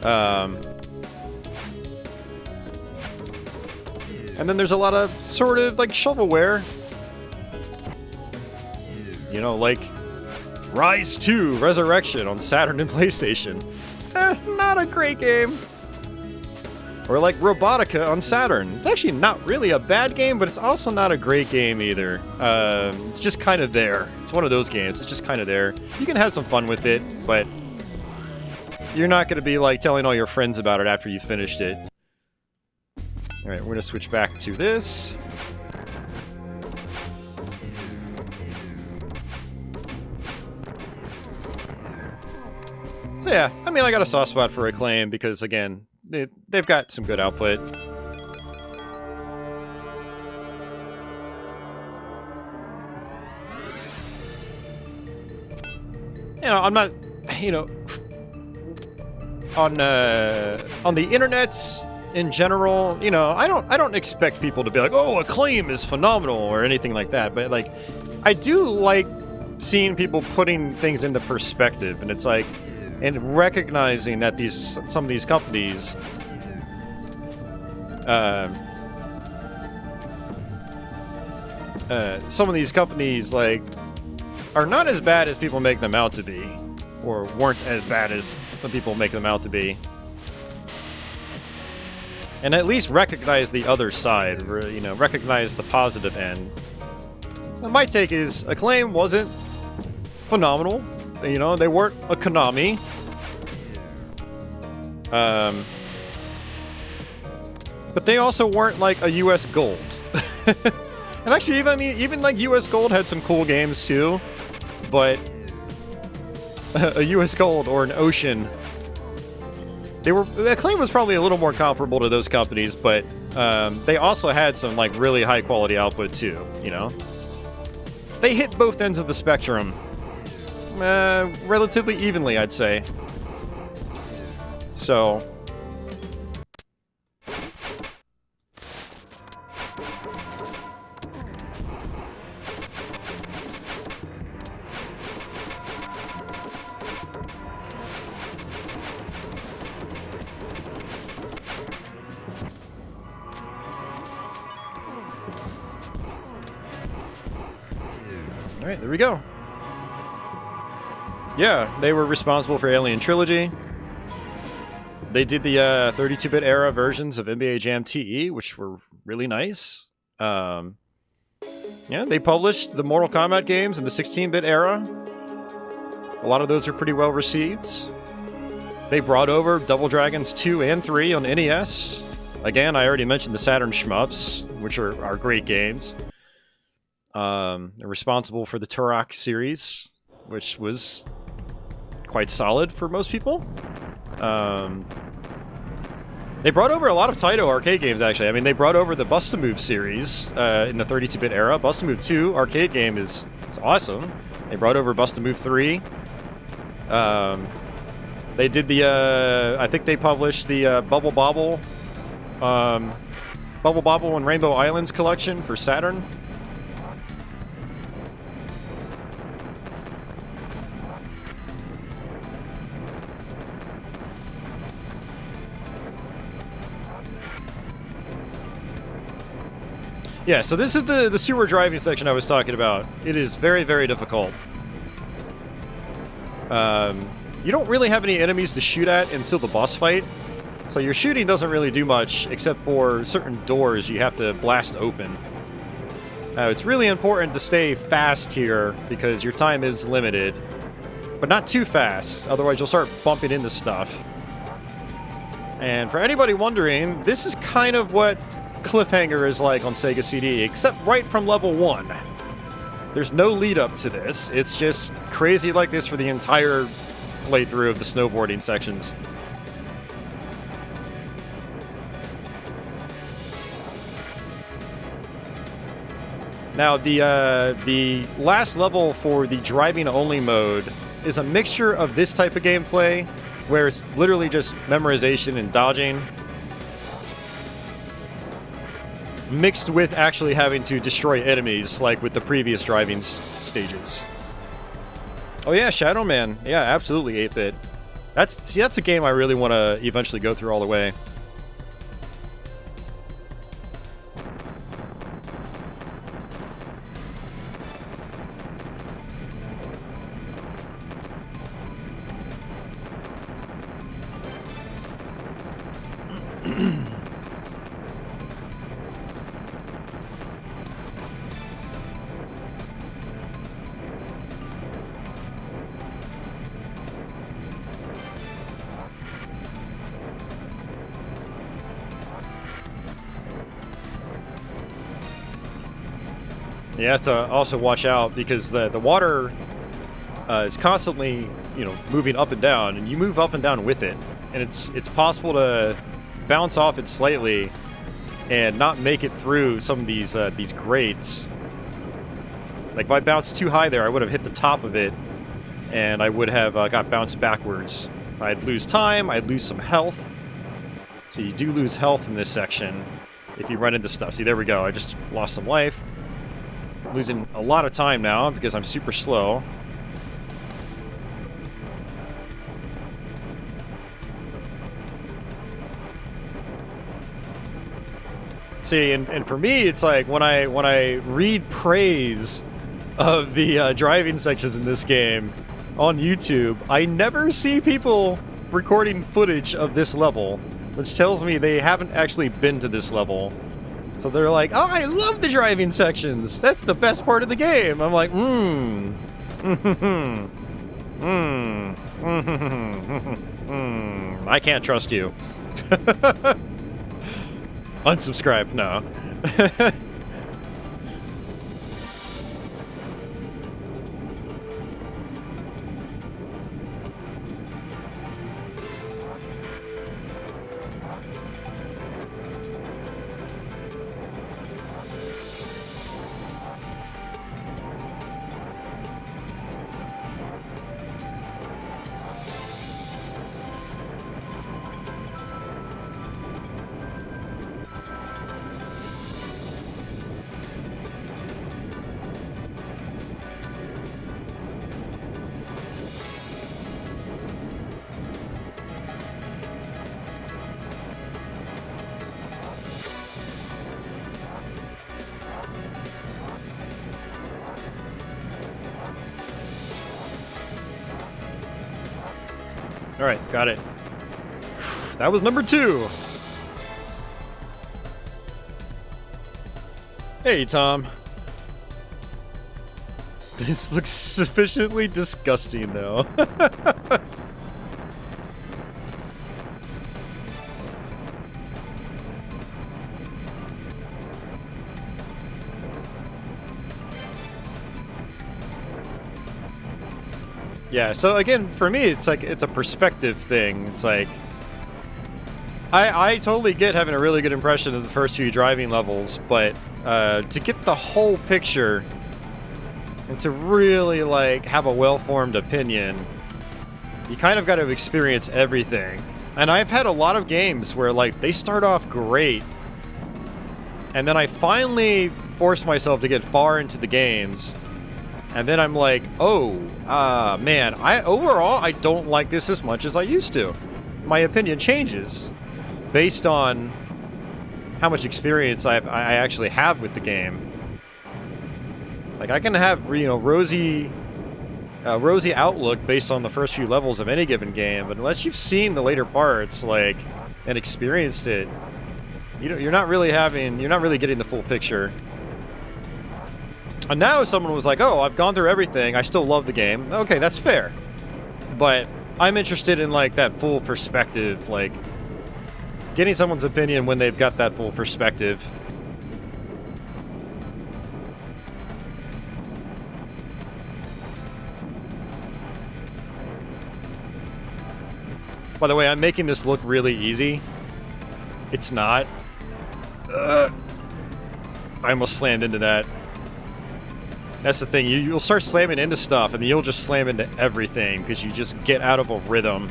And then there's a lot of sort of like shovelware. You know, like Rise 2 Resurrection on Saturn and PlayStation. Not a great game. Or like Robotica on Saturn. It's actually not really a bad game, but it's also not a great game either. It's just kind of there. It's one of those games. It's just kind of there. You can have some fun with it, but you're not going to be like telling all your friends about it after you finished it. Alright, we're going to switch back to this. So yeah, I mean, I got a soft spot for Acclaim because, again, they've got some good output. You know, I'm not, you know, on the internets in general, you know, I don't expect people to be like, oh, Acclaim is phenomenal or anything like that, but like, I do like seeing people putting things into perspective, and it's like, and recognizing that some of these companies, like, are not as bad as people make them out to be, or weren't as bad as some people make them out to be. And at least recognize the other side, you know, recognize the positive end. Now, my take is Acclaim wasn't phenomenal. You know, they weren't a Konami. But they also weren't like a US Gold. And actually, even like US Gold had some cool games too. But a US Gold or an Ocean, Acclaim was probably a little more comparable to those companies, but they also had some like really high quality output too, you know? They hit both ends of the spectrum. Relatively evenly, I'd say. So... Alright, there we go. Yeah, they were responsible for Alien Trilogy. They did the 32-bit era versions of NBA Jam TE, which were really nice. Yeah, they published the Mortal Kombat games in the 16-bit era. A lot of those are pretty well received. They brought over Double Dragons 2 and 3 on NES. Again, I already mentioned the Saturn shmups, which are great games. They're responsible for the Turok series, which was quite solid for most people. They brought over a lot of Taito arcade games, actually. I mean, they brought over the Bust-A-Move series in the 32-bit era. Bust-A-Move 2 arcade game is awesome. They brought over Bust-A-Move 3. They did the, I think they published the Bubble Bobble and Rainbow Islands collection for Saturn. Yeah, so this is the sewer driving section I was talking about. It is very, very difficult. You don't really have any enemies to shoot at until the boss fight. So your shooting doesn't really do much, except for certain doors you have to blast open. It's really important to stay fast here, because your time is limited. but not too fast, otherwise you'll start bumping into stuff. And for anybody wondering, this is kind of what Cliffhanger is like on Sega CD, except right from level 1. There's no lead up to this, it's just crazy like this for the entire playthrough of the snowboarding sections. Now, the last level for the driving-only mode is a mixture of this type of gameplay, where it's literally just memorization and dodging, mixed with actually having to destroy enemies, like with the previous driving stages. Oh yeah, Shadow Man. Yeah, absolutely 8-bit. That's a game I really want to eventually go through all the way. You have to also watch out because the water is constantly, you know, moving up and down, and you move up and down with it, and it's possible to bounce off it slightly and not make it through some of these grates. Like if I bounced too high there, I would have hit the top of it, and I would have got bounced backwards. I'd lose time. I'd lose some health. So you do lose health in this section if you run into stuff. See, there we go. I just lost some life. Losing a lot of time now because I'm super slow. See, and for me, it's like when I read praise of the driving sections in this game on YouTube, I never see people recording footage of this level, which tells me they haven't actually been to this level. So they're like, oh, I love the driving sections. That's the best part of the game. I'm like, I can't trust you. Unsubscribe, no. Alright, got it. That was number 2. Hey, Tom. This looks sufficiently disgusting, though. Yeah, so again, for me, it's like, it's a perspective thing. It's like, I totally get having a really good impression of the first few driving levels, but to get the whole picture and to really, like, have a well-formed opinion, you kind of got to experience everything. And I've had a lot of games where, like, they start off great, and then I finally force myself to get far into the games, and then I'm like, oh, man, overall, I don't like this as much as I used to. My opinion changes based on how much experience I actually have with the game. Like, I can have, you know, rosy outlook based on the first few levels of any given game, but unless you've seen the later parts, like, and experienced it, you're not really getting the full picture. And now someone was like, oh, I've gone through everything, I still love the game. Okay, that's fair. but I'm interested in like that full perspective, like getting someone's opinion when they've got that full perspective. By the way, I'm making this look really easy. It's not. I almost slammed into that. That's the thing, you'll start slamming into stuff, and then you'll just slam into everything, because you just get out of a rhythm.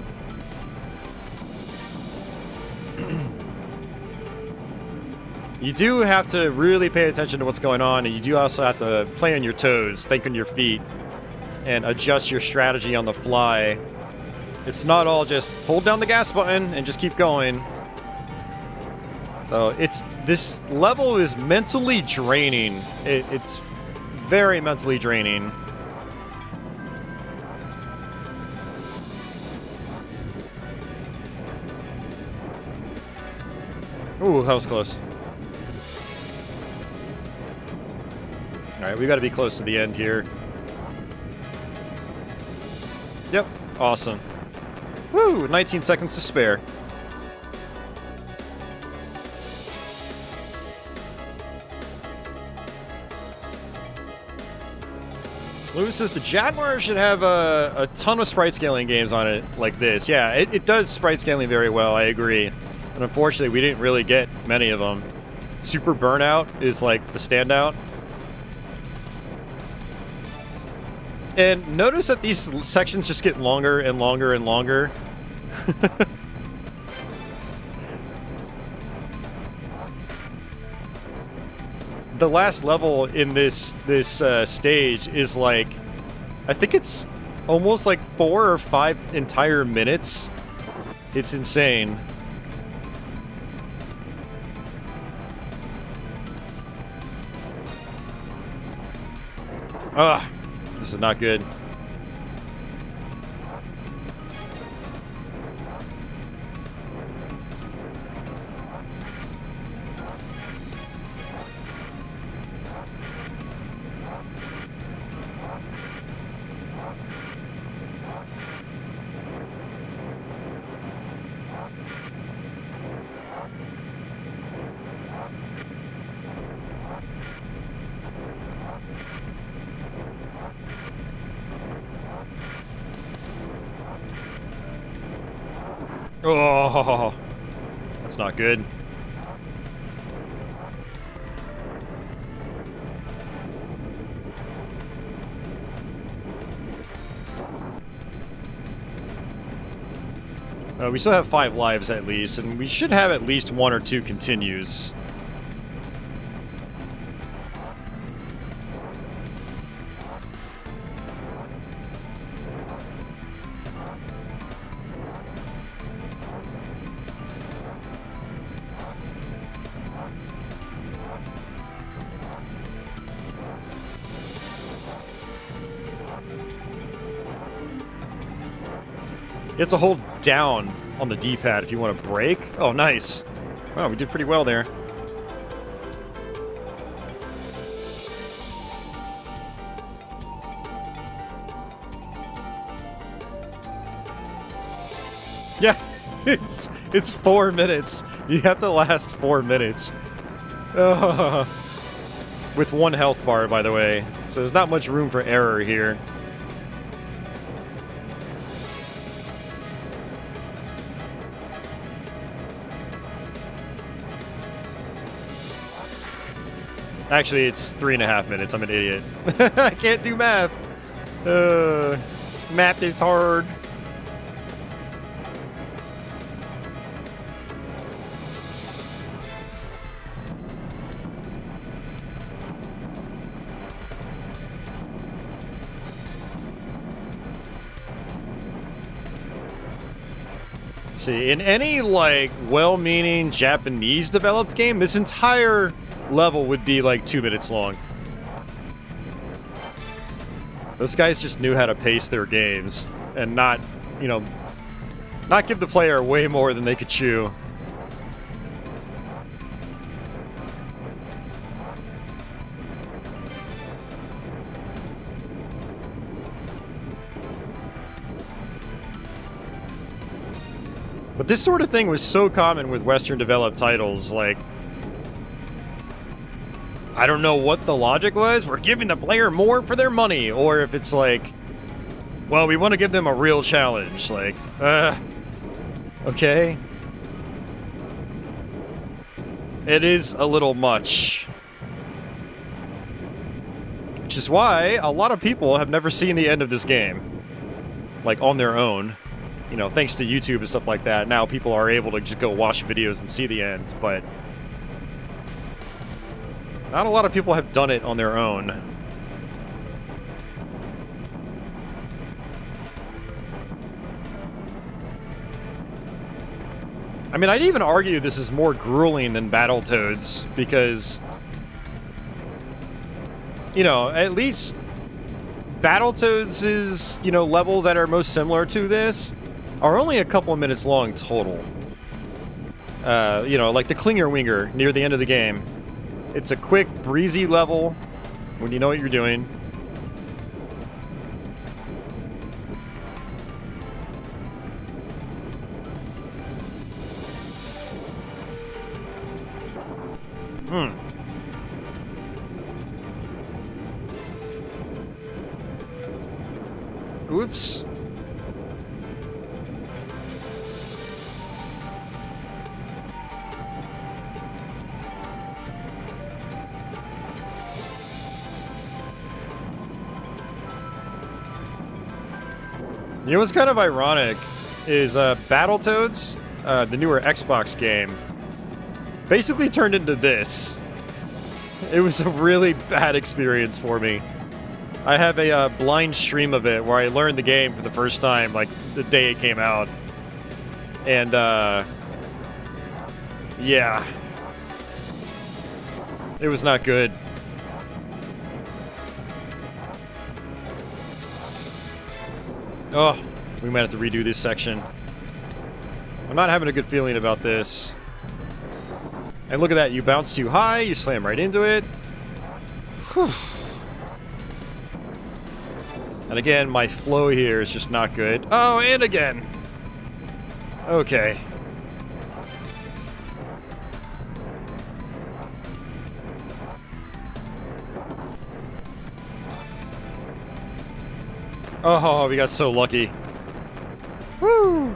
You do have to really pay attention to what's going on, and you do also have to play on your toes, think on your feet, and adjust your strategy on the fly. It's not all just hold down the gas button and just keep going. So this level is mentally draining. It's very mentally draining. Ooh, that was close. Alright, we gotta be close to the end here. Yep, awesome. Woo, 19 seconds to spare. Lewis says the Jaguar should have a ton of sprite scaling games on it like this. Yeah, it does sprite scaling very well, I agree. But unfortunately, we didn't really get many of them. Super Burnout is like the standout. And notice that these sections just get longer and longer and longer. The last level in this stage is like, I think it's almost like 4 or 5 entire minutes. It's insane. Ugh, this is not good. Oh, that's not good. We still have 5 lives at least, and we should have at least 1 or 2 continues. You have to hold down on the D-pad if you want to brake. Oh, nice. Wow, we did pretty well there. Yeah, it's 4 minutes. You have to last 4 minutes. With 1 health bar, by the way. So there's not much room for error here. Actually, it's 3.5 minutes. I'm an idiot. I can't do math. Math is hard. See, in any, like, well-meaning Japanese-developed game, this entire level would be like 2 minutes long. Those guys just knew how to pace their games and not, you know, not give the player way more than they could chew. But this sort of thing was so common with Western developed titles, like, I don't know what the logic was. We're giving the player more for their money. Or if it's like, well, we want to give them a real challenge. Like, okay. It is a little much. Which is why a lot of people have never seen the end of this game. Like, on their own. You know, thanks to YouTube and stuff like that. Now people are able to just go watch videos and see the end, but not a lot of people have done it on their own. I mean, I'd even argue this is more grueling than Battletoads, because, you know, at least Battletoads' levels that are most similar to this are only a couple of minutes long total. Like the Klinger Winger near the end of the game. It's a quick, breezy level when you know what you're doing. Oops. You know what's kind of ironic is Battletoads, the newer Xbox game, basically turned into this. It was a really bad experience for me. I have a blind stream of it where I learned the game for the first time, like, the day it came out. And, yeah. It was not good. Oh, we might have to redo this section. I'm not having a good feeling about this. And look at that, you bounce too high, you slam right into it. Whew. And again, my flow here is just not good. Oh, and again. Okay. Oh, we got so lucky. Woo!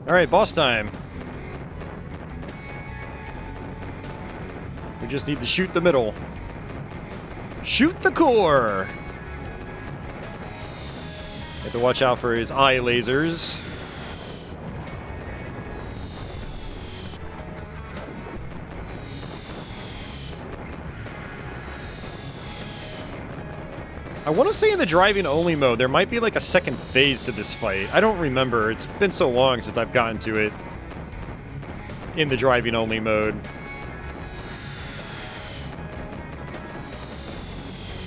Alright, boss time. We just need to shoot the middle. Shoot the core! Have to watch out for his eye lasers. I want to say in the driving only mode, there might be like a second phase to this fight. I don't remember. It's been so long since I've gotten to it in the driving only mode.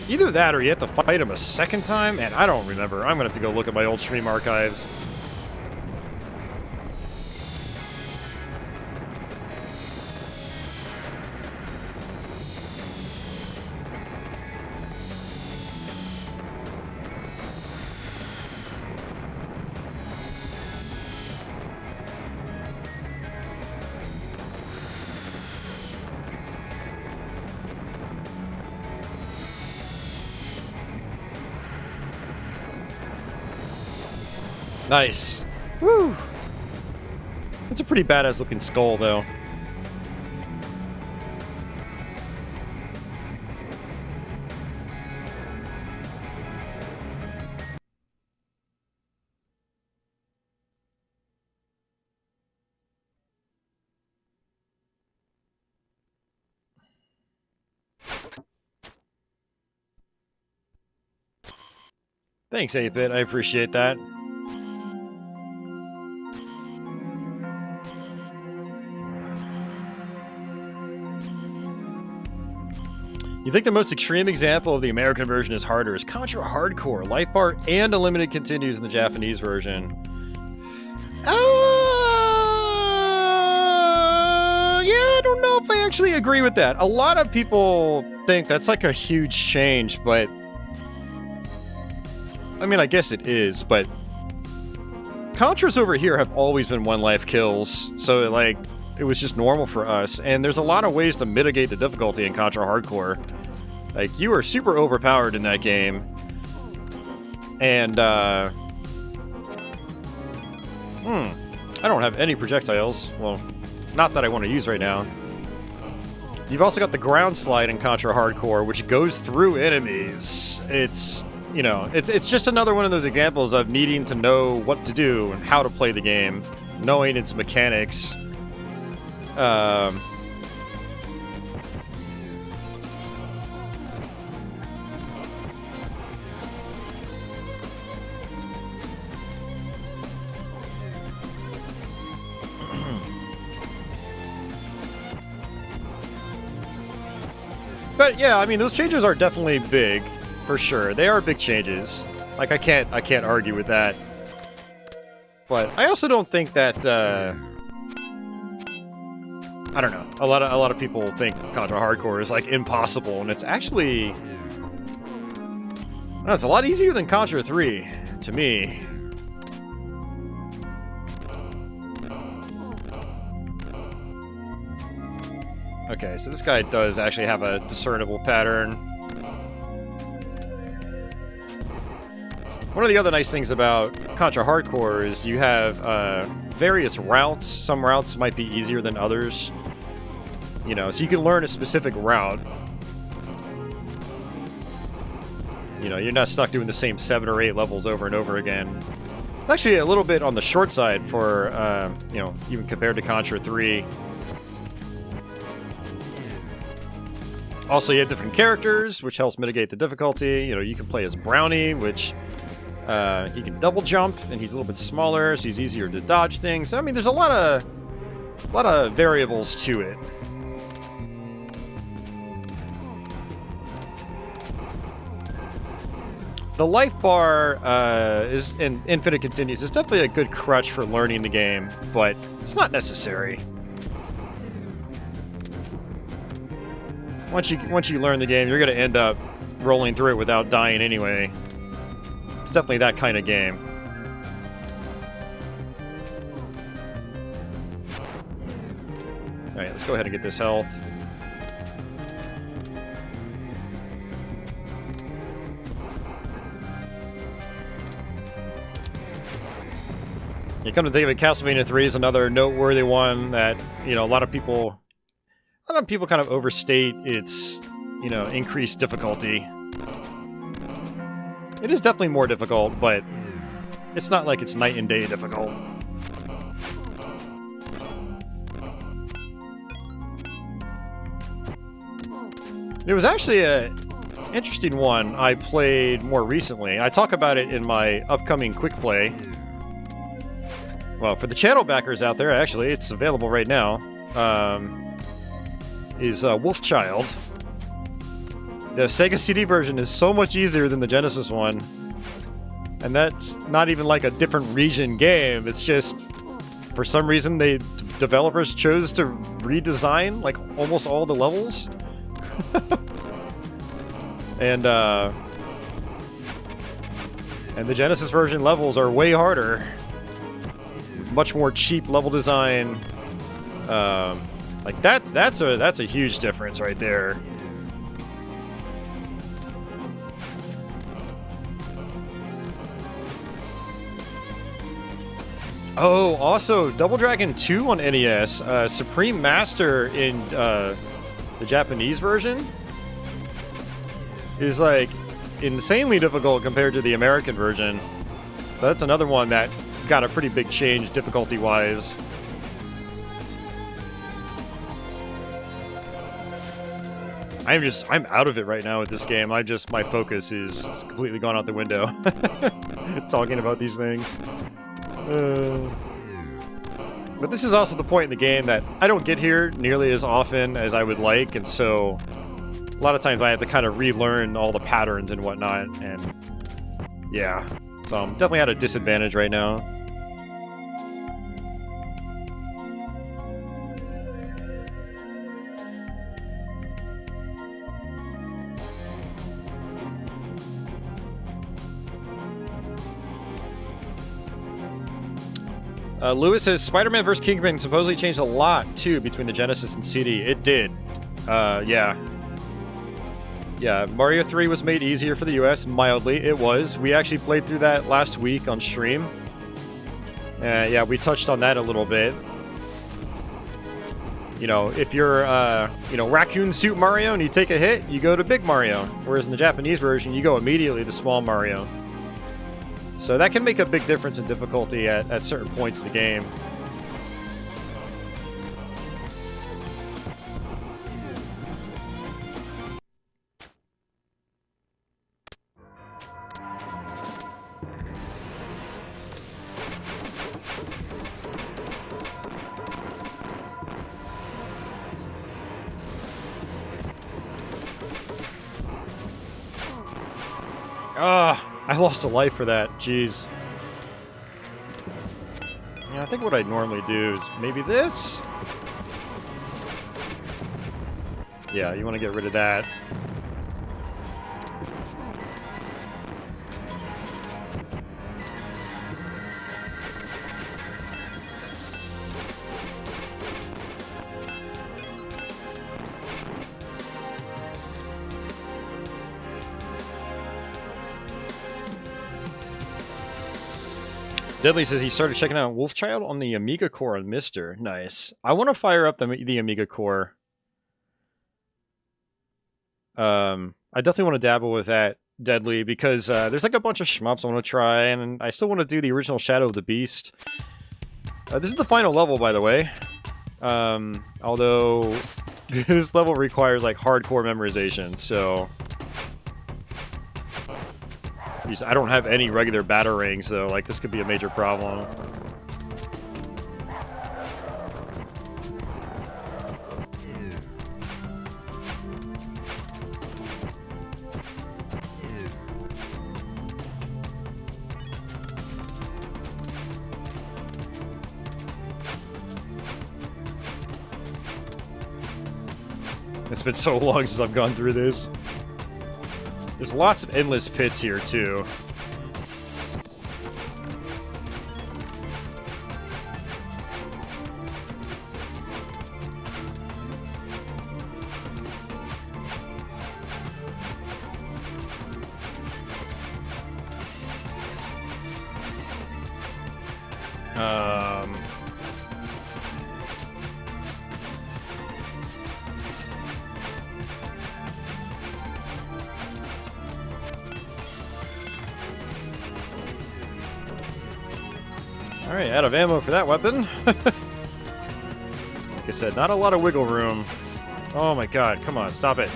Either that or you have to fight him a second time, and I don't remember. I'm gonna have to go look at my old stream archives. Nice. Woo! That's a pretty badass looking skull, though. Thanks, 8-Bit. I appreciate that. You think the most extreme example of the American version is harder is Contra Hardcore. Life bar and unlimited continues in the Japanese version. Yeah, I don't know if I actually agree with that. A lot of people think that's like a huge change, but I mean, I guess it is, but Contras over here have always been one life kills, so like it was just normal for us. And there's a lot of ways to mitigate the difficulty in Contra Hardcore. Like, you are super overpowered in that game. And I don't have any projectiles. Well, not that I want to use right now. You've also got the ground slide in Contra Hardcore, which goes through enemies. It's, you know, it's just another one of those examples of needing to know what to do and how to play the game, knowing its mechanics. But yeah, I mean, those changes are definitely big, for sure. They are big changes. Like, I can't argue with that. But I also don't think that I don't know. A lot of people think Contra Hardcore is like impossible, and it's actually it's a lot easier than Contra 3 to me. Okay, so this guy does actually have a discernible pattern. One of the other nice things about Contra Hardcore is you have various routes. Some routes might be easier than others. You know, so you can learn a specific route. You know, you're not stuck doing the same 7 or 8 levels over and over again. It's actually a little bit on the short side for, you know, even compared to Contra 3. Also, you have different characters, which helps mitigate the difficulty. You know, you can play as Brownie, which he can double jump, and he's a little bit smaller, so he's easier to dodge things. I mean, there's a lot of variables to it. The life bar is in Infinite Continues. It's definitely a good crutch for learning the game, but it's not necessary. Once you learn the game, you're going to end up rolling through it without dying anyway. It's definitely that kind of game. Alright, let's go ahead and get this health. You come to think of it, Castlevania 3 is another noteworthy one that, you know, a lot of people kind of overstate its, you know, increased difficulty. It is definitely more difficult, but it's not like it's night and day difficult. It was actually an interesting one I played more recently. I talk about it in my upcoming quick play. Well, for the channel backers out there, actually, it's available right now. Is Wolfchild. The Sega CD version is so much easier than the Genesis one. And that's not even like a different region game. It's just, for some reason, developers chose to redesign like almost all the levels. And the Genesis version levels are way harder. Much more cheap level design. Like that's a huge difference right there. Oh, also Double Dragon 2 on NES, Supreme Master in the Japanese version is like insanely difficult compared to the American version. So that's another one that got a pretty big change difficulty-wise. I'm out of it right now with this game. My focus is completely gone out the window. Talking about these things. But this is also the point in the game that I don't get here nearly as often as I would like, and so a lot of times I have to kind of relearn all the patterns and whatnot, and yeah. So I'm definitely at a disadvantage right now. Lewis says Spider-Man vs. Kingpin supposedly changed a lot too between the Genesis and CD. It did. Yeah. Yeah, Mario 3 was made easier for the US, mildly. It was. We actually played through that last week on stream. Yeah, we touched on that a little bit. You know, if you're, you know, Raccoon Suit Mario and you take a hit, you go to Big Mario. Whereas in the Japanese version, you go immediately to Small Mario. So that can make a big difference in difficulty at certain points in the game. I lost a life for that. Jeez. Yeah, I think what I'd normally do is maybe this? Yeah, you want to get rid of that. Deadly says he started checking out Wolfchild on the Amiga Core on Mister. Nice. I want to fire up the Amiga Core. I definitely want to dabble with that, Deadly, because there's like a bunch of shmups I want to try, and I still want to do the original Shadow of the Beast. This is the final level, by the way. Although this level requires like hardcore memorization, so... I don't have any regular batarangs, though. Like, this could be a major problem. It's been so long since I've gone through this. There's lots of endless pits here, too. Alright, out of ammo for that weapon. Like I said, not a lot of wiggle room. Oh my god, come on, stop it.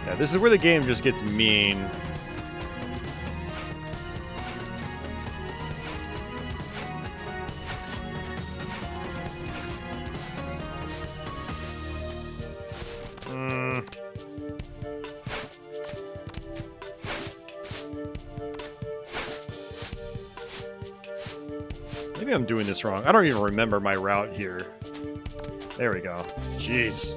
Yeah, this is where the game just gets mean. Maybe I'm doing this wrong. I don't even remember my route here. There we go. Jeez.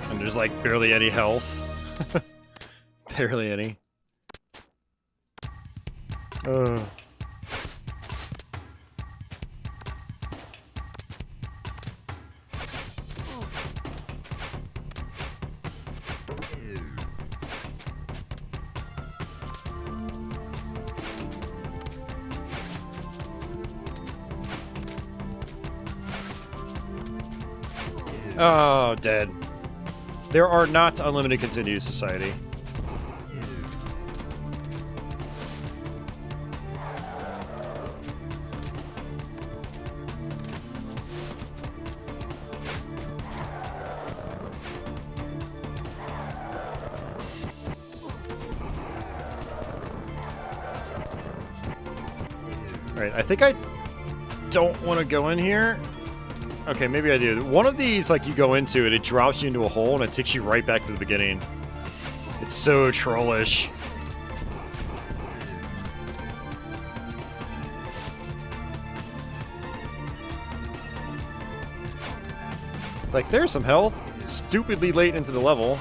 And there's like barely any health. Barely any. Oh, dead. There are not unlimited continues, society. Alright, I think I don't want to go in here. Okay, maybe I do. One of these, like, you go into it, it drops you into a hole, and it takes you right back to the beginning. It's so trollish. Like, there's some health. Stupidly late into the level.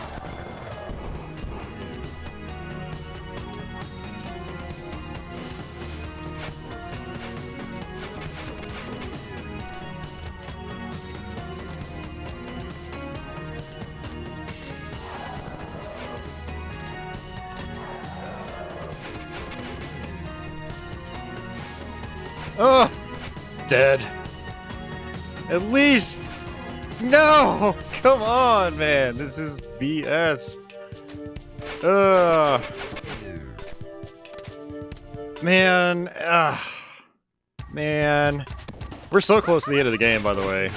Oh! Dead. At least... No! Come on, man! This is BS. Ugh. Man. Man. We're so close to the end of the game, by the way.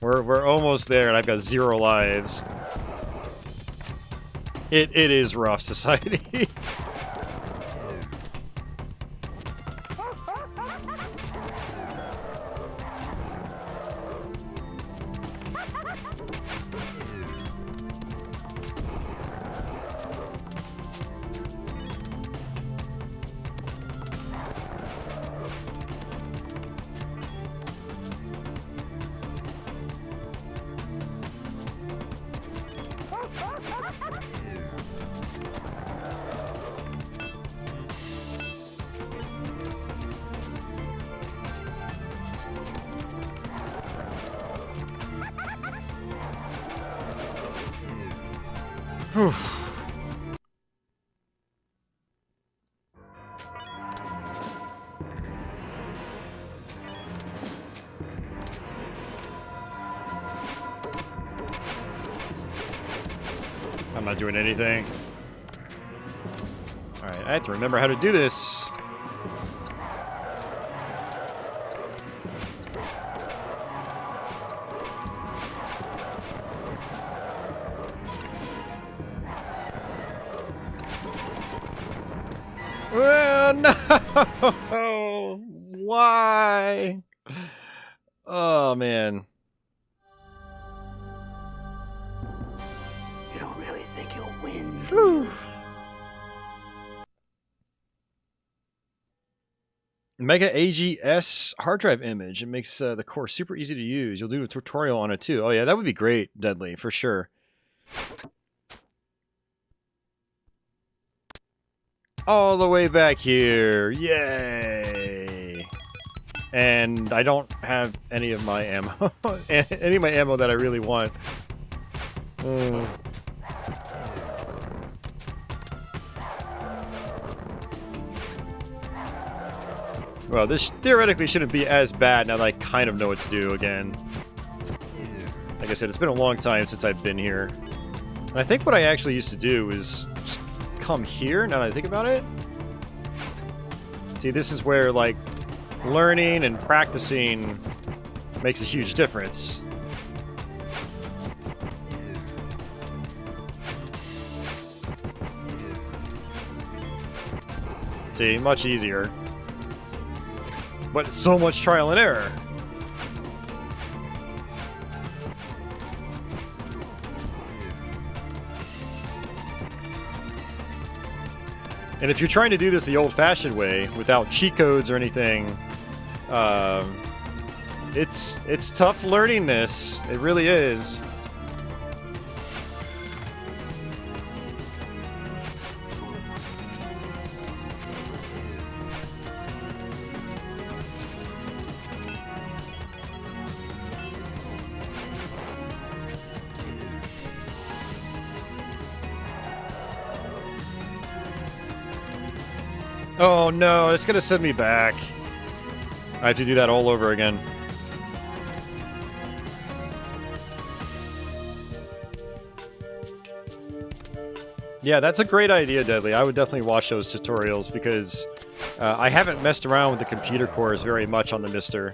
We're almost there, and I've got 0 lives. It is rough, society. Whew. I'm not doing anything. Alright, I have to remember how to do this. No! Why? Oh, man. You don't really think you'll win? Whew. MegaSG hard drive image. It makes the core super easy to use. You'll do a tutorial on it, too. Oh, yeah, that would be great, Deadly, for sure. All the way back here. Yay! And I don't have any of my ammo. Any of my ammo that I really want. Well, this theoretically shouldn't be as bad now that I kind of know what to do again. Like I said, it's been a long time since I've been here. And I think what I actually used to do is just come here, now that I think about it. See, this is where, like, learning and practicing makes a huge difference. See, much easier. But it's so much trial and error. And if you're trying to do this the old-fashioned way, without cheat codes or anything, it's tough learning this. It really is. Oh no, it's gonna send me back. I have to do that all over again. Yeah, that's a great idea, Deadly. I would definitely watch those tutorials because I haven't messed around with the computer cores very much on the Mister.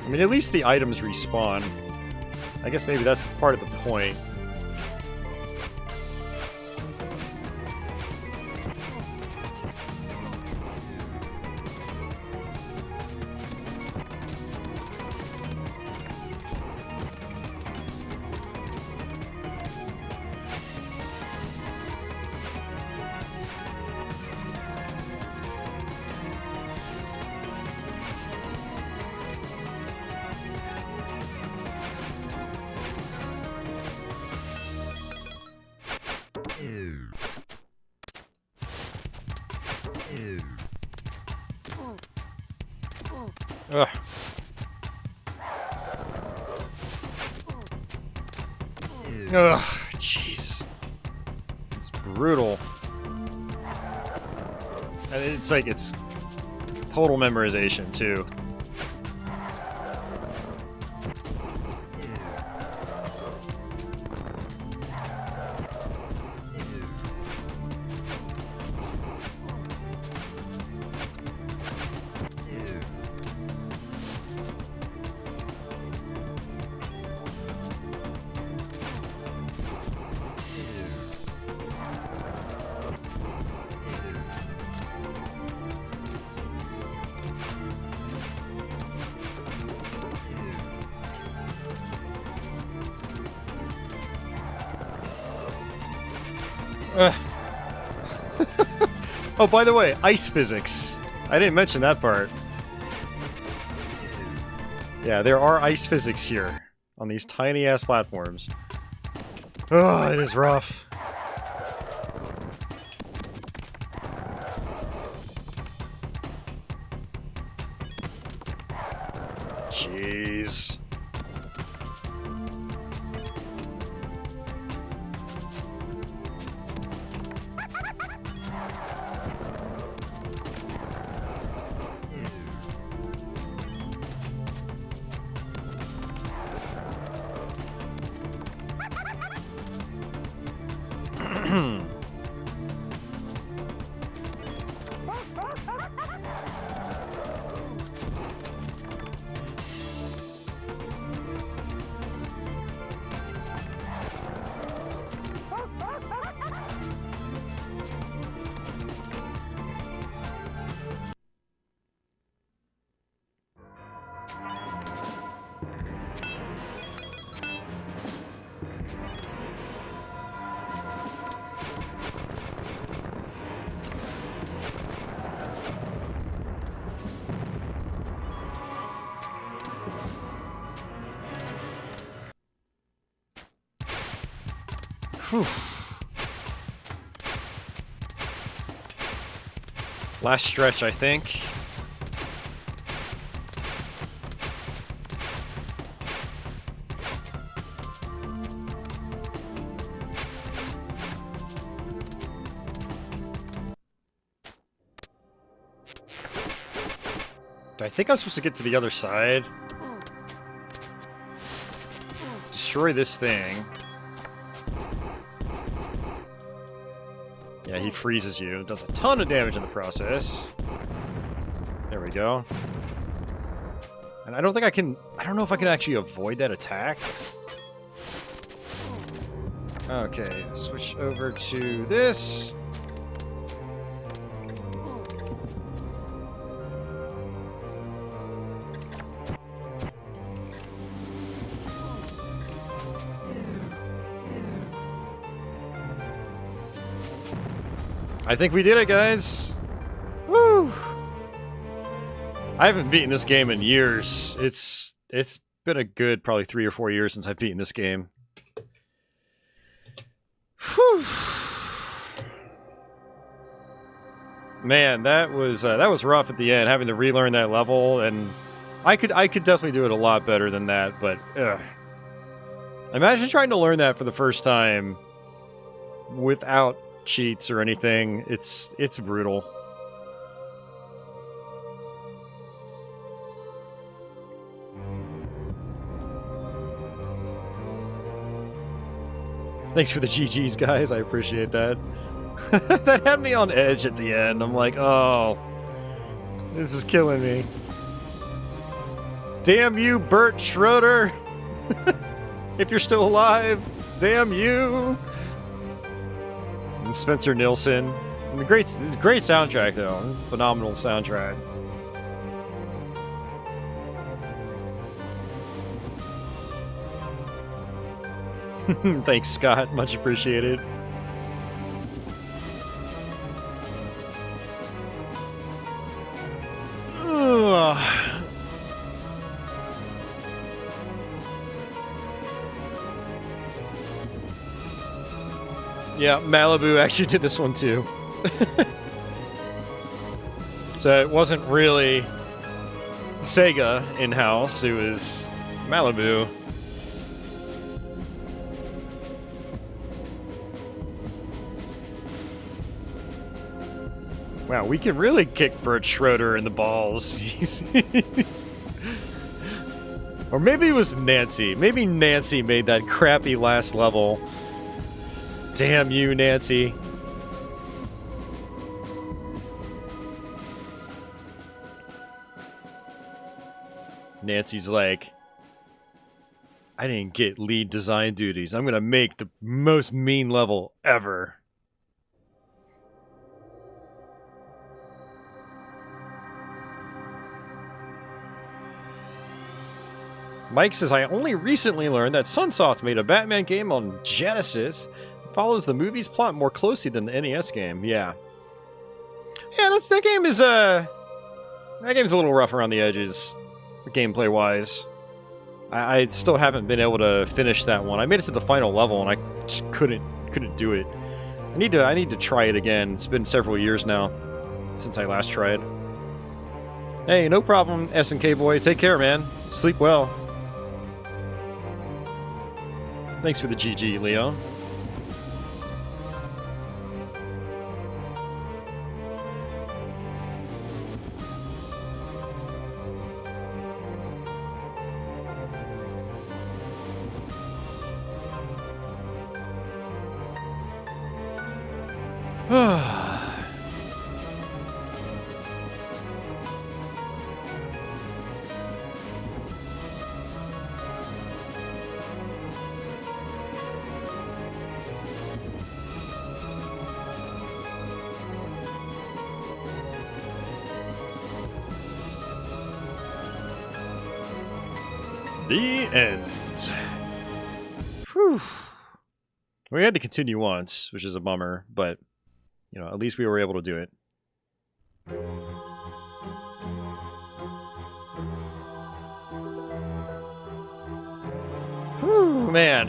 I mean, at least the items respawn. I guess maybe that's part of the point. Ugh. Ugh, jeez. It's brutal. And it's like, it's total memorization, too. Oh, by the way, ice physics. I didn't mention that part. Yeah, there are ice physics here on these tiny-ass platforms. Oh, it is rough. Jeez. Whew. Last stretch, I think. I think I'm supposed to get to the other side. Destroy this thing. Yeah, he freezes you. Does a ton of damage in the process. There we go. And I don't think I can... I don't know if I can actually avoid that attack. Okay, switch over to this. I think we did it, guys! Woo! I haven't beaten this game in years. It's been a good probably 3 or 4 years since I've beaten this game. Whew. Man, that was rough at the end, having to relearn that level, and I could definitely do it a lot better than that, but ugh. Imagine trying to learn that for the first time without cheats or anything. It's brutal. Thanks for the GGs, guys. I appreciate that. That had me on edge at the end. I'm like, oh, this is killing me. Damn you, Bert Schroeder. If you're still alive, damn you. And Spencer Nilsson. And it's a great soundtrack, though. It's a phenomenal soundtrack. Thanks, Scott. Much appreciated. Ugh. Yeah, Malibu actually did this one too. So it wasn't really Sega in-house, it was Malibu. Wow, we can really kick Bert Schroeder in the balls. Or maybe it was Nancy. Maybe Nancy made that crappy last level. Damn you, Nancy. Nancy's like, I didn't get lead design duties. I'm gonna make the most mean level ever. Mike says, I only recently learned that Sunsoft made a Batman game on Genesis. It follows the movie's plot more closely than the NES game. Yeah. Yeah, that game is that game's a little rough around the edges, gameplay-wise. I still haven't been able to finish that one. I made it to the final level and I just couldn't do it. I need to try it again. It's been several years now since I last tried. Hey, no problem, SNK boy. Take care, man. Sleep well. Thanks for the GG, Leo. The end. Whew. We had to continue once, which is a bummer, but, you know, at least we were able to do it. Whew, man.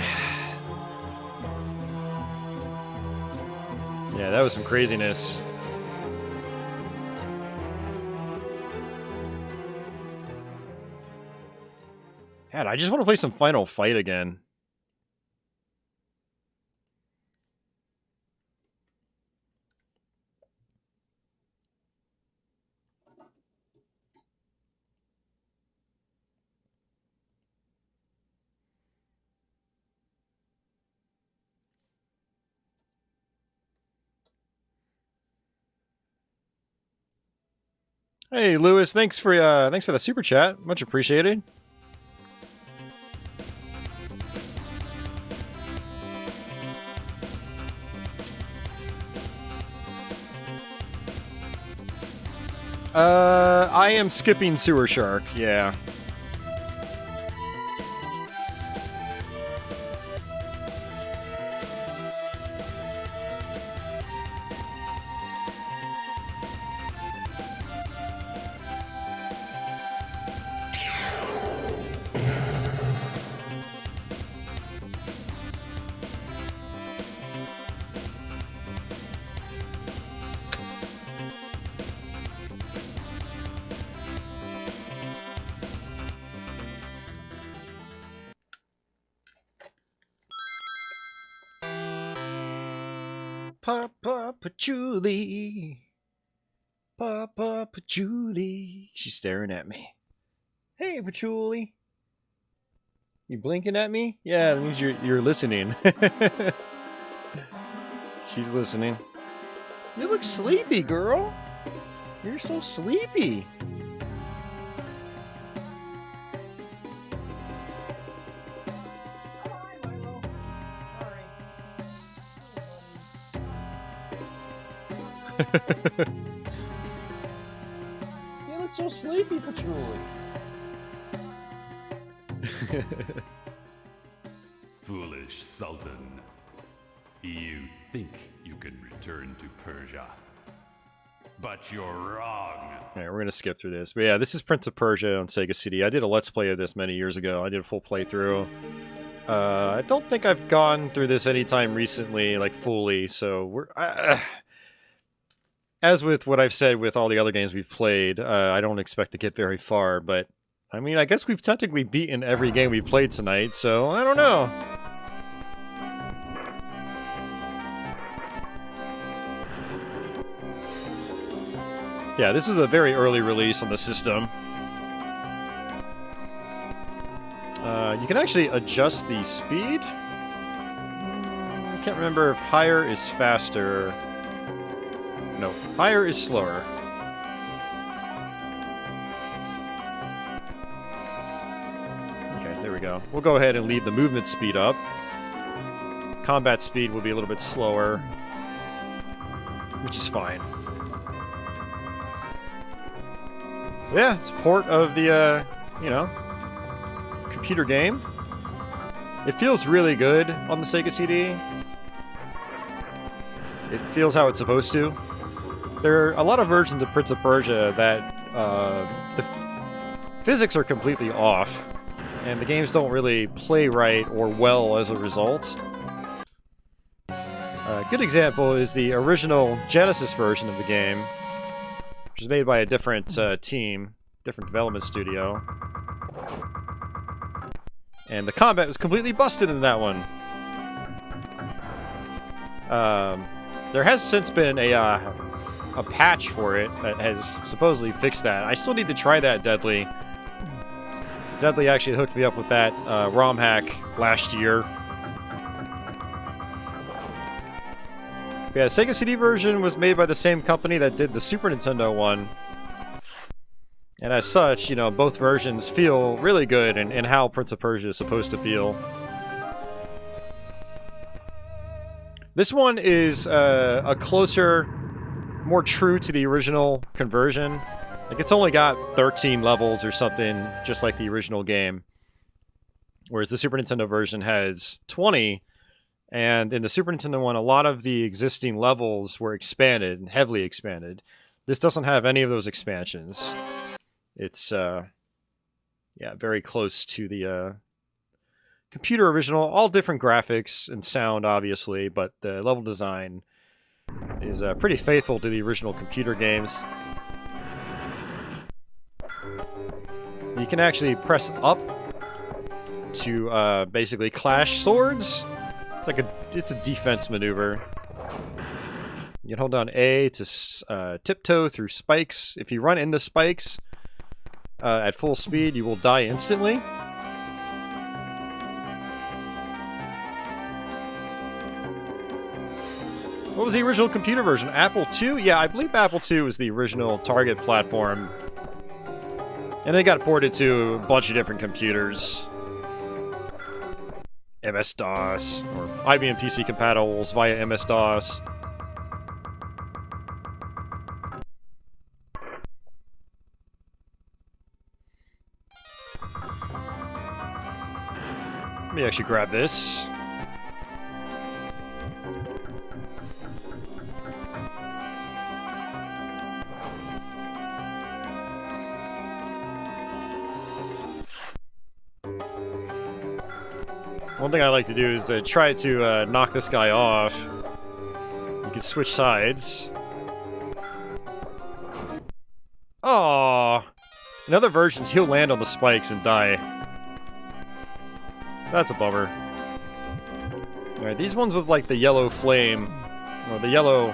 Yeah, that was some craziness. God, I just want to play some Final Fight again. Hey, Lewis, thanks for the super chat. Much appreciated. I am skipping Sewer Shark, yeah. Papa Patchouli. Papa Patchouli. She's staring at me. Hey, Patchouli. You blinking at me? Yeah, that means you're listening. She's listening. You look sleepy, girl. You're so sleepy. You look so sleepy, Patchouli. Foolish Sultan. You think you can return to Persia. But you're wrong. Alright, we're gonna skip through this. But yeah, this is Prince of Persia on Sega CD. I did a Let's Play of this many years ago. I did a full playthrough. I don't think I've gone through this anytime recently, like fully, so we're... as with what I've said with all the other games we've played, I don't expect to get very far, but... I mean, I guess we've technically beaten every game we've played tonight, so I don't know. Yeah, this is a very early release on the system. You can actually adjust the speed. I can't remember if higher is faster. No, higher is slower. Okay, there we go. We'll go ahead and leave the movement speed up. Combat speed will be a little bit slower, which is fine. Yeah, it's a port of the, you know, computer game. It feels really good on the Sega CD. It feels how it's supposed to. There are a lot of versions of Prince of Persia that the physics are completely off, and the games don't really play right or well as a result. A good example is the original Genesis version of the game, which is made by a different team, different development studio. And the combat was completely busted in that one. There has since been a patch for it that has supposedly fixed that. I still need to try that, Deadly. Deadly actually hooked me up with that ROM hack last year. Yeah, the Sega CD version was made by the same company that did the Super Nintendo one. And as such, you know, both versions feel really good in how Prince of Persia is supposed to feel. This one is a closer, more true to the original conversion. Like, it's only got 13 levels or something, just like the original game. Whereas the Super Nintendo version has 20. And in the Super Nintendo one, a lot of the existing levels were expanded, heavily expanded. This doesn't have any of those expansions. It's, yeah, very close to the computer original. All different graphics and sound, obviously, but the level design is pretty faithful to the original computer games. You can actually press up to basically clash swords. It's a defense maneuver. You can hold down A to tiptoe through spikes. If you run into spikes at full speed, you will die instantly. What was the original computer version? Apple II? Yeah, I believe Apple II was the original target platform. And they got ported to a bunch of different computers. MS-DOS, or IBM PC compatibles via MS-DOS. Let me actually grab this. One thing I like to do is try to knock this guy off. You can switch sides. Aww. In other versions, he'll land on the spikes and die. That's a bummer. Alright, these ones with like the yellow flame or the yellow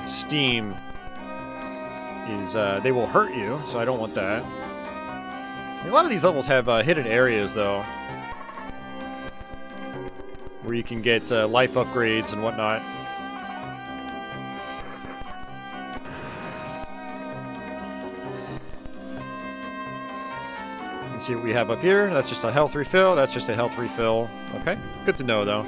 steam is, they will hurt you, so I don't want that. A lot of these levels have hidden areas, though, where you can get life upgrades and whatnot. Let's see what we have up here. That's just a health refill. That's just a health refill. Okay, good to know, though.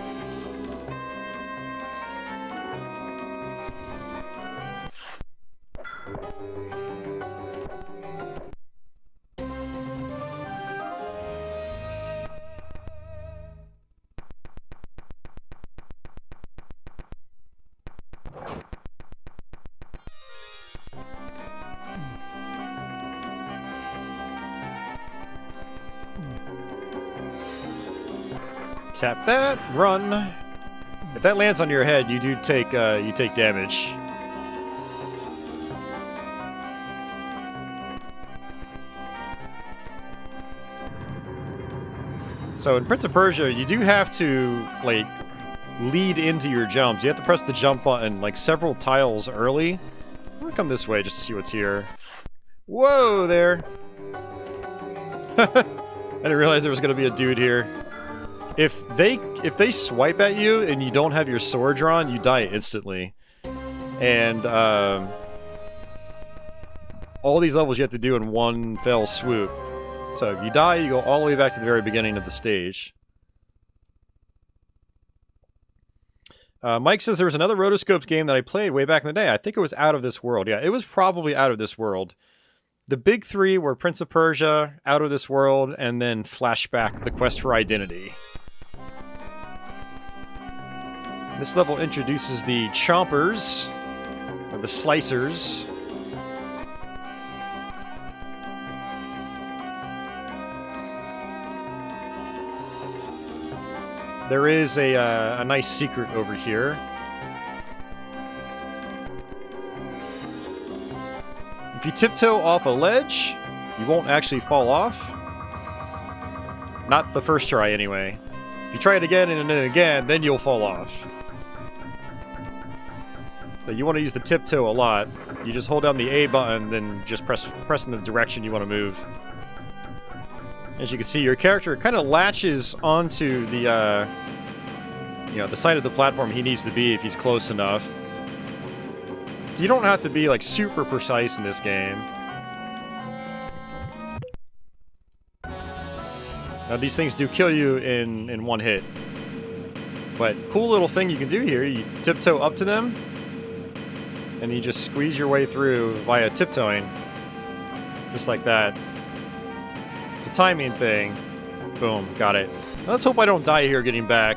Tap that, run. If that lands on your head, you do take damage. So in Prince of Persia, you do have to like lead into your jumps. You have to press the jump button like several tiles early. I'm gonna come this way just to see what's here. Whoa there! I didn't realize there was gonna be a dude here. If they swipe at you and you don't have your sword drawn, you die instantly. And all these levels you have to do in one fell swoop. So if you die, you go all the way back to the very beginning of the stage. Mike says there was another rotoscopes game that I played way back in the day. I think it was Out of This World. Yeah, it was probably Out of This World. The big three were Prince of Persia, Out of This World, and then Flashback, The Quest for Identity. This level introduces the chompers, or the slicers. There is a nice secret over here. If you tiptoe off a ledge, you won't actually fall off. Not the first try, anyway. If you try it again and then again, then you'll fall off. So you want to use the tiptoe a lot. You just hold down the A button, then just press in the direction you want to move. As you can see, your character kind of latches onto the, the side of the platform he needs to be if he's close enough. You don't have to be, like, super precise in this game. Now, these things do kill you in one hit. But cool little thing you can do here, you tiptoe up to them, and you just squeeze your way through via tiptoeing. Just like that. It's a timing thing. Boom, got it. Now, let's hope I don't die here getting back.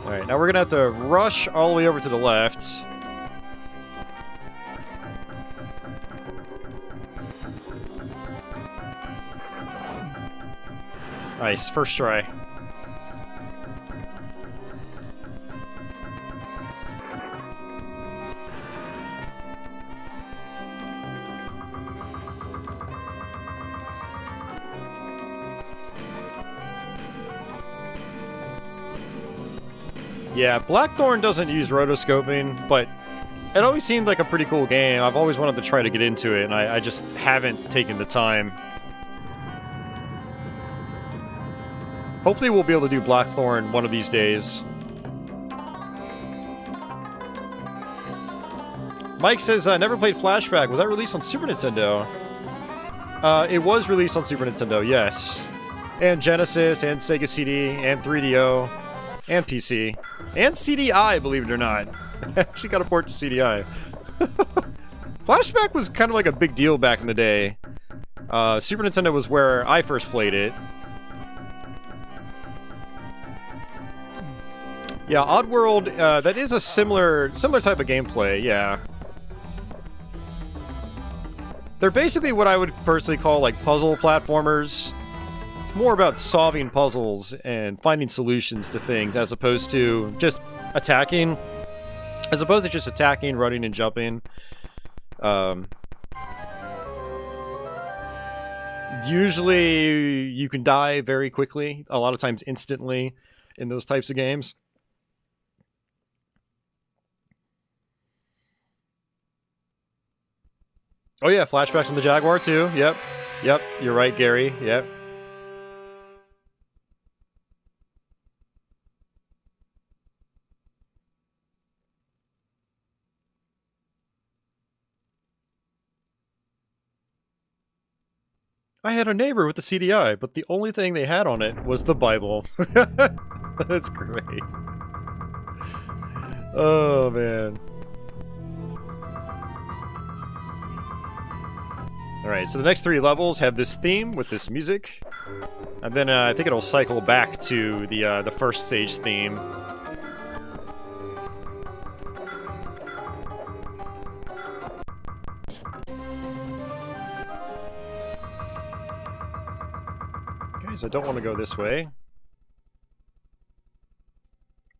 Alright, now we're gonna have to rush all the way over to the left. Nice, first try. Yeah, Blackthorn doesn't use rotoscoping, but it always seemed like a pretty cool game. I've always wanted to try to get into it, and I just haven't taken the time. Hopefully we'll be able to do Blackthorn one of these days. Mike says, never played Flashback. Was that released on Super Nintendo? It was released on Super Nintendo, yes. And Genesis, and Sega CD, and 3DO, and PC. And CDI, believe it or not. I actually got a port to CDI. Flashback was kind of like a big deal back in the day. Super Nintendo was where I first played it. Yeah, Oddworld, that is a similar type of gameplay, yeah. They're basically what I would personally call like puzzle platformers. It's more about solving puzzles and finding solutions to things as opposed to just attacking. As opposed to just attacking, running, and jumping. Usually you can die very quickly, a lot of times instantly in those types of games. Oh yeah, flashbacks on the Jaguar too. Yep. Yep, you're right, Gary. Yep. I had a neighbor with a CDI, but the only thing they had on it was the Bible. That's great. Oh, man. Alright, so the next 3 levels have this theme with this music. And then I think it'll cycle back to the first stage theme. Okay, so I don't want to go this way.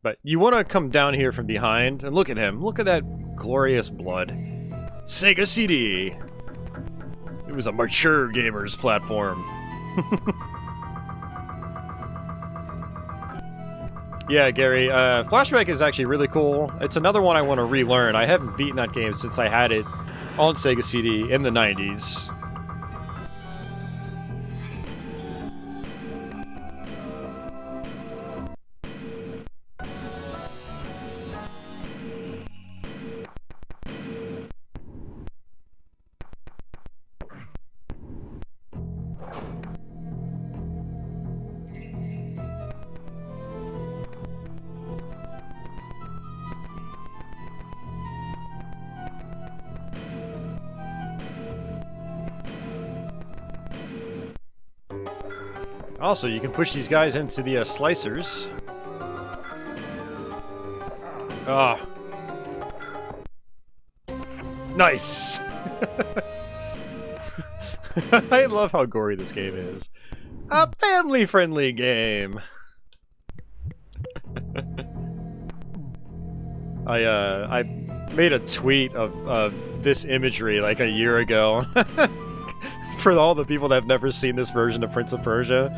But you want to come down here from behind, and look at him. Look at that glorious blood. Sega CD! It was a mature gamer's platform. Yeah, Gary, Flashback is actually really cool. It's another one I want to relearn. I haven't beaten that game since I had it on Sega CD in the 90s. Also, you can push these guys into the slicers. Ah. Nice! I love how gory this game is. A family-friendly game! I made a tweet of this imagery like a year ago. For all the people that have never seen this version of Prince of Persia.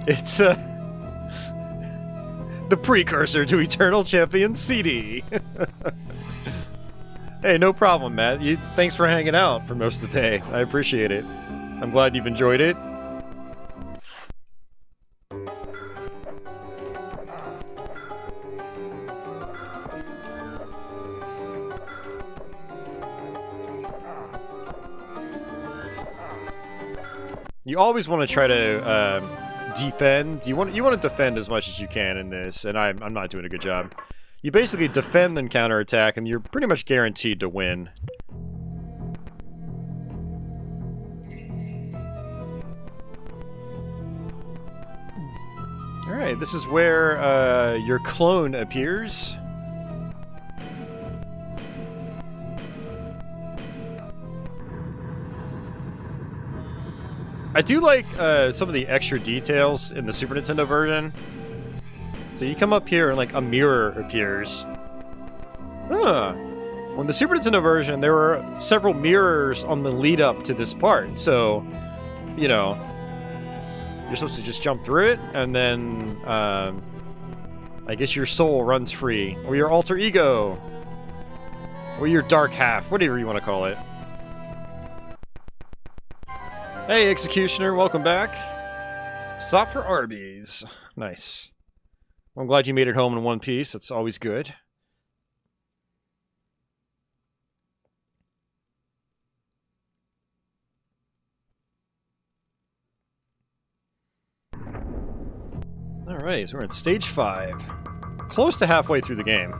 It's the precursor to Eternal Champion CD. Hey, no problem, Matt. Thanks for hanging out for most of the day. I appreciate it. I'm glad you've enjoyed it. You always want to try to defend. You want to defend as much as you can in this, and I'm not doing a good job. You basically defend and counterattack, and you're pretty much guaranteed to win. Alright, this is where your clone appears. I do like some of the extra details in the Super Nintendo version. So you come up here and like a mirror appears. Huh. On the Super Nintendo version, there were several mirrors on the lead up to this part. So, you know, you're supposed to just jump through it, and then I guess your soul runs free. Or your alter ego. Or your dark half, whatever you want to call it. Hey, Executioner, welcome back. Stop for Arby's. Nice. Well, I'm glad you made it home in one piece. That's always good. Alright, so we're at stage 5. Close to halfway through the game.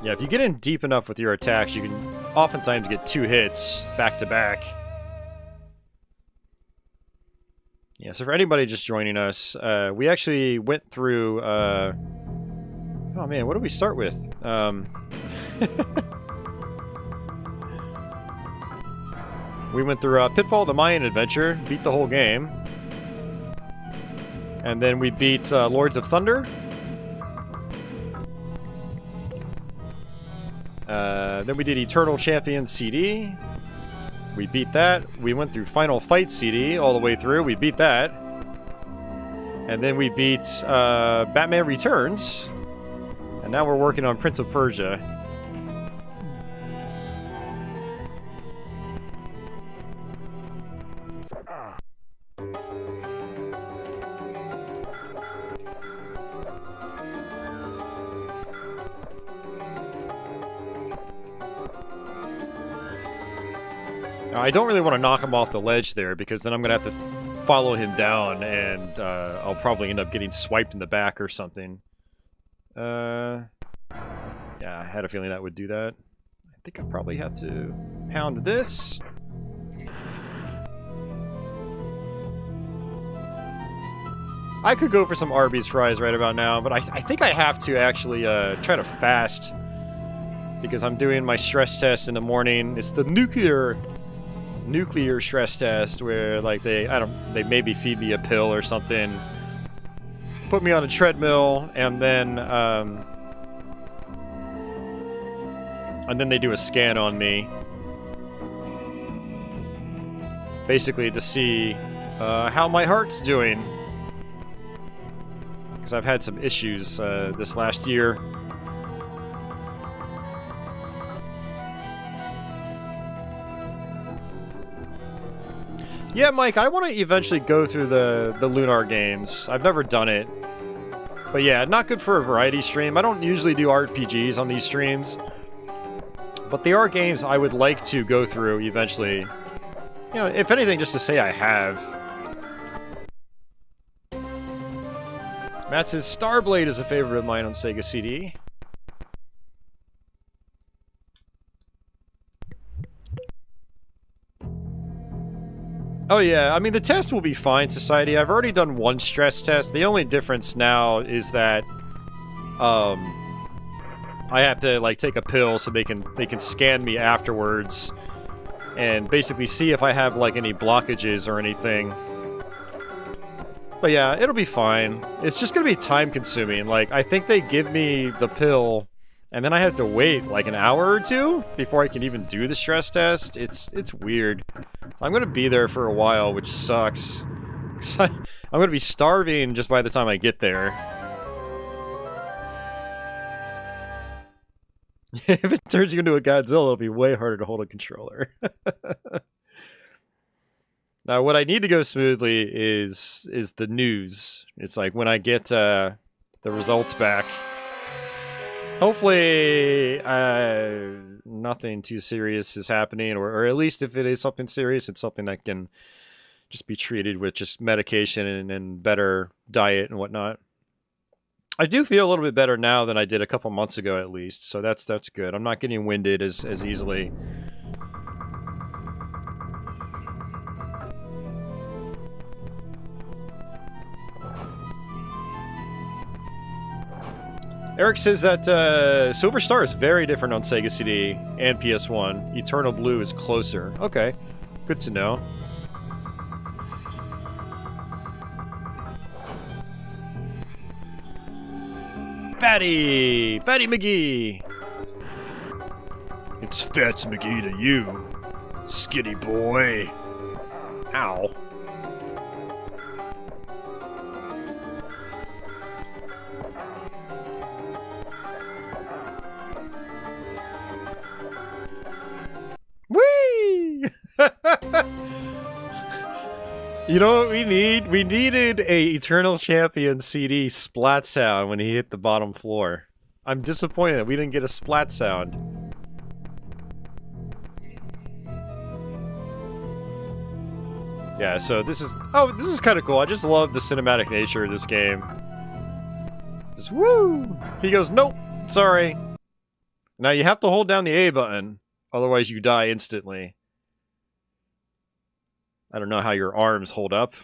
Yeah, if you get in deep enough with your attacks, you can oftentimes get 2 hits back to back. Yeah, so for anybody just joining us, we actually went through... oh man, what did we start with? We went through Pitfall, the Mayan adventure, beat the whole game. And then we beat Lords of Thunder. Then we did Eternal Champion CD. We beat that. We went through Final Fight CD all the way through. We beat that. And then we beat Batman Returns. And now we're working on Prince of Persia. I don't really want to knock him off the ledge there, because then I'm going to have to follow him down, and I'll probably end up getting swiped in the back or something. Yeah, I had a feeling that would do that. I think I probably have to pound this. I could go for some Arby's fries right about now, but I think I have to actually try to fast, because I'm doing my stress test in the morning. It's the nuclear stress test, where like they maybe feed me a pill or something, put me on a treadmill, and then they do a scan on me, basically to see how my heart's doing, because I've had some issues this last year. Yeah, Mike, I want to eventually go through the Lunar games. I've never done it. But yeah, not good for a variety stream. I don't usually do RPGs on these streams. But they are games I would like to go through eventually. You know, if anything, just to say I have. Matt says, Starblade is a favorite of mine on Sega CD. Oh yeah, I mean the test will be fine, Society. I've already done one stress test. The only difference now is that I have to like take a pill so they can scan me afterwards and basically see if I have like any blockages or anything. But yeah, it'll be fine. It's just gonna be time consuming. Like, I think they give me the pill and then I have to wait like an hour or two before I can even do the stress test. It's weird. I'm gonna be there for a while, which sucks. I'm gonna be starving just by the time I get there. If it turns you into a Godzilla, it'll be way harder to hold a controller. Now, what I need to go smoothly is the news. It's like when I get the results back. Hopefully, nothing too serious is happening, or at least if it is something serious, it's something that can just be treated with just medication and better diet and whatnot. I do feel a little bit better now than I did a couple months ago, at least, so that's good. I'm not getting winded as easily. Eric says that Silver Star is very different on Sega CD and PS1. Eternal Blue is closer. Okay, good to know. Fatty McGee! It's Fats McGee to you, skinny boy. Ow. Whee! You know what we need? We needed a Eternal Champion CD splat sound when he hit the bottom floor. I'm disappointed that we didn't get a splat sound. Yeah, so this is kind of cool. I just love the cinematic nature of this game. Just woo! He goes, nope, sorry. Now you have to hold down the A button, otherwise you die instantly. I don't know how your arms hold up.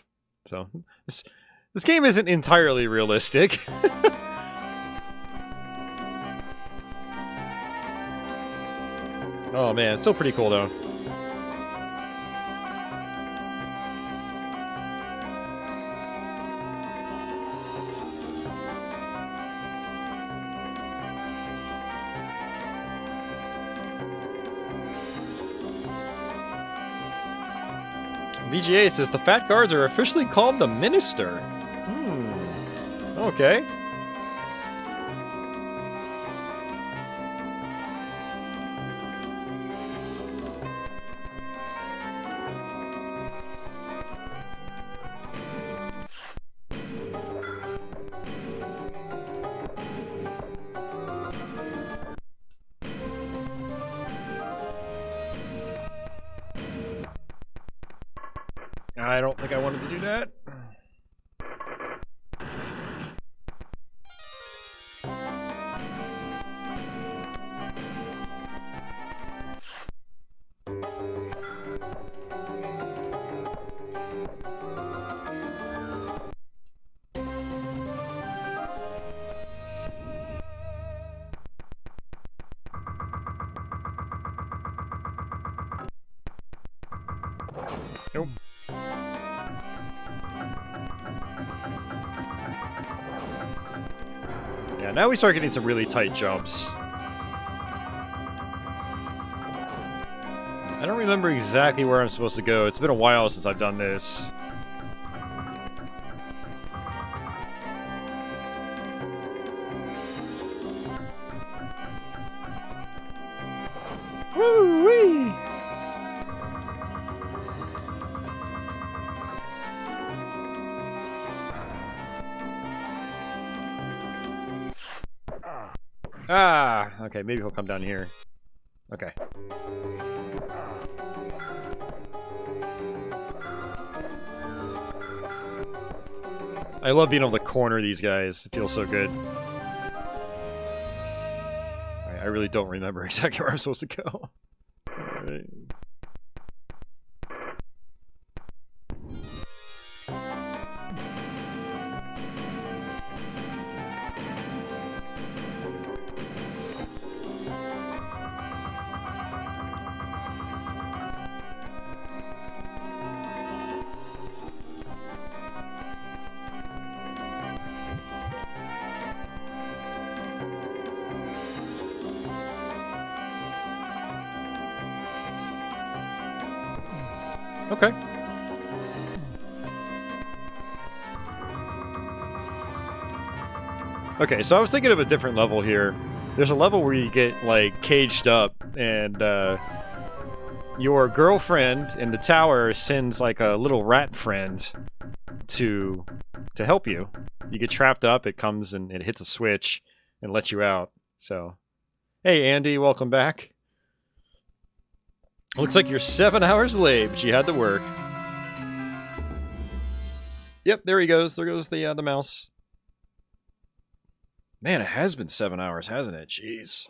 So, this game isn't entirely realistic. Oh man, it's still pretty cool though. VGA says the fat guards are officially called the Minister. Okay. I don't think I wanted to do that. Nope. Yeah, now we start getting some really tight jumps. I don't remember exactly where I'm supposed to go. It's been a while since I've done this. Woo-wee! Ah, okay, maybe he'll come down here. Okay. I love being able to corner these guys. It feels so good. Alright, I really don't remember exactly where I'm supposed to go. Alright. Okay. Okay, so I was thinking of a different level here. There's a level where you get, like, caged up, and, your girlfriend in the tower sends, like, a little rat friend to help you. You get trapped up, it comes and it hits a switch and lets you out. So, hey, Andy, welcome back. Looks like you're 7 hours late, but you had to work. Yep, there he goes. There goes the mouse. Man, it has been 7 hours, hasn't it? Jeez.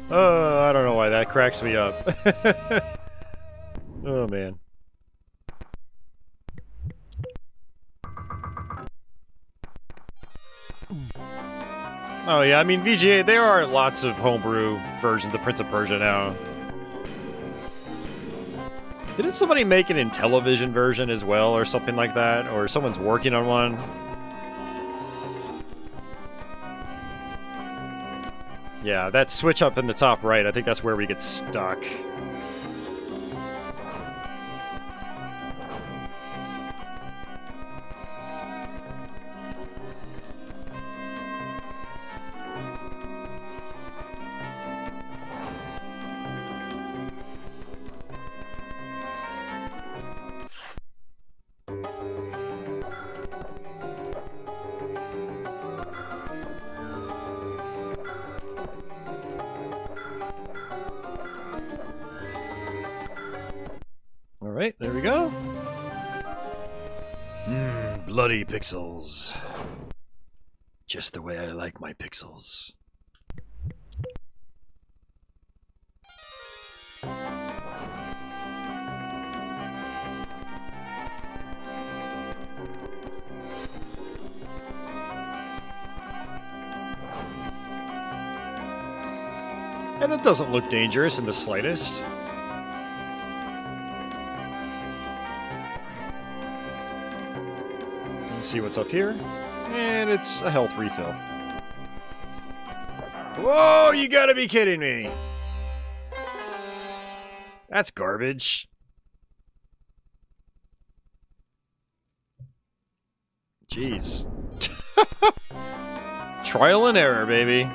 I don't know why that cracks me up. Oh, man. Oh, yeah, I mean, VGA, there are lots of homebrew versions of Prince of Persia now. Didn't somebody make an Intellivision version as well, or something like that? Or someone's working on one? Yeah, that switch up in the top right, I think that's where we get stuck. Alright, there we go. Bloody pixels. Just the way I like my pixels. And it doesn't look dangerous in the slightest. Let's see what's up here. And it's a health refill. Whoa, you gotta be kidding me! That's garbage. Jeez. Trial and error, baby.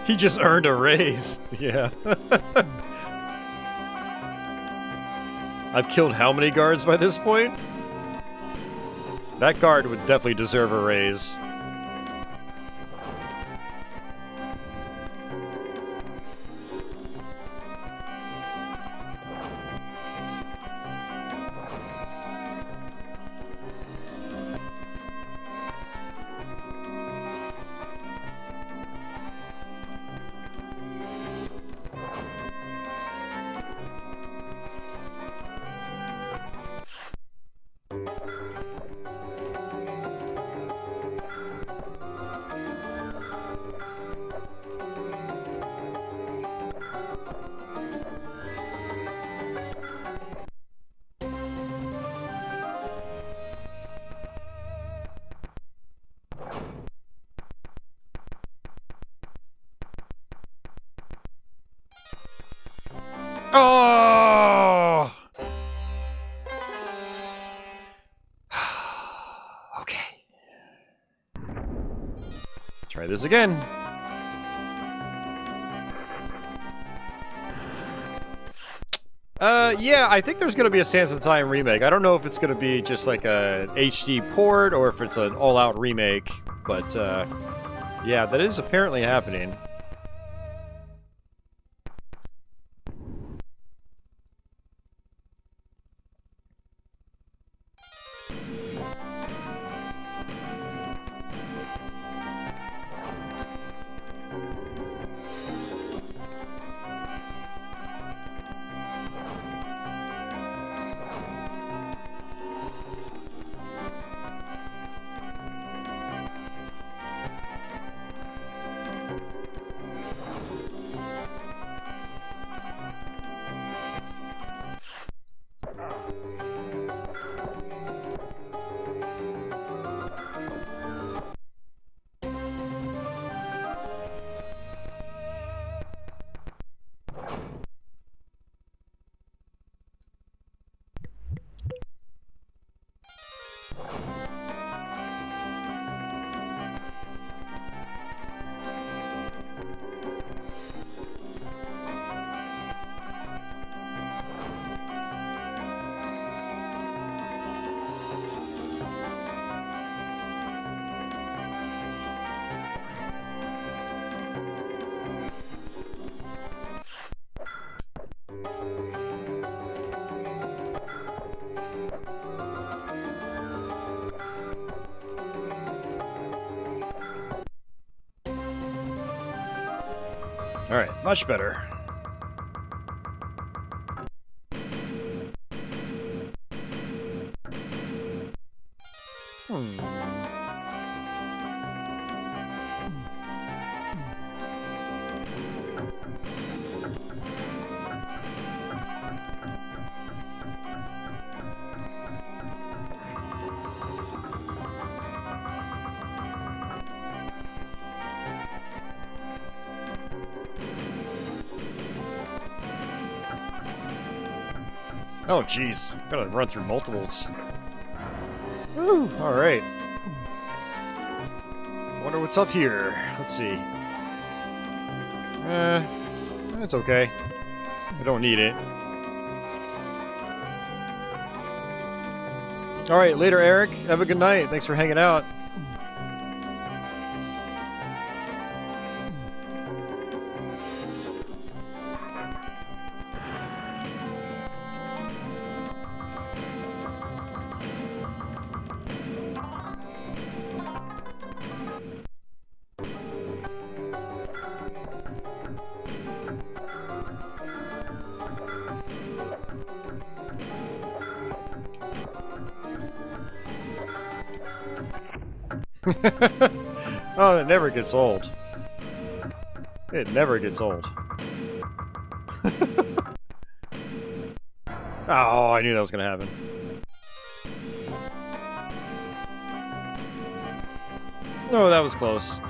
He just earned a raise. Yeah. I've killed how many guards by this point? That guard would definitely deserve a raise. Oh! Okay. Try this again. Yeah, I think there's gonna be a Sands of Time remake. I don't know if it's gonna be just like a HD port or if it's an all-out remake, but, yeah, that is apparently happening. Alright, much better. Oh, jeez. Gotta run through multiples. Woo, alright. Wonder what's up here. Let's see. It's okay. I don't need it. Alright, later, Eric. Have a good night. Thanks for hanging out. Oh, it never gets old. It never gets old. Oh, I knew that was gonna happen. Oh, that was close.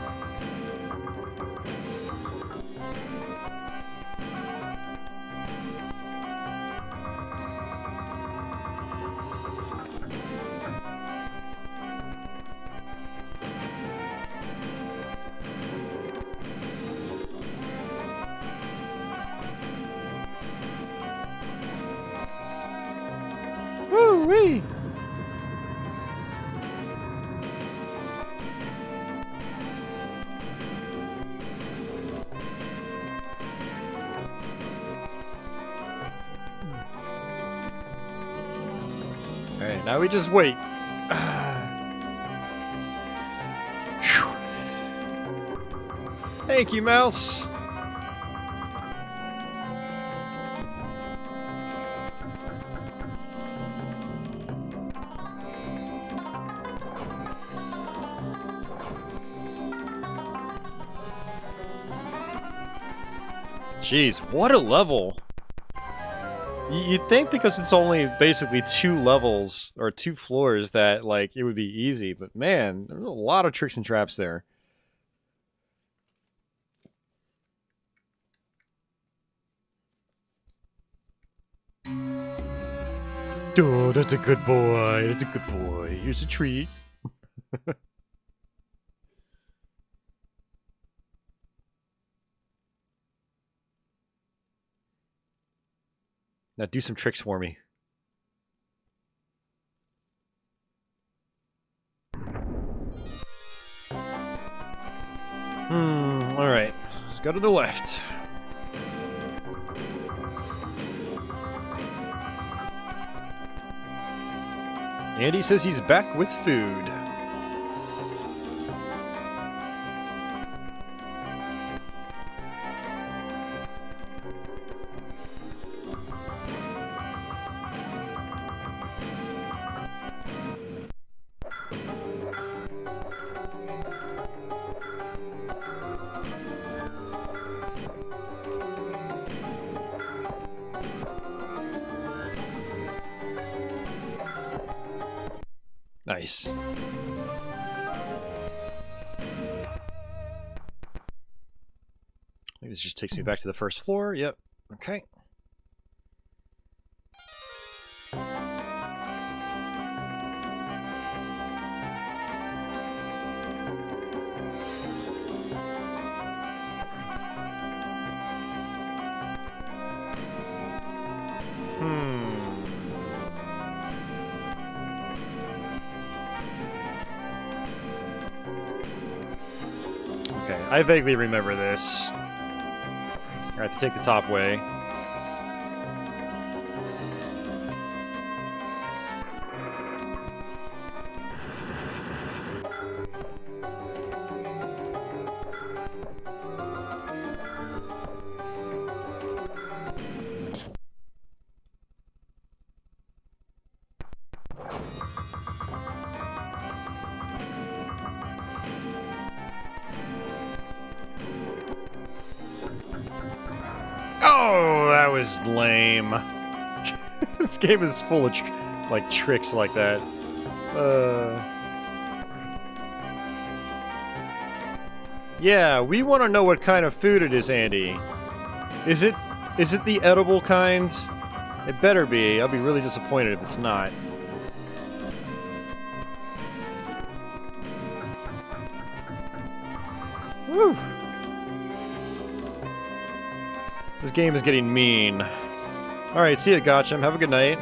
Woo-wee! Alright, now we just wait. Phew. Thank you, mouse. Jeez, what a level! You'd think because it's only basically 2 levels, or 2 floors, that, like, it would be easy, but man, there's a lot of tricks and traps there. Oh, that's a good boy, that's a good boy. Here's a treat. Now do some tricks for me. Alright. Let's go to the left. Andy says he's back with food. Nice. Maybe this just takes me back to the first floor. Yep. Okay. Okay, I vaguely remember this. I have to take the top way. Oh, that was lame. This game is full of like tricks like that. Yeah, we want to know what kind of food it is, Andy. Is it the edible kind? It better be. I'll be really disappointed if it's not. Woo. This game is getting mean. Alright, see ya, Gotcham. Have a good night.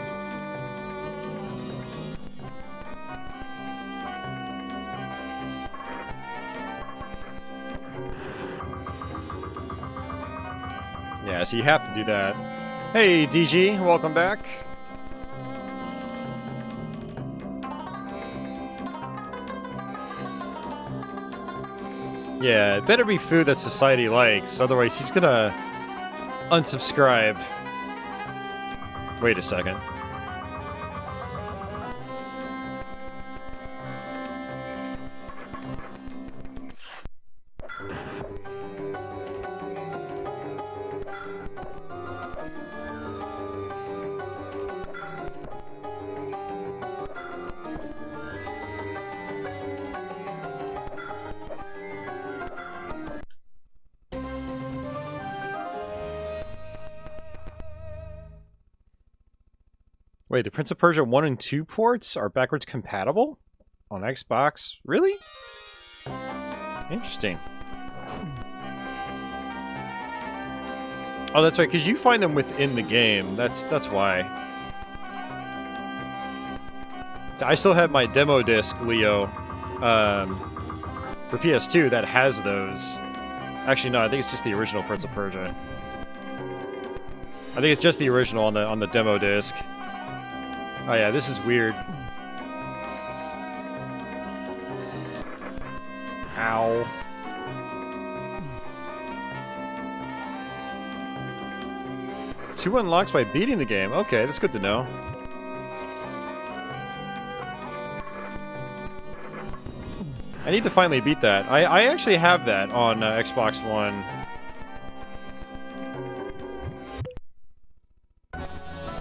Yeah, so you have to do that. Hey, DG, welcome back. Yeah, it better be food that society likes, otherwise he's gonna unsubscribe. Wait a second. Wait, the Prince of Persia 1 and 2 ports are backwards compatible? On Xbox? Really? Interesting. Oh, that's right, because you find them within the game. That's why. I still have my demo disc, Leo, for PS2 that has those. Actually, no, I think it's just the original Prince of Persia. I think it's just the original on the demo disc. Oh yeah, this is weird. Ow. Two unlocks by beating the game. Okay, that's good to know. I need to finally beat that. I actually have that on Xbox One.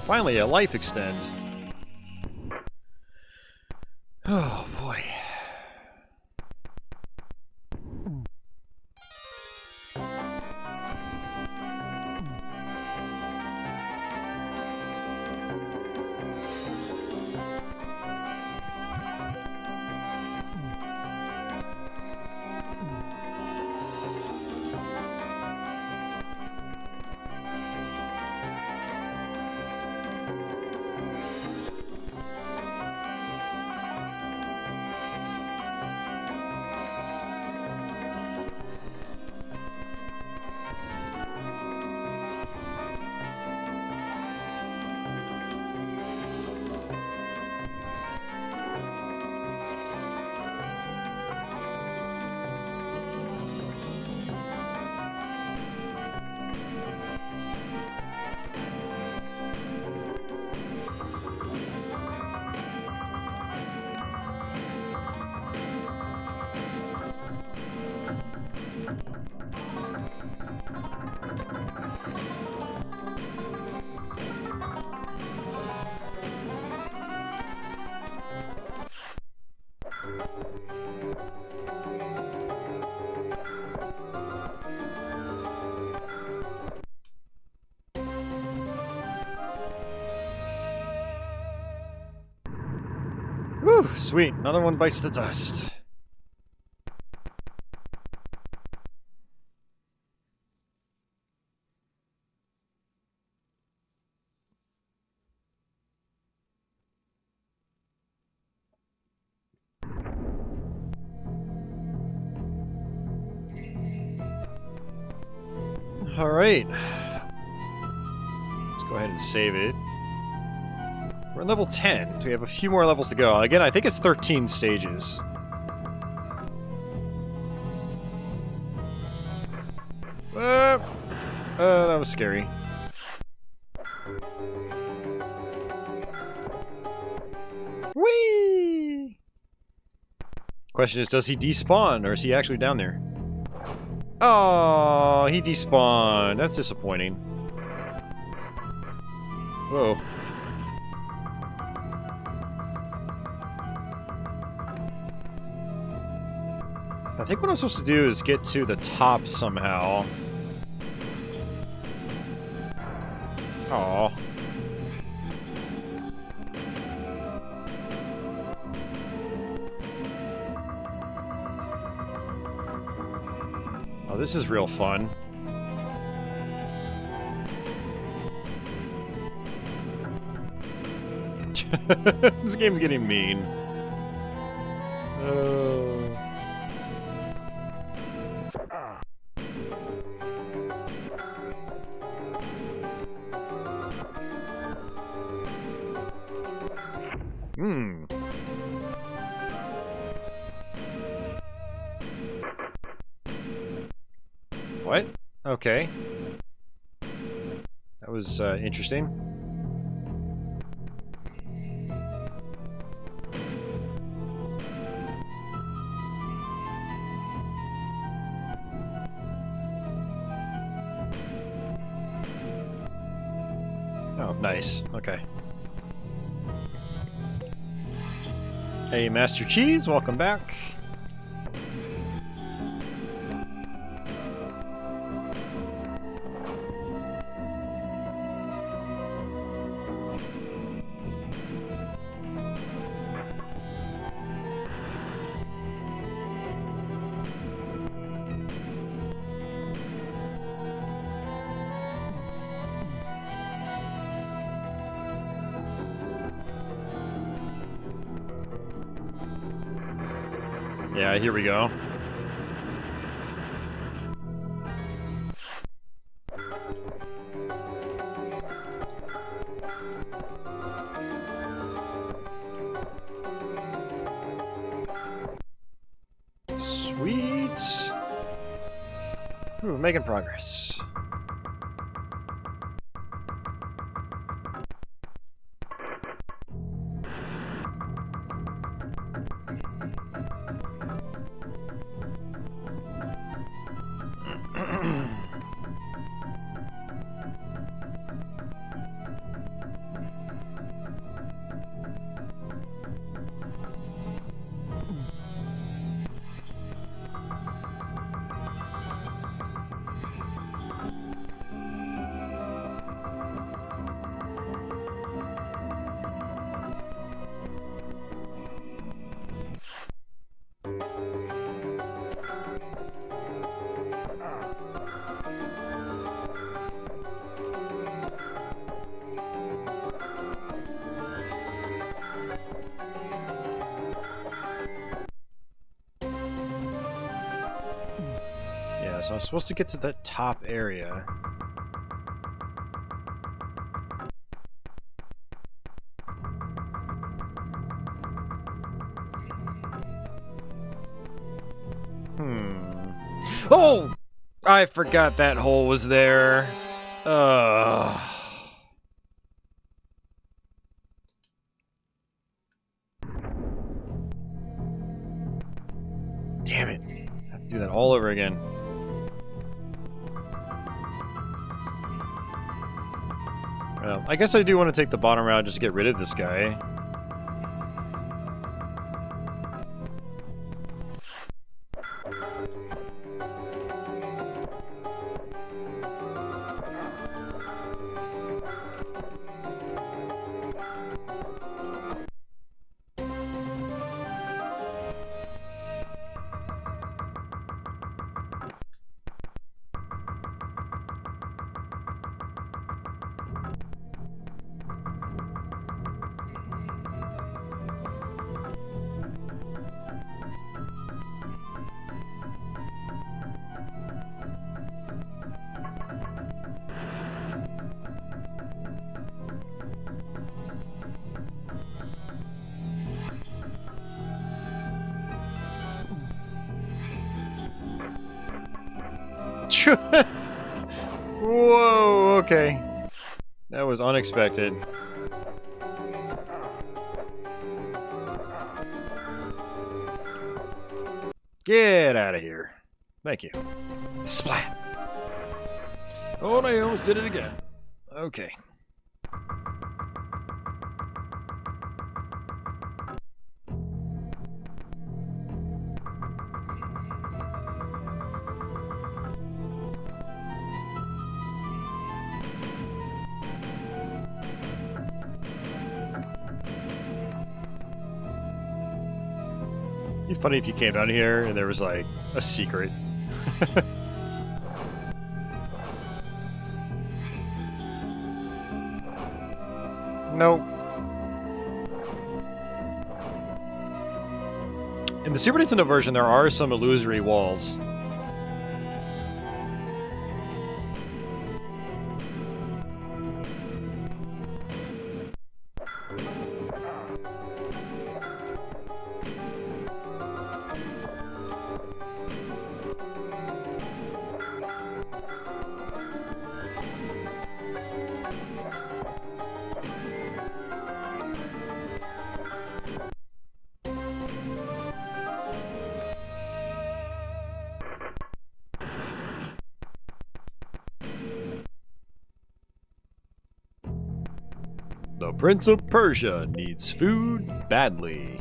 Finally, a life extend. Oh, boy. Whew, sweet. Another one bites the dust. All right. Let's go ahead and save it. We're at level 10. We have a few more levels to go. Again, I think it's 13 stages. That was scary. Whee! Question is, does he despawn, or is he actually down there? Oh, he despawned. That's disappointing. Whoa. I think what I'm supposed to do is get to the top somehow. Aww. Oh, this is real fun. This game's getting mean. What? Okay. That was interesting. Oh, nice. Okay. Hey, Master Cheese, welcome back. Yeah, here we go. Sweet. Ooh, making progress. Yeah, so I'm supposed to get to the top area. Oh! I forgot that hole was there. Damn it. I have to do that all over again. Well, I guess I do want to take the bottom route just to get rid of this guy. Whoa, okay. That was unexpected. Get out of here. Thank you. Splat. Oh, I almost did it again. Okay. It'd be funny if you came down here and there was like a secret. Nope. In the Super Nintendo version, there are some illusory walls. The Prince of Persia needs food badly.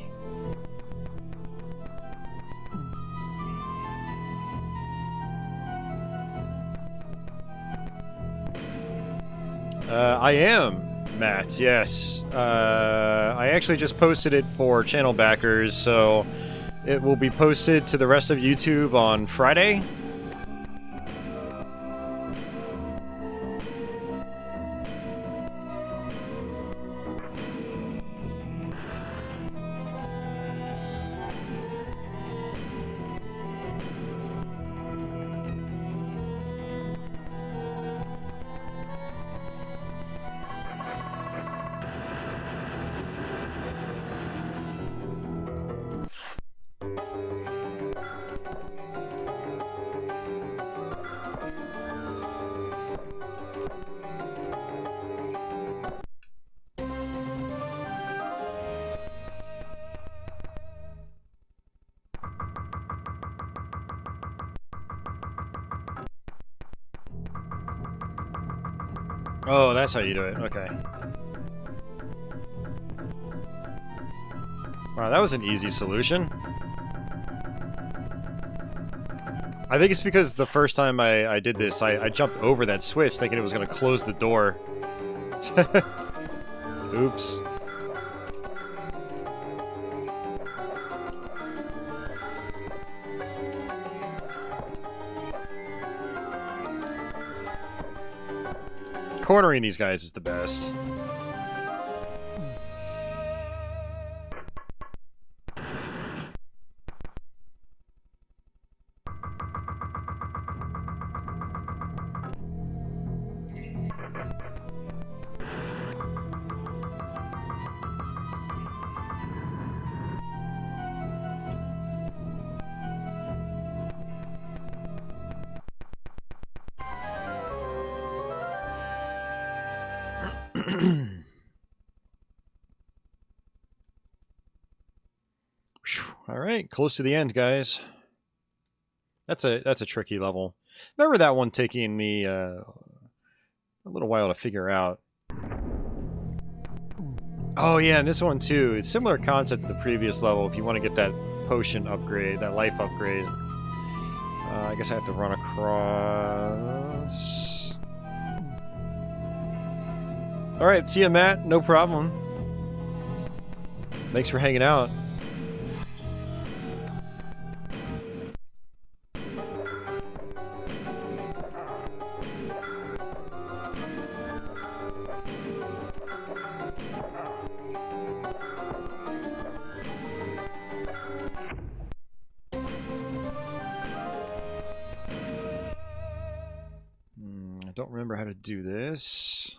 I am, Matt, yes. I actually just posted it for channel backers, so it will be posted to the rest of YouTube on Friday. Oh, that's how you do it. Okay. Wow, that was an easy solution. I think it's because the first time I did this, I jumped over that switch thinking it was going to close the door. Oops. Cornering these guys is the best. All right, close to the end, guys. That's a tricky level. Remember that one taking me a little while to figure out. Oh yeah, and this one too. It's similar concept to the previous level. If you want to get that potion upgrade, that life upgrade, I guess I have to run across. All right, see ya, Matt. No problem. Thanks for hanging out. I don't remember how to do this.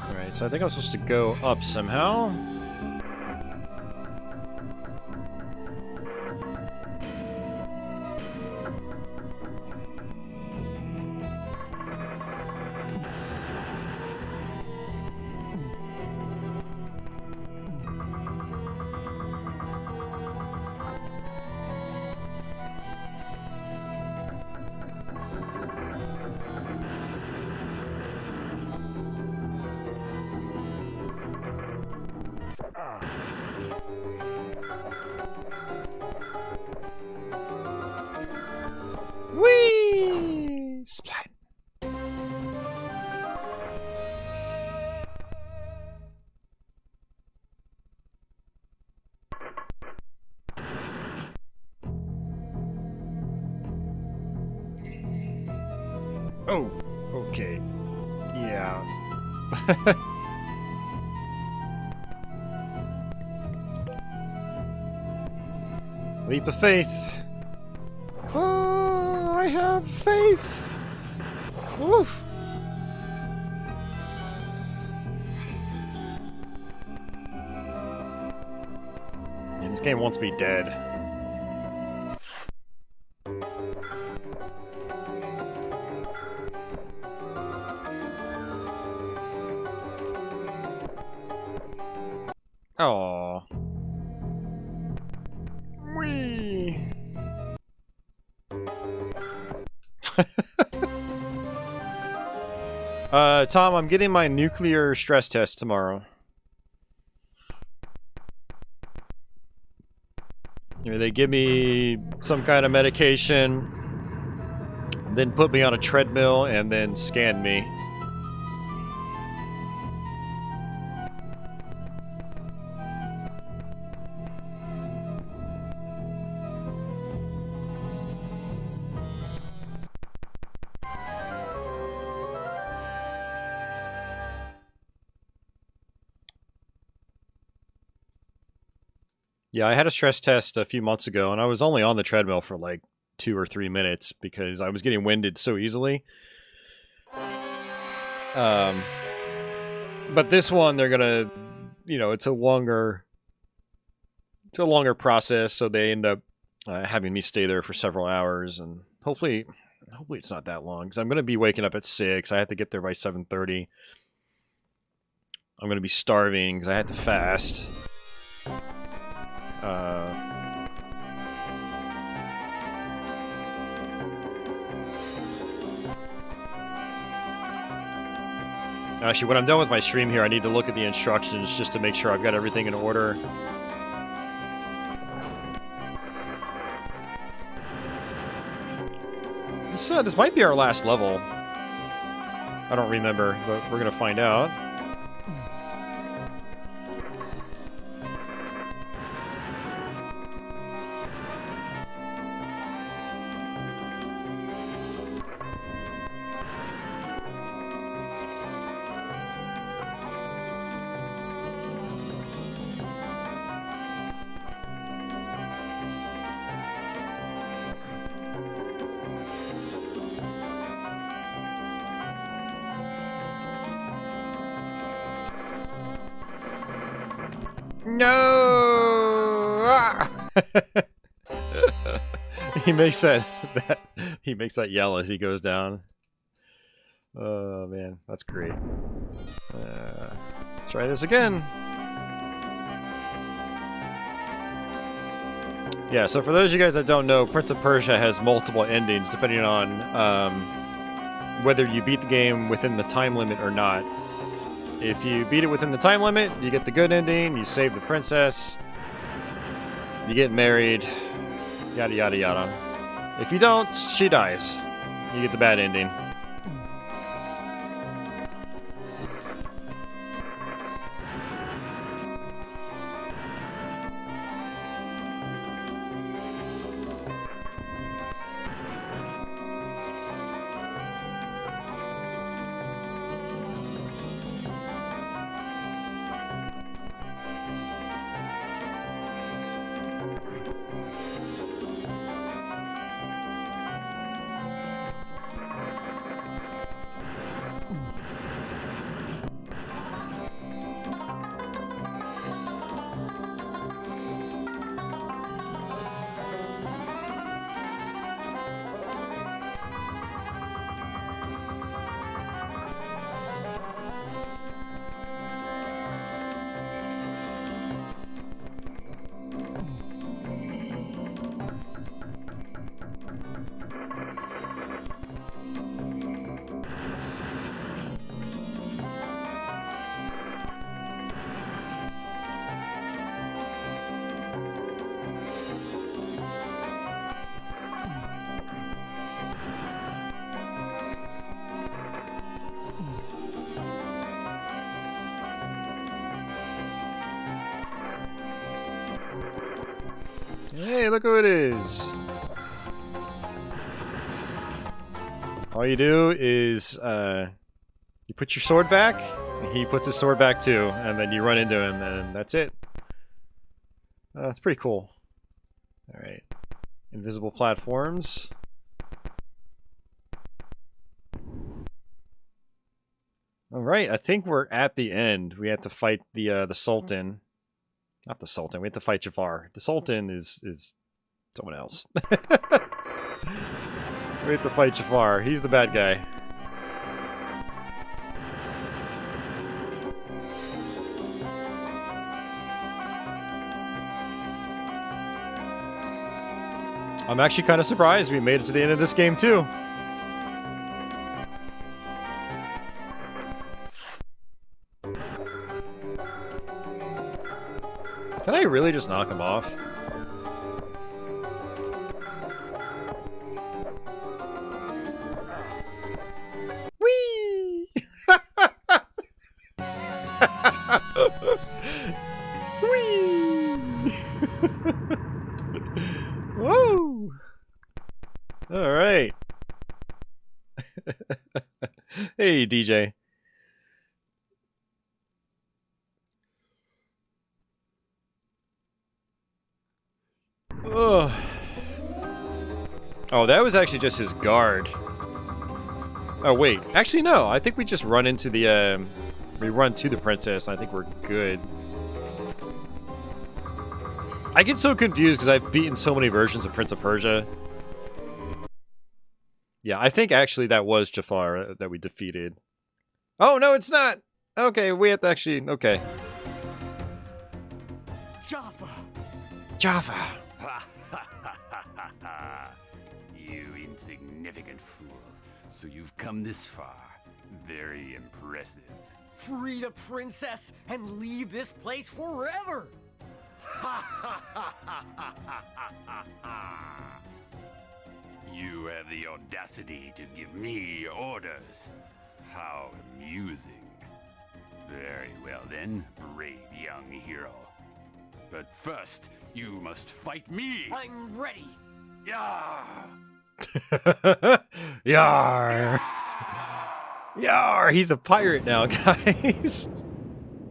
Alright, so I think I'm supposed to go up somehow. Whee! Splat. Oh, okay. Yeah. Leap of faith. Oh, I have faith. Woof. And this game wants me dead. Aww. Whee! Tom, I'm getting my nuclear stress test tomorrow. You know, they give me some kind of medication, then put me on a treadmill, and then scan me. Yeah, I had a stress test a few months ago, and I was only on the treadmill for like 2 or 3 minutes because I was getting winded so easily. But this one, they're gonna, you know, it's a longer It's a longer process, so they end up having me stay there for several hours, and hopefully it's not that long, because I'm going to be waking up at 6. I have to get there by 7:30. I'm going to be starving because I had to fast. Actually, when I'm done with my stream here, I need to look at the instructions just to make sure I've got everything in order. This might be our last level. I don't remember, but we're gonna find out. No! Ah! He makes that yell as he goes down. Oh man, that's great. Let's try this again. Yeah, so for those of you guys that don't know, Prince of Persia has multiple endings depending on whether you beat the game within the time limit or not. If you beat it within the time limit, you get the good ending, you save the princess, you get married, yada yada yada. If you don't, she dies. You get the bad ending. Hey, look who it is! All you do is, you put your sword back, and he puts his sword back too, and then you run into him, and that's it. That's pretty cool. Alright. Invisible platforms. Alright, I think we're at the end. We have to fight the Sultan. Not the Sultan, we have to fight Jafar. The Sultan is someone else. We have to fight Jafar. He's the bad guy. I'm actually kind of surprised we made it to the end of this game too. Can I really just knock him off? Whee! Whee! Woo! All right. Hey, DJ. Ugh. Oh, that was actually just his guard. Oh, wait. Actually, no. I think we just run into the, we run to the princess, and I think we're good. I get so confused because I've beaten so many versions of Prince of Persia. Yeah, I think actually that was Jafar that we defeated. Oh, no, it's not! Okay, we have to actually... Okay. Jaffa! Jaffa! You insignificant fool. So you've come this far. Very impressive. Free the princess and leave this place forever! You have the audacity to give me orders. How amusing. Very well then, brave young hero. But first, you must fight me! I'm ready! Yar! Yar! Yar! He's a pirate now, guys!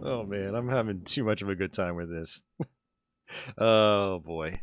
Oh man, I'm having too much of a good time with this. Oh boy.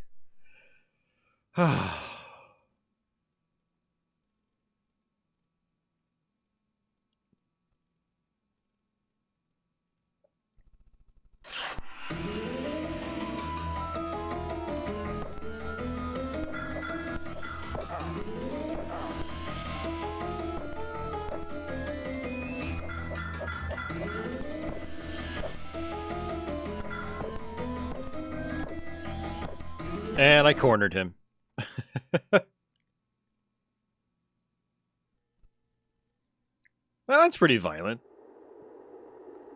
And I cornered him. Well, that's pretty violent.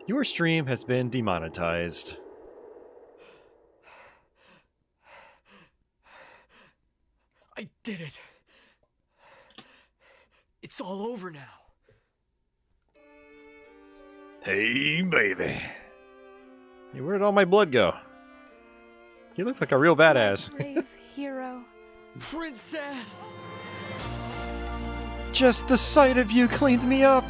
Your stream has been demonetized. I did it. It's all over now. Hey, baby. Hey, where did all my blood go? You look like a real badass. Brave hero. Princess! Just the sight of you cleaned me up.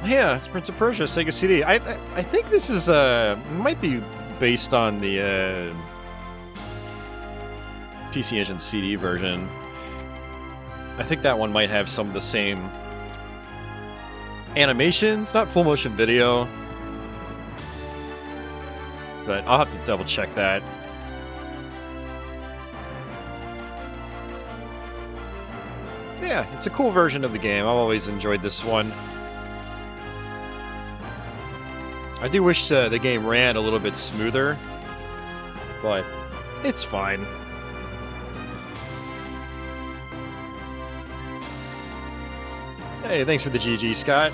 Yeah, it's Prince of Persia, Sega CD. I think this is might be based on the PC Engine CD version. I think that one might have some of the same animations, not full motion video. But I'll have to double check that. Yeah, it's a cool version of the game. I've always enjoyed this one. I do wish the game ran a little bit smoother, but it's fine. Hey, thanks for the GG, Scott.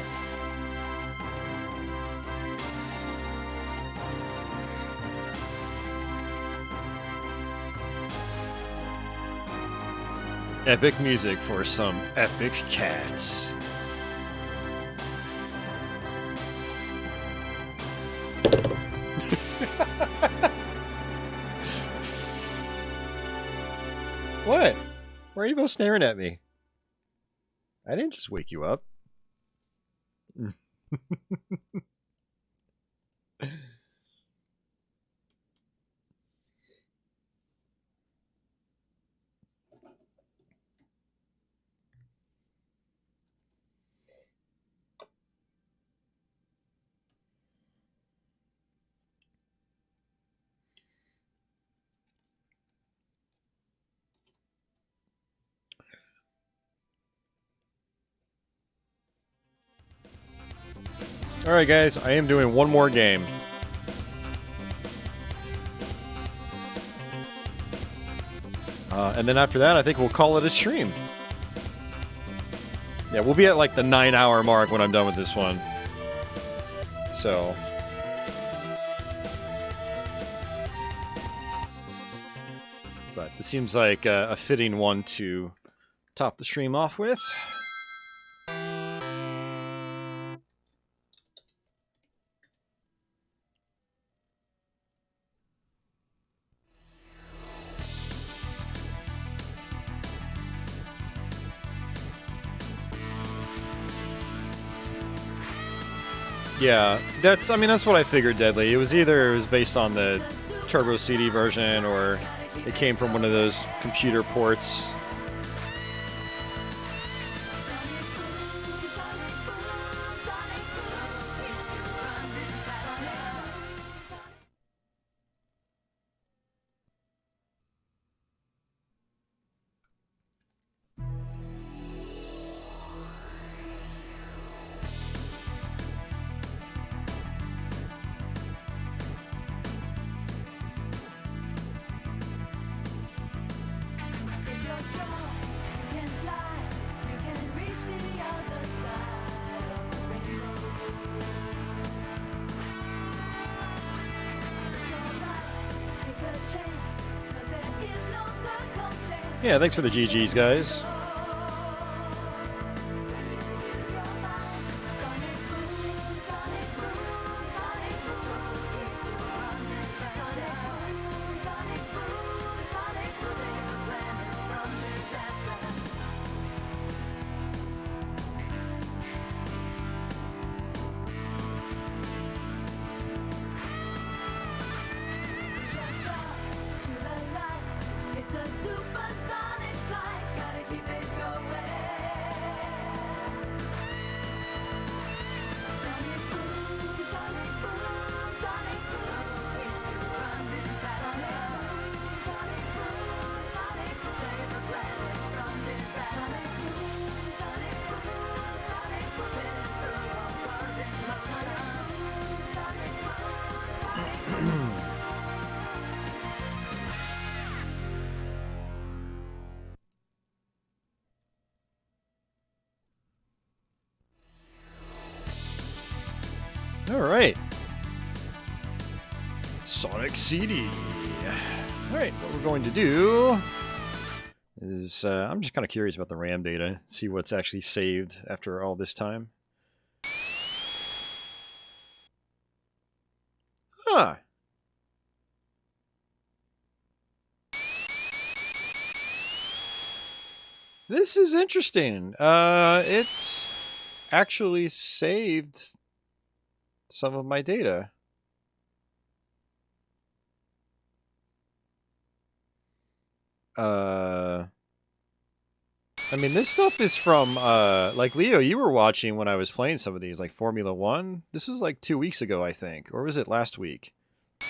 Epic music for some epic cats. What? Why are you both staring at me? I didn't just wake you up. Alright guys, I am doing one more game. And then after that, I think we'll call it a stream. Yeah, we'll be at like the 9-hour mark when I'm done with this one. So... But this seems like a fitting one to top the stream off with. Yeah, that's what I figured, Deadly. It was based on the Turbo CD version, or it came from one of those computer ports. Yeah, thanks for the GGs, guys. Alright. Sonic CD. Alright, what we're going to do is, I'm just kind of curious about the RAM data, see what's actually saved after all this time. Huh. This is interesting. It's actually saved some of my data. I mean, this stuff is from, like, Leo, you were watching when I was playing some of these, like Formula 1. This was like 2 weeks ago, I think. Or was it last week? I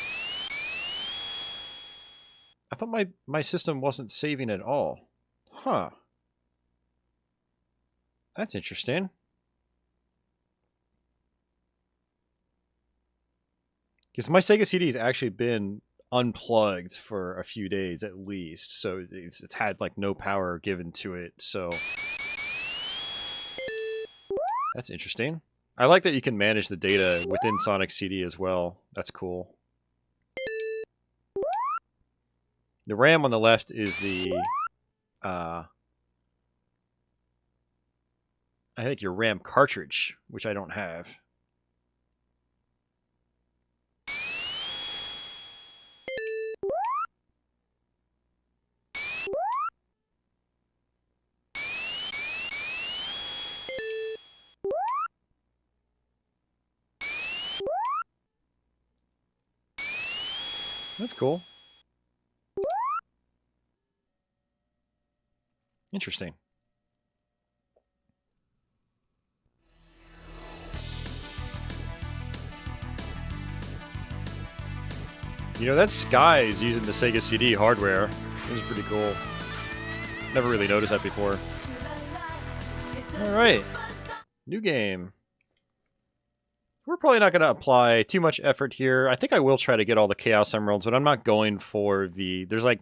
thought my system wasn't saving at all. Huh. That's interesting. Because my Sega CD has actually been unplugged for a few days at least, so it's had like no power given to it, so that's interesting. I like that you can manage the data within Sonic CD as well. That's cool. The RAM on the left is the I think your RAM cartridge, which I don't have. That's cool. Interesting. You know, that Sky is using the Sega CD hardware. It was pretty cool. Never really noticed that before. Alright. New game. We're probably not going to apply too much effort here. I think I will try to get all the Chaos Emeralds, but I'm not going for the... There's like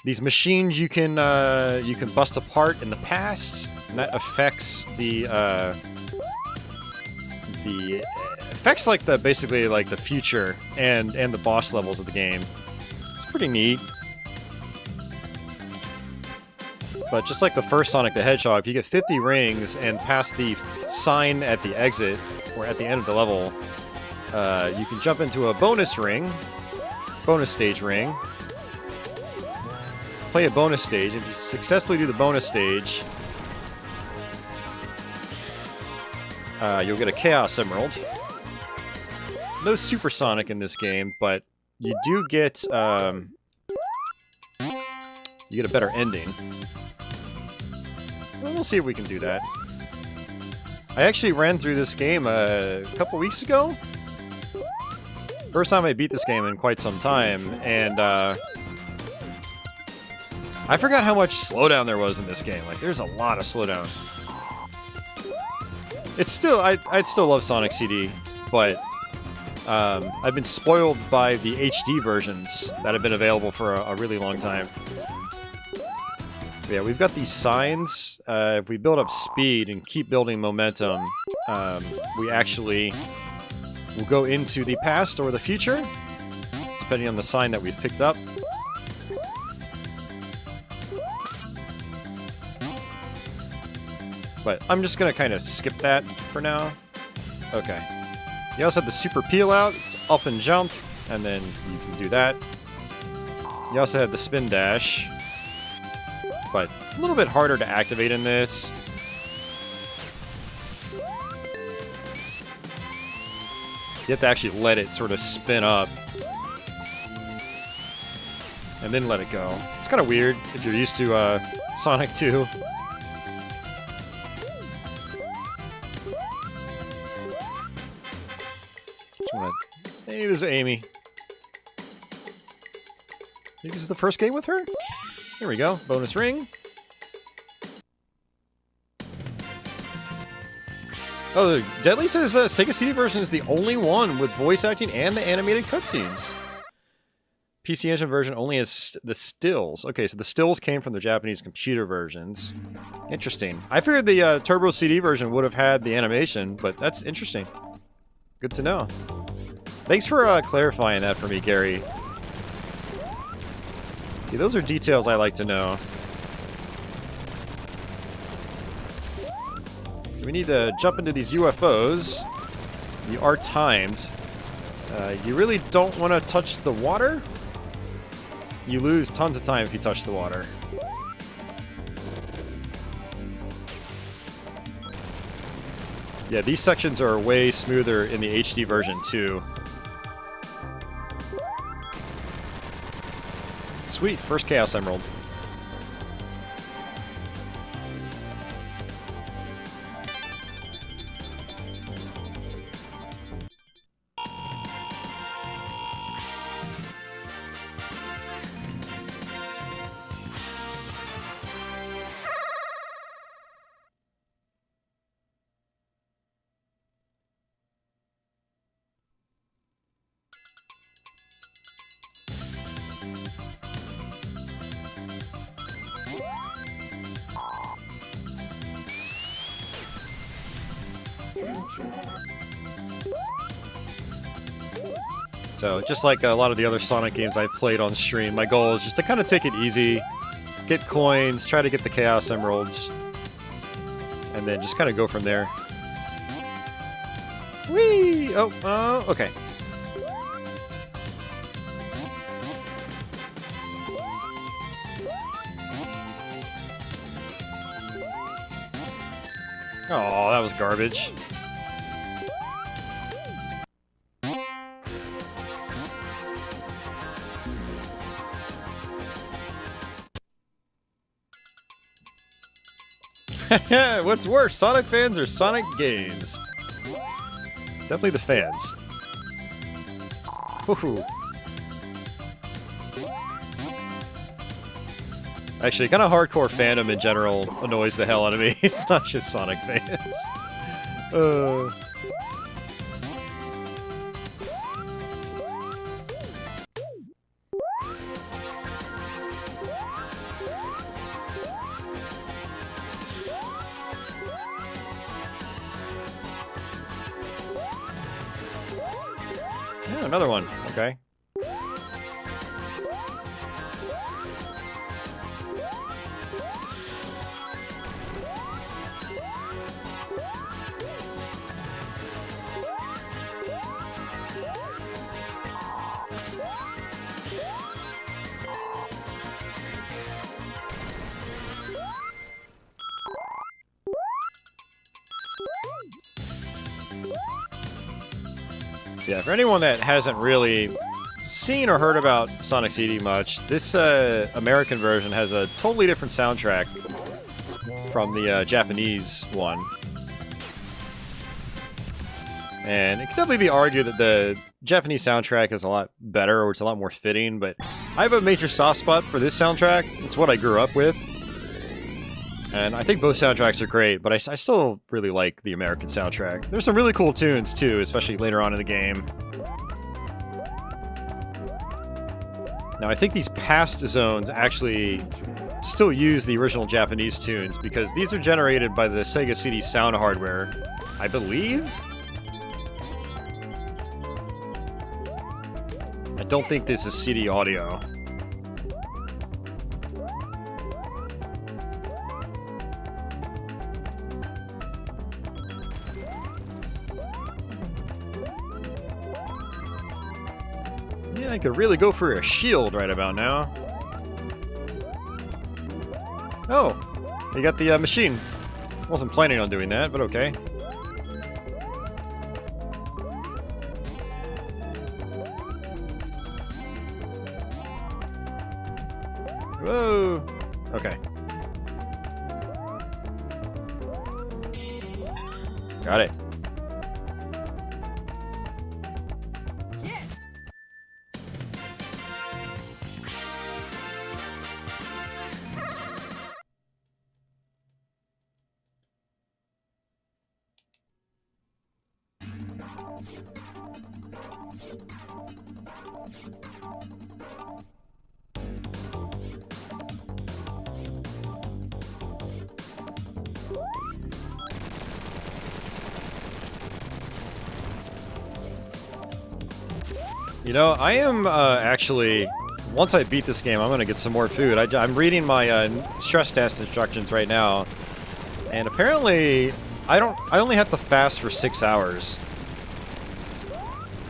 these machines you can bust apart in the past, and that affects the affects like the basically like the future and the boss levels of the game. It's pretty neat. But just like the first Sonic the Hedgehog, if you get 50 rings and pass the sign at the exit, or at the end of the level, you can jump into a bonus stage ring, play a bonus stage. If you successfully do the bonus stage, you'll get a Chaos Emerald. No Supersonic in this game, but you do get, you get a better ending. We'll see if we can do that. I actually ran through this game a couple weeks ago. First time I beat this game in quite some time, and I forgot how much slowdown there was in this game. Like, there's a lot of slowdown. It's still, I'd still love Sonic CD, but I've been spoiled by the HD versions that have been available for a really long time. Yeah, we've got these signs. If we build up speed and keep building momentum, we actually will go into the past or the future, depending on the sign that we've picked up. But I'm just gonna kind of skip that for now. Okay. You also have the super peel out. It's up and jump, and then you can do that. You also have the spin dash, but a little bit harder to activate in this. You have to actually let it sort of spin up and then let it go. It's kind of weird if you're used to Sonic 2. Hey, there's Amy. I think this is the first game with her? Here we go. Bonus ring. Oh, Deadly says Sega CD version is the only one with voice acting and the animated cutscenes. PC Engine version only has the stills. Okay, so the stills came from the Japanese computer versions. Interesting. I figured the Turbo CD version would have had the animation, but that's interesting. Good to know. Thanks for clarifying that for me, Gary. See, those are details I like to know. We need to jump into these UFOs. You are timed. You really don't want to touch the water. You lose tons of time if you touch the water. Yeah, these sections are way smoother in the HD version too. Sweet, first Chaos Emerald. So, just like a lot of the other Sonic games I've played on stream, my goal is just to kind of take it easy, get coins, try to get the Chaos Emeralds, and then just kind of go from there. Whee! Oh, okay. Oh, that was garbage. What's worse, Sonic fans or Sonic games? Definitely the fans. Woohoo. Actually, kind of hardcore fandom in general annoys the hell out of me. It's not just Sonic fans. Oh, another one. Okay. Yeah, for anyone that hasn't really seen or heard about Sonic CD much, this American version has a totally different soundtrack from the Japanese one. And it could definitely be argued that the Japanese soundtrack is a lot better, or it's a lot more fitting, but I have a major soft spot for this soundtrack. It's what I grew up with. And I think both soundtracks are great, but I still really like the American soundtrack. There's some really cool tunes, too, especially later on in the game. Now, I think these past zones actually still use the original Japanese tunes, because these are generated by the Sega CD sound hardware, I believe? I don't think this is CD audio. I could really go for a shield right about now. Oh, you got the machine. Wasn't planning on doing that, but okay. Whoa. Okay. Got it. You know, I am actually, once I beat this game, I'm gonna get some more food. I'm reading my stress test instructions right now, and apparently, I only have to fast for 6 hours.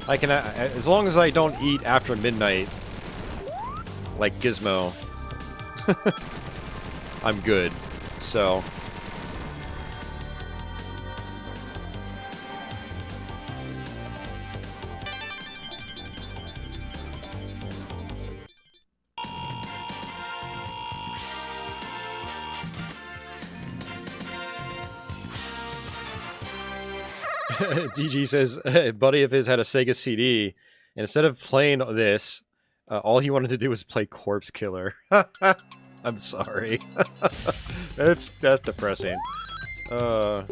I can, as long as I don't eat after midnight, like Gizmo, I'm good. So. DG says a buddy of his had a Sega CD, and instead of playing this, all he wanted to do was play Corpse Killer. I'm sorry. that's depressing. I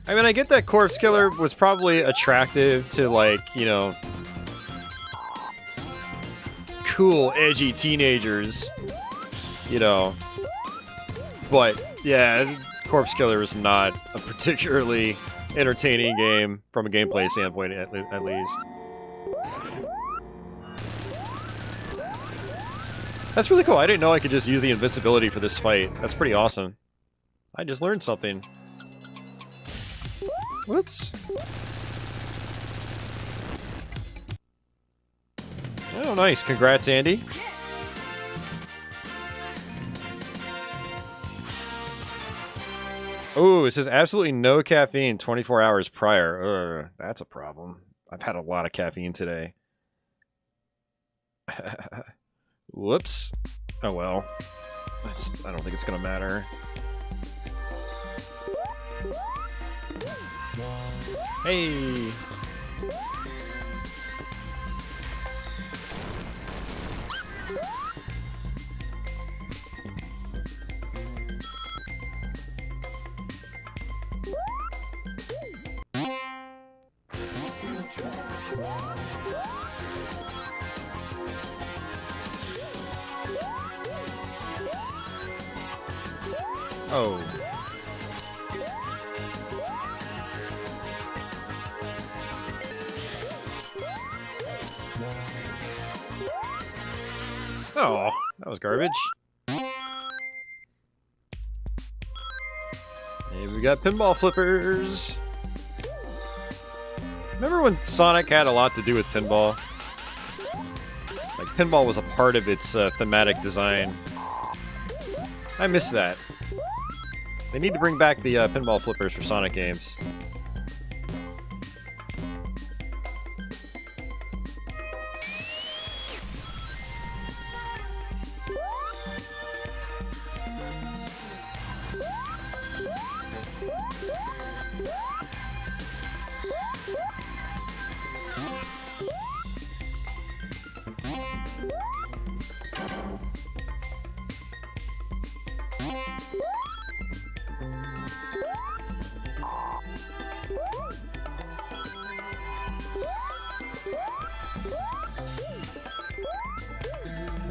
mean, I get that Corpse Killer was probably attractive to, like, you know, cool, edgy teenagers, you know, but, yeah, Corpse Killer is not a particularly entertaining game from a gameplay standpoint, at least. That's really cool. I didn't know I could just use the invincibility for this fight. That's pretty awesome. I just learned something. Whoops. Oh, nice. Congrats, Andy. Oh, it says absolutely no caffeine 24 hours prior. Ugh, that's a problem. I've had a lot of caffeine today. Whoops. Oh well. I don't think it's gonna matter. Hey! Oh. Oh, that was garbage. Hey, we got pinball flippers. Remember when Sonic had a lot to do with pinball? Like, pinball was a part of its thematic design. I miss that. They need to bring back the pinball flippers for Sonic games.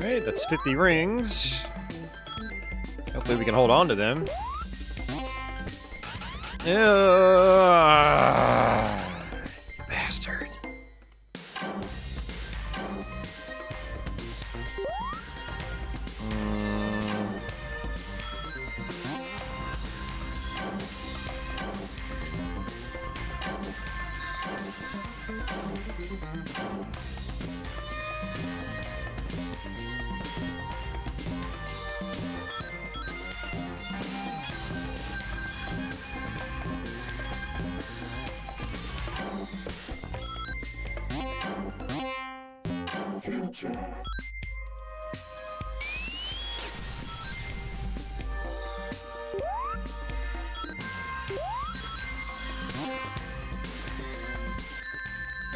Alright, that's 50 rings. Hopefully we can hold on to them. Bastard.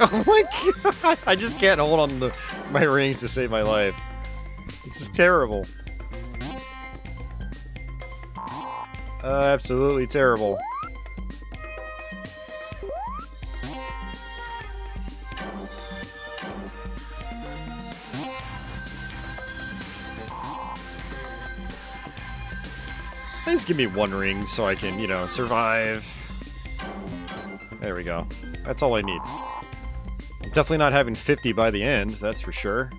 Oh my god! I just can't hold on to my rings to save my life. This is terrible. Absolutely terrible. Please give me one ring so I can, you know, survive. There we go. That's all I need. I'm definitely not having 50 by the end, that's for sure.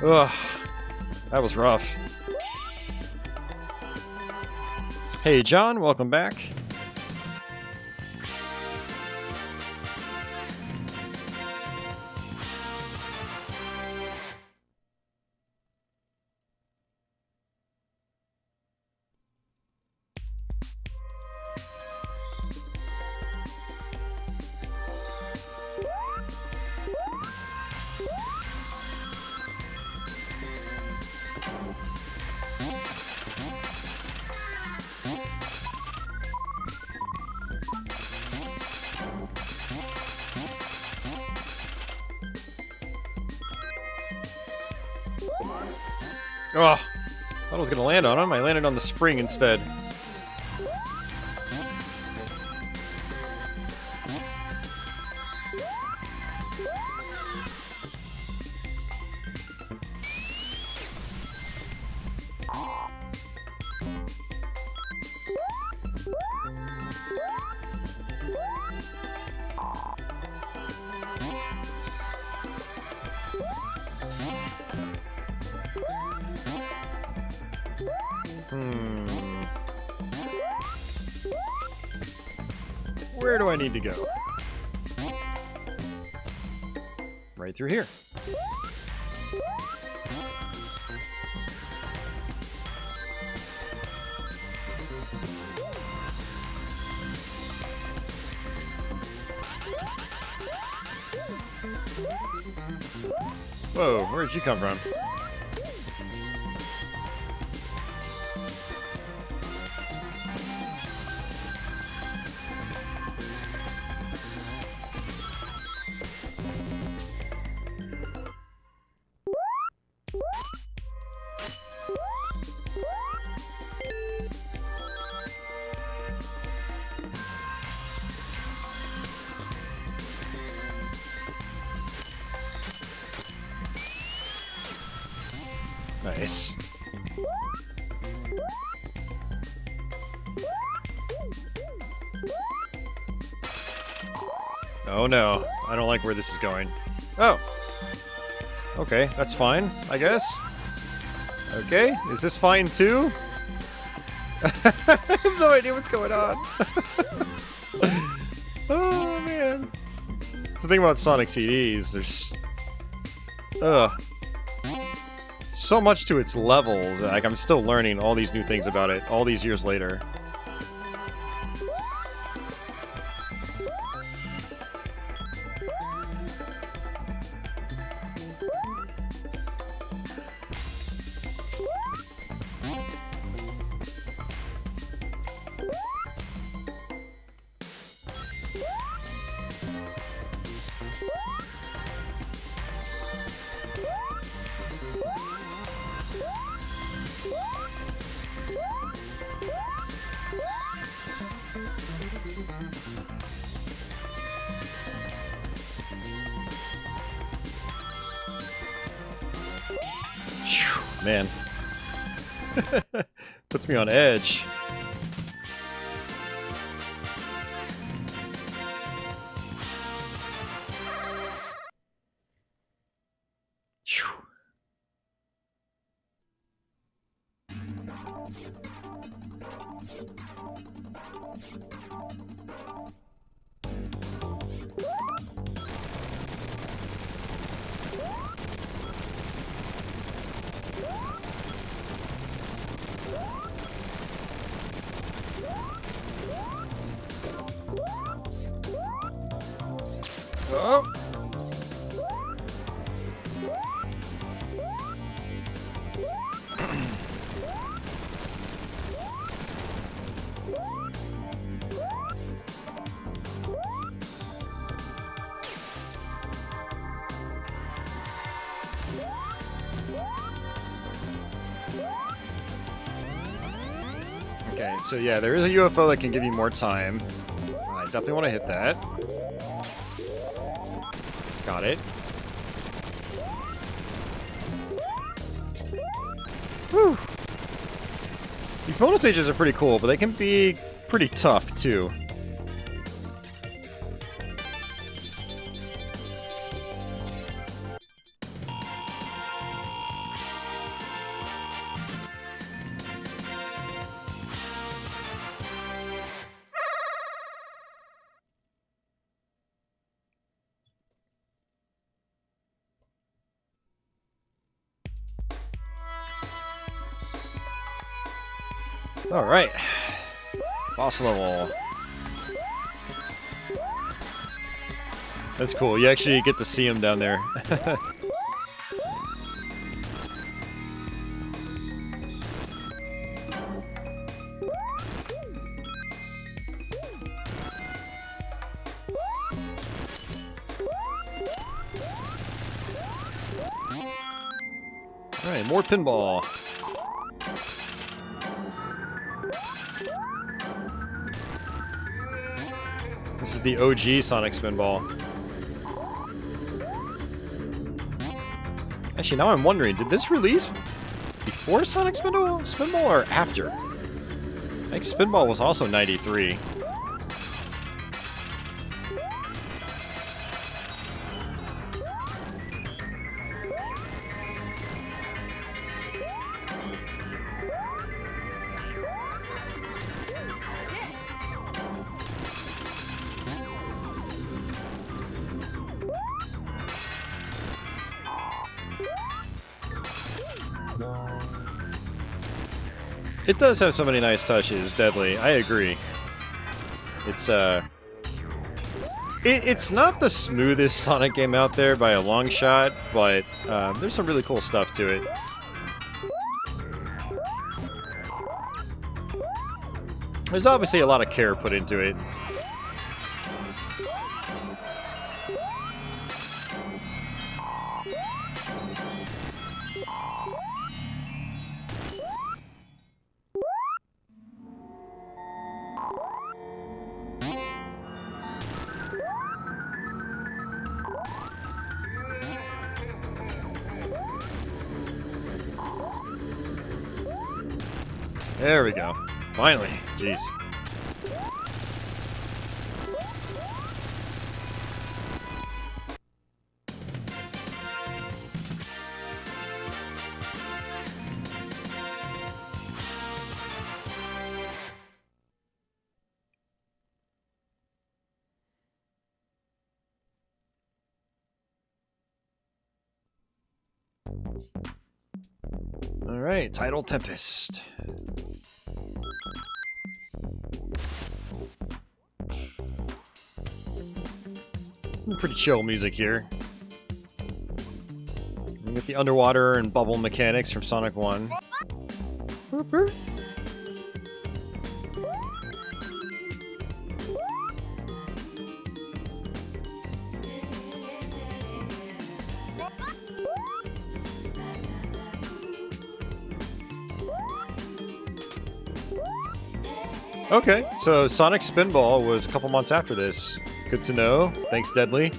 Ugh. That was rough. Hey, John, welcome back. Oh, thought I was gonna land on him. I landed on the spring instead. Where do I need to go? Right through here. Whoa, where did you come from? Nice. Oh no, I don't like where this is going. Oh. Okay, that's fine, I guess. Okay, is this fine too? I have no idea what's going on. Oh man. That's the thing about Sonic CDs, there's... so much to its levels, like I'm still learning all these new things about it, all these years later. Man. Puts me on edge. Oh. Okay, so yeah, there is a UFO that can give you more time. I definitely want to hit that. Got it. Whew. These bonus stages are pretty cool, but they can be pretty tough too. Alright. Boss level. That's cool. You actually get to see him down there. Alright, more pinball. This is the OG Sonic Spinball. Actually, now I'm wondering, did this release before Sonic Spinball or after? I think Spinball was also 93. It does have so many nice touches, Deadly. I agree. It's it's not the smoothest Sonic game out there by a long shot, but there's some really cool stuff to it. There's obviously a lot of care put into it. There we go. Finally. Jeez. All right, Tidal Tempest. Pretty chill music here. You get the underwater and bubble mechanics from Sonic 1. Okay, so Sonic Spinball was a couple months after this. Good to know. Thanks, Deadly.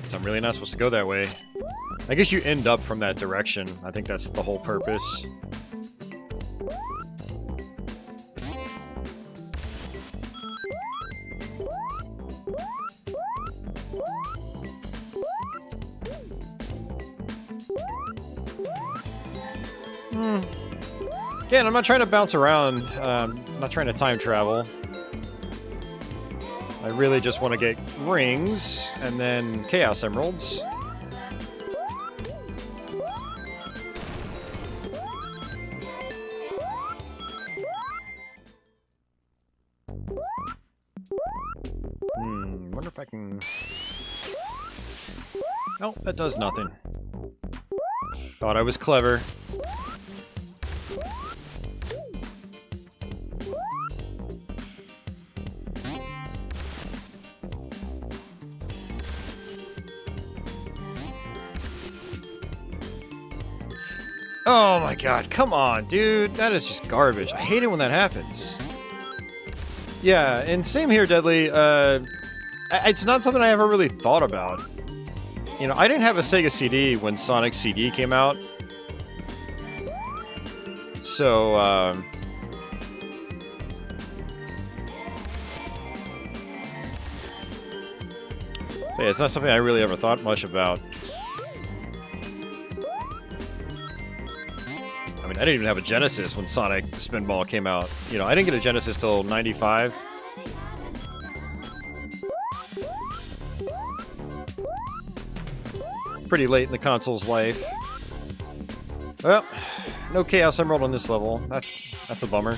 So I'm really not supposed to go that way. I guess you end up from that direction. I think that's the whole purpose. Again, I'm not trying to bounce around. I'm not trying to time travel. I really just want to get rings and then Chaos Emeralds. Wonder if I can... Oh, that does nothing. Thought I was clever. Oh my god, come on, dude. That is just garbage. I hate it when that happens. Yeah, and same here, Deadly. It's not something I ever really thought about. You know, I didn't have a Sega CD when Sonic CD came out. So, so yeah, it's not something I really ever thought much about. I mean, I didn't even have a Genesis when Sonic Spinball came out. You know, I didn't get a Genesis till '95. Pretty late in the console's life. Well, no Chaos Emerald on this level. That's a bummer.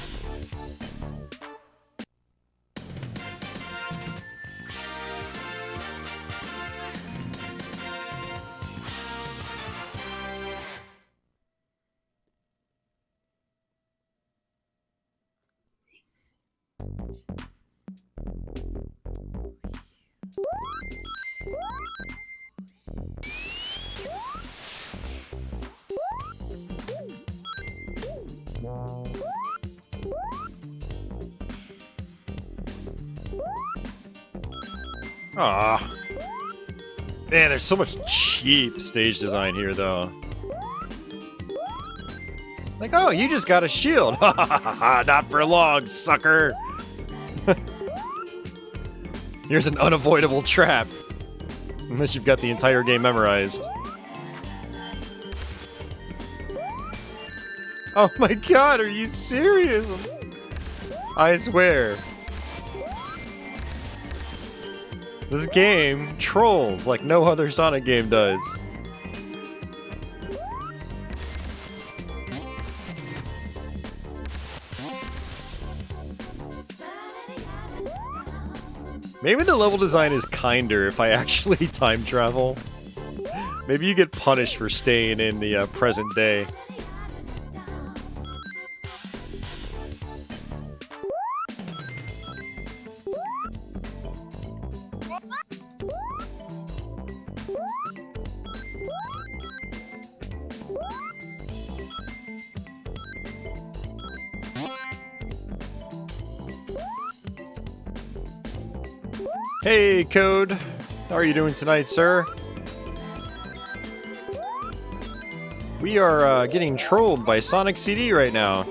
Ah, man, there's so much cheap stage design here, though. Like, oh, you just got a shield. Ha ha ha ha! Not for long, sucker. Here's an unavoidable trap. Unless you've got the entire game memorized. Oh my god, are you serious? I swear. This game trolls like no other Sonic game does. Maybe the level design is kinder if I actually time travel. Maybe you get punished for staying in the present day. Hey, Code. How are you doing tonight, sir? We are getting trolled by Sonic CD right now.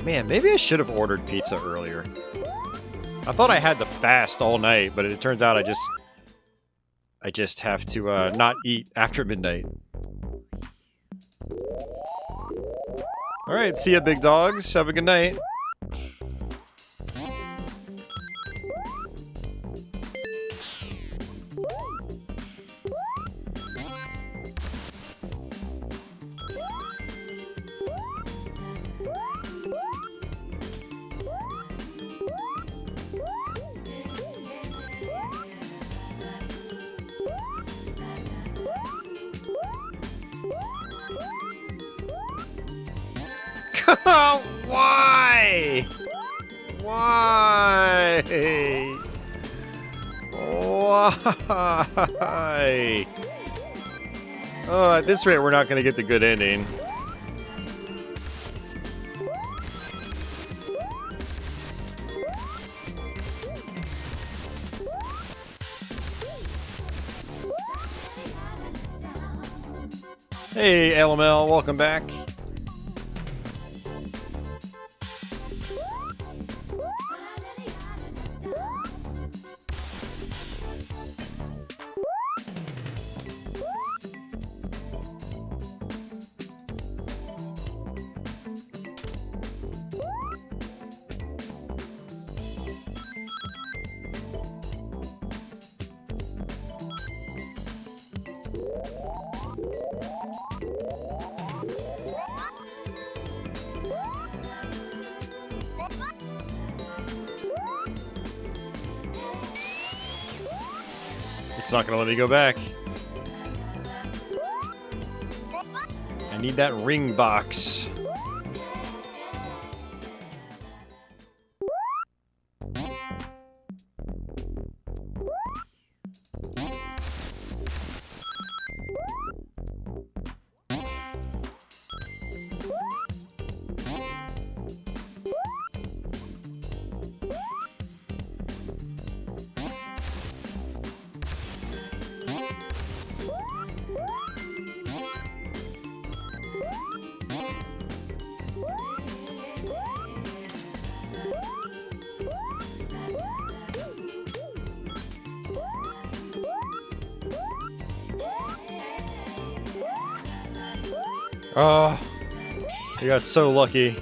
Man, maybe I should have ordered pizza earlier. I thought I had to fast all night, but it turns out I just have to not eat after midnight. Alright, see ya, big dogs. Have a good night. Why? Why? Why? Oh, at this rate, we're not going to get the good ending. Hey, LML, welcome back. it's not gonna let me go back. I need that ring box. Oh, I got so lucky.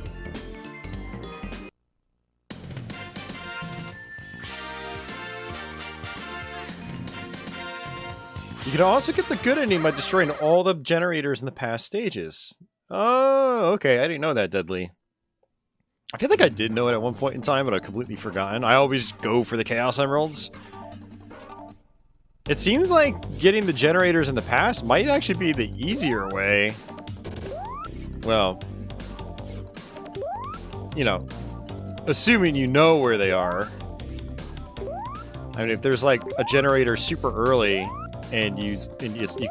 You can also get the good ending by destroying all the generators in the past stages. Oh, okay, I didn't know that, Deadly. I feel like I did know it at one point in time, but I've completely forgotten. I always go for the Chaos Emeralds. It seems like getting the generators in the past might actually be the easier way. Well, you know, assuming you know where they are. I mean, if there's like a generator super early and you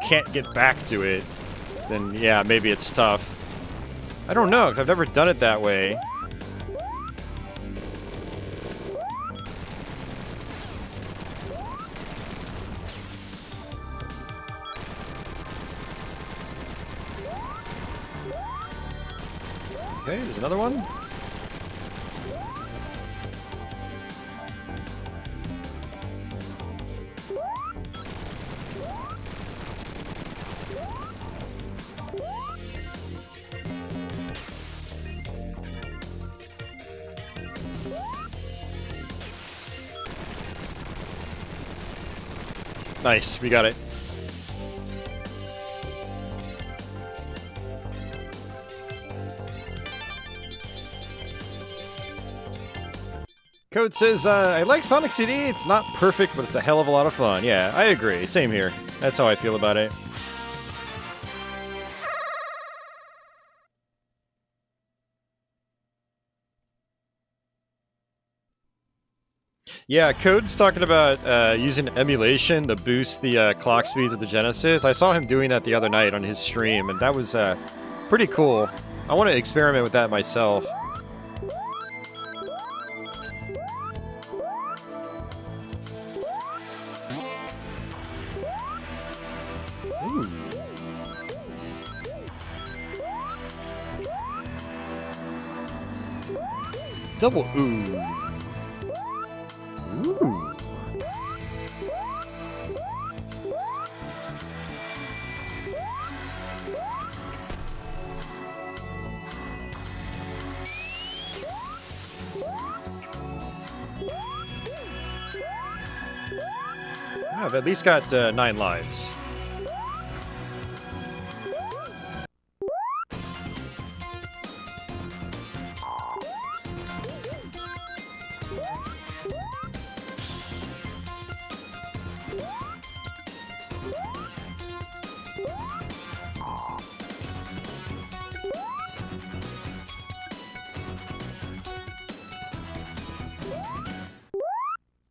can't get back to it, then yeah, maybe it's tough. I don't know, because I've never done it that way. Okay, there's another one. Nice, we got it. Code says, I like Sonic CD, it's not perfect, but it's a hell of a lot of fun. Yeah, I agree. Same here. That's how I feel about it. Yeah, Code's talking about using emulation to boost the clock speeds of the Genesis. I saw him doing that the other night on his stream, and that was pretty cool. I want to experiment with that myself. Ooh. Double ooh. Ooh. I've at least got 9 lives.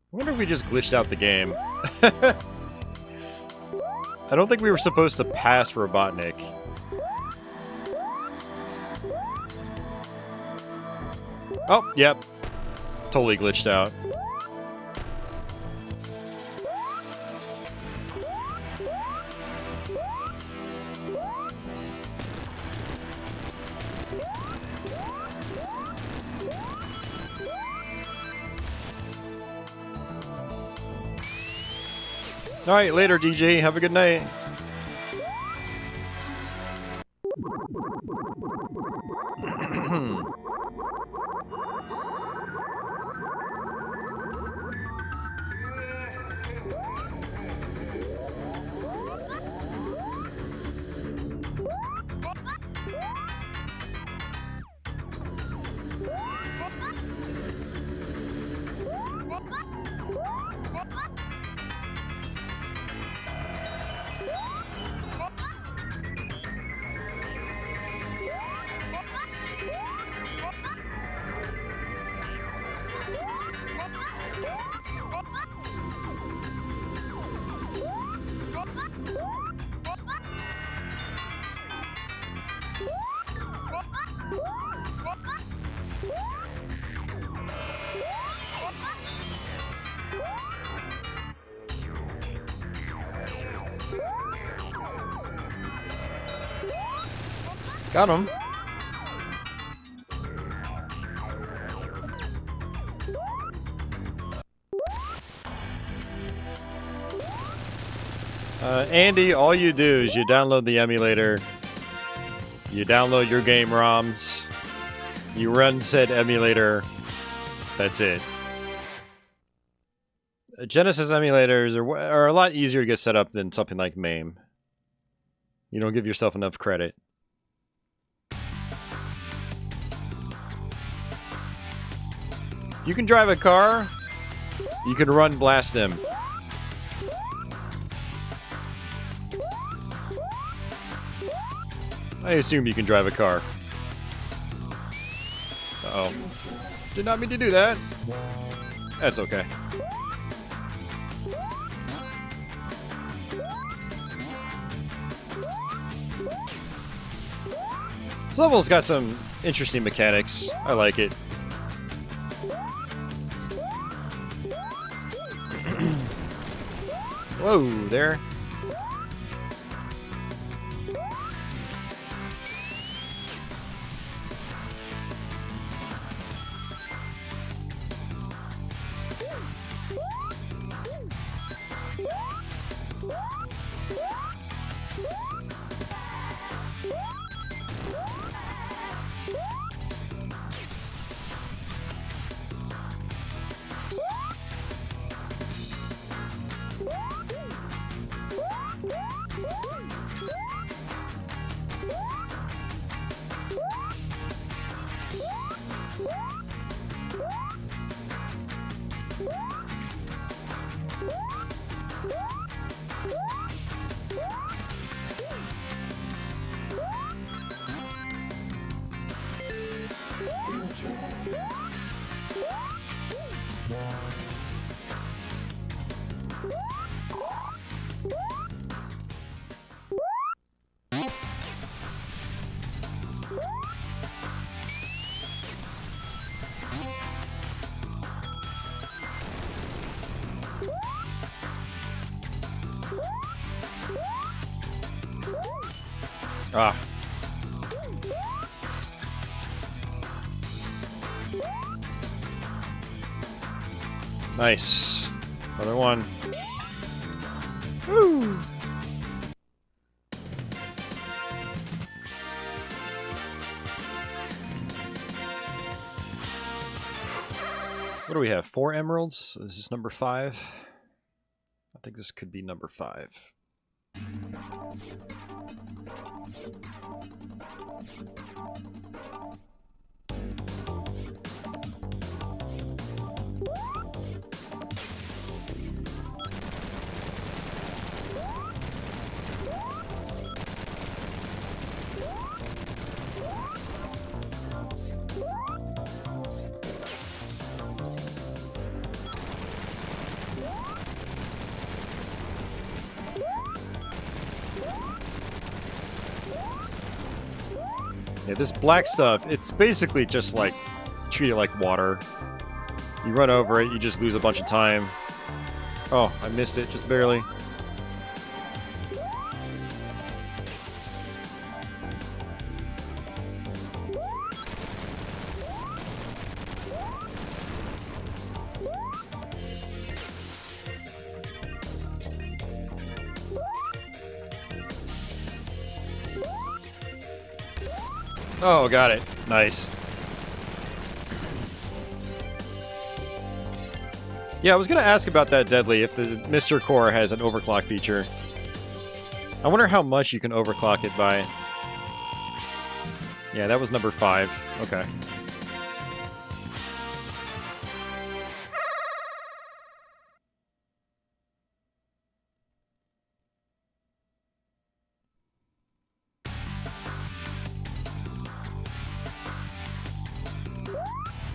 I wonder if we just glitched out the game. I don't think we were supposed to pass Robotnik. Oh, yep. Totally glitched out. Alright, later, DJ. Have a good night. Got him. Andy, all you do is you download the emulator, you download your game ROMs, you run said emulator, that's it. Genesis emulators are a lot easier to get set up than something like MAME. You don't give yourself enough credit. You can drive a car, you can run Blast them. I assume you can drive a car. Uh-oh. Did not mean to do that. That's okay. This level's got some interesting mechanics. I like it. Whoa, there. Ah. Nice. Another one. Woo! What do we have? 4 emeralds? Is this number 5? I think this could be number 5. Yeah, this black stuff, it's basically just like, treat it like water. You run over it, you just lose a bunch of time. Oh, I missed it, just barely. Oh, got it. Nice. Yeah, I was going to ask about that, Deadly, if the Mr. Core has an overclock feature. I wonder how much you can overclock it by. Yeah, that was number 5. Okay.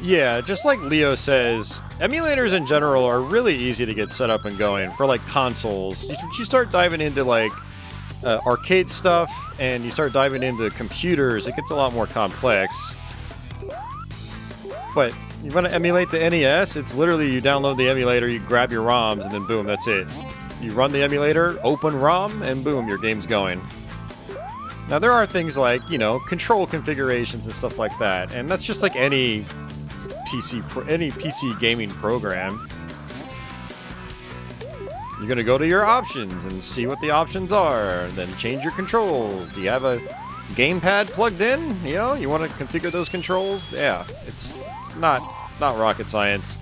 Yeah, just like Leo says, emulators in general are really easy to get set up and going for like consoles. You start diving into like arcade stuff and you start diving into computers, it gets a lot more complex. But you want to emulate the NES, it's literally you download the emulator, you grab your ROMs, and then boom, that's it. You run the emulator, open ROM, and boom, your game's going. Now there are things like, you know, control configurations and stuff like that, and that's just like any PC gaming program. You're gonna go to your options and see what the options are, then change your controls. Do you have a gamepad plugged in? You know, you want to configure those controls? Yeah, it's not rocket science.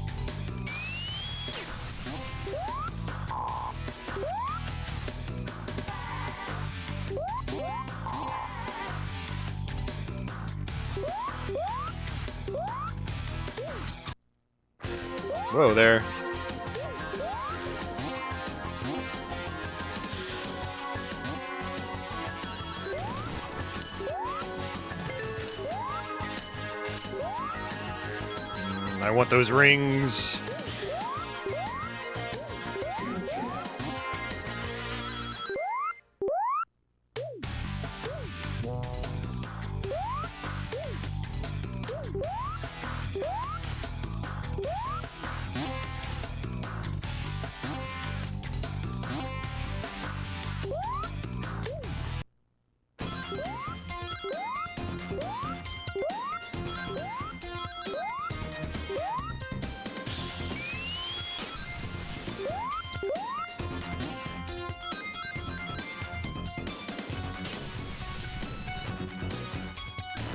Whoa there. I want those rings.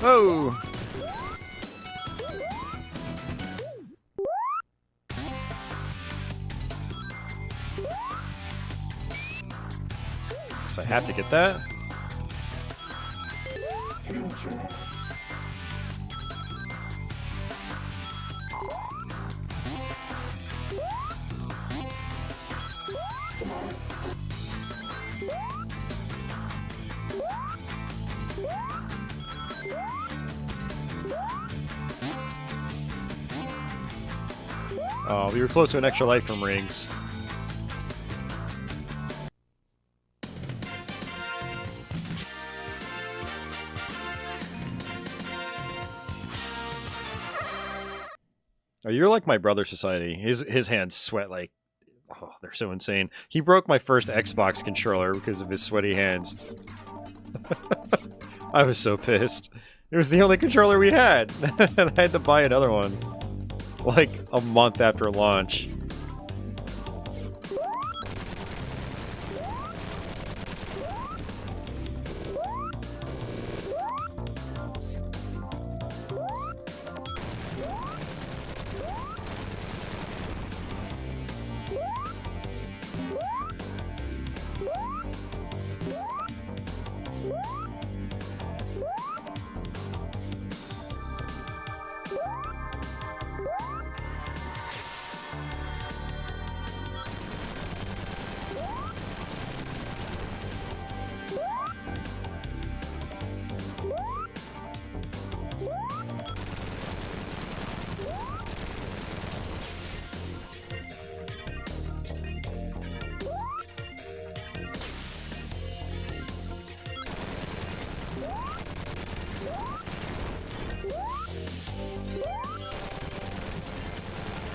Oh! Guess I have to get that. Oh, we were close to an extra life from rings. Oh, you're like my brother, Society. His hands sweat like... Oh, they're so insane. He broke my first Xbox controller because of his sweaty hands. I was so pissed. It was the only controller we had, and I had to buy another one. Like, a month after launch.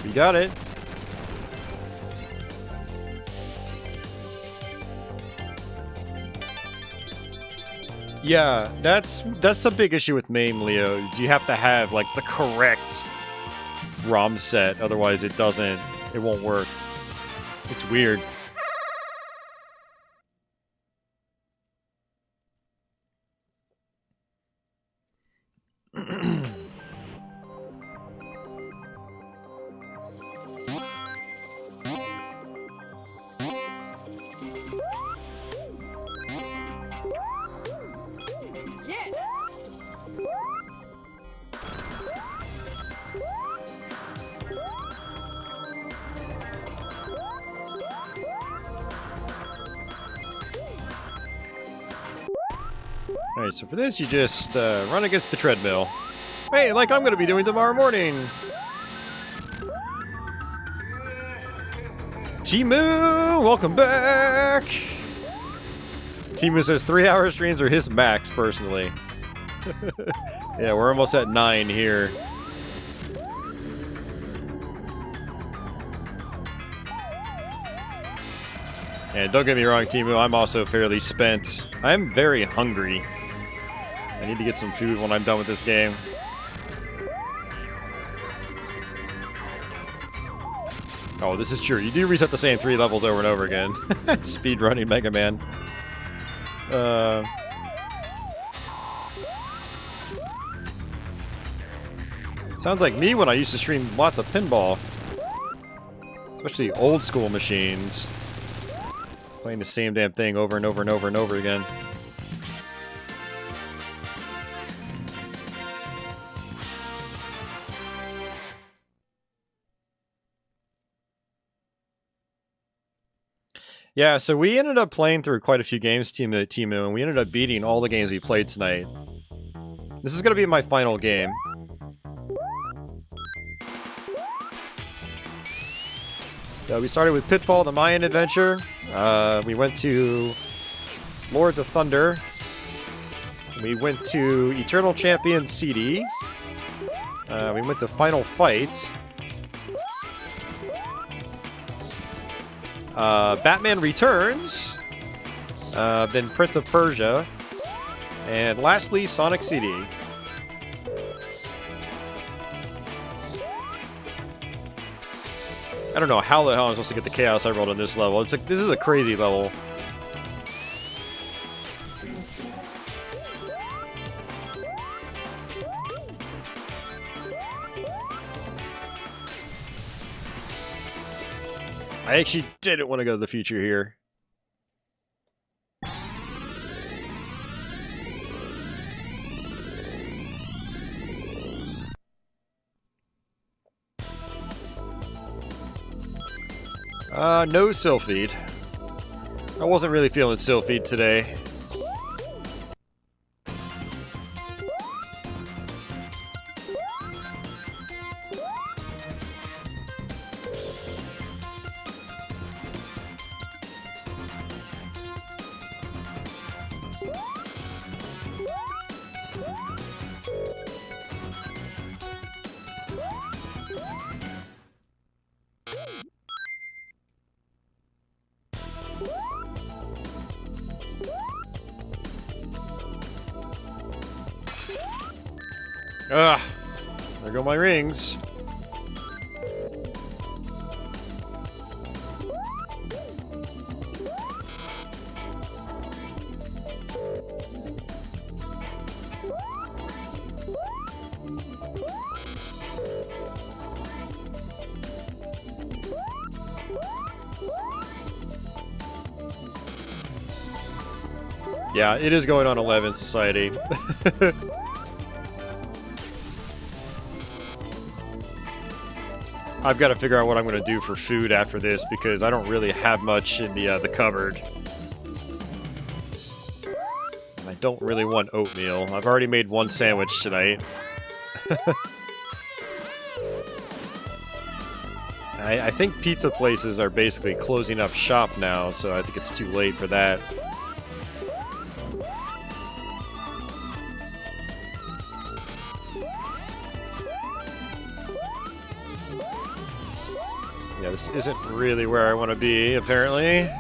You got it. Yeah, that's the big issue with MAME, Leo. You have to have like the correct ROM set, otherwise it won't work. It's weird. Alright, so for this, you just run against the treadmill. Hey, like I'm gonna be doing tomorrow morning! Timu! Welcome back! Timu says 3-hour streams are his max, personally. Yeah, we're almost at 9 here. And don't get me wrong, Timu, I'm also fairly spent. I'm very hungry. I need to get some food when I'm done with this game. Oh, this is true. You do reset the same 3 levels over and over again. Speedrunning Mega Man. Sounds like me when I used to stream lots of pinball. Especially old school machines. Playing the same damn thing over and over and over and over again. Yeah, so we ended up playing through quite a few games, Timu, and we ended up beating all the games we played tonight. This is going to be my final game. So we started with Pitfall, the Mayan adventure. We went to Lords of Thunder. We went to Eternal Champion CD. We went to Final Fight. Batman Returns. Then Prince of Persia. And lastly, Sonic CD. I don't know how the hell I'm supposed to get the Chaos Emerald on this level. It's like, this is a crazy level. I actually didn't want to go to the future here. No Sylphid. I wasn't really feeling Sylphid today. Ugh. There go my rings. Yeah, it is going on 11 Society. I've got to figure out what I'm going to do for food after this because I don't really have much in the cupboard. And I don't really want oatmeal. I've already made 1 sandwich tonight. I think pizza places are basically closing up shop now, so I think it's too late for that. Yeah, this isn't really where I want to be, apparently.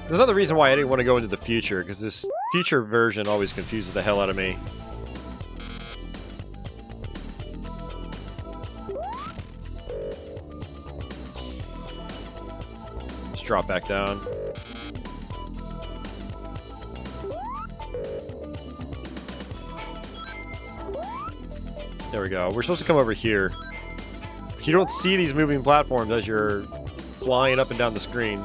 There's another reason why I didn't want to go into the future, because this future version always confuses the hell out of me. Just drop back down. There we go. We're supposed to come over here. You don't see these moving platforms as you're flying up and down the screen.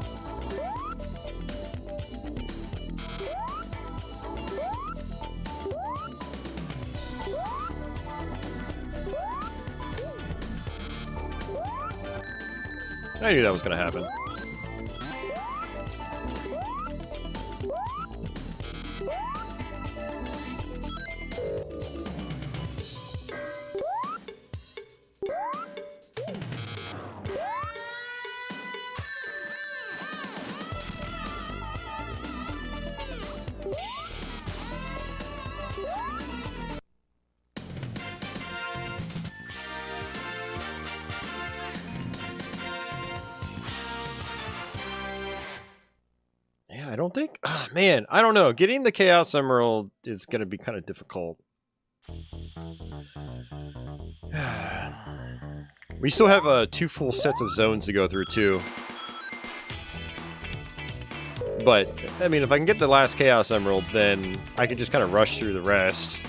I knew that was going to happen. don't think... Oh, man, I don't know. Getting the Chaos Emerald is going to be kind of difficult. We still have 2 full sets of zones to go through, too. But, I mean, if I can get the last Chaos Emerald, then I can just kind of rush through the rest.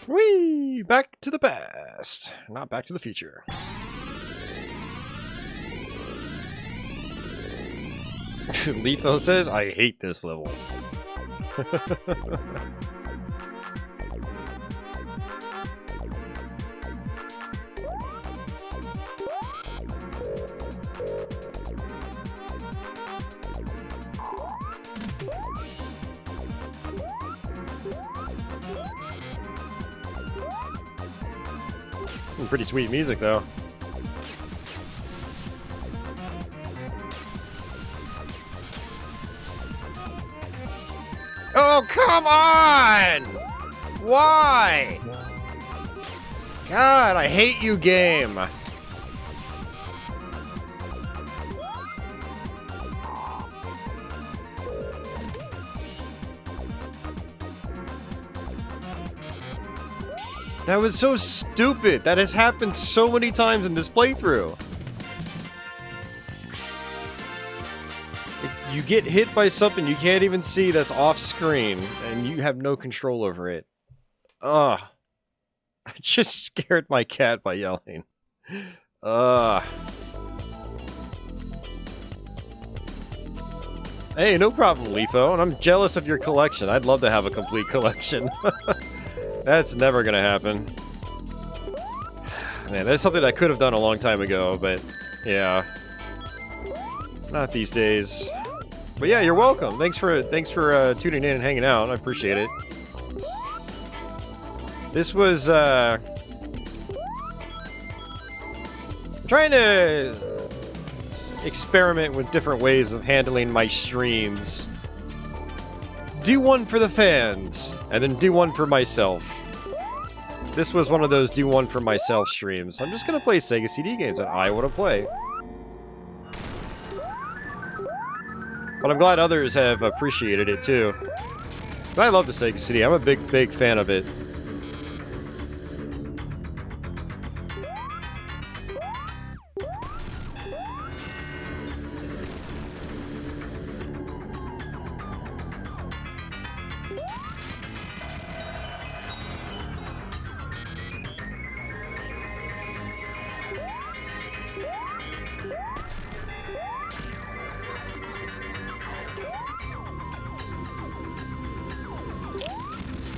Whee! Back to the past, not back to the future. Letho says, I hate this level. Pretty sweet music, though. Oh, come on! Why? God, I hate you, game. That was so stupid. That has happened so many times in this playthrough. You get hit by something you can't even see that's off screen, and you have no control over it. Ugh. I just scared my cat by yelling. Ugh. Hey, no problem, Letho, and I'm jealous of your collection. I'd love to have a complete collection. That's never gonna happen. Man, that's something I could have done a long time ago, but yeah. Not these days. But yeah, you're welcome. Thanks for tuning in and hanging out. I appreciate it. This was trying to experiment with different ways of handling my streams. Do one for the fans, and then do one for myself. This was one of those do one for myself streams. I'm just gonna play Sega CD games that I want to play. But I'm glad others have appreciated it too. But I love the Sega CD. I'm a big fan of it.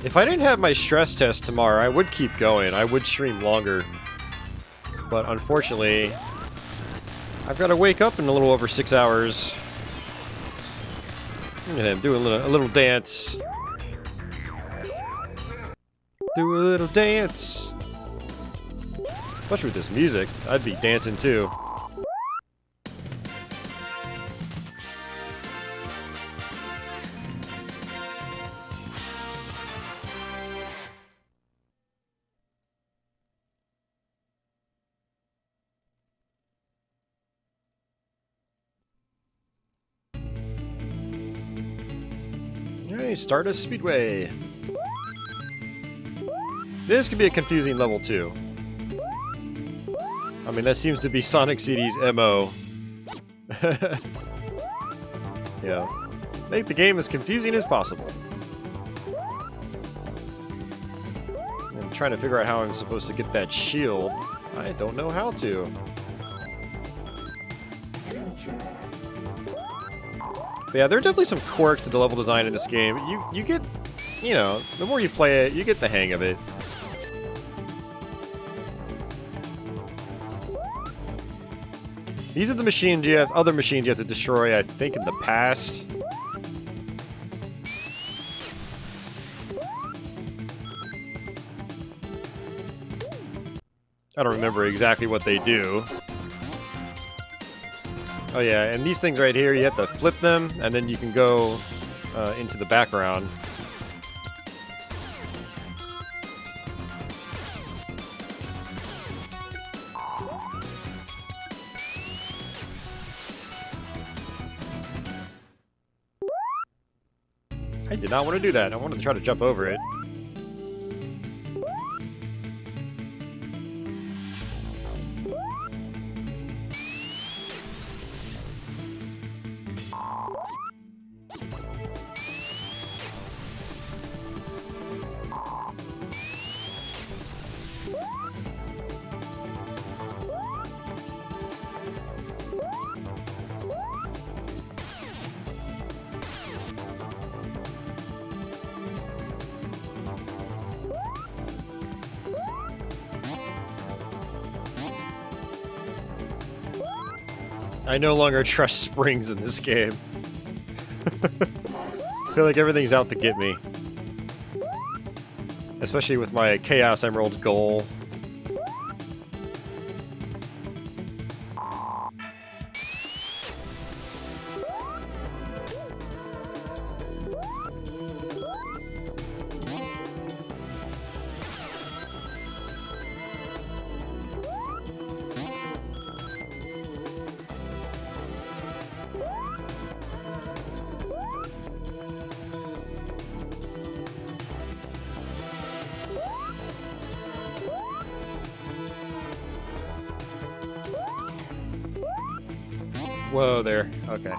If I didn't have my stress test tomorrow, I would keep going. I would stream longer. But unfortunately, I've got to wake up in a little over 6 hours. Look at him do a little dance. Do a little dance. Especially with this music, I'd be dancing too. Stardust Speedway. This could be a confusing level too. I mean, that seems to be Sonic CD's MO. Yeah. Make the game as confusing as possible. And trying to figure out how I'm supposed to get that shield. I don't know how to. But yeah, there are definitely some quirks to the level design in this game. You get, you know, the more you play it, you get the hang of it. These are the machines you have, other machines you have to destroy, I think, in the past. I don't remember exactly what they do. Oh yeah, and these things right here, you have to flip them, and then you can go into the background. I did not want to do that. I wanted to try to jump over it. I no longer trust springs in this game. I feel like everything's out to get me. Especially with my Chaos Emerald goal. Whoa there. Okay.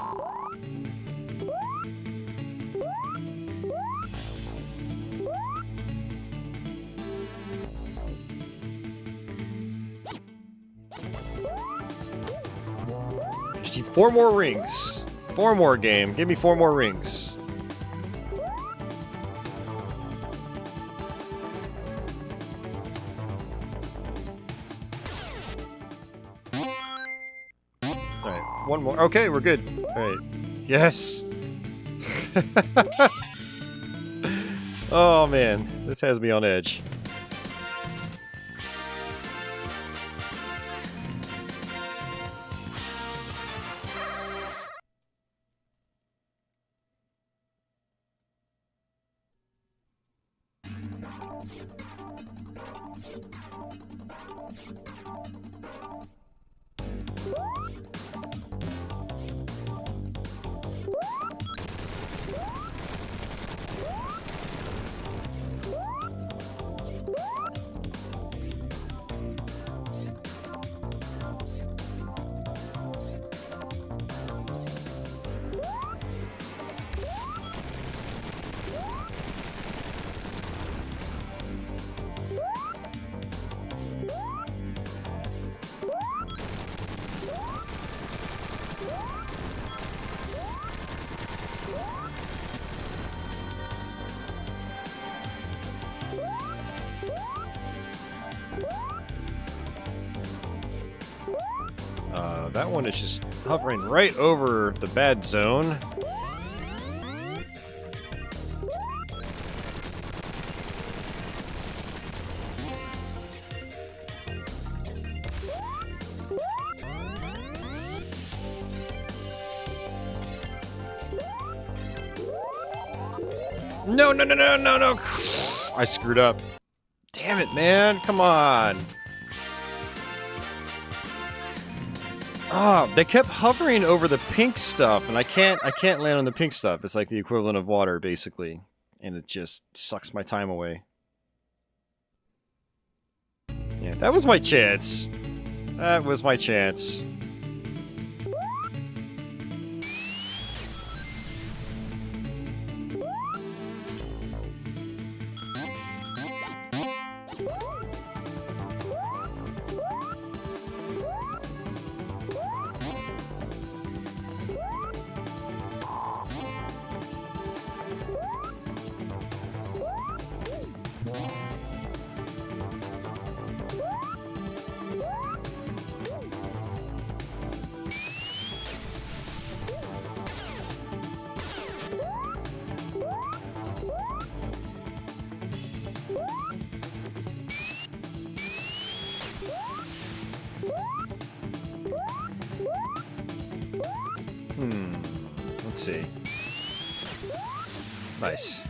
Just need 4 more rings. 4 more, game. Give me 4 more rings. Alright, 1 more. Okay, we're good. Alright. Yes! Oh man, this has me on edge. That one is just hovering right over the bad zone. No, no, no, no, no, no! I screwed up. Damn it, man! Come on! Ah, they kept hovering over the pink stuff, and I can't land on the pink stuff. It's like the equivalent of water, basically. And it just sucks my time away. Yeah, that was my chance. That was my chance. Let's see. Nice.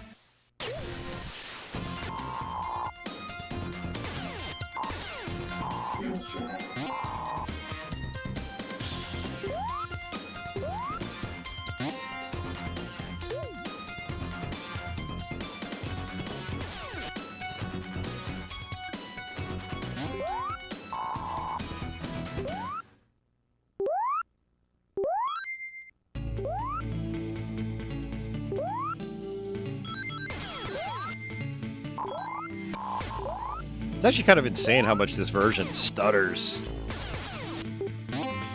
It's actually kind of insane how much this version stutters.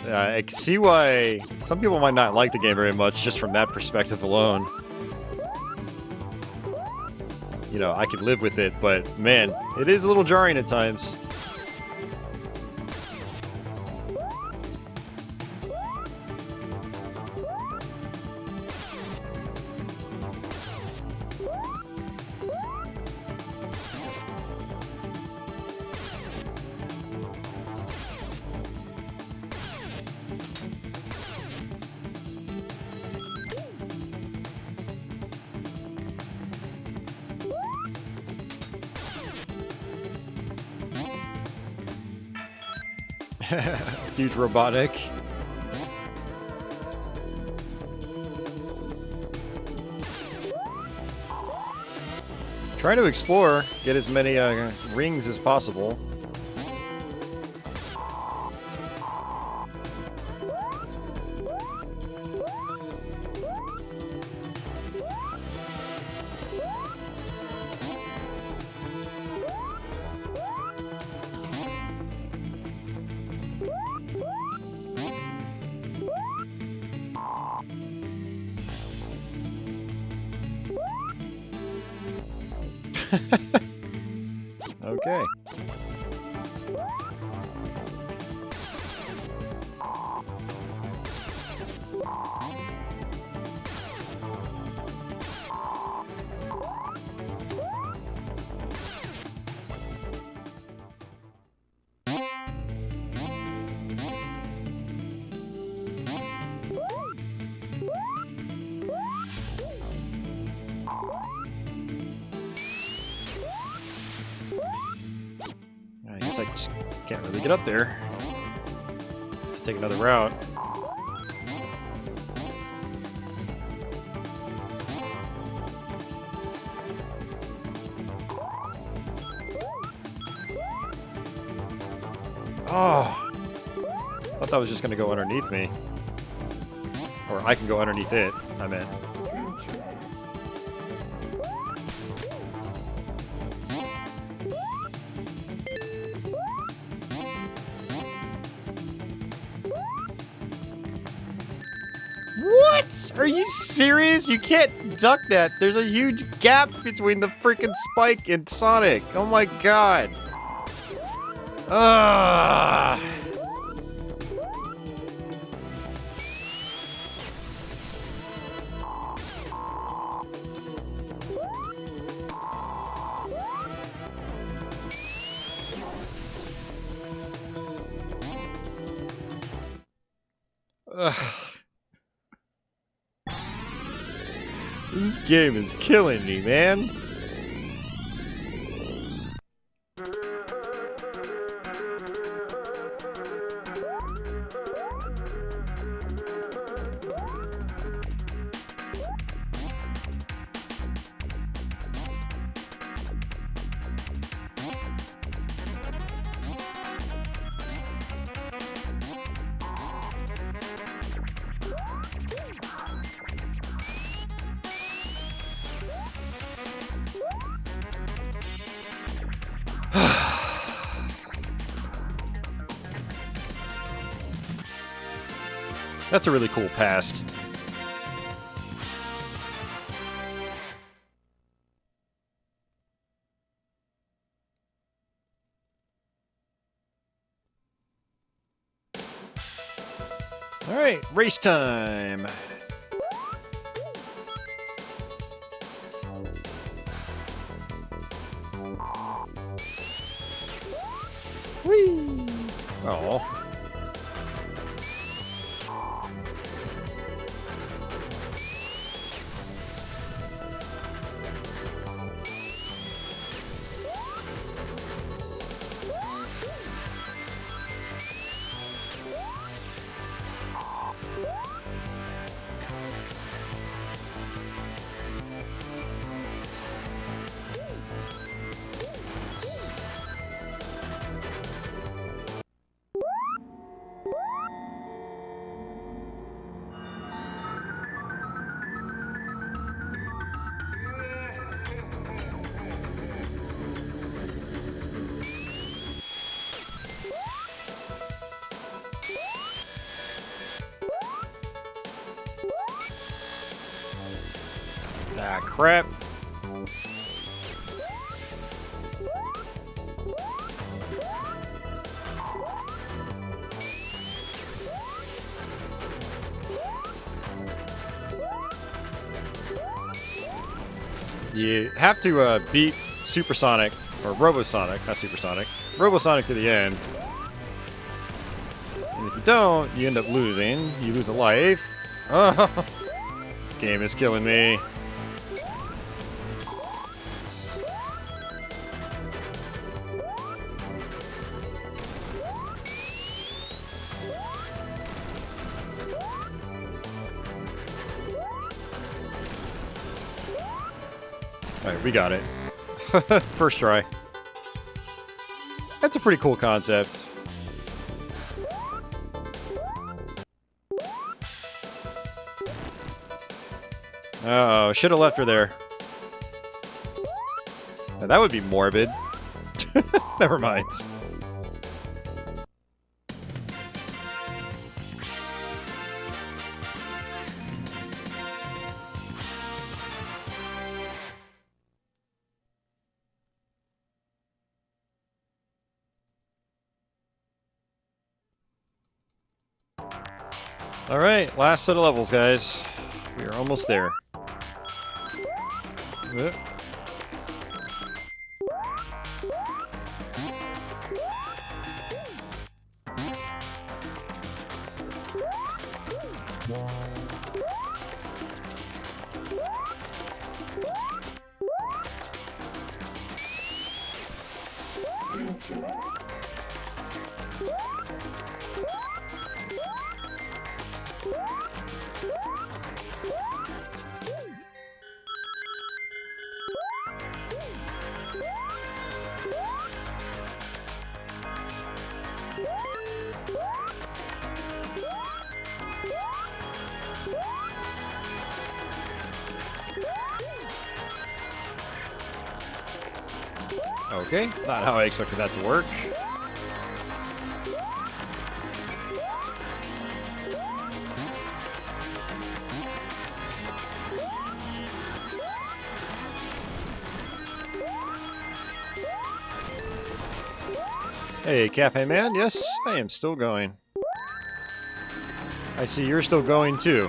I can see why some people might not like the game very much just from that perspective alone. You know, I could live with it, but man, it is a little jarring at times. Huge robotic. Try to explore, get as many rings as possible. Okay. I guess I just can't really get up there. Let's take another route. Oh, I thought that was just gonna go underneath me. Or I can go underneath it, I meant. What? Are you serious? You can't duck that. There's a huge gap between the freaking Spike and Sonic. Oh my god. Ugh. Ugh. This game is killing me, man. That's a really cool past. All right, race time. Whee! Oh. Ah, crap. You have to beat Supersonic, or Robosonic, not Supersonic, Robosonic to the end. And if you don't, you end up losing. You lose a life. Oh, this game is killing me. Alright, we got it. First try. That's a pretty cool concept. Uh-oh, should have left her there. Now, that would be morbid. Never mind. Alright, last set of levels, guys. We are almost there. Okay, it's not how I expected that to work. Hey, Cafe Man, yes, I am still going. I see you're still going too.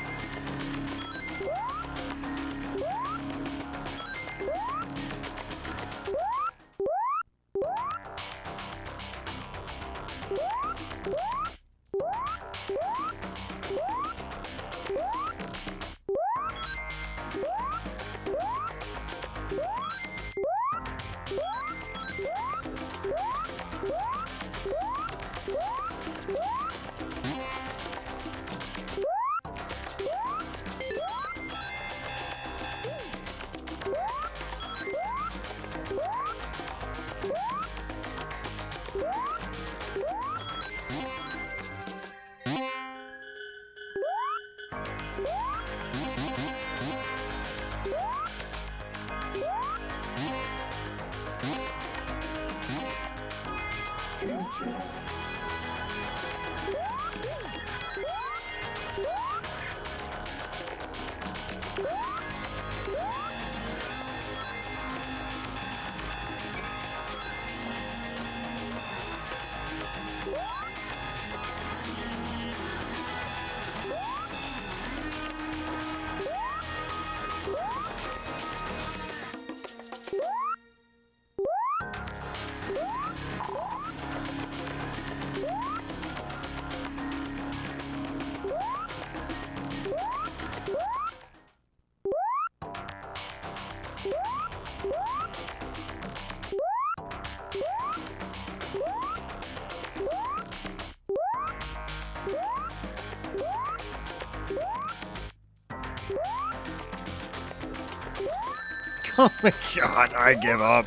Oh my god, I give up.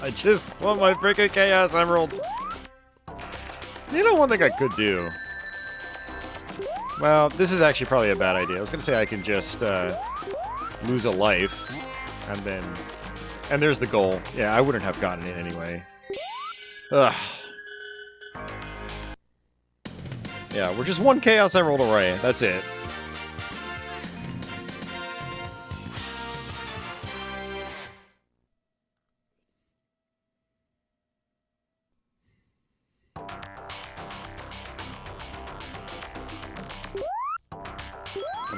I just want my freaking Chaos Emerald. You know, one thing I could do. Well, this is actually probably a bad idea. I was gonna say I can just lose a life, and then... And there's the goal. Yeah, I wouldn't have gotten it anyway. Ugh. Yeah, we're just one Chaos Emerald away. That's it.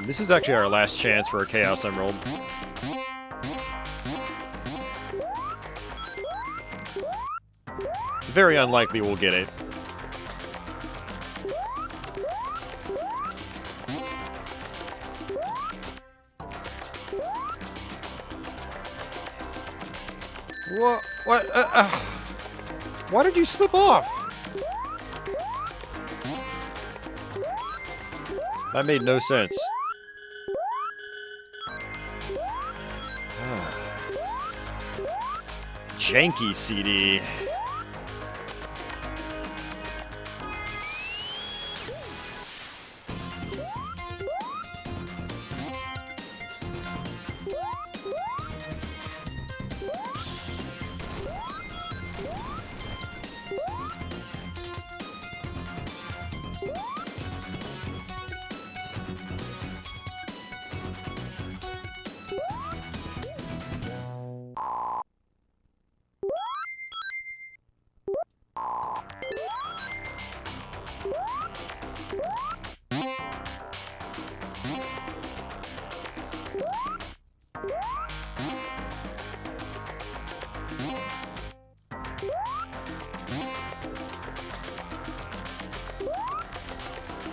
This is actually our last chance for a Chaos Emerald. It's very unlikely we'll get it. What? Why did you slip off? That made no sense. Janky CD.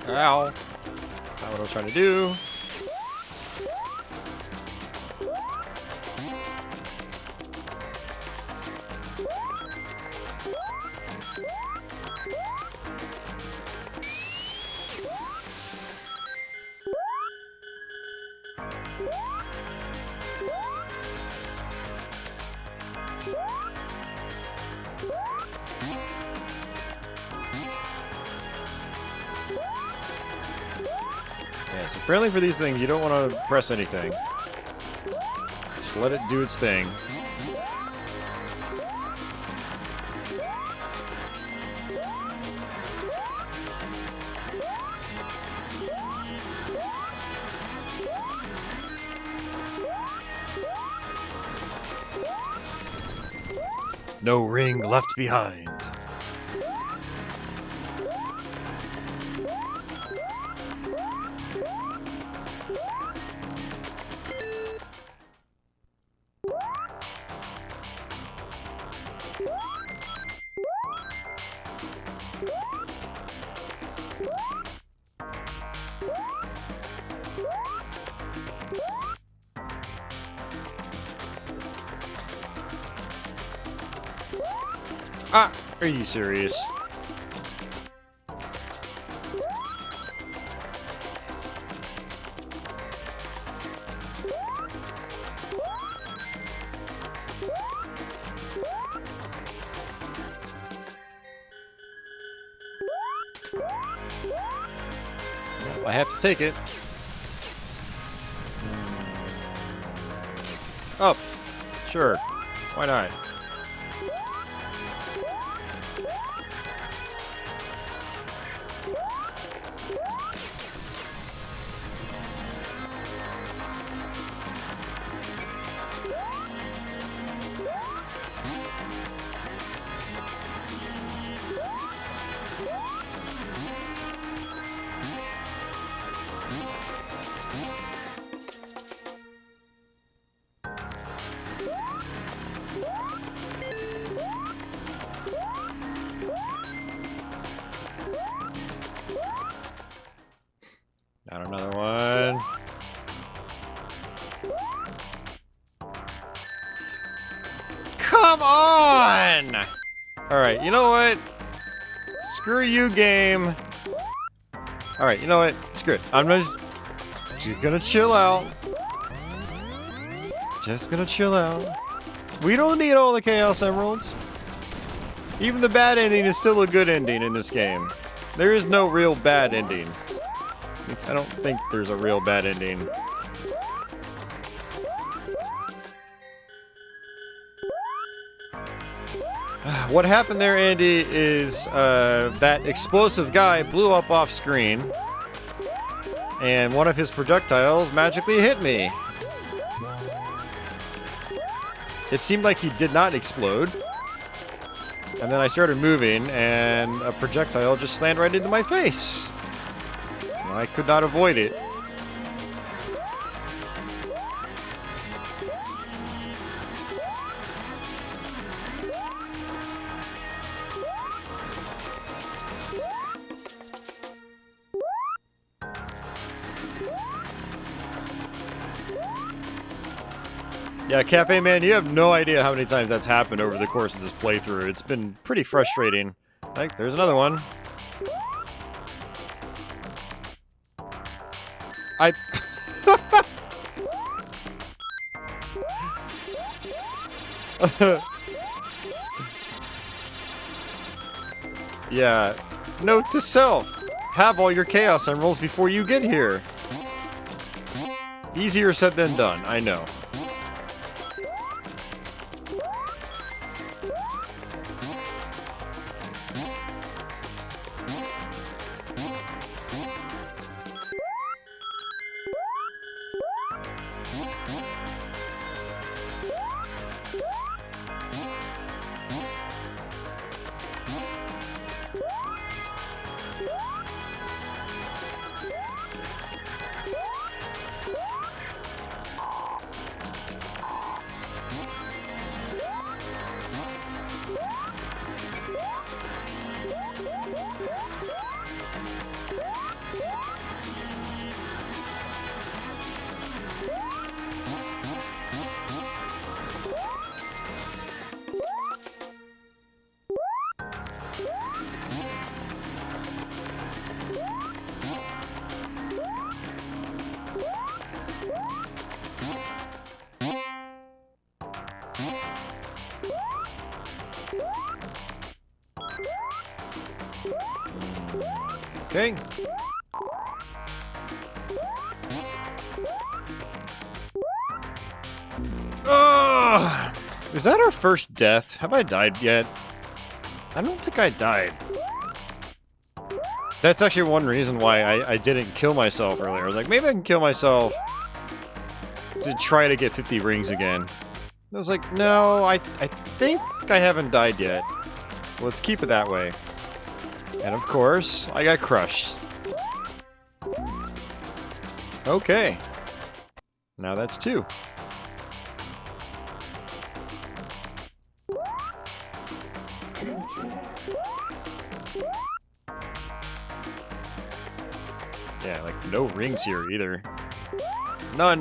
Ow. Not what I was trying to do. Yes, apparently for these things, you don't want to press anything. Just let it do its thing. No ring left behind. Ah, are you serious? Well, I have to take it. Oh, sure. Why not? Got another one. Come on! Alright, you know what? Screw you, game. Alright, you know what? Screw it. I'm just gonna chill out. Just gonna chill out. We don't need all the Chaos Emeralds. Even the bad ending is still a good ending in this game. There is no real bad ending. I don't think there's a real bad ending. What happened there, Andy, is that explosive guy blew up off screen, and one of his projectiles magically hit me. It seemed like he did not explode, and then I started moving, and a projectile just slammed right into my face. I could not avoid it. Yeah, Cafe Man, you have no idea how many times that's happened over the course of this playthrough. It's been pretty frustrating. Like, there's another one. Yeah. Note to self. Have all your Chaos Emeralds before you get here. Easier said than done, I know. Okay. Ugh! Is that our first death? Have I died yet? I don't think I died. That's actually one reason why I didn't kill myself earlier. I was like, maybe I can kill myself to try to get 50 rings again. I was like, no, I think I haven't died yet. Let's keep it that way. And of course, I got crushed. Okay. Now that's 2. Yeah, like, no rings here either. None.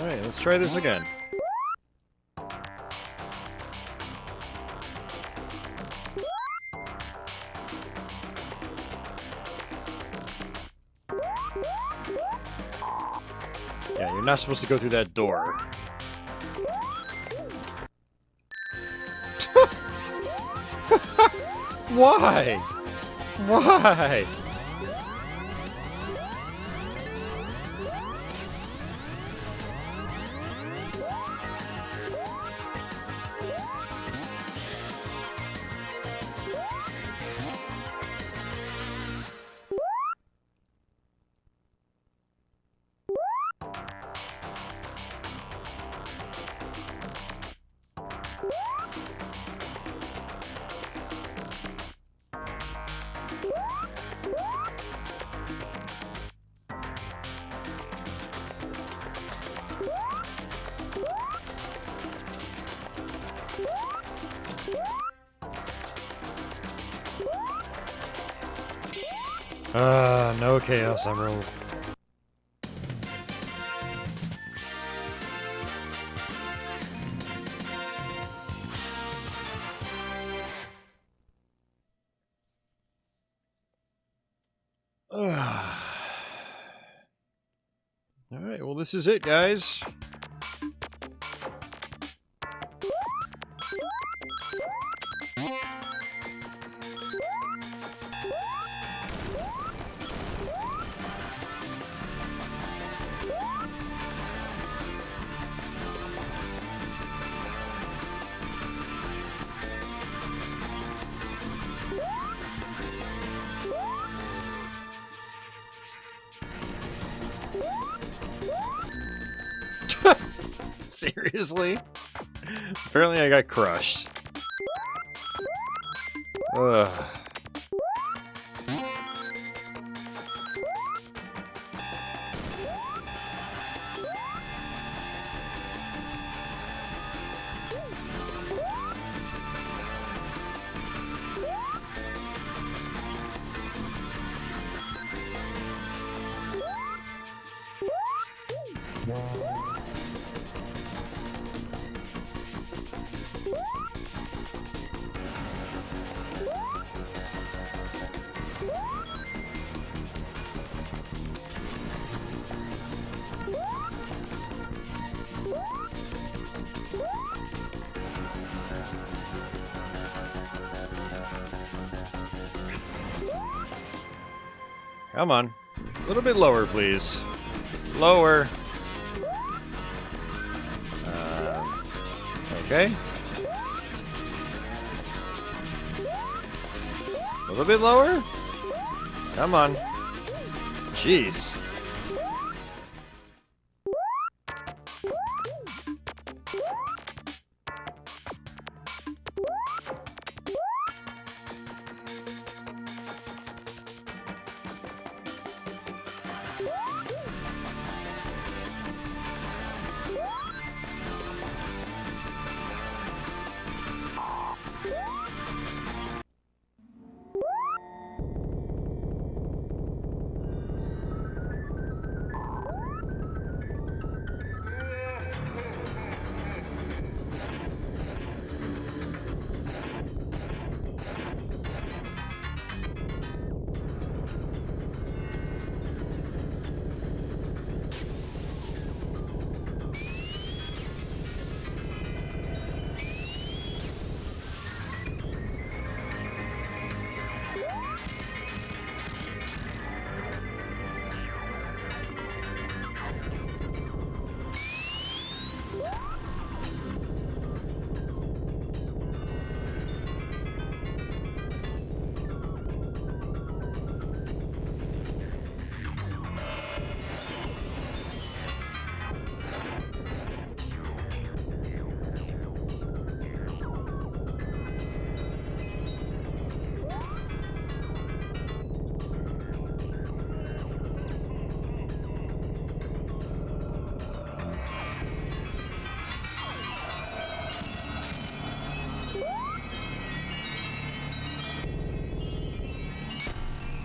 Alright, let's try this again. Yeah, you're not supposed to go through that door. Why? Why? No Chaos Emerald. Alright, well this is it, guys. Seriously? Apparently I got crushed. Ugh. Come on. A little bit lower, please. Lower. Okay. A little bit lower? Come on. Jeez.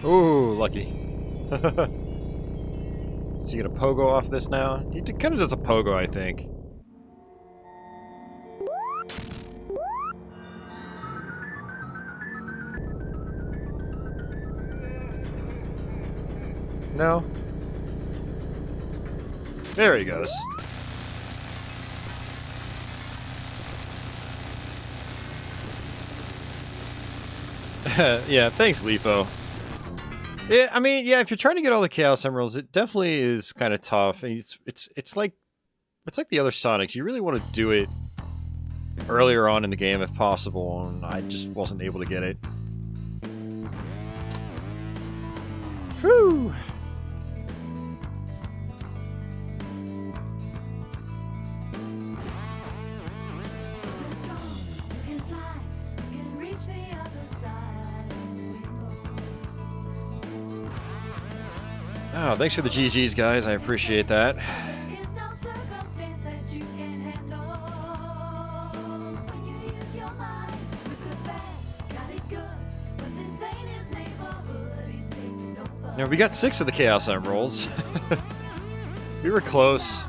Ooh, lucky. Is he gonna pogo off this now? He kind of does a pogo, I think. No? There he goes. Yeah, thanks, Lifo. Yeah, I mean, yeah, if you're trying to get all the Chaos Emeralds, it definitely is kind of tough. And it's like the other Sonics. You really want to do it earlier on in the game if possible, and I just wasn't able to get it. Whew. Oh, thanks for the GGs, guys. I appreciate that. Now, we got 6 of the Chaos Emeralds. We were close.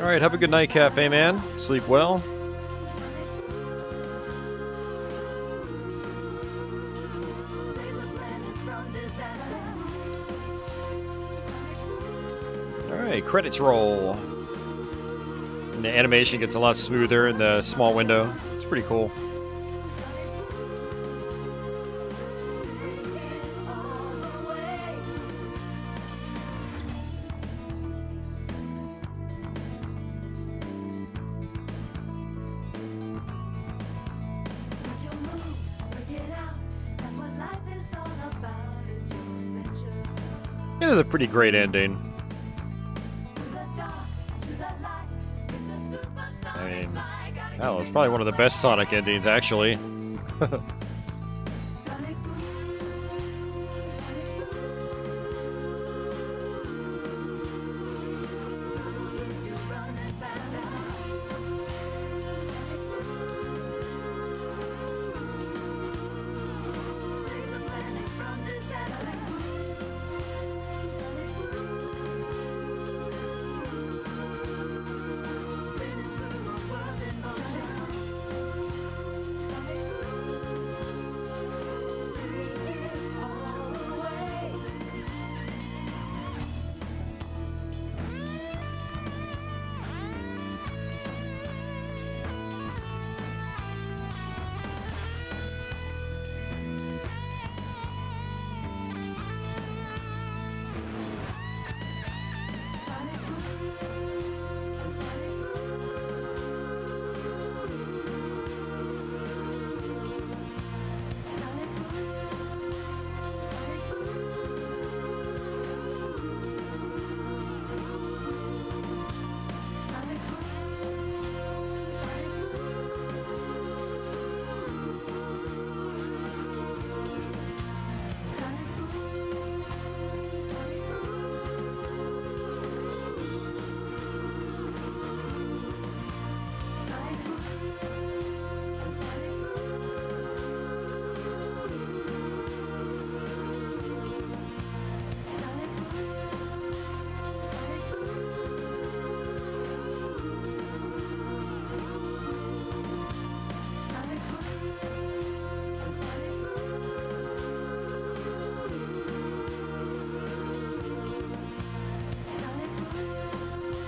Alright, have a good night, Cafe Man. Sleep well. Alright, credits roll. And the animation gets a lot smoother in the small window. It's pretty cool. It is a pretty great ending. I mean, hell, it's probably one of the best Sonic endings, actually.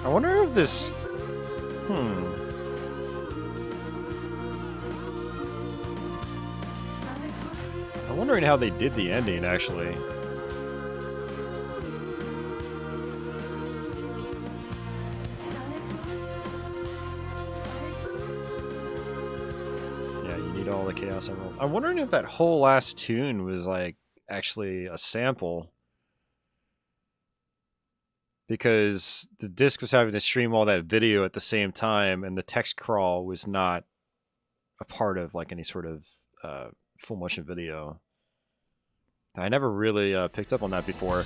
I wonder if this... I'm wondering how they did the ending, actually. Yeah, you need all the Chaos Emerald. I'm wondering if that whole last tune was, like, actually a sample. Because the disc was having to stream all that video at the same time, and the text crawl was not a part of like any sort of full motion video. I never really picked up on that before.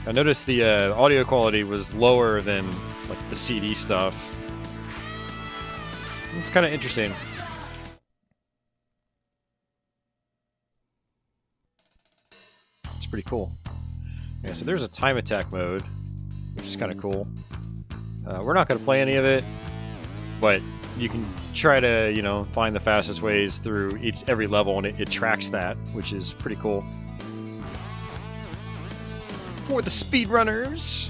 I noticed the audio quality was lower than like the CD stuff. It's kind of interesting. It's pretty cool. Yeah, so there's a time attack mode, which is kind of cool. We're not going to play any of it, but you can try to, you know, find the fastest ways through every level, and it tracks that, which is pretty cool. For the speedrunners!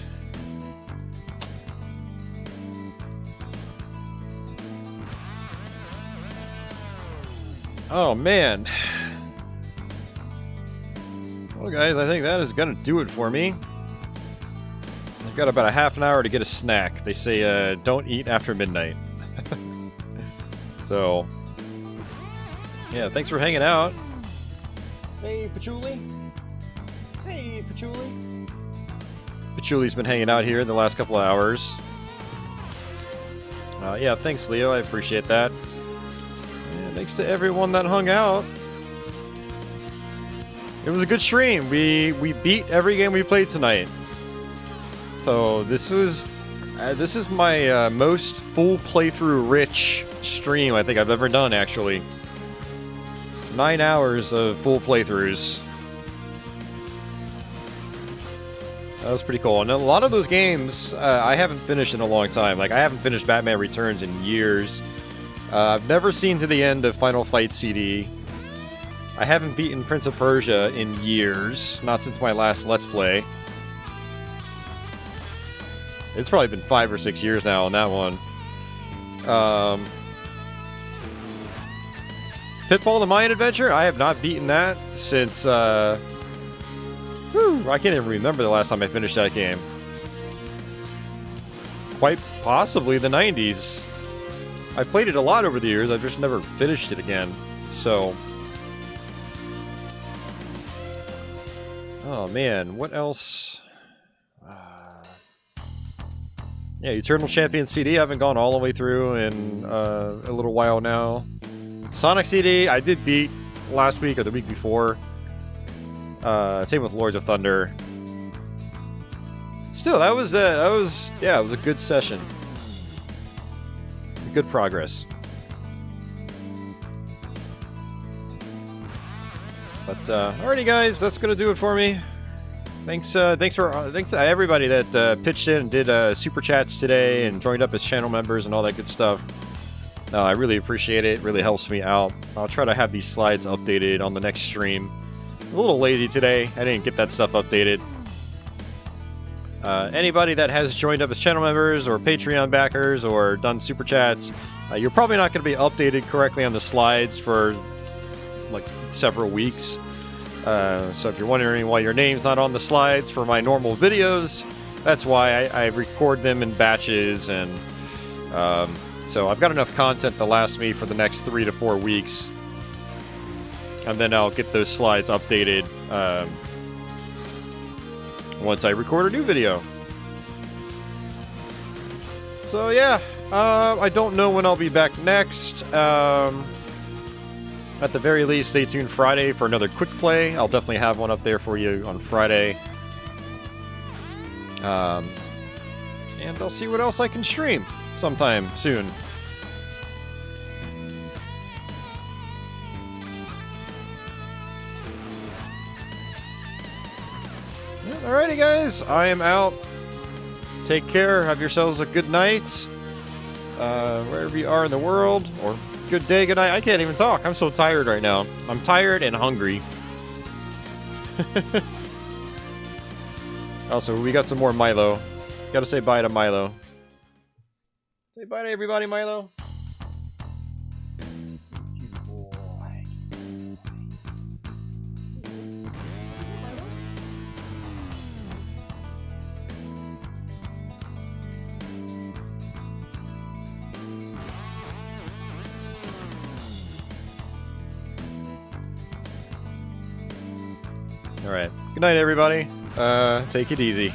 Oh, man. Well, guys, I think that is going to do it for me. I've got about a half an hour to get a snack. They say don't eat after midnight. So, yeah, thanks for hanging out. Hey, Patchouli. Hey, Patchouli. Patchouli's been hanging out here the last couple of hours. Yeah, thanks, Leo. I appreciate that. And thanks to everyone that hung out. It was a good stream. We beat every game we played tonight. So this is my most full playthrough rich stream I think I've ever done, actually. 9 hours of full playthroughs. That was pretty cool. And a lot of those games I haven't finished in a long time. Like, I haven't finished Batman Returns in years. I've never seen to the end of Final Fight CD. I haven't beaten Prince of Persia in years. Not since my last Let's Play. It's probably been 5 or 6 years now on that one. Pitfall the Mayan Adventure? I have not beaten that since, I can't even remember the last time I finished that game. Quite possibly the 90s. I played it a lot over the years, I've just never finished it again. So... oh man, what else? Yeah, Eternal Champion CD, I haven't gone all the way through in a little while now. Sonic CD, I did beat last week or the week before. Same with Lords of Thunder. Still, that was yeah, it was a good session. Good progress. But alrighty, guys, that's gonna do it for me. Thanks to everybody that pitched in and did super chats today and joined up as channel members and all that good stuff. I really appreciate it. It really helps me out. I'll try to have these slides updated on the next stream. A little lazy today. I didn't get that stuff updated. Anybody that has joined up as channel members or Patreon backers or done super chats, you're probably not going to be updated correctly on the slides for like several weeks. So if you're wondering why your name's not on the slides for my normal videos, that's why I record them in batches, and so I've got enough content to last me for the next 3 to 4 weeks, and then I'll get those slides updated once I record a new video. So yeah, I don't know when I'll be back next. At the very least, stay tuned Friday for another quick play. I'll definitely have one up there for you on Friday. And I'll see what else I can stream sometime soon. Alrighty, guys, I am out. Take care. Have yourselves a good night. Wherever you are in the world, or good day, good night. I can't even talk. I'm so tired right now. I'm tired and hungry. Also, we got some more Milo. Gotta say bye to Milo. Say bye to everybody, Milo. Alright. Good night, everybody. Take it easy.